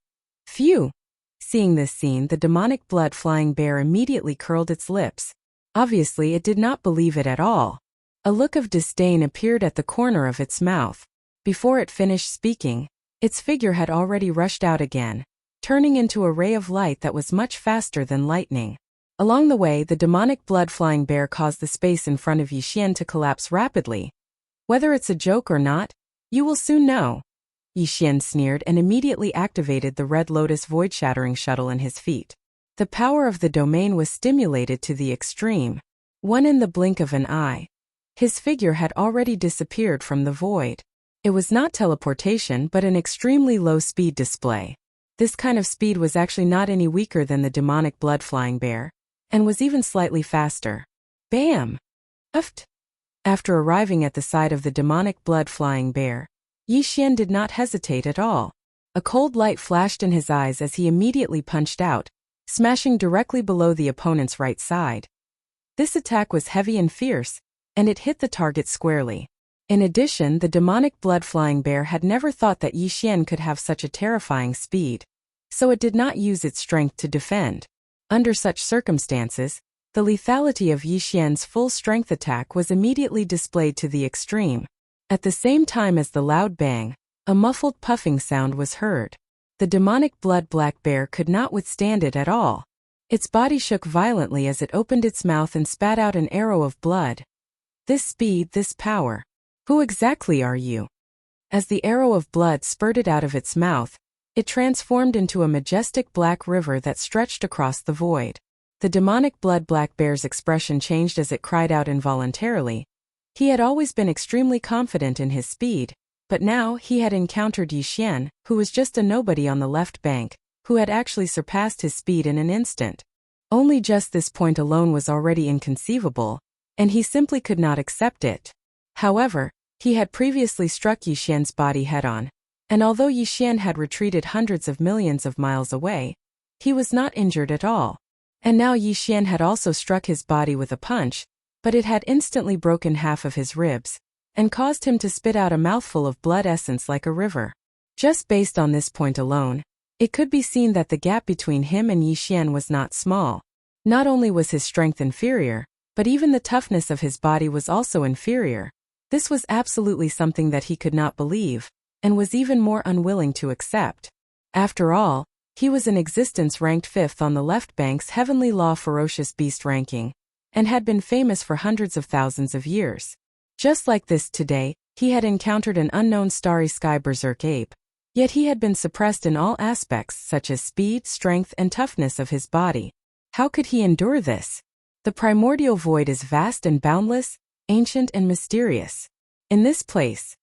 Phew. Seeing this scene, the demonic blood-flying bear immediately curled its lips. Obviously, it did not believe it at all. A look of disdain appeared at the corner of its mouth. Before it finished speaking, its figure had already rushed out again, turning into a ray of light that was much faster than lightning. Along the way, the demonic blood-flying bear caused the space in front of Yi Xian to collapse rapidly. Whether it's a joke or not, you will soon know. Yi Xian sneered and immediately activated the Red Lotus void-shattering shuttle in his feet. The power of the domain was stimulated to the extreme. In the blink of an eye, his figure had already disappeared from the void. It was not teleportation but an extremely low-speed display. This kind of speed was actually not any weaker than the demonic blood-flying bear, and was even slightly faster. Bam! Uft! After arriving at the side of the demonic blood-flying bear, Yi Xian did not hesitate at all. A cold light flashed in his eyes as he immediately punched out, smashing directly below the opponent's right side. This attack was heavy and fierce, and it hit the target squarely. In addition, the demonic blood-flying bear had never thought that Yi Xian could have such a terrifying speed, so it did not use its strength to defend. Under such circumstances, the lethality of Yi Xian's full-strength attack was immediately displayed to the extreme. At the same time as the loud bang, a muffled puffing sound was heard. The demonic blood-black bear could not withstand it at all. Its body shook violently as it opened its mouth and spat out an arrow of blood. This speed, this power. Who exactly are you? As the arrow of blood spurted out of its mouth, it transformed into a majestic black river that stretched across the void. The demonic blood-black bear's expression changed as it cried out involuntarily. He had always been extremely confident in his speed, but now he had encountered Yi Xian, who was just a nobody on the left bank, who had actually surpassed his speed in an instant. Only just this point alone was already inconceivable, and he simply could not accept it. However, he had previously struck Yi Xian's body head-on, and although Yi Xian had retreated hundreds of millions of miles away, he was not injured at all. And now Yi Xian had also struck his body with a punch, but it had instantly broken half of his ribs, and caused him to spit out a mouthful of blood essence like a river. Just based on this point alone, it could be seen that the gap between him and Yi Xian was not small. Not only was his strength inferior, but even the toughness of his body was also inferior. This was absolutely something that he could not believe, and was even more unwilling to accept. After all, he was in existence ranked 5th on the left bank's Heavenly Law Ferocious Beast ranking, and had been famous for hundreds of thousands of years. Just like this today, he had encountered an unknown starry sky berserk ape, yet he had been suppressed in all aspects such as speed, strength, and toughness of his body. How could he endure this? The primordial void is vast and boundless, ancient and mysterious. In this place,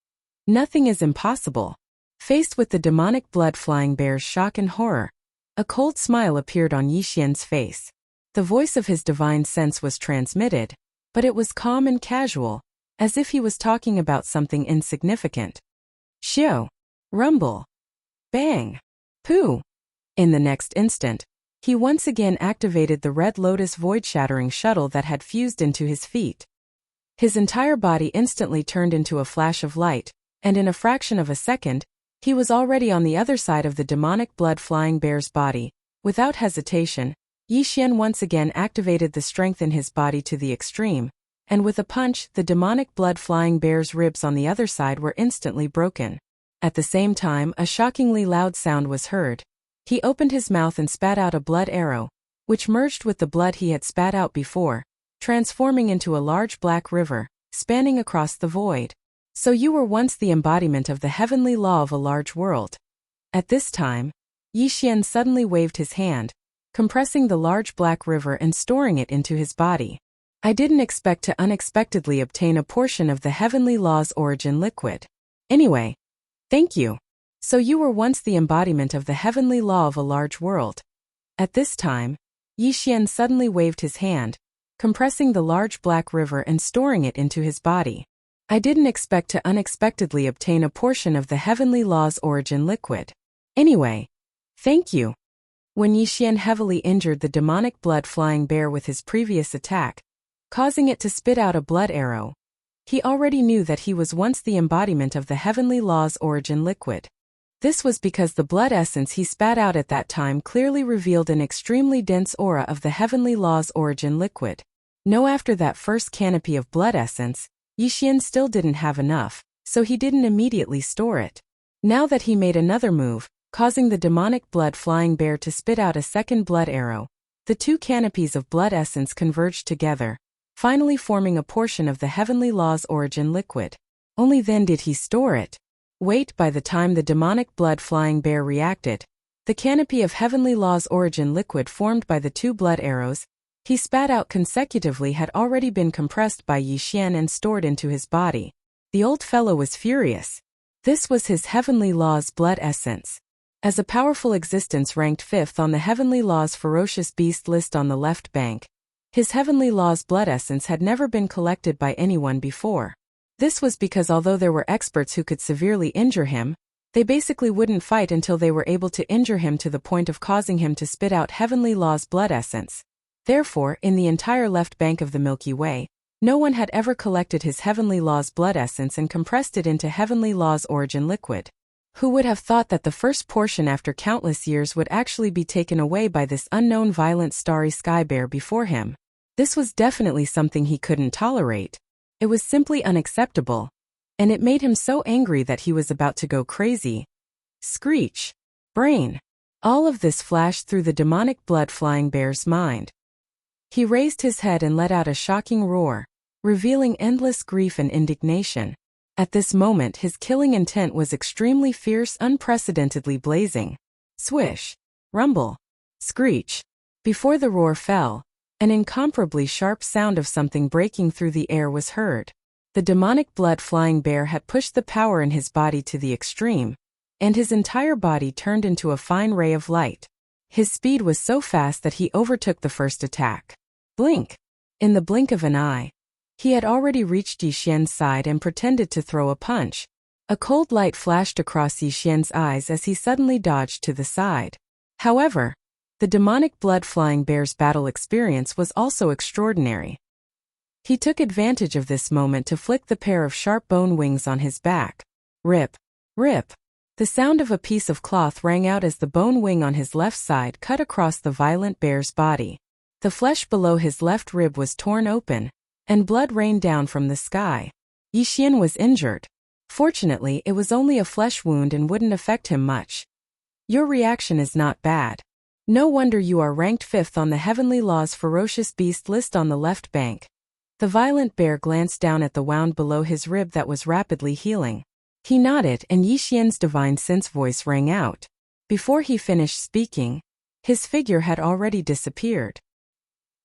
nothing is impossible. Faced with the demonic blood-flying bear's shock and horror, a cold smile appeared on Yixian's face. The voice of his divine sense was transmitted, but it was calm and casual, as if he was talking about something insignificant. Shio. Rumble. Bang. Pooh. In the next instant, he once again activated the Red Lotus void-shattering shuttle that had fused into his feet. His entire body instantly turned into a flash of light, and in a fraction of a second, he was already on the other side of the demonic blood-flying bear's body. Without hesitation, Yixian once again activated the strength in his body to the extreme, and with a punch, the demonic blood-flying bear's ribs on the other side were instantly broken. At the same time, a shockingly loud sound was heard. He opened his mouth and spat out a blood arrow, which merged with the blood he had spat out before, transforming into a large black river, spanning across the void. So you were once the embodiment of the heavenly law of a large world. At this time, Yixian suddenly waved his hand, compressing the large black river and storing it into his body. I didn't expect to unexpectedly obtain a portion of the heavenly law's origin liquid. Anyway, thank you. So you were once the embodiment of the heavenly law of a large world. At this time, Yixian suddenly waved his hand, compressing the large black river and storing it into his body. I didn't expect to unexpectedly obtain a portion of the heavenly law's origin liquid. Anyway, thank you. When Yixian heavily injured the demonic blood-flying bear with his previous attack, causing it to spit out a blood arrow, he already knew that he was once the embodiment of the heavenly law's origin liquid. This was because the blood essence he spat out at that time clearly revealed an extremely dense aura of the heavenly law's origin liquid. No, after that first canopy of blood essence, Yixian still didn't have enough, so he didn't immediately store it. Now that he made another move, causing the demonic blood-flying bear to spit out a second blood arrow, the two canopies of blood essence converged together, finally forming a portion of the heavenly law's origin liquid. Only then did he store it. Wait, by the time the demonic blood-flying bear reacted, the canopy of heavenly law's origin liquid formed by the two blood arrows he spat out consecutively had already been compressed by Yixian and stored into his body. The old fellow was furious. This was his heavenly law's blood essence. As a powerful existence ranked 5th on the heavenly law's ferocious beast list on the left bank, his heavenly law's blood essence had never been collected by anyone before. This was because although there were experts who could severely injure him, they basically wouldn't fight until they were able to injure him to the point of causing him to spit out heavenly law's blood essence. Therefore, in the entire left bank of the Milky Way, no one had ever collected his heavenly law's blood essence and compressed it into heavenly law's origin liquid. Who would have thought that the first portion after countless years would actually be taken away by this unknown violent starry sky bear before him? This was definitely something he couldn't tolerate. It was simply unacceptable. And it made him so angry that he was about to go crazy. Screech. Brain. All of this flashed through the demonic blood-flying bear's mind. He raised his head and let out a shocking roar, revealing endless grief and indignation. At this moment his killing intent was extremely fierce, unprecedentedly blazing. Swish. Rumble. Screech. Before the roar fell, an incomparably sharp sound of something breaking through the air was heard. The demonic blood-flying bear had pushed the power in his body to the extreme, and his entire body turned into a fine ray of light. His speed was so fast that he overtook the first attack. Blink. In the blink of an eye, he had already reached Yixian's side and pretended to throw a punch. A cold light flashed across Yixian's eyes as he suddenly dodged to the side. However, the demonic blood-flying bear's battle experience was also extraordinary. He took advantage of this moment to flick the pair of sharp bone wings on his back. Rip. Rip. The sound of a piece of cloth rang out as the bone wing on his left side cut across the violent bear's body. The flesh below his left rib was torn open, and blood rained down from the sky. Yixian was injured. Fortunately, it was only a flesh wound and wouldn't affect him much. Your reaction is not bad. No wonder you are ranked 5th on the heavenly law's ferocious beast list on the left bank. The violent bear glanced down at the wound below his rib that was rapidly healing. He nodded and Yixian's divine sense voice rang out. Before he finished speaking, his figure had already disappeared.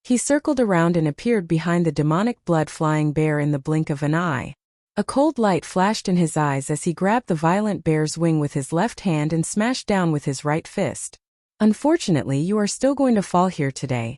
He circled around and appeared behind the demonic blood-flying bear in the blink of an eye. A cold light flashed in his eyes as he grabbed the violent bear's wing with his left hand and smashed down with his right fist. Unfortunately, you are still going to fall here today.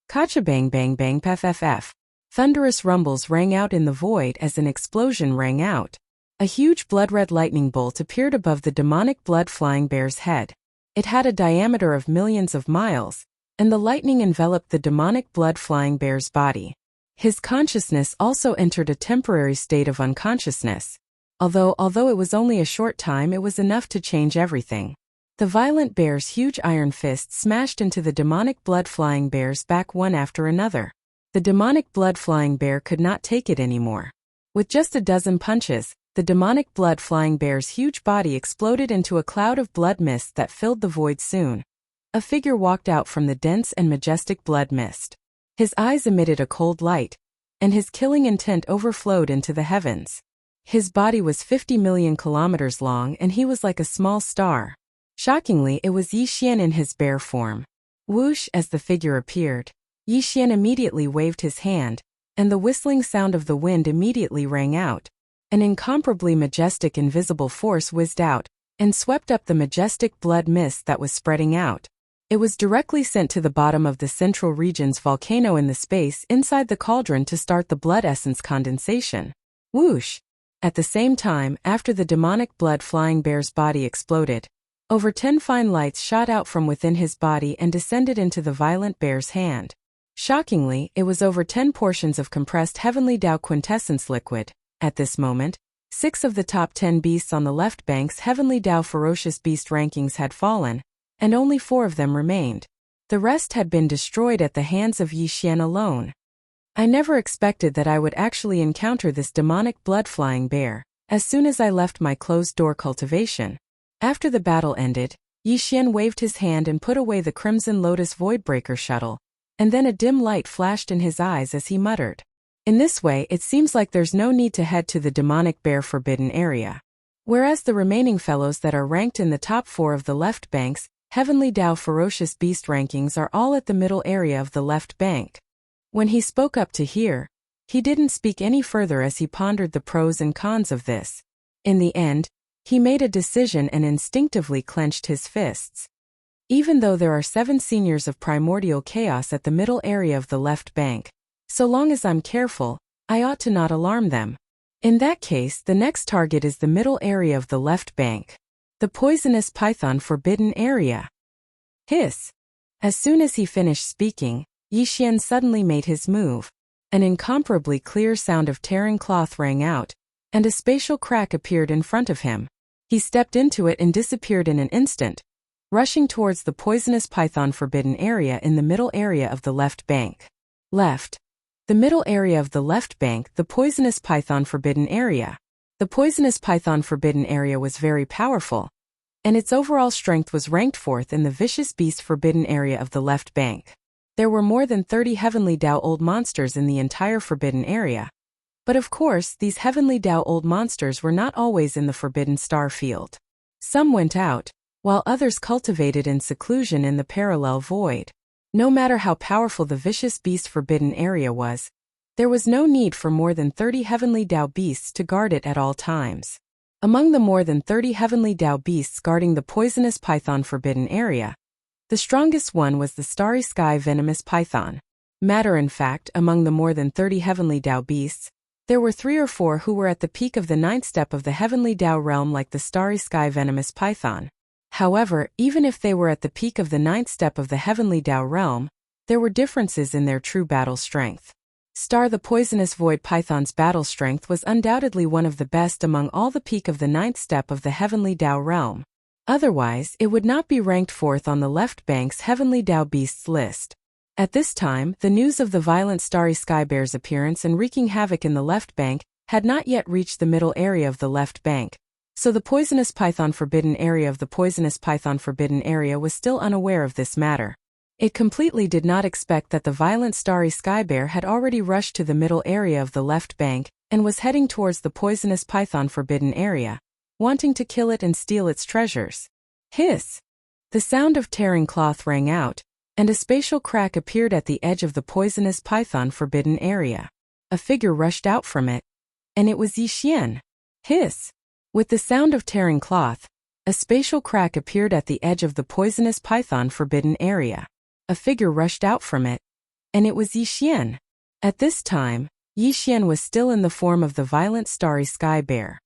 Kacha bang bang bang pff. Thunderous rumbles rang out in the void as an explosion rang out. A huge blood-red lightning bolt appeared above the demonic blood-flying bear's head. It had a diameter of millions of miles, and the lightning enveloped the demonic blood-flying bear's body. His consciousness also entered a temporary state of unconsciousness. Although it was only a short time, it was enough to change everything. The violent bear's huge iron fist smashed into the demonic blood-flying bear's back one after another. The demonic blood-flying bear could not take it anymore. With just a dozen punches, the demonic blood-flying bear's huge body exploded into a cloud of blood mist that filled the void soon. A figure walked out from the dense and majestic blood mist. His eyes emitted a cold light, and his killing intent overflowed into the heavens. His body was 50 million kilometers long and he was like a small star. Shockingly, it was Yi Xian in his bear form. Whoosh! As the figure appeared, Yi Xian immediately waved his hand, and the whistling sound of the wind immediately rang out. An incomparably majestic invisible force whizzed out, and swept up the majestic blood mist that was spreading out. It was directly sent to the bottom of the central region's volcano in the space inside the cauldron to start the blood essence condensation. Whoosh! At the same time, after the demonic blood-flying bear's body exploded, over 10 fine lights shot out from within his body and descended into the violent bear's hand. Shockingly, it was over 10 portions of compressed heavenly Tao quintessence liquid. At this moment, 6 of the top 10 beasts on the left bank's heavenly Tao ferocious beast rankings had fallen, and only 4 of them remained. The rest had been destroyed at the hands of Yi Xian alone. I never expected that I would actually encounter this demonic blood-flying bear, as soon as I left my closed-door cultivation. After the battle ended, Yi Xian waved his hand and put away the Crimson Lotus Voidbreaker shuttle, and then a dim light flashed in his eyes as he muttered. In this way, it seems like there's no need to head to the demonic bear forbidden area. Whereas the remaining fellows that are ranked in the top 4 of the left bank's heavenly Tao ferocious beast rankings are all at the middle area of the left bank. When he spoke up to hear, he didn't speak any further as he pondered the pros and cons of this. In the end, he made a decision and instinctively clenched his fists. Even though there are 7 seniors of primordial chaos at the middle area of the left bank, so long as I'm careful, I ought to not alarm them. In that case, the next target is the middle area of the left bank. The poisonous python forbidden area. Hiss! As soon as he finished speaking, Yi Xian suddenly made his move. An incomparably clear sound of tearing cloth rang out, and a spatial crack appeared in front of him. He stepped into it and disappeared in an instant, rushing towards the poisonous python forbidden area in the middle area of the left bank. Left. The middle area of the left bank, the poisonous python forbidden area. The poisonous python forbidden area was very powerful, and its overall strength was ranked 4th in the vicious beast forbidden area of the left bank. There were more than 30 heavenly Tao old monsters in the entire forbidden area. But of course, these heavenly Tao old monsters were not always in the forbidden star field. Some went out, while others cultivated in seclusion in the parallel void. No matter how powerful the vicious beast forbidden area was, there was no need for more than 30 heavenly Tao beasts to guard it at all times. Among the more than 30 heavenly Tao beasts guarding the poisonous python forbidden area, the strongest one was the starry sky venomous python. In fact, among the more than 30 heavenly Tao beasts, there were 3 or 4 who were at the peak of the 9th step of the heavenly Tao realm like the starry sky venomous python. However, even if they were at the peak of the 9th step of the heavenly Tao realm, there were differences in their true battle strength. Star the poisonous void python's battle strength was undoubtedly one of the best among all the peak of the 9th step of the heavenly Tao realm. Otherwise, it would not be ranked 4th on the left bank's heavenly Tao beasts list. At this time, the news of the violent starry sky bear's appearance and wreaking havoc in the left bank had not yet reached the middle area of the left bank, so the poisonous python forbidden area of the poisonous python forbidden area was still unaware of this matter. It completely did not expect that the violent starry sky bear had already rushed to the middle area of the left bank and was heading towards the poisonous python forbidden area, wanting to kill it and steal its treasures. Hiss! The sound of tearing cloth rang out, and a spatial crack appeared at the edge of the poisonous python forbidden area. A figure rushed out from it, and it was Yixian. Hiss! With the sound of tearing cloth, a spatial crack appeared at the edge of the poisonous python forbidden area. A figure rushed out from it, and it was Yixian. At this time, Yixian was still in the form of the violent starry sky bear.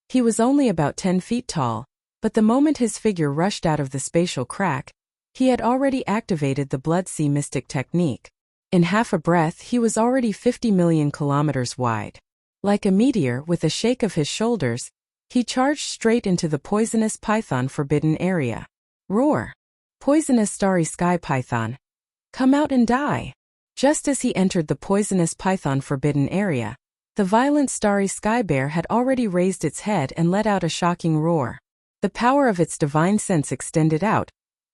He was only about 10 feet tall, but the moment his figure rushed out of the spatial crack, he had already activated the Blood Sea Mystic technique. In half a breath he was already 50 million kilometers wide. Like a meteor with a shake of his shoulders, he charged straight into the poisonous python forbidden area. Roar! Poisonous starry sky python, come out and die! Just as he entered the poisonous python forbidden area, the violent starry sky bear had already raised its head and let out a shocking roar. The power of its divine sense extended out,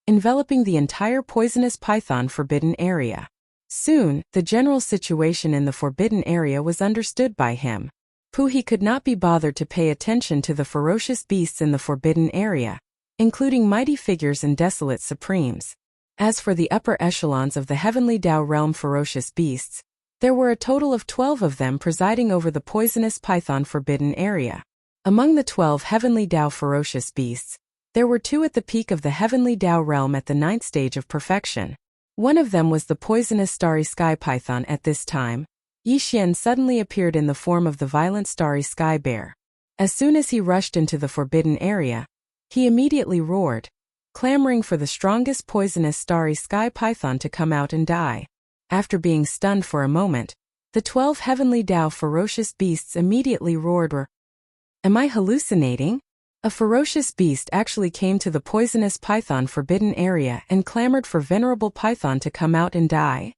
enveloping the entire poisonous python forbidden area. Soon, the general situation in the forbidden area was understood by him. He could not be bothered to pay attention to the ferocious beasts in the forbidden area, including mighty figures and desolate supremes. As for the upper echelons of the heavenly Tao realm ferocious beasts, there were a total of 12 of them presiding over the poisonous python forbidden area. Among the 12 heavenly Tao ferocious beasts, there were 2 at the peak of the heavenly Tao realm at the 9th stage of perfection. One of them was the poisonous starry sky python. At this time, Yixian suddenly appeared in the form of the violent starry sky bear. As soon as he rushed into the forbidden area, he immediately roared, clamoring for the strongest poisonous starry sky python to come out and die. After being stunned for a moment, the 12 heavenly Tao ferocious beasts immediately roared. Am I hallucinating? A ferocious beast actually came to the poisonous python forbidden area and clamored for venerable python to come out and die.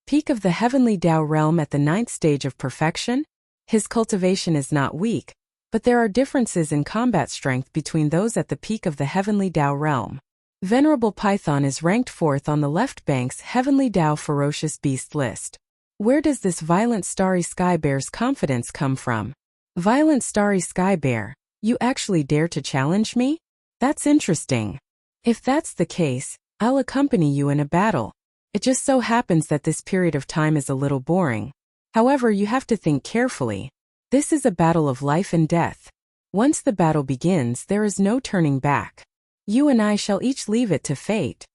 Peak of the heavenly Tao realm at the 9th stage of perfection? His cultivation is not weak, but there are differences in combat strength between those at the peak of the heavenly Tao realm. Venerable python is ranked 4th on the left bank's heavenly Tao ferocious beast list. Where does this violent starry sky bear's confidence come from? Violent starry sky bear, you actually dare to challenge me? That's interesting. If that's the case, I'll accompany you in a battle. It just so happens that this period of time is a little boring. However, you have to think carefully. This is a battle of life and death. Once the battle begins, there is no turning back. You and I shall each leave it to fate.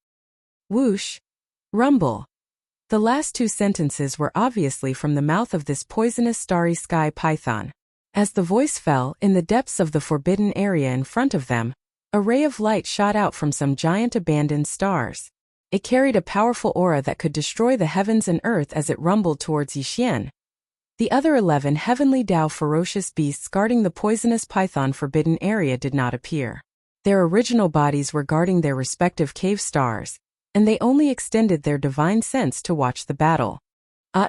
Whoosh! Rumble! The last 2 sentences were obviously from the mouth of this poisonous starry sky python. As the voice fell, in the depths of the forbidden area in front of them, a ray of light shot out from some giant abandoned stars. It carried a powerful aura that could destroy the heavens and earth as it rumbled towards Yixian. The other 11 heavenly Tao ferocious beasts guarding the poisonous python forbidden area did not appear. Their original bodies were guarding their respective cave stars, and they only extended their divine sense to watch the battle.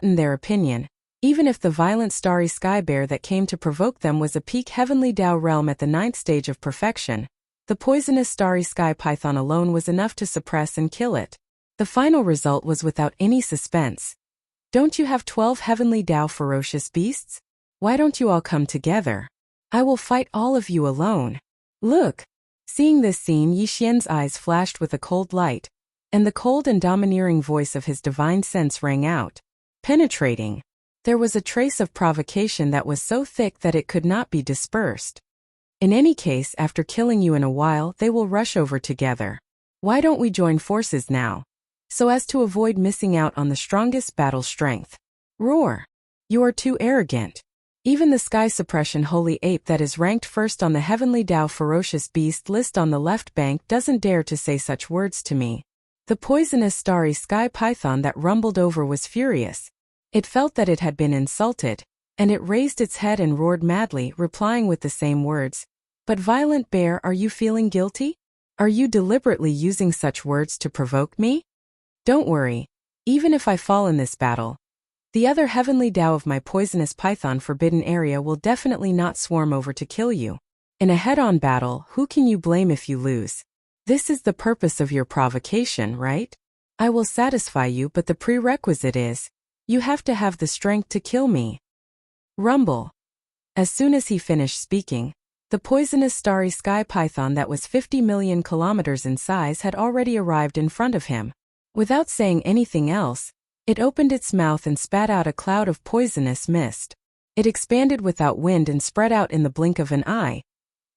In their opinion, even if the violent starry sky bear that came to provoke them was a peak heavenly Tao realm at the 9th stage of perfection, the poisonous starry sky python alone was enough to suppress and kill it. The final result was without any suspense. Don't you have 12 heavenly Tao ferocious beasts? Why don't you all come together? I will fight all of you alone. Look! Seeing this scene, Yixian's eyes flashed with a cold light, and the cold and domineering voice of his divine sense rang out, penetrating. There was a trace of provocation that was so thick that it could not be dispersed. In any case, after killing you in a while, they will rush over together. Why don't we join forces now, so as to avoid missing out on the strongest battle strength? Roar! You are too arrogant. Even the sky suppression holy ape that is ranked 1st on the heavenly Tao ferocious beast list on the left bank doesn't dare to say such words to me. The poisonous starry sky python that rumbled over was furious. It felt that it had been insulted, and it raised its head and roared madly, replying with the same words. But violent bear, are you feeling guilty? Are you deliberately using such words to provoke me? Don't worry. Even if I fall in this battle, the other heavenly Tao of my poisonous python forbidden area will definitely not swarm over to kill you. In a head-on battle, who can you blame if you lose? This is the purpose of your provocation, right? I will satisfy you, but the prerequisite is, you have to have the strength to kill me. Rumble. As soon as he finished speaking, the poisonous starry sky python that was 50 million kilometers in size had already arrived in front of him. Without saying anything else, it opened its mouth and spat out a cloud of poisonous mist. It expanded without wind and spread out in the blink of an eye,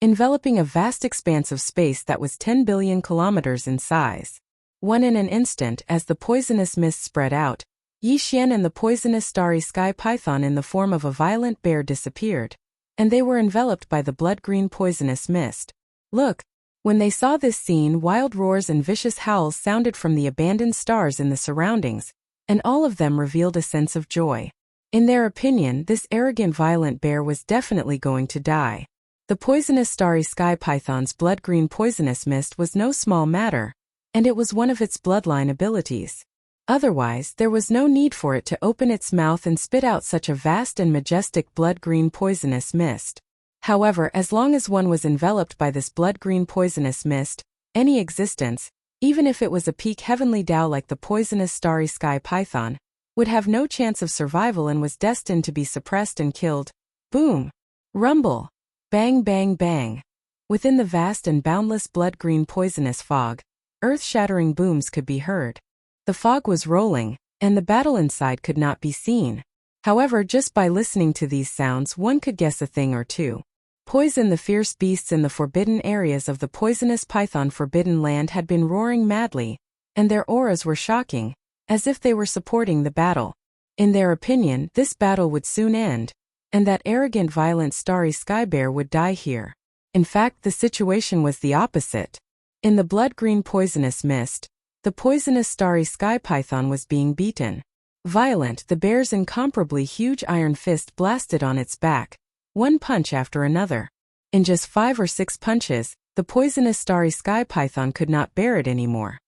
enveloping a vast expanse of space that was 10 billion kilometers in size. In an instant, as the poisonous mist spread out, Yi Xian and the poisonous starry sky python in the form of a violent bear disappeared, and they were enveloped by the blood-green poisonous mist. Look! When they saw this scene, wild roars and vicious howls sounded from the abandoned stars in the surroundings, and all of them revealed a sense of joy. In their opinion, this arrogant violent bear was definitely going to die. The poisonous starry sky python's blood-green poisonous mist was no small matter, and it was one of its bloodline abilities. Otherwise, there was no need for it to open its mouth and spit out such a vast and majestic blood-green poisonous mist. However, as long as one was enveloped by this blood-green poisonous mist, any existence, even if it was a peak heavenly Tao like the poisonous starry sky python, would have no chance of survival and was destined to be suppressed and killed. Boom! Rumble! Bang bang bang! Within the vast and boundless blood-green poisonous fog, earth-shattering booms could be heard. The fog was rolling, and the battle inside could not be seen. However, just by listening to these sounds one could guess a thing or two. Poison! The fierce beasts in the forbidden areas of the poisonous python forbidden land had been roaring madly, and their auras were shocking, as if they were supporting the battle. In their opinion, this battle would soon end, and that arrogant violent starry sky bear would die here. In fact, the situation was the opposite. In the blood-green poisonous mist, the poisonous starry sky python was being beaten. Violent, the bear's incomparably huge iron fist blasted on its back, one punch after another. In just 5 or 6 punches, the poisonous starry sky python could not bear it anymore.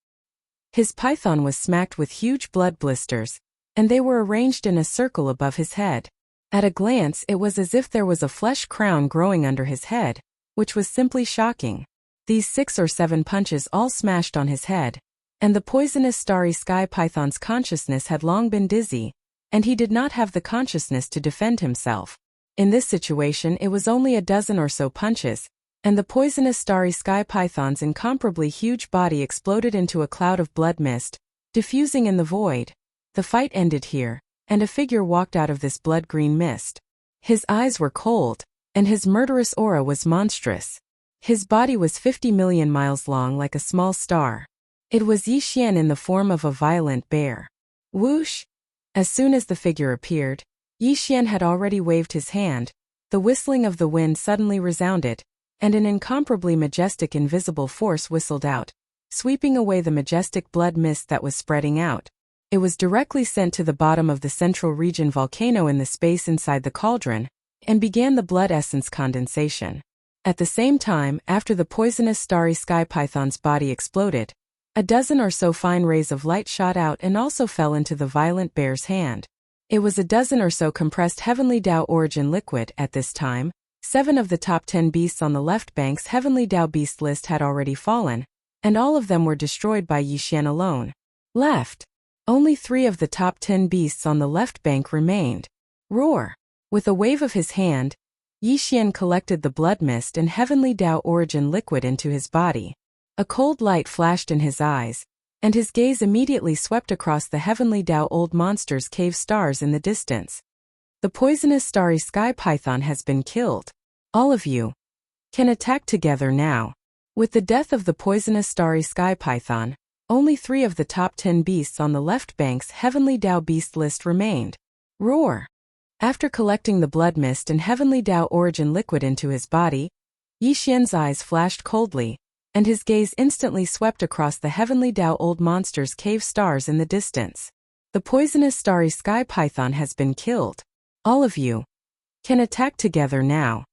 His python was smacked with huge blood blisters, and they were arranged in a circle above his head. At a glance, it was as if there was a flesh crown growing under his head, which was simply shocking. These 6 or 7 punches all smashed on his head, and the poisonous starry sky python's consciousness had long been dizzy, and he did not have the consciousness to defend himself. In this situation, it was only a dozen or so punches, and the poisonous starry sky python's incomparably huge body exploded into a cloud of blood mist, diffusing in the void. The fight ended here, and a figure walked out of this blood-green mist. His eyes were cold, and his murderous aura was monstrous. His body was 50 million miles long like a small star. It was Yi Xian in the form of a violent bear. Whoosh! As soon as the figure appeared, Yi Xian had already waved his hand. The whistling of the wind suddenly resounded, and an incomparably majestic invisible force whistled out, sweeping away the majestic blood mist that was spreading out. It was directly sent to the bottom of the central region volcano in the space inside the cauldron, and began the blood essence condensation. At the same time, after the poisonous starry sky python's body exploded, a dozen or so fine rays of light shot out and also fell into the violent bear's hand. It was a dozen or so compressed heavenly Tao origin liquid at this time. 7 of the top 10 beasts on the left bank's heavenly Tao beast list had already fallen, and all of them were destroyed by Yi Xian alone. Left. Only 3 of the top 10 beasts on the left bank remained. Roar! With a wave of his hand, Yi Xian collected the blood mist and heavenly Tao origin liquid into his body. A cold light flashed in his eyes, and his gaze immediately swept across the heavenly Tao old monster's cave stars in the distance. The poisonous starry sky python has been killed. All of you can attack together now. With the death of the poisonous starry sky python, only 3 of the top 10 beasts on the left bank's heavenly Tao beast list remained. Roar! After collecting the blood mist and heavenly Tao origin liquid into his body, Yi Xian's eyes flashed coldly, and his gaze instantly swept across the heavenly Tao old monster's cave stars in the distance. The poisonous starry sky python has been killed. All of you can attack together now.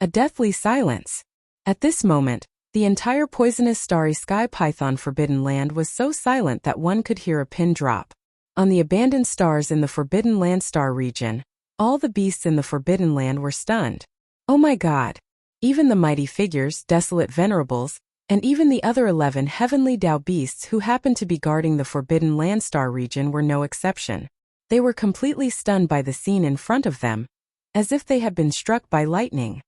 A deathly silence. At this moment, the entire poisonous starry sky python forbidden land was so silent that one could hear a pin drop. On the abandoned stars in the forbidden land star region, all the beasts in the forbidden land were stunned. Oh my God! Even the mighty figures, desolate venerables, and even the other 11 heavenly Tao beasts who happened to be guarding the forbidden land star region were no exception. They were completely stunned by the scene in front of them, as if they had been struck by lightning.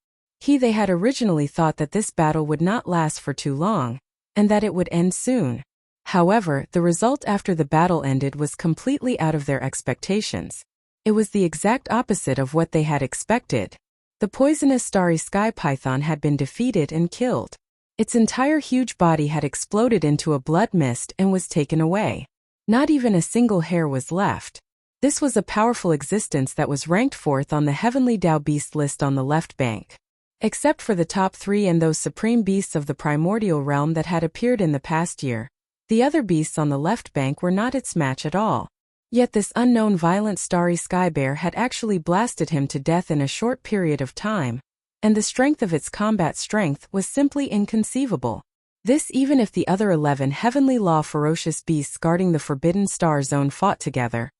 They had originally thought that this battle would not last for too long, and that it would end soon. However, the result after the battle ended was completely out of their expectations. It was the exact opposite of what they had expected. The poisonous starry sky python had been defeated and killed. Its entire huge body had exploded into a blood mist and was taken away. Not even a single hair was left. This was a powerful existence that was ranked 4th on the Heavenly Tao Beast list on the left bank. Except for the top 3 and those supreme beasts of the primordial realm that had appeared in the past year, the other beasts on the left bank were not its match at all. Yet this unknown violent starry sky bear had actually blasted him to death in a short period of time, and the strength of its combat strength was simply inconceivable. This even if the other 11 heavenly law ferocious beasts guarding the Forbidden Star Zone fought together.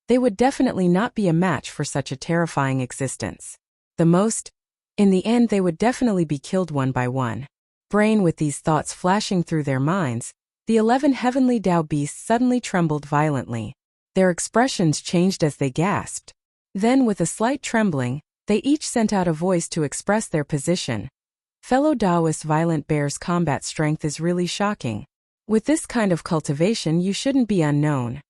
They would definitely not be a match for such a terrifying existence. In the end they would definitely be killed one by one. With these thoughts flashing through their minds, the 11 heavenly Tao beasts suddenly trembled violently. Their expressions changed as they gasped. Then with a slight trembling, they each sent out a voice to express their position. Fellow Taoist violent bear's combat strength is really shocking. With this kind of cultivation you shouldn't be unknown.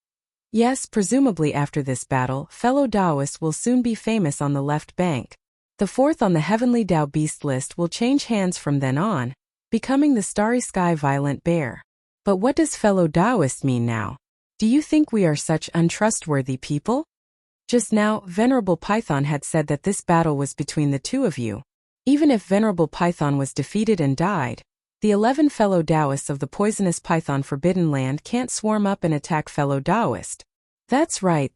Yes, presumably after this battle, fellow Taoist will soon be famous on the left bank. The 4th on the Heavenly Tao Beast list will change hands from then on, becoming the Starry Sky Violent Bear. But what does fellow Taoist mean now? Do you think we are such untrustworthy people? Just now, Venerable Python had said that this battle was between the two of you. Even if Venerable Python was defeated and died, the 11 fellow Taoists of the poisonous Python Forbidden Land can't swarm up and attack fellow Taoist. That's right,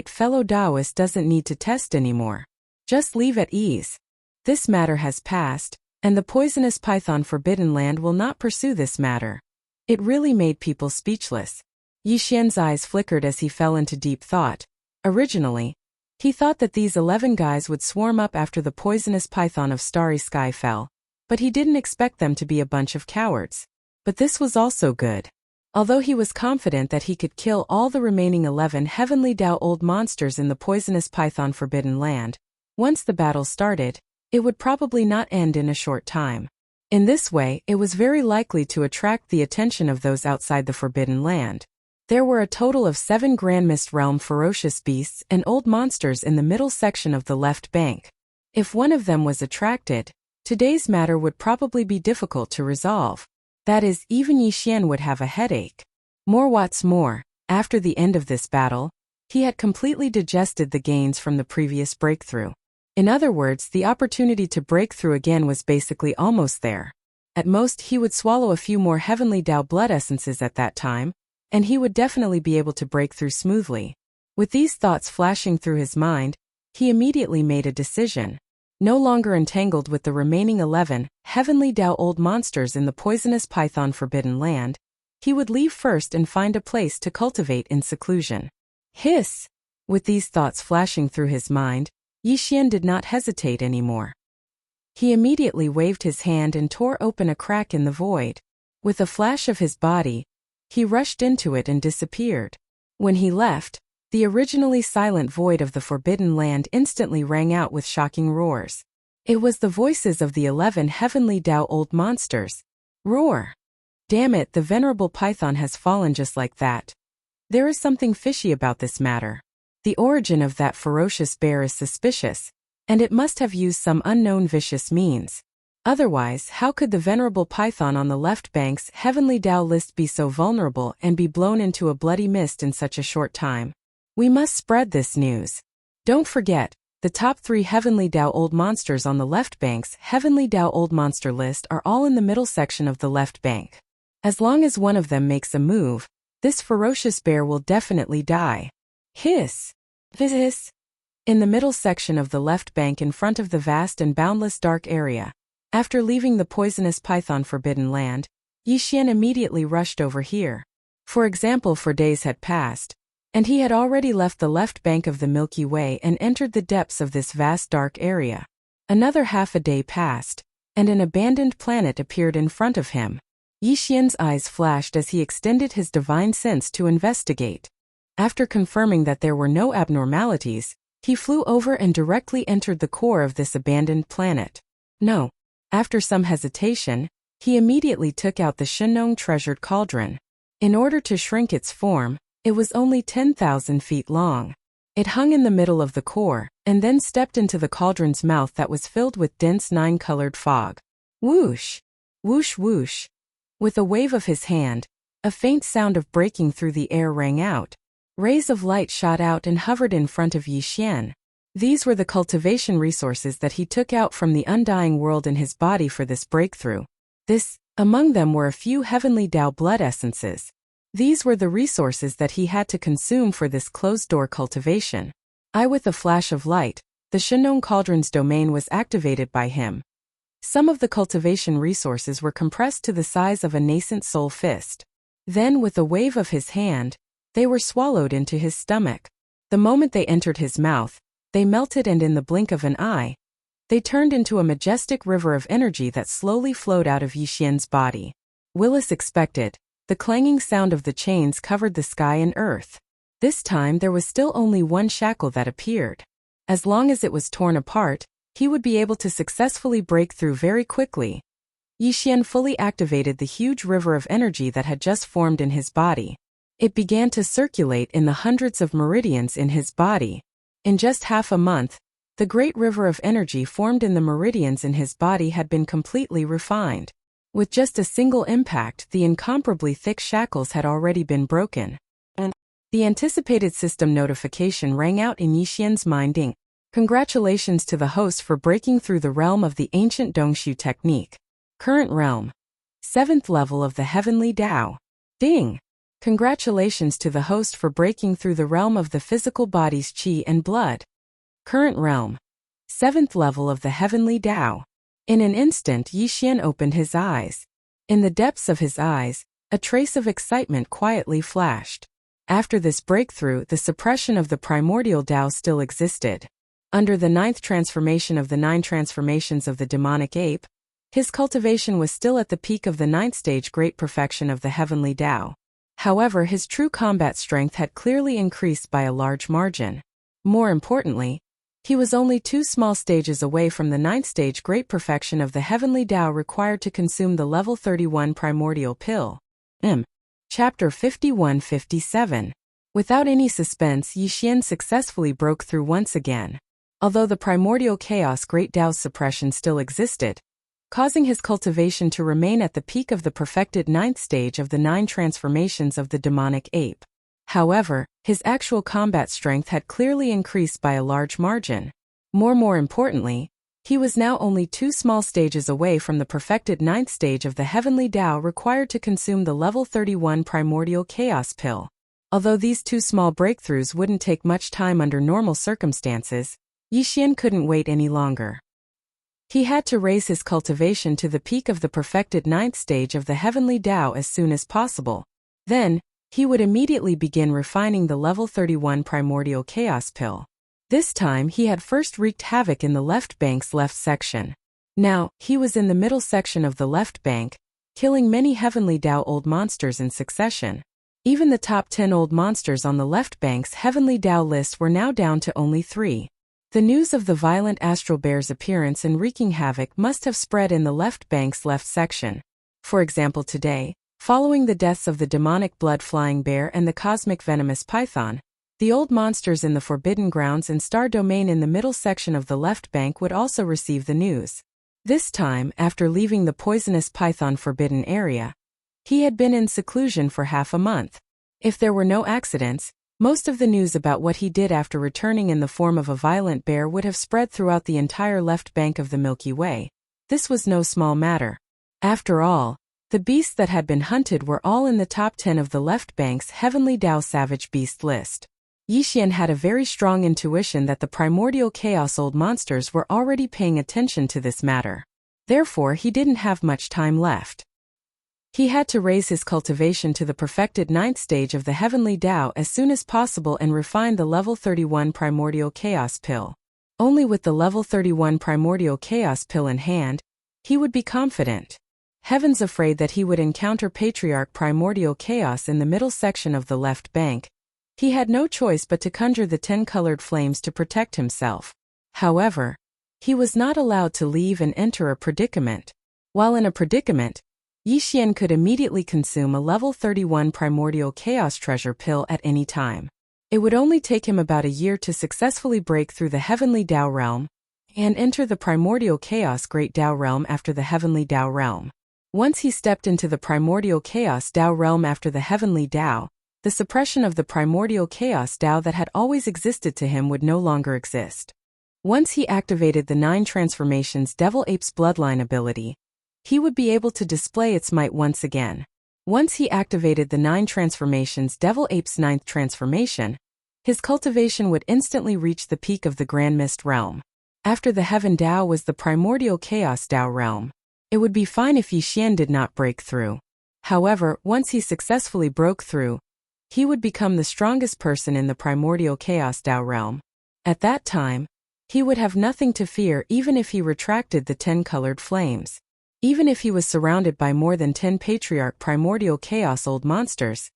fellow Taoist doesn't need to test anymore. Just leave at ease. This matter has passed, and the poisonous Python Forbidden Land will not pursue this matter. It really made people speechless. Yi Xian's eyes flickered as he fell into deep thought. Originally, he thought that these 11 guys would swarm up after the poisonous python of Starry Sky fell, but he didn't expect them to be a bunch of cowards. But this was also good. Although he was confident that he could kill all the remaining 11 heavenly Tao old monsters in the poisonous Python Forbidden Land, once the battle started, it would probably not end in a short time. In this way, it was very likely to attract the attention of those outside the Forbidden Land. There were a total of 7 Grand Mist Realm ferocious beasts and old monsters in the middle section of the left bank. If one of them was attracted, today's matter would probably be difficult to resolve. That is, even Yi Xian would have a headache. What's more, after the end of this battle, he had completely digested the gains from the previous breakthrough. In other words, the opportunity to break through again was basically almost there. At most, he would swallow a few more heavenly Tao blood essences at that time, and he would definitely be able to break through smoothly. With these thoughts flashing through his mind, he immediately made a decision. No longer entangled with the remaining 11 heavenly Tao old monsters in the poisonous Python Forbidden Land, he would leave first and find a place to cultivate in seclusion. Hiss! With these thoughts flashing through his mind, Yi Xian did not hesitate anymore. He immediately waved his hand and tore open a crack in the void. With a flash of his body, he rushed into it and disappeared. When he left, the originally silent void of the Forbidden Land instantly rang out with shocking roars. It was the voices of the 11 heavenly Tao old monsters. Roar! Damn it, the venerable python has fallen just like that. There is something fishy about this matter. The origin of that ferocious bear is suspicious, and it must have used some unknown vicious means. Otherwise, how could the venerable python on the left bank's heavenly Tao list be so vulnerable and be blown into a bloody mist in such a short time? We must spread this news. Don't forget, the top 3 heavenly Tao old monsters on the left bank's heavenly Tao old monster list are all in the middle section of the left bank. As long as one of them makes a move, this ferocious bear will definitely die. Hiss! Hiss! In the middle section of the left bank in front of the vast and boundless dark area, after leaving the poisonous Python Forbidden Land, Yi Xian immediately rushed over here. For example, 4 days had passed, and he had already left the left bank of the Milky Way and entered the depths of this vast dark area. Another half a day passed, and an abandoned planet appeared in front of him. Yi Xian's eyes flashed as he extended his divine sense to investigate. After confirming that there were no abnormalities, he flew over and directly entered the core of this abandoned planet. No. After some hesitation, he immediately took out the Shenong treasured cauldron. In order to shrink its form, it was only 10,000 feet long. It hung in the middle of the core, and then stepped into the cauldron's mouth that was filled with dense 9-colored fog. Whoosh! Whoosh whoosh! With a wave of his hand, a faint sound of breaking through the air rang out. Rays of light shot out and hovered in front of Yi Xian. These were the cultivation resources that he took out from the undying world in his body for this breakthrough. Among them were a few heavenly Dao blood essences. These were the resources that he had to consume for this closed-door cultivation. With a flash of light, the Shenong Cauldron's domain was activated by him. Some of the cultivation resources were compressed to the size of a nascent soul fist. Then, with a wave of his hand, they were swallowed into his stomach. The moment they entered his mouth, they melted, and in the blink of an eye, they turned into a majestic river of energy that slowly flowed out of Yi Xian's body. Willis expected. The clanging sound of the chains covered the sky and earth. This time there was still only one shackle that appeared. As long as it was torn apart, he would be able to successfully break through very quickly. Yi Xian fully activated the huge river of energy that had just formed in his body. It began to circulate in the hundreds of meridians in his body. In just half a month, the great river of energy formed in the meridians in his body had been completely refined. With just a single impact, the incomparably thick shackles had already been broken. And the anticipated system notification rang out in Yi Xian's mind. Ding. Congratulations to the host for breaking through the realm of the ancient Dongshu technique. Current realm. 7th level of the heavenly Dao. Ding. Congratulations to the host for breaking through the realm of the physical body's qi and blood. Current realm. 7th level of the heavenly Dao. In an instant, Yi Xian opened his eyes. In the depths of his eyes, a trace of excitement quietly flashed. After this breakthrough, the suppression of the primordial Dao still existed. Under the 9th transformation of the 9 transformations of the demonic ape, his cultivation was still at the peak of the 9th stage great perfection of the heavenly Dao. However, his true combat strength had clearly increased by a large margin. More importantly, he was only 2 small stages away from the 9th stage great perfection of the heavenly Dao required to consume the level 31 primordial pill. Chapter 51-57. Without any suspense, Yi Xian successfully broke through once again. Although the primordial chaos great Dao's suppression still existed, causing his cultivation to remain at the peak of the perfected 9th stage of the 9 transformations of the demonic ape. However, his actual combat strength had clearly increased by a large margin. More importantly, he was now only 2 small stages away from the perfected 9th stage of the heavenly Dao required to consume the level 31 primordial chaos pill. Although these 2 small breakthroughs wouldn't take much time under normal circumstances, Yi Xian couldn't wait any longer. He had to raise his cultivation to the peak of the perfected 9th stage of the heavenly Dao as soon as possible. Then, he would immediately begin refining the level 31 primordial chaos pill. This time he had first wreaked havoc in the left bank's left section. Now, he was in the middle section of the left bank, killing many heavenly Dao old monsters in succession. Even the top 10 old monsters on the left bank's heavenly Dao list were now down to only 3. The news of the violent astral bear's appearance and wreaking havoc must have spread in the left bank's left section. For example, today, following the deaths of the demonic blood-flying bear and the cosmic venomous python, the old monsters in the Forbidden Grounds and Star Domain in the middle section of the left bank would also receive the news. This time, after leaving the poisonous python forbidden area, he had been in seclusion for half a month. If there were no accidents, most of the news about what he did after returning in the form of a violent bear would have spread throughout the entire left bank of the Milky Way. This was no small matter. After all, the beasts that had been hunted were all in the top 10 of the left bank's heavenly Dao savage beast list. Yi Xian had a very strong intuition that the primordial chaos old monsters were already paying attention to this matter. Therefore, he didn't have much time left. He had to raise his cultivation to the perfected 9th stage of the heavenly Dao as soon as possible and refine the level 31 primordial chaos pill. Only with the level 31 primordial chaos pill in hand, he would be confident. Heavens afraid that he would encounter Patriarch primordial chaos in the middle section of the left bank, he had no choice but to conjure the 10-colored flames to protect himself. However, he was not allowed to leave and enter a predicament. While in a predicament, Yi Xian could immediately consume a level 31 primordial chaos treasure pill at any time. It would only take him about a year to successfully break through the heavenly Dao realm and enter the primordial chaos great Dao realm after the heavenly Dao realm. Once he stepped into the primordial chaos Dao realm after the heavenly Dao, the suppression of the primordial chaos Dao that had always existed to him would no longer exist. Once he activated the 9 transformations Devil Ape's bloodline ability, he would be able to display its might once again. Once he activated the 9 transformations Devil Ape's 9th transformation, his cultivation would instantly reach the peak of the Grand Mist realm. After the Heaven Dao was the primordial chaos Dao realm. It would be fine if Yi Xian did not break through. However, once he successfully broke through, he would become the strongest person in the primordial chaos Dao realm. At that time, he would have nothing to fear even if he retracted the 10 colored flames. Even if he was surrounded by more than 10 patriarch primordial chaos old monsters,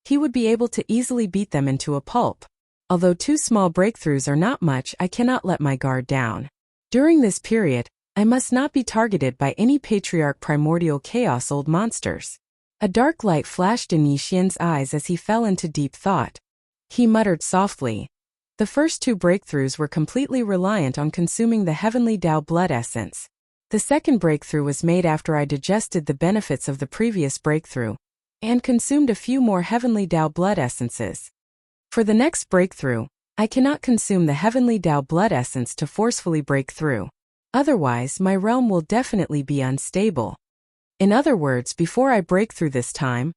he would be able to easily beat them into a pulp. Although 2 small breakthroughs are not much, I cannot let my guard down. During this period, I must not be targeted by any patriarch primordial chaos old monsters. A dark light flashed in Yi Xian's eyes as he fell into deep thought. He muttered softly. The first 2 breakthroughs were completely reliant on consuming the heavenly Dao blood essence. The second breakthrough was made after I digested the benefits of the previous breakthrough and consumed a few more heavenly Dao blood essences. For the next breakthrough, I cannot consume the heavenly Dao blood essence to forcefully break through. Otherwise, my realm will definitely be unstable. In other words, before I break through this time,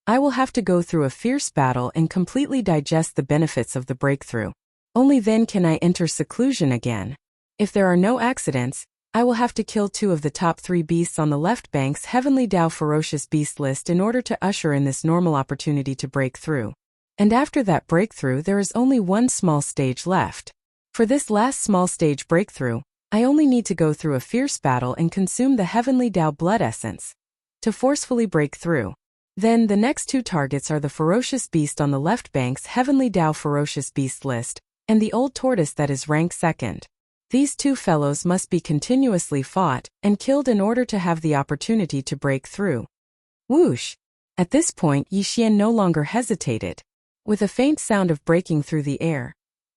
I will have to go through a fierce battle and completely digest the benefits of the breakthrough. Only then can I enter seclusion again. If there are no accidents, I will have to kill 2 of the top 3 beasts on the left bank's Heavenly Dao Ferocious Beast list in order to usher in this normal opportunity to break through. And after that breakthrough there is only 1 small stage left. For this last small stage breakthrough, I only need to go through a fierce battle and consume the Heavenly Dao blood essence to forcefully break through. Then the next 2 targets are the Ferocious Beast on the left bank's Heavenly Dao Ferocious Beast list and the Old Tortoise that is rank 2nd. These 2 fellows must be continuously fought and killed in order to have the opportunity to break through. Whoosh! At this point Yi Xian no longer hesitated. With a faint sound of breaking through the air,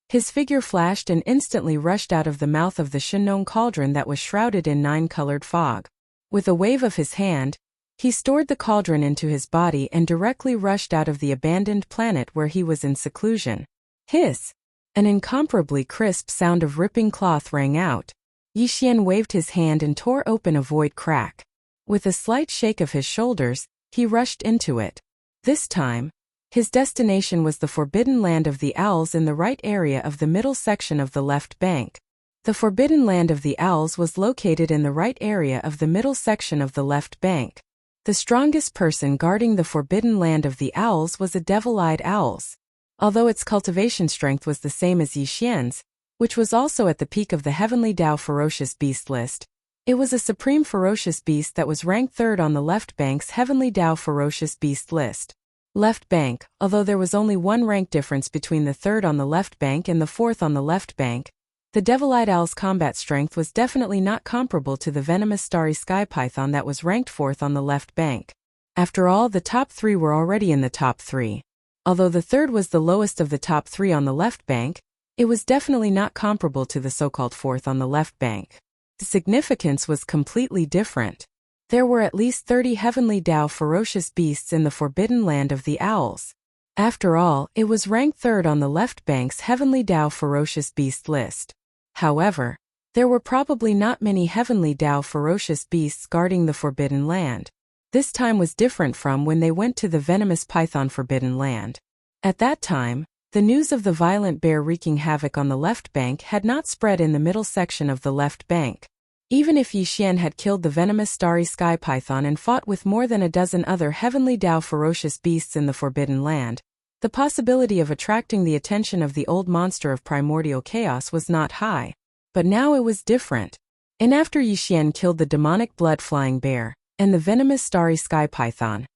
his figure flashed and instantly rushed out of the mouth of the Shenong cauldron that was shrouded in 9-colored fog. With a wave of his hand, he stored the cauldron into his body and directly rushed out of the abandoned planet where he was in seclusion. Hiss! An incomparably crisp sound of ripping cloth rang out. Yi Xian waved his hand and tore open a void crack. With a slight shake of his shoulders, he rushed into it. This time, his destination was the Forbidden Land of the Owls in the right area of the middle section of the left bank. The Forbidden Land of the Owls was located in the right area of the middle section of the left bank. The strongest person guarding the Forbidden Land of the Owls was a devil-eyed owls. Although its cultivation strength was the same as Yi Xian's, which was also at the peak of the Heavenly Dao Ferocious Beast list, it was a supreme ferocious beast that was ranked 3rd on the left bank's Heavenly Dao Ferocious Beast list. Left bank, although there was only 1 rank difference between the 3rd on the left bank and the 4th on the left bank, the devil-eyed owl's combat strength was definitely not comparable to the venomous starry sky python that was ranked 4th on the left bank. After all, the top 3 were already in the top 3. Although the 3rd was the lowest of the top 3 on the left bank, it was definitely not comparable to the so-called 4th on the left bank. The significance was completely different. There were at least 30 Heavenly Dao ferocious beasts in the Forbidden Land of the Owls. After all, it was ranked 3rd on the left bank's Heavenly Dao ferocious beast list. However, there were probably not many Heavenly Dao ferocious beasts guarding the Forbidden Land. This time was different from when they went to the venomous python Forbidden Land. At that time, the news of the violent bear wreaking havoc on the left bank had not spread in the middle section of the left bank. Even if Yi Xian had killed the venomous starry sky python and fought with more than a dozen other Heavenly Dao ferocious beasts in the Forbidden Land, the possibility of attracting the attention of the old monster of primordial chaos was not high. But now it was different. And after Yi Xian killed the demonic blood-flying bear and the venomous starry sky python,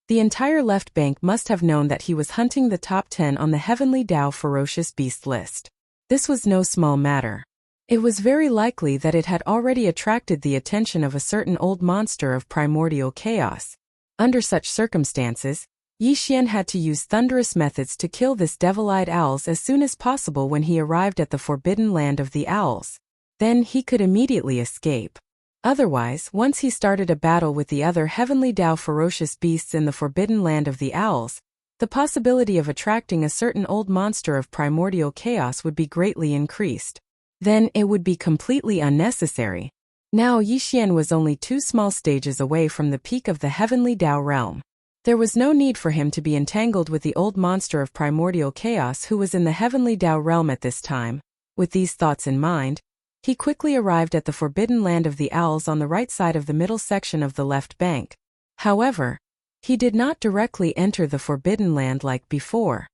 the entire left bank must have known that he was hunting the top 10 on the Heavenly Dao ferocious beast list. This was no small matter. It was very likely that it had already attracted the attention of a certain old monster of primordial chaos. Under such circumstances, Yi Xian had to use thunderous methods to kill this devil-eyed owls as soon as possible when he arrived at the forbidden land of the owls. Then he could immediately escape. Otherwise, once he started a battle with the other heavenly Dao ferocious beasts in the forbidden land of the owls, the possibility of attracting a certain old monster of primordial chaos would be greatly increased. Then it would be completely unnecessary. Now Yi Xian was only 2 small stages away from the peak of the heavenly Dao realm. There was no need for him to be entangled with the old monster of primordial chaos who was in the heavenly Dao realm at this time. With these thoughts in mind, he quickly arrived at the forbidden land of the owls on the right side of the middle section of the left bank. However, he did not directly enter the forbidden land like before.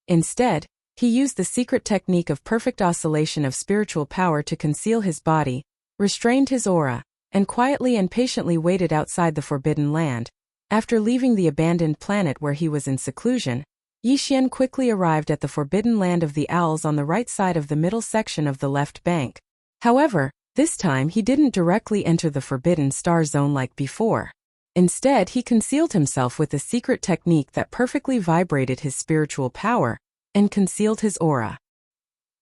Instead, he used the secret technique of perfect oscillation of spiritual power to conceal his body, restrained his aura, and quietly and patiently waited outside the forbidden land. After leaving the abandoned planet where he was in seclusion, Yi Xian quickly arrived at the forbidden land of the owls on the right side of the middle section of the left bank. However, this time he didn't directly enter the forbidden star zone like before. Instead, he concealed himself with a secret technique that perfectly vibrated his spiritual power and concealed his aura.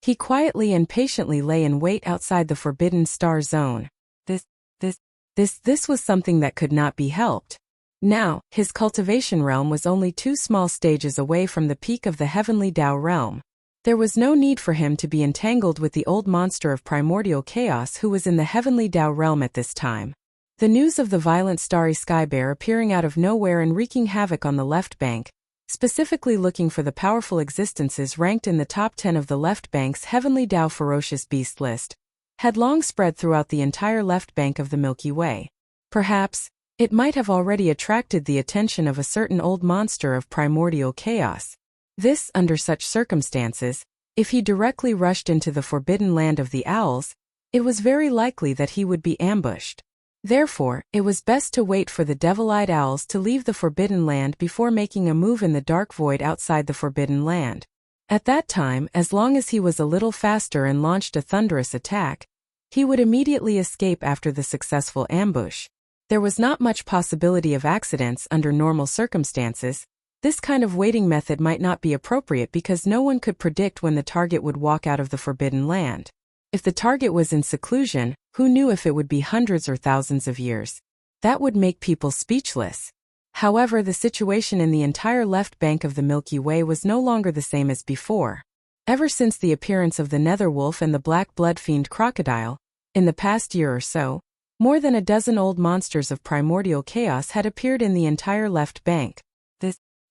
He quietly and patiently lay in wait outside the forbidden star zone. This was something that could not be helped. Now, his cultivation realm was only 2 small stages away from the peak of the heavenly Dao realm. There was no need for him to be entangled with the old monster of primordial chaos who was in the heavenly Dao realm at this time. The news of the violent starry sky bear appearing out of nowhere and wreaking havoc on the left bank, specifically looking for the powerful existences ranked in the top 10 of the left bank's heavenly Dao ferocious beast list, had long spread throughout the entire left bank of the Milky Way. Perhaps, it might have already attracted the attention of a certain old monster of primordial chaos. This, under such circumstances, if he directly rushed into the forbidden land of the owls, it was very likely that he would be ambushed. Therefore, it was best to wait for the devil-eyed owls to leave the forbidden land before making a move in the dark void outside the forbidden land. At that time, as long as he was a little faster and launched a thunderous attack, he would immediately escape after the successful ambush. There was not much possibility of accidents under normal circumstances. This kind of waiting method might not be appropriate because no one could predict when the target would walk out of the forbidden land. If the target was in seclusion, who knew if it would be hundreds or thousands of years? That would make people speechless. However, the situation in the entire left bank of the Milky Way was no longer the same as before. Ever since the appearance of the netherwolf and the black blood fiend crocodile, in the past year or so, more than a dozen old monsters of primordial chaos had appeared in the entire left bank.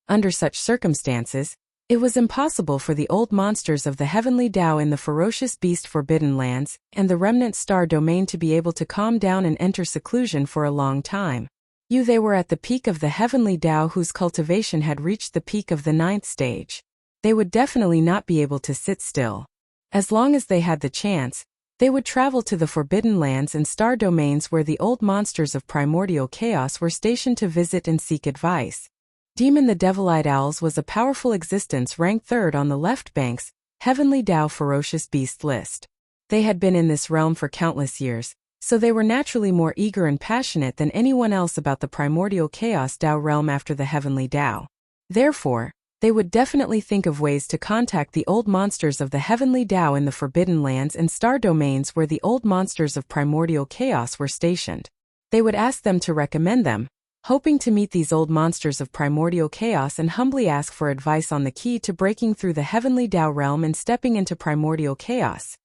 Under such circumstances, it was impossible for the old monsters of the heavenly Dao in the ferocious beast forbidden lands and the remnant star domain to be able to calm down and enter seclusion for a long time. They were at the peak of the heavenly Dao whose cultivation had reached the peak of the 9th stage. They would definitely not be able to sit still. As long as they had the chance, they would travel to the forbidden lands and star domains where the old monsters of primordial chaos were stationed to visit and seek advice. Demon the Devil-Eyed Owls was a powerful existence ranked 3rd on the left bank's heavenly Dao ferocious beast list. They had been in this realm for countless years, so they were naturally more eager and passionate than anyone else about the primordial chaos Dao realm after the heavenly Dao. Therefore, they would definitely think of ways to contact the old monsters of the heavenly Dao in the forbidden lands and star domains where the old monsters of primordial chaos were stationed. They would ask them to recommend them, hoping to meet these old monsters of primordial chaos and humbly ask for advice on the key to breaking through the heavenly Dao realm and stepping into primordial chaos.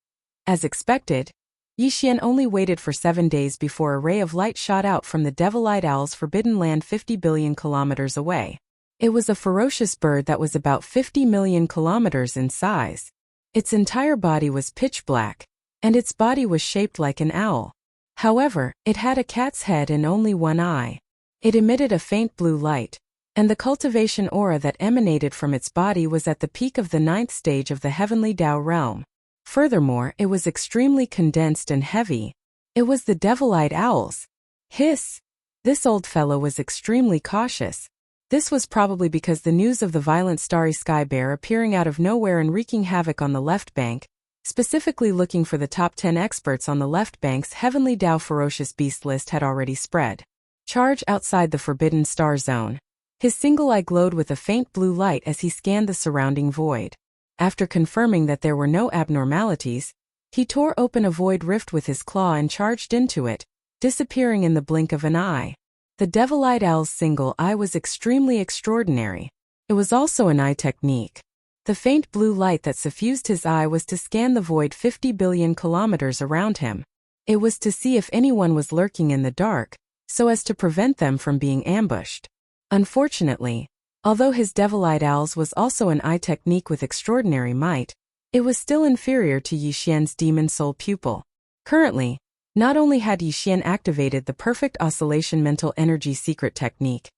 As expected, Yi Xian only waited for 7 days before a ray of light shot out from the devil-eyed owl's forbidden land 50 billion kilometers away. It was a ferocious bird that was about 50 million kilometers in size. Its entire body was pitch black, and its body was shaped like an owl. However, it had a cat's head and only one eye. It emitted a faint blue light, and the cultivation aura that emanated from its body was at the peak of the 9th stage of the heavenly Dao realm. Furthermore, it was extremely condensed and heavy. It was the devil-eyed owls. Hiss! This old fellow was extremely cautious. This was probably because the news of the violent starry sky bear appearing out of nowhere and wreaking havoc on the left bank, specifically looking for the top 10 experts on the left bank's Heavenly Dao Ferocious Beast list had already spread. Charge outside the Forbidden Star Zone. His single eye glowed with a faint blue light as he scanned the surrounding void. After confirming that there were no abnormalities, he tore open a void rift with his claw and charged into it, disappearing in the blink of an eye. The Devil-Eyed Owl's single eye was extremely extraordinary. It was also an eye technique. The faint blue light that suffused his eye was to scan the void 50 billion kilometers around him. It was to see if anyone was lurking in the dark, so as to prevent them from being ambushed. Unfortunately, although his Devil-Eyed Owl's was also an eye technique with extraordinary might, it was still inferior to Yi Xian's Demon Soul pupil. Currently, not only had Yi Xian activated the Perfect Oscillation Mental Energy secret technique,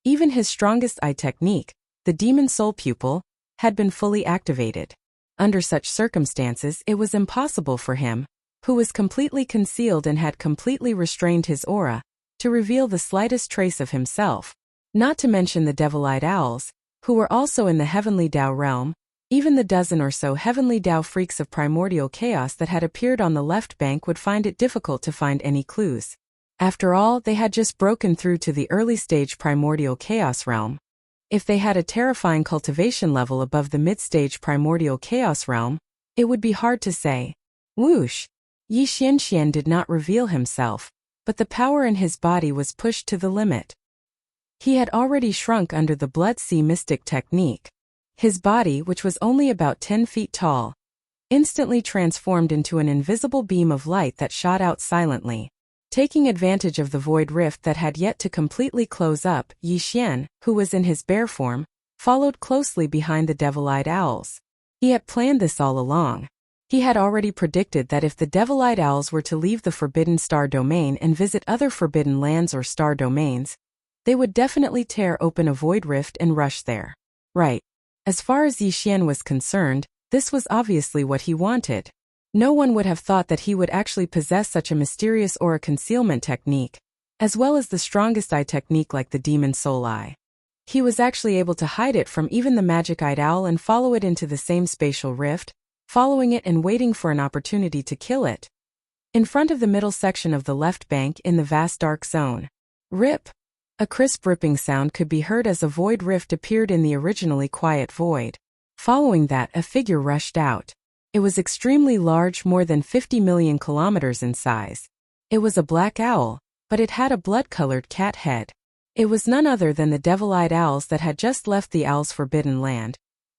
even his strongest eye technique, the Demon Soul pupil, had been fully activated. Under such circumstances, it was impossible for him, who was completely concealed and had completely restrained his aura, to reveal the slightest trace of himself. Not to mention the Devil-Eyed Owls, who were also in the Heavenly Dao realm. Even the dozen or so Heavenly Dao freaks of primordial chaos that had appeared on the left bank would find it difficult to find any clues. After all, they had just broken through to the early stage primordial chaos realm. If they had a terrifying cultivation level above the mid-stage primordial chaos realm, it would be hard to say. Whoosh! Yi Xian did not reveal himself, but the power in his body was pushed to the limit. He had already shrunk under the Blood Sea Mystic technique. His body, which was only about 10 feet tall, instantly transformed into an invisible beam of light that shot out silently. Taking advantage of the void rift that had yet to completely close up, Yi Xian, who was in his bear form, followed closely behind the Devil-Eyed Owls. He had planned this all along. He had already predicted that if the Devil-Eyed Owls were to leave the Forbidden Star Domain and visit other forbidden lands or star domains, they would definitely tear open a void rift and rush there. Right. As far as Yi Xian was concerned, this was obviously what he wanted. No one would have thought that he would actually possess such a mysterious aura concealment technique, as well as the strongest eye technique like the Demon Soul Eye. He was actually able to hide it from even the Magic-Eyed Owl and follow it into the same spatial rift, following it and waiting for an opportunity to kill it. In front of the middle section of the left bank in the vast dark zone. Rip! A crisp ripping sound could be heard as a void rift appeared in the originally quiet void. Following that, a figure rushed out. It was extremely large, more than 50 million kilometers in size. It was a black owl, but it had a blood-colored cat head. It was none other than the Devil-Eyed Owls that had just left the Owl's Forbidden Land.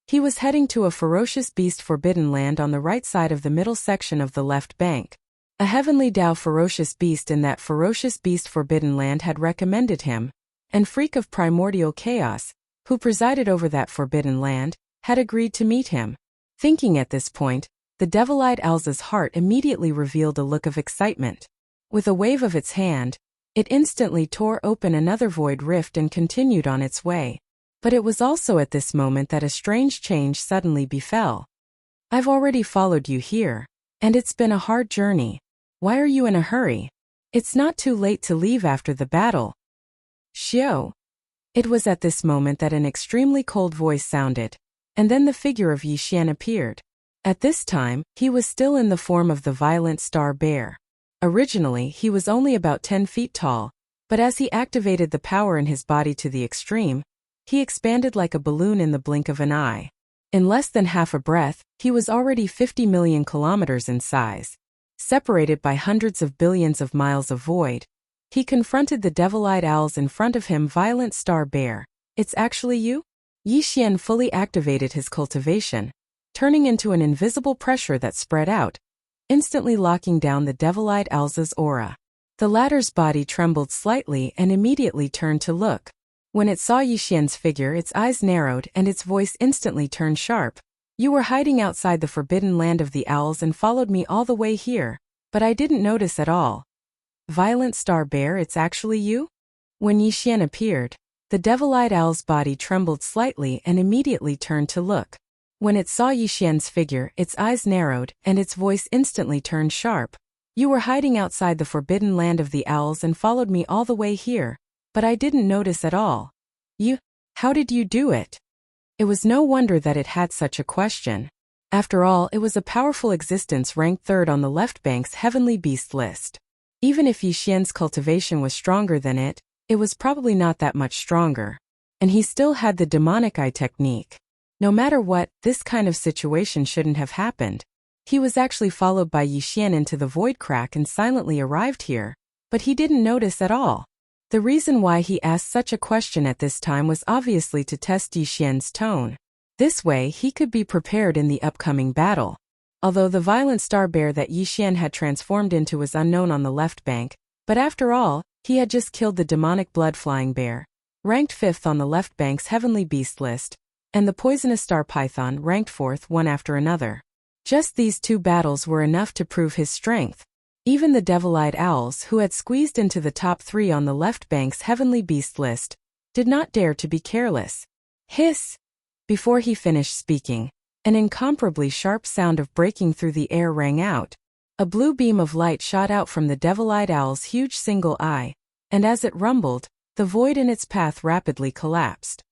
He was heading to a ferocious beast Forbidden Land on the right side of the middle section of the left bank. A Heavenly Dao ferocious beast in that ferocious beast Forbidden Land had recommended him, and Freak of Primordial Chaos, who presided over that Forbidden Land, had agreed to meet him. Thinking at this point, the Devil-Eyed Owl's heart immediately revealed a look of excitement. With a wave of its hand, it instantly tore open another void rift and continued on its way. But it was also at this moment that a strange change suddenly befell. I've already followed you here, and it's been a hard journey. Why are you in a hurry? It's not too late to leave after the battle. Xiao. It was at this moment that an extremely cold voice sounded, and then the figure of Yi Xian appeared. At this time, he was still in the form of the Violent Star Bear. Originally, he was only about 10 feet tall, but as he activated the power in his body to the extreme, he expanded like a balloon in the blink of an eye. In less than half a breath, he was already 50 million kilometers in size. Separated by hundreds of billions of miles of void, he confronted the Devil-Eyed Owls in front of him. Violent Star Bear, it's actually you? Yi Xian fully activated his cultivation, turning into an invisible pressure that spread out, instantly locking down the Devil-Eyed Owl's aura. The latter's body trembled slightly and immediately turned to look. When it saw Yi Xian's figure, its eyes narrowed and its voice instantly turned sharp. You were hiding outside the Forbidden Land of the Owls and followed me all the way here, but I didn't notice at all. Violent Star Bear, it's actually you? When Yi Xian appeared, the Devil-Eyed Owl's body trembled slightly and immediately turned to look. When it saw Yi Xian's figure, its eyes narrowed and its voice instantly turned sharp. You were hiding outside the Forbidden Land of the Owls and followed me all the way here, but I didn't notice at all. How did you do it? It was no wonder that it had such a question. After all, it was a powerful existence ranked third on the left bank's heavenly beast list. Even if Yi Xian's cultivation was stronger than it, it was probably not that much stronger. And he still had the demonic eye technique. No matter what, this kind of situation shouldn't have happened. He was actually followed by Yi Xian into the void crack and silently arrived here, but he didn't notice at all. The reason why he asked such a question at this time was obviously to test Yi Xian's tone. This way, he could be prepared in the upcoming battle. Although the violent star bear that Yi Xian had transformed into was unknown on the left bank, but after all, he had just killed the demonic blood-flying bear, ranked 5th on the left bank's heavenly beast list, and the poisonous star python ranked 4th, one after another. Just these two battles were enough to prove his strength. Even the devil-eyed owls, who had squeezed into the top 3 on the left bank's heavenly beast list, did not dare to be careless. Hiss! Before he finished speaking, an incomparably sharp sound of breaking through the air rang out. A blue beam of light shot out from the devil-eyed owl's huge single eye, and as it rumbled, the void in its path rapidly collapsed.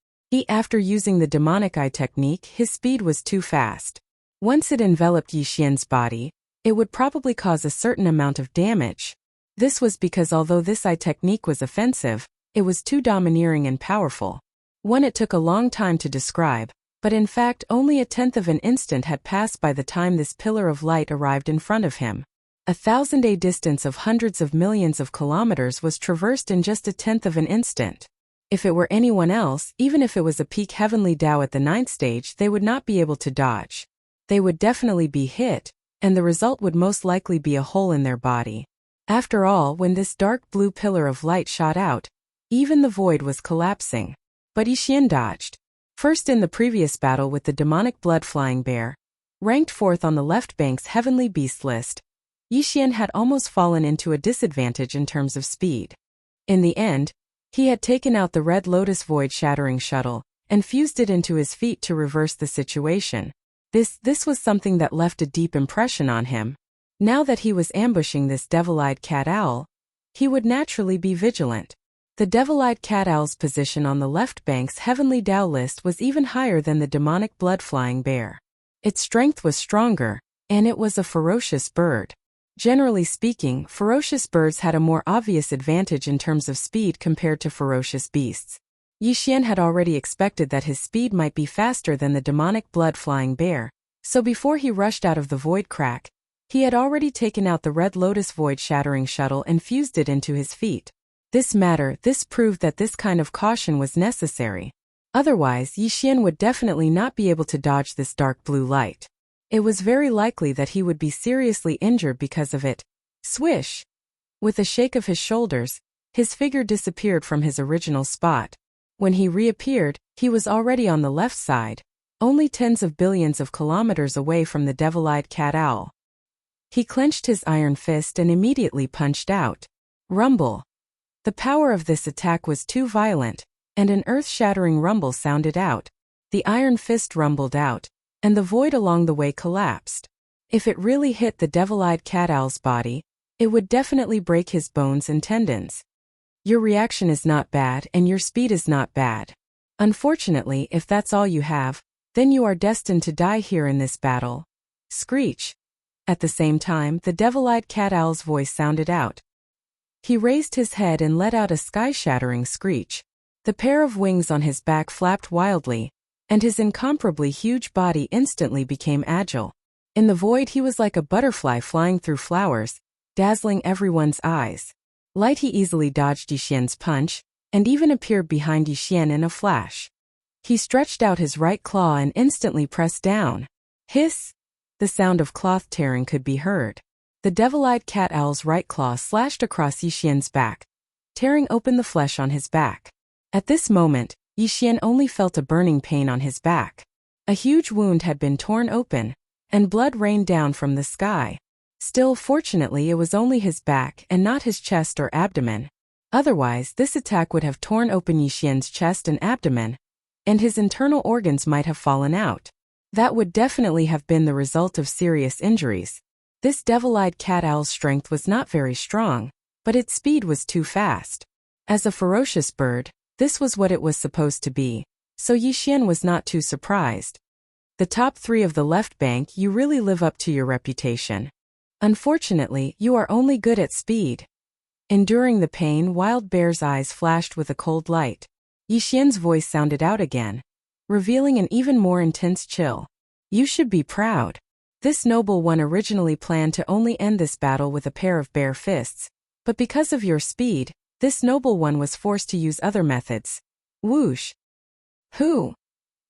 After using the demonic eye technique, his speed was too fast. Once it enveloped Yi Xian's body, it would probably cause a certain amount of damage. This was because although this eye technique was offensive, it was too domineering and powerful. One it took a long time to describe, but in fact only a tenth of an instant had passed by the time this pillar of light arrived in front of him. 1,000-day distance of hundreds of millions of kilometers was traversed in just a tenth of an instant. If it were anyone else, even if it was a peak heavenly Dao at the 9th stage, they would not be able to dodge. They would definitely be hit, and the result would most likely be a hole in their body. After all, when this dark blue pillar of light shot out, even the void was collapsing. But Yi Xian dodged. First in the previous battle with the demonic blood-flying bear, ranked 4th on the left bank's heavenly beast list, Yi Xian had almost fallen into a disadvantage in terms of speed. In the end, he had taken out the Red Lotus void-shattering shuttle and fused it into his feet to reverse the situation. This was something that left a deep impression on him. Now that he was ambushing this devil-eyed cat owl, he would naturally be vigilant. The devil-eyed cat owl's position on the left bank's heavenly Dao list was even higher than the demonic blood-flying bear. Its strength was stronger, and it was a ferocious bird. Generally speaking, ferocious birds had a more obvious advantage in terms of speed compared to ferocious beasts. Yi Xian had already expected that his speed might be faster than the demonic blood-flying bear, so before he rushed out of the void crack, he had already taken out the Red Lotus void-shattering shuttle and fused it into his feet. This proved that this kind of caution was necessary. Otherwise, Yi Xian would definitely not be able to dodge this dark blue light. It was very likely that he would be seriously injured because of it. Swish! With a shake of his shoulders, his figure disappeared from his original spot. When he reappeared, he was already on the left side, only tens of billions of kilometers away from the devil-eyed cat owl. He clenched his iron fist and immediately punched out. Rumble! The power of this attack was too violent, and an earth-shattering rumble sounded out. The iron fist rumbled out, and the void along the way collapsed. If it really hit the devil-eyed cat owl's body, it would definitely break his bones and tendons. Your reaction is not bad and your speed is not bad. Unfortunately, if that's all you have, then you are destined to die here in this battle. Screech! At the same time, the devil-eyed cat owl's voice sounded out. He raised his head and let out a sky-shattering screech. The pair of wings on his back flapped wildly, and his incomparably huge body instantly became agile. In the void he was like a butterfly flying through flowers, dazzling everyone's eyes. Light he easily dodged Yi Xian's punch, and even appeared behind Yi Xian in a flash. He stretched out his right claw and instantly pressed down. Hiss! The sound of cloth tearing could be heard. The devil-eyed cat owl's right claw slashed across Yi Xian's back, tearing open the flesh on his back. At this moment, Yi Xian only felt a burning pain on his back. A huge wound had been torn open, and blood rained down from the sky. Still, fortunately, it was only his back and not his chest or abdomen. Otherwise, this attack would have torn open Yi Xian's chest and abdomen, and his internal organs might have fallen out. That would definitely have been the result of serious injuries. This devil-eyed cat owl's strength was not very strong, but its speed was too fast. As a ferocious bird, this was what it was supposed to be, so Yi Xian was not too surprised. The top 3 of the left bank, you really live up to your reputation. Unfortunately, you are only good at speed. Enduring the pain, Wild Bear's eyes flashed with a cold light. Yi Xian's voice sounded out again, revealing an even more intense chill. You should be proud. This noble one originally planned to only end this battle with a pair of bare fists, but because of your speed, this noble one was forced to use other methods. Whoosh! Who?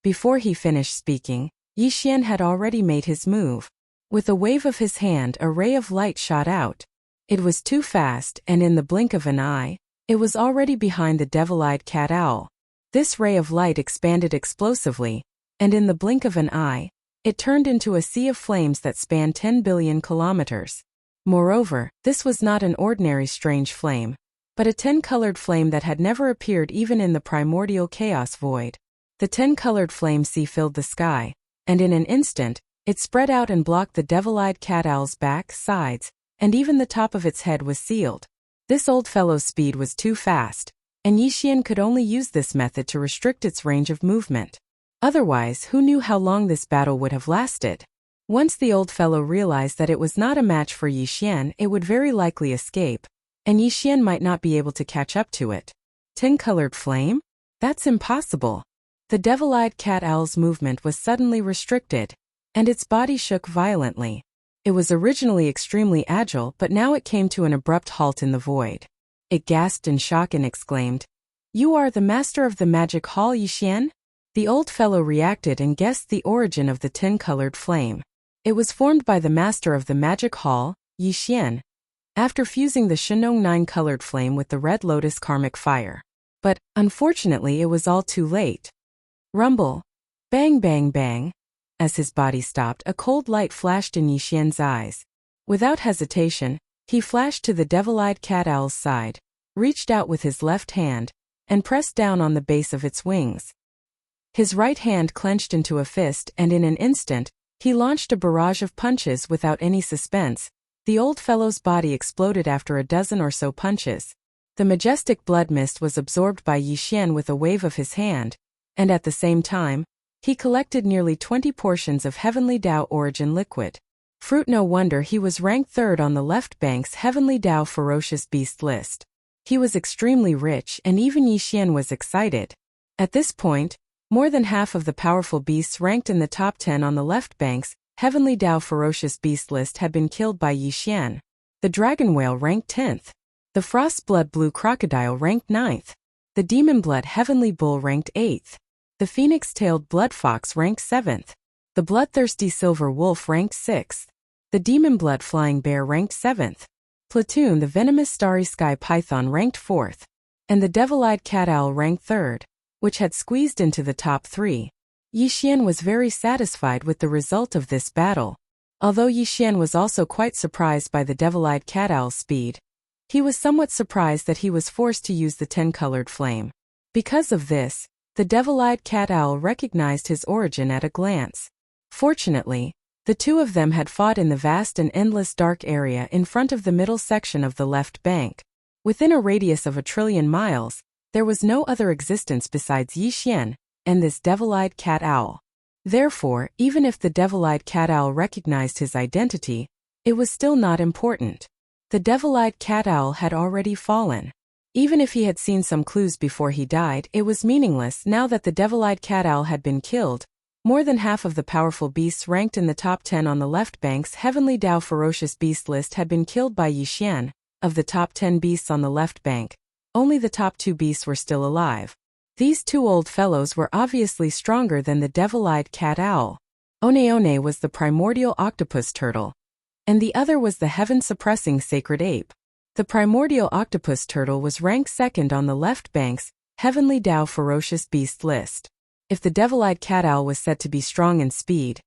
Before he finished speaking, Yi Xian had already made his move. With a wave of his hand, a ray of light shot out. It was too fast, and in the blink of an eye, it was already behind the devil-eyed cat owl. This ray of light expanded explosively, and in the blink of an eye, it turned into a sea of flames that spanned 10 billion kilometers. Moreover, this was not an ordinary strange flame, but a 10-colored flame that had never appeared even in the primordial chaos void. The 10-colored flame sea filled the sky, and in an instant, it spread out and blocked the devil-eyed cat owl's back, sides, and even the top of its head was sealed. This old fellow's speed was too fast, and Yi Xian could only use this method to restrict its range of movement. Otherwise, who knew how long this battle would have lasted? Once the old fellow realized that it was not a match for Yi Xian, it would very likely escape, and Yi Xian might not be able to catch up to it. 10-colored flame? That's impossible. The devil-eyed cat owl's movement was suddenly restricted, and its body shook violently. It was originally extremely agile, but now it came to an abrupt halt in the void. It gasped in shock and exclaimed, "You are the master of the magic hall, Yi Xian?" The old fellow reacted and guessed the origin of the 10-colored flame. It was formed by the master of the magic hall, Yi Xian, after fusing the Shenong 9-colored flame with the red lotus karmic fire. But, unfortunately, it was all too late. Rumble. Bang bang bang. As his body stopped, a cold light flashed in Yi Xian's eyes. Without hesitation, he flashed to the devil-eyed cat owl's side, reached out with his left hand, and pressed down on the base of its wings. His right hand clenched into a fist, and in an instant, he launched a barrage of punches without any suspense. The old fellow's body exploded after a dozen or so punches. The majestic blood mist was absorbed by Yi Xian with a wave of his hand, and at the same time, he collected nearly 20 portions of Heavenly Tao origin liquid. Fruit. No wonder he was ranked 3rd on the left bank's Heavenly Tao ferocious beast list. He was extremely rich, and even Yi Xian was excited. At this point, more than half of the powerful beasts ranked in the top 10 on the left bank's Heavenly Tao ferocious beast list had been killed by Yi Xian. The dragon whale ranked 10th. The frost-blood blue crocodile ranked 9th. The demon-blood heavenly bull ranked 8th. The phoenix-tailed blood fox ranked 7th. The bloodthirsty silver wolf ranked 6th. The demon-blood flying bear ranked 7th. Platoon the venomous starry sky python ranked 4th. And the devil-eyed cat owl ranked 3rd, which had squeezed into the top 3. Yi Xian was very satisfied with the result of this battle. Although Yi Xian was also quite surprised by the devil-eyed cat owl's speed, he was somewhat surprised that he was forced to use the 10-colored flame. Because of this, the devil-eyed cat owl recognized his origin at a glance. Fortunately, the two of them had fought in the vast and endless dark area in front of the middle section of the left bank. Within a radius of 1 trillion miles, there was no other existence besides Yi Xian and this devil-eyed cat owl. Therefore, even if the devil-eyed cat owl recognized his identity, it was still not important. The devil-eyed cat owl had already fallen. Even if he had seen some clues before he died, it was meaningless now that the devil-eyed cat owl had been killed. More than half of the powerful beasts ranked in the top 10 on the left bank's Heavenly Tao ferocious beast list had been killed by Yi Xian. Of the top 10 beasts on the left bank, only the top 2 beasts were still alive. These two old fellows were obviously stronger than the devil-eyed cat owl. One was the primordial octopus turtle, and the other was the heaven-suppressing sacred ape. The primordial octopus turtle was ranked 2nd on the left bank's Heavenly Tao ferocious beast list. If the devil-eyed cat owl was said to be strong in speed,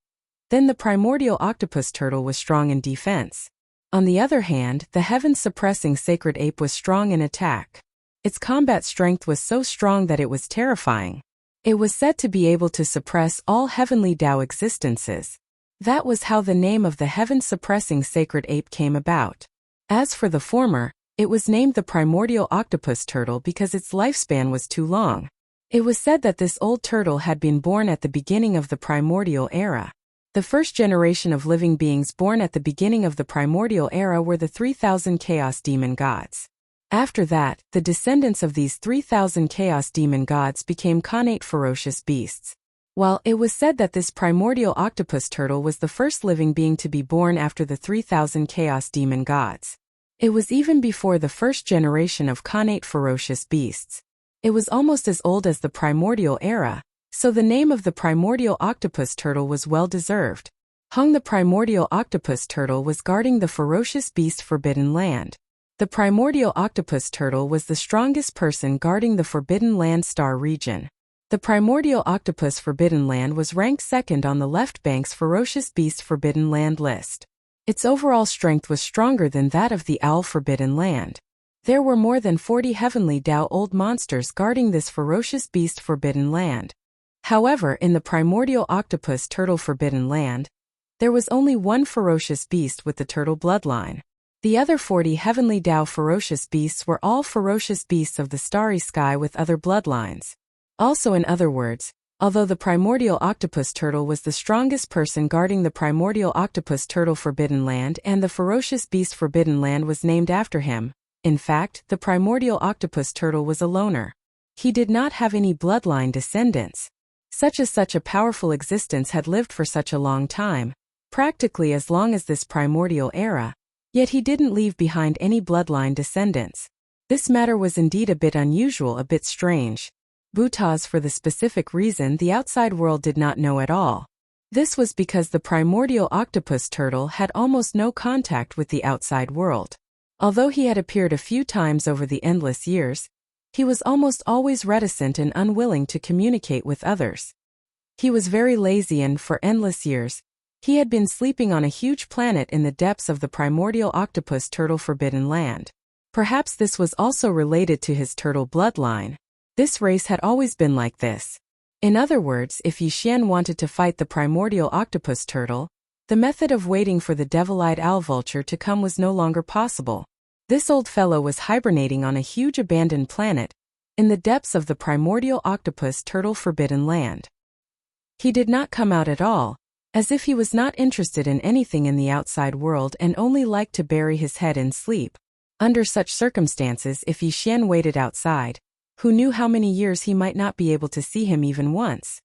then the primordial octopus turtle was strong in defense. On the other hand, the heaven-suppressing sacred ape was strong in attack. Its combat strength was so strong that it was terrifying. It was said to be able to suppress all Heavenly Tao existences. That was how the name of the heaven-suppressing sacred ape came about. As for the former, it was named the primordial octopus turtle because its lifespan was too long. It was said that this old turtle had been born at the beginning of the primordial era. The first generation of living beings born at the beginning of the primordial era were the 3,000 chaos demon gods. After that, the descendants of these 3,000 chaos demon gods became connate ferocious beasts. While it was said that this primordial octopus turtle was the first living being to be born after the 3,000 chaos demon gods, it was even before the first generation of connate ferocious beasts. It was almost as old as the primordial era, so the name of the primordial octopus turtle was well deserved. The primordial octopus turtle was guarding the ferocious beast Forbidden Land. The primordial octopus turtle was the strongest person guarding the Forbidden Land star region. The primordial octopus Forbidden Land was ranked second on the left bank's ferocious beast Forbidden Land list. Its overall strength was stronger than that of the owl Forbidden Land. There were more than 40 heavenly Dao old monsters guarding this ferocious beast Forbidden Land. However, in the primordial octopus turtle Forbidden Land, there was only one ferocious beast with the turtle bloodline. The other 40 heavenly Dao ferocious beasts were all ferocious beasts of the starry sky with other bloodlines. Also, in other words, although the primordial octopus turtle was the strongest person guarding the primordial octopus turtle Forbidden Land and the ferocious beast Forbidden Land was named after him, in fact, the primordial octopus turtle was a loner. He did not have any bloodline descendants. Such a powerful existence had lived for such a long time, practically as long as this primordial era. Yet he didn't leave behind any bloodline descendants. This matter was indeed a bit unusual, a bit strange. Butaz for the specific reason the outside world did not know at all. This was because the primordial octopus turtle had almost no contact with the outside world. Although he had appeared a few times over the endless years, he was almost always reticent and unwilling to communicate with others. He was very lazy and, for endless years, he had been sleeping on a huge planet in the depths of the primordial octopus turtle Forbidden Land. Perhaps this was also related to his turtle bloodline. This race had always been like this. In other words, if Yi Xian wanted to fight the primordial octopus turtle, the method of waiting for the devil-eyed owl vulture to come was no longer possible. This old fellow was hibernating on a huge abandoned planet, in the depths of the primordial octopus turtle Forbidden Land. He did not come out at all, as if he was not interested in anything in the outside world and only liked to bury his head in sleep. Under such circumstances, if Yi Xian waited outside, who knew how many years he might not be able to see him even once?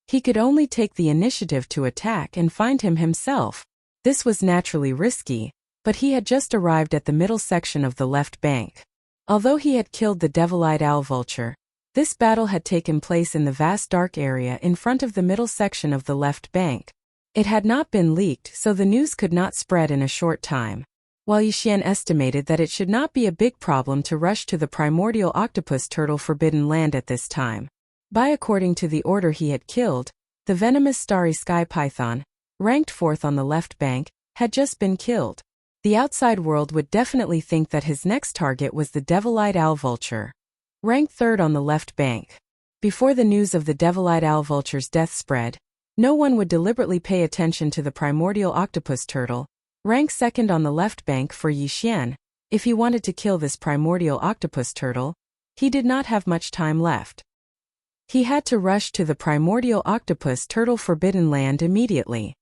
He could only take the initiative to attack and find him himself. This was naturally risky, but he had just arrived at the middle section of the left bank. Although he had killed the devil-eyed owl vulture, this battle had taken place in the vast dark area in front of the middle section of the left bank. It had not been leaked, so the news could not spread in a short time. While Yi Xian estimated that it should not be a big problem to rush to the primordial octopus turtle Forbidden Land at this time. According to the order he had killed, the venomous starry sky python, ranked 4th on the left bank, had just been killed. The outside world would definitely think that his next target was the devil-eyed owl vulture, ranked 3rd on the left bank. Before the news of the devil-eyed owl vulture's death spread, no one would deliberately pay attention to the primordial octopus turtle, ranked 2nd on the left bank. For Yi Xian, if he wanted to kill this primordial octopus turtle, he did not have much time left. He had to rush to the primordial octopus turtle Forbidden Land immediately.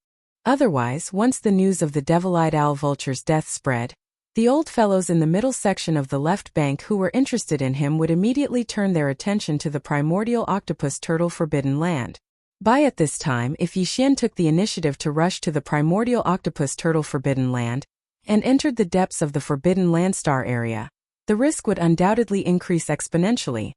Otherwise, once the news of the devil-eyed owl vulture's death spread, the old fellows in the middle section of the left bank who were interested in him would immediately turn their attention to the primordial octopus turtle Forbidden Land. At this time, if Yi Xian took the initiative to rush to the primordial octopus turtle Forbidden Land and entered the depths of the Forbidden Land star area, the risk would undoubtedly increase exponentially.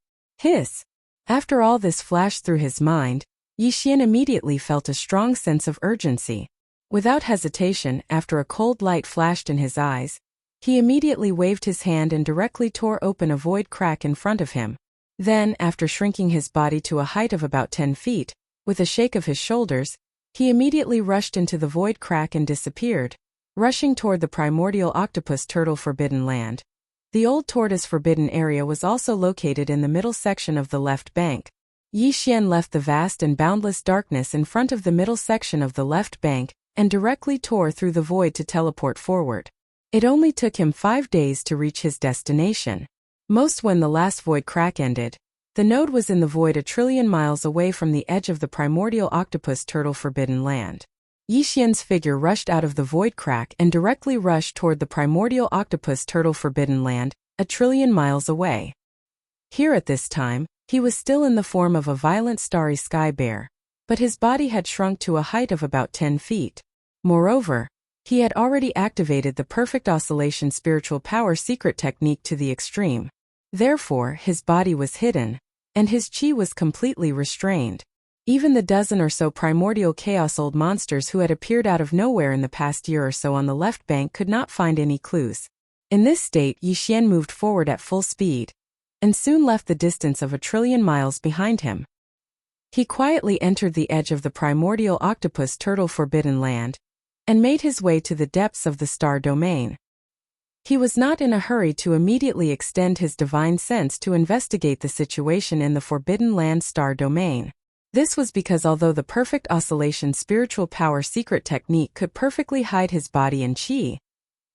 After all this flashed through his mind, Yi Xian immediately felt a strong sense of urgency. Without hesitation, after a cold light flashed in his eyes, he immediately waved his hand and directly tore open a void crack in front of him. Then, after shrinking his body to a height of about 10 feet, with a shake of his shoulders, he immediately rushed into the void crack and disappeared, rushing toward the primordial octopus turtle Forbidden Land. The old tortoise forbidden area was also located in the middle section of the left bank. Yi Xian left the vast and boundless darkness in front of the middle section of the left bank and directly tore through the void to teleport forward. It only took him 5 days to reach his destination. When the last void crack ended, The node was in the void 1,000,000,000,000 miles away from the edge of the primordial octopus turtle forbidden land. Yi Xian's figure rushed out of the void crack and directly rushed toward the primordial octopus turtle forbidden land, 1,000,000,000,000 miles away. Here at this time, he was still in the form of a violent starry sky bear, but his body had shrunk to a height of about 10 feet. Moreover, he had already activated the perfect oscillation spiritual power secret technique to the extreme. Therefore, his body was hidden, and his chi was completely restrained. Even the dozen or so primordial chaos old monsters who had appeared out of nowhere in the past year or so on the left bank could not find any clues. In this state, Yi Xian moved forward at full speed, and soon left the distance of 1,000,000,000,000 miles behind him. He quietly entered the edge of the primordial octopus turtle forbidden land, and made his way to the depths of the star domain. He was not in a hurry to immediately extend his divine sense to investigate the situation in the Forbidden Land star domain. This was because although the perfect oscillation spiritual power secret technique could perfectly hide his body and chi,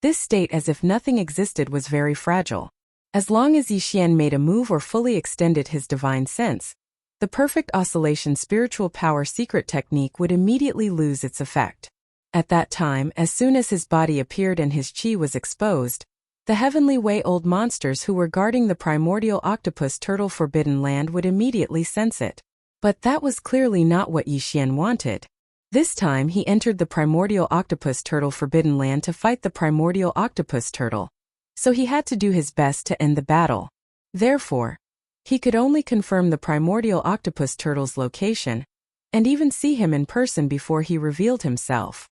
this state as if nothing existed was very fragile. As long as Yi Xian made a move or fully extended his divine sense, the perfect oscillation spiritual power secret technique would immediately lose its effect. At that time, as soon as his body appeared and his chi was exposed, the Heavenly Way old monsters who were guarding the primordial octopus turtle forbidden land would immediately sense it. But that was clearly not what Yi Xian wanted. This time he entered the primordial octopus turtle forbidden land to fight the primordial octopus turtle, so he had to do his best to end the battle. Therefore, he could only confirm the primordial octopus turtle's location, and even see him in person before he revealed himself.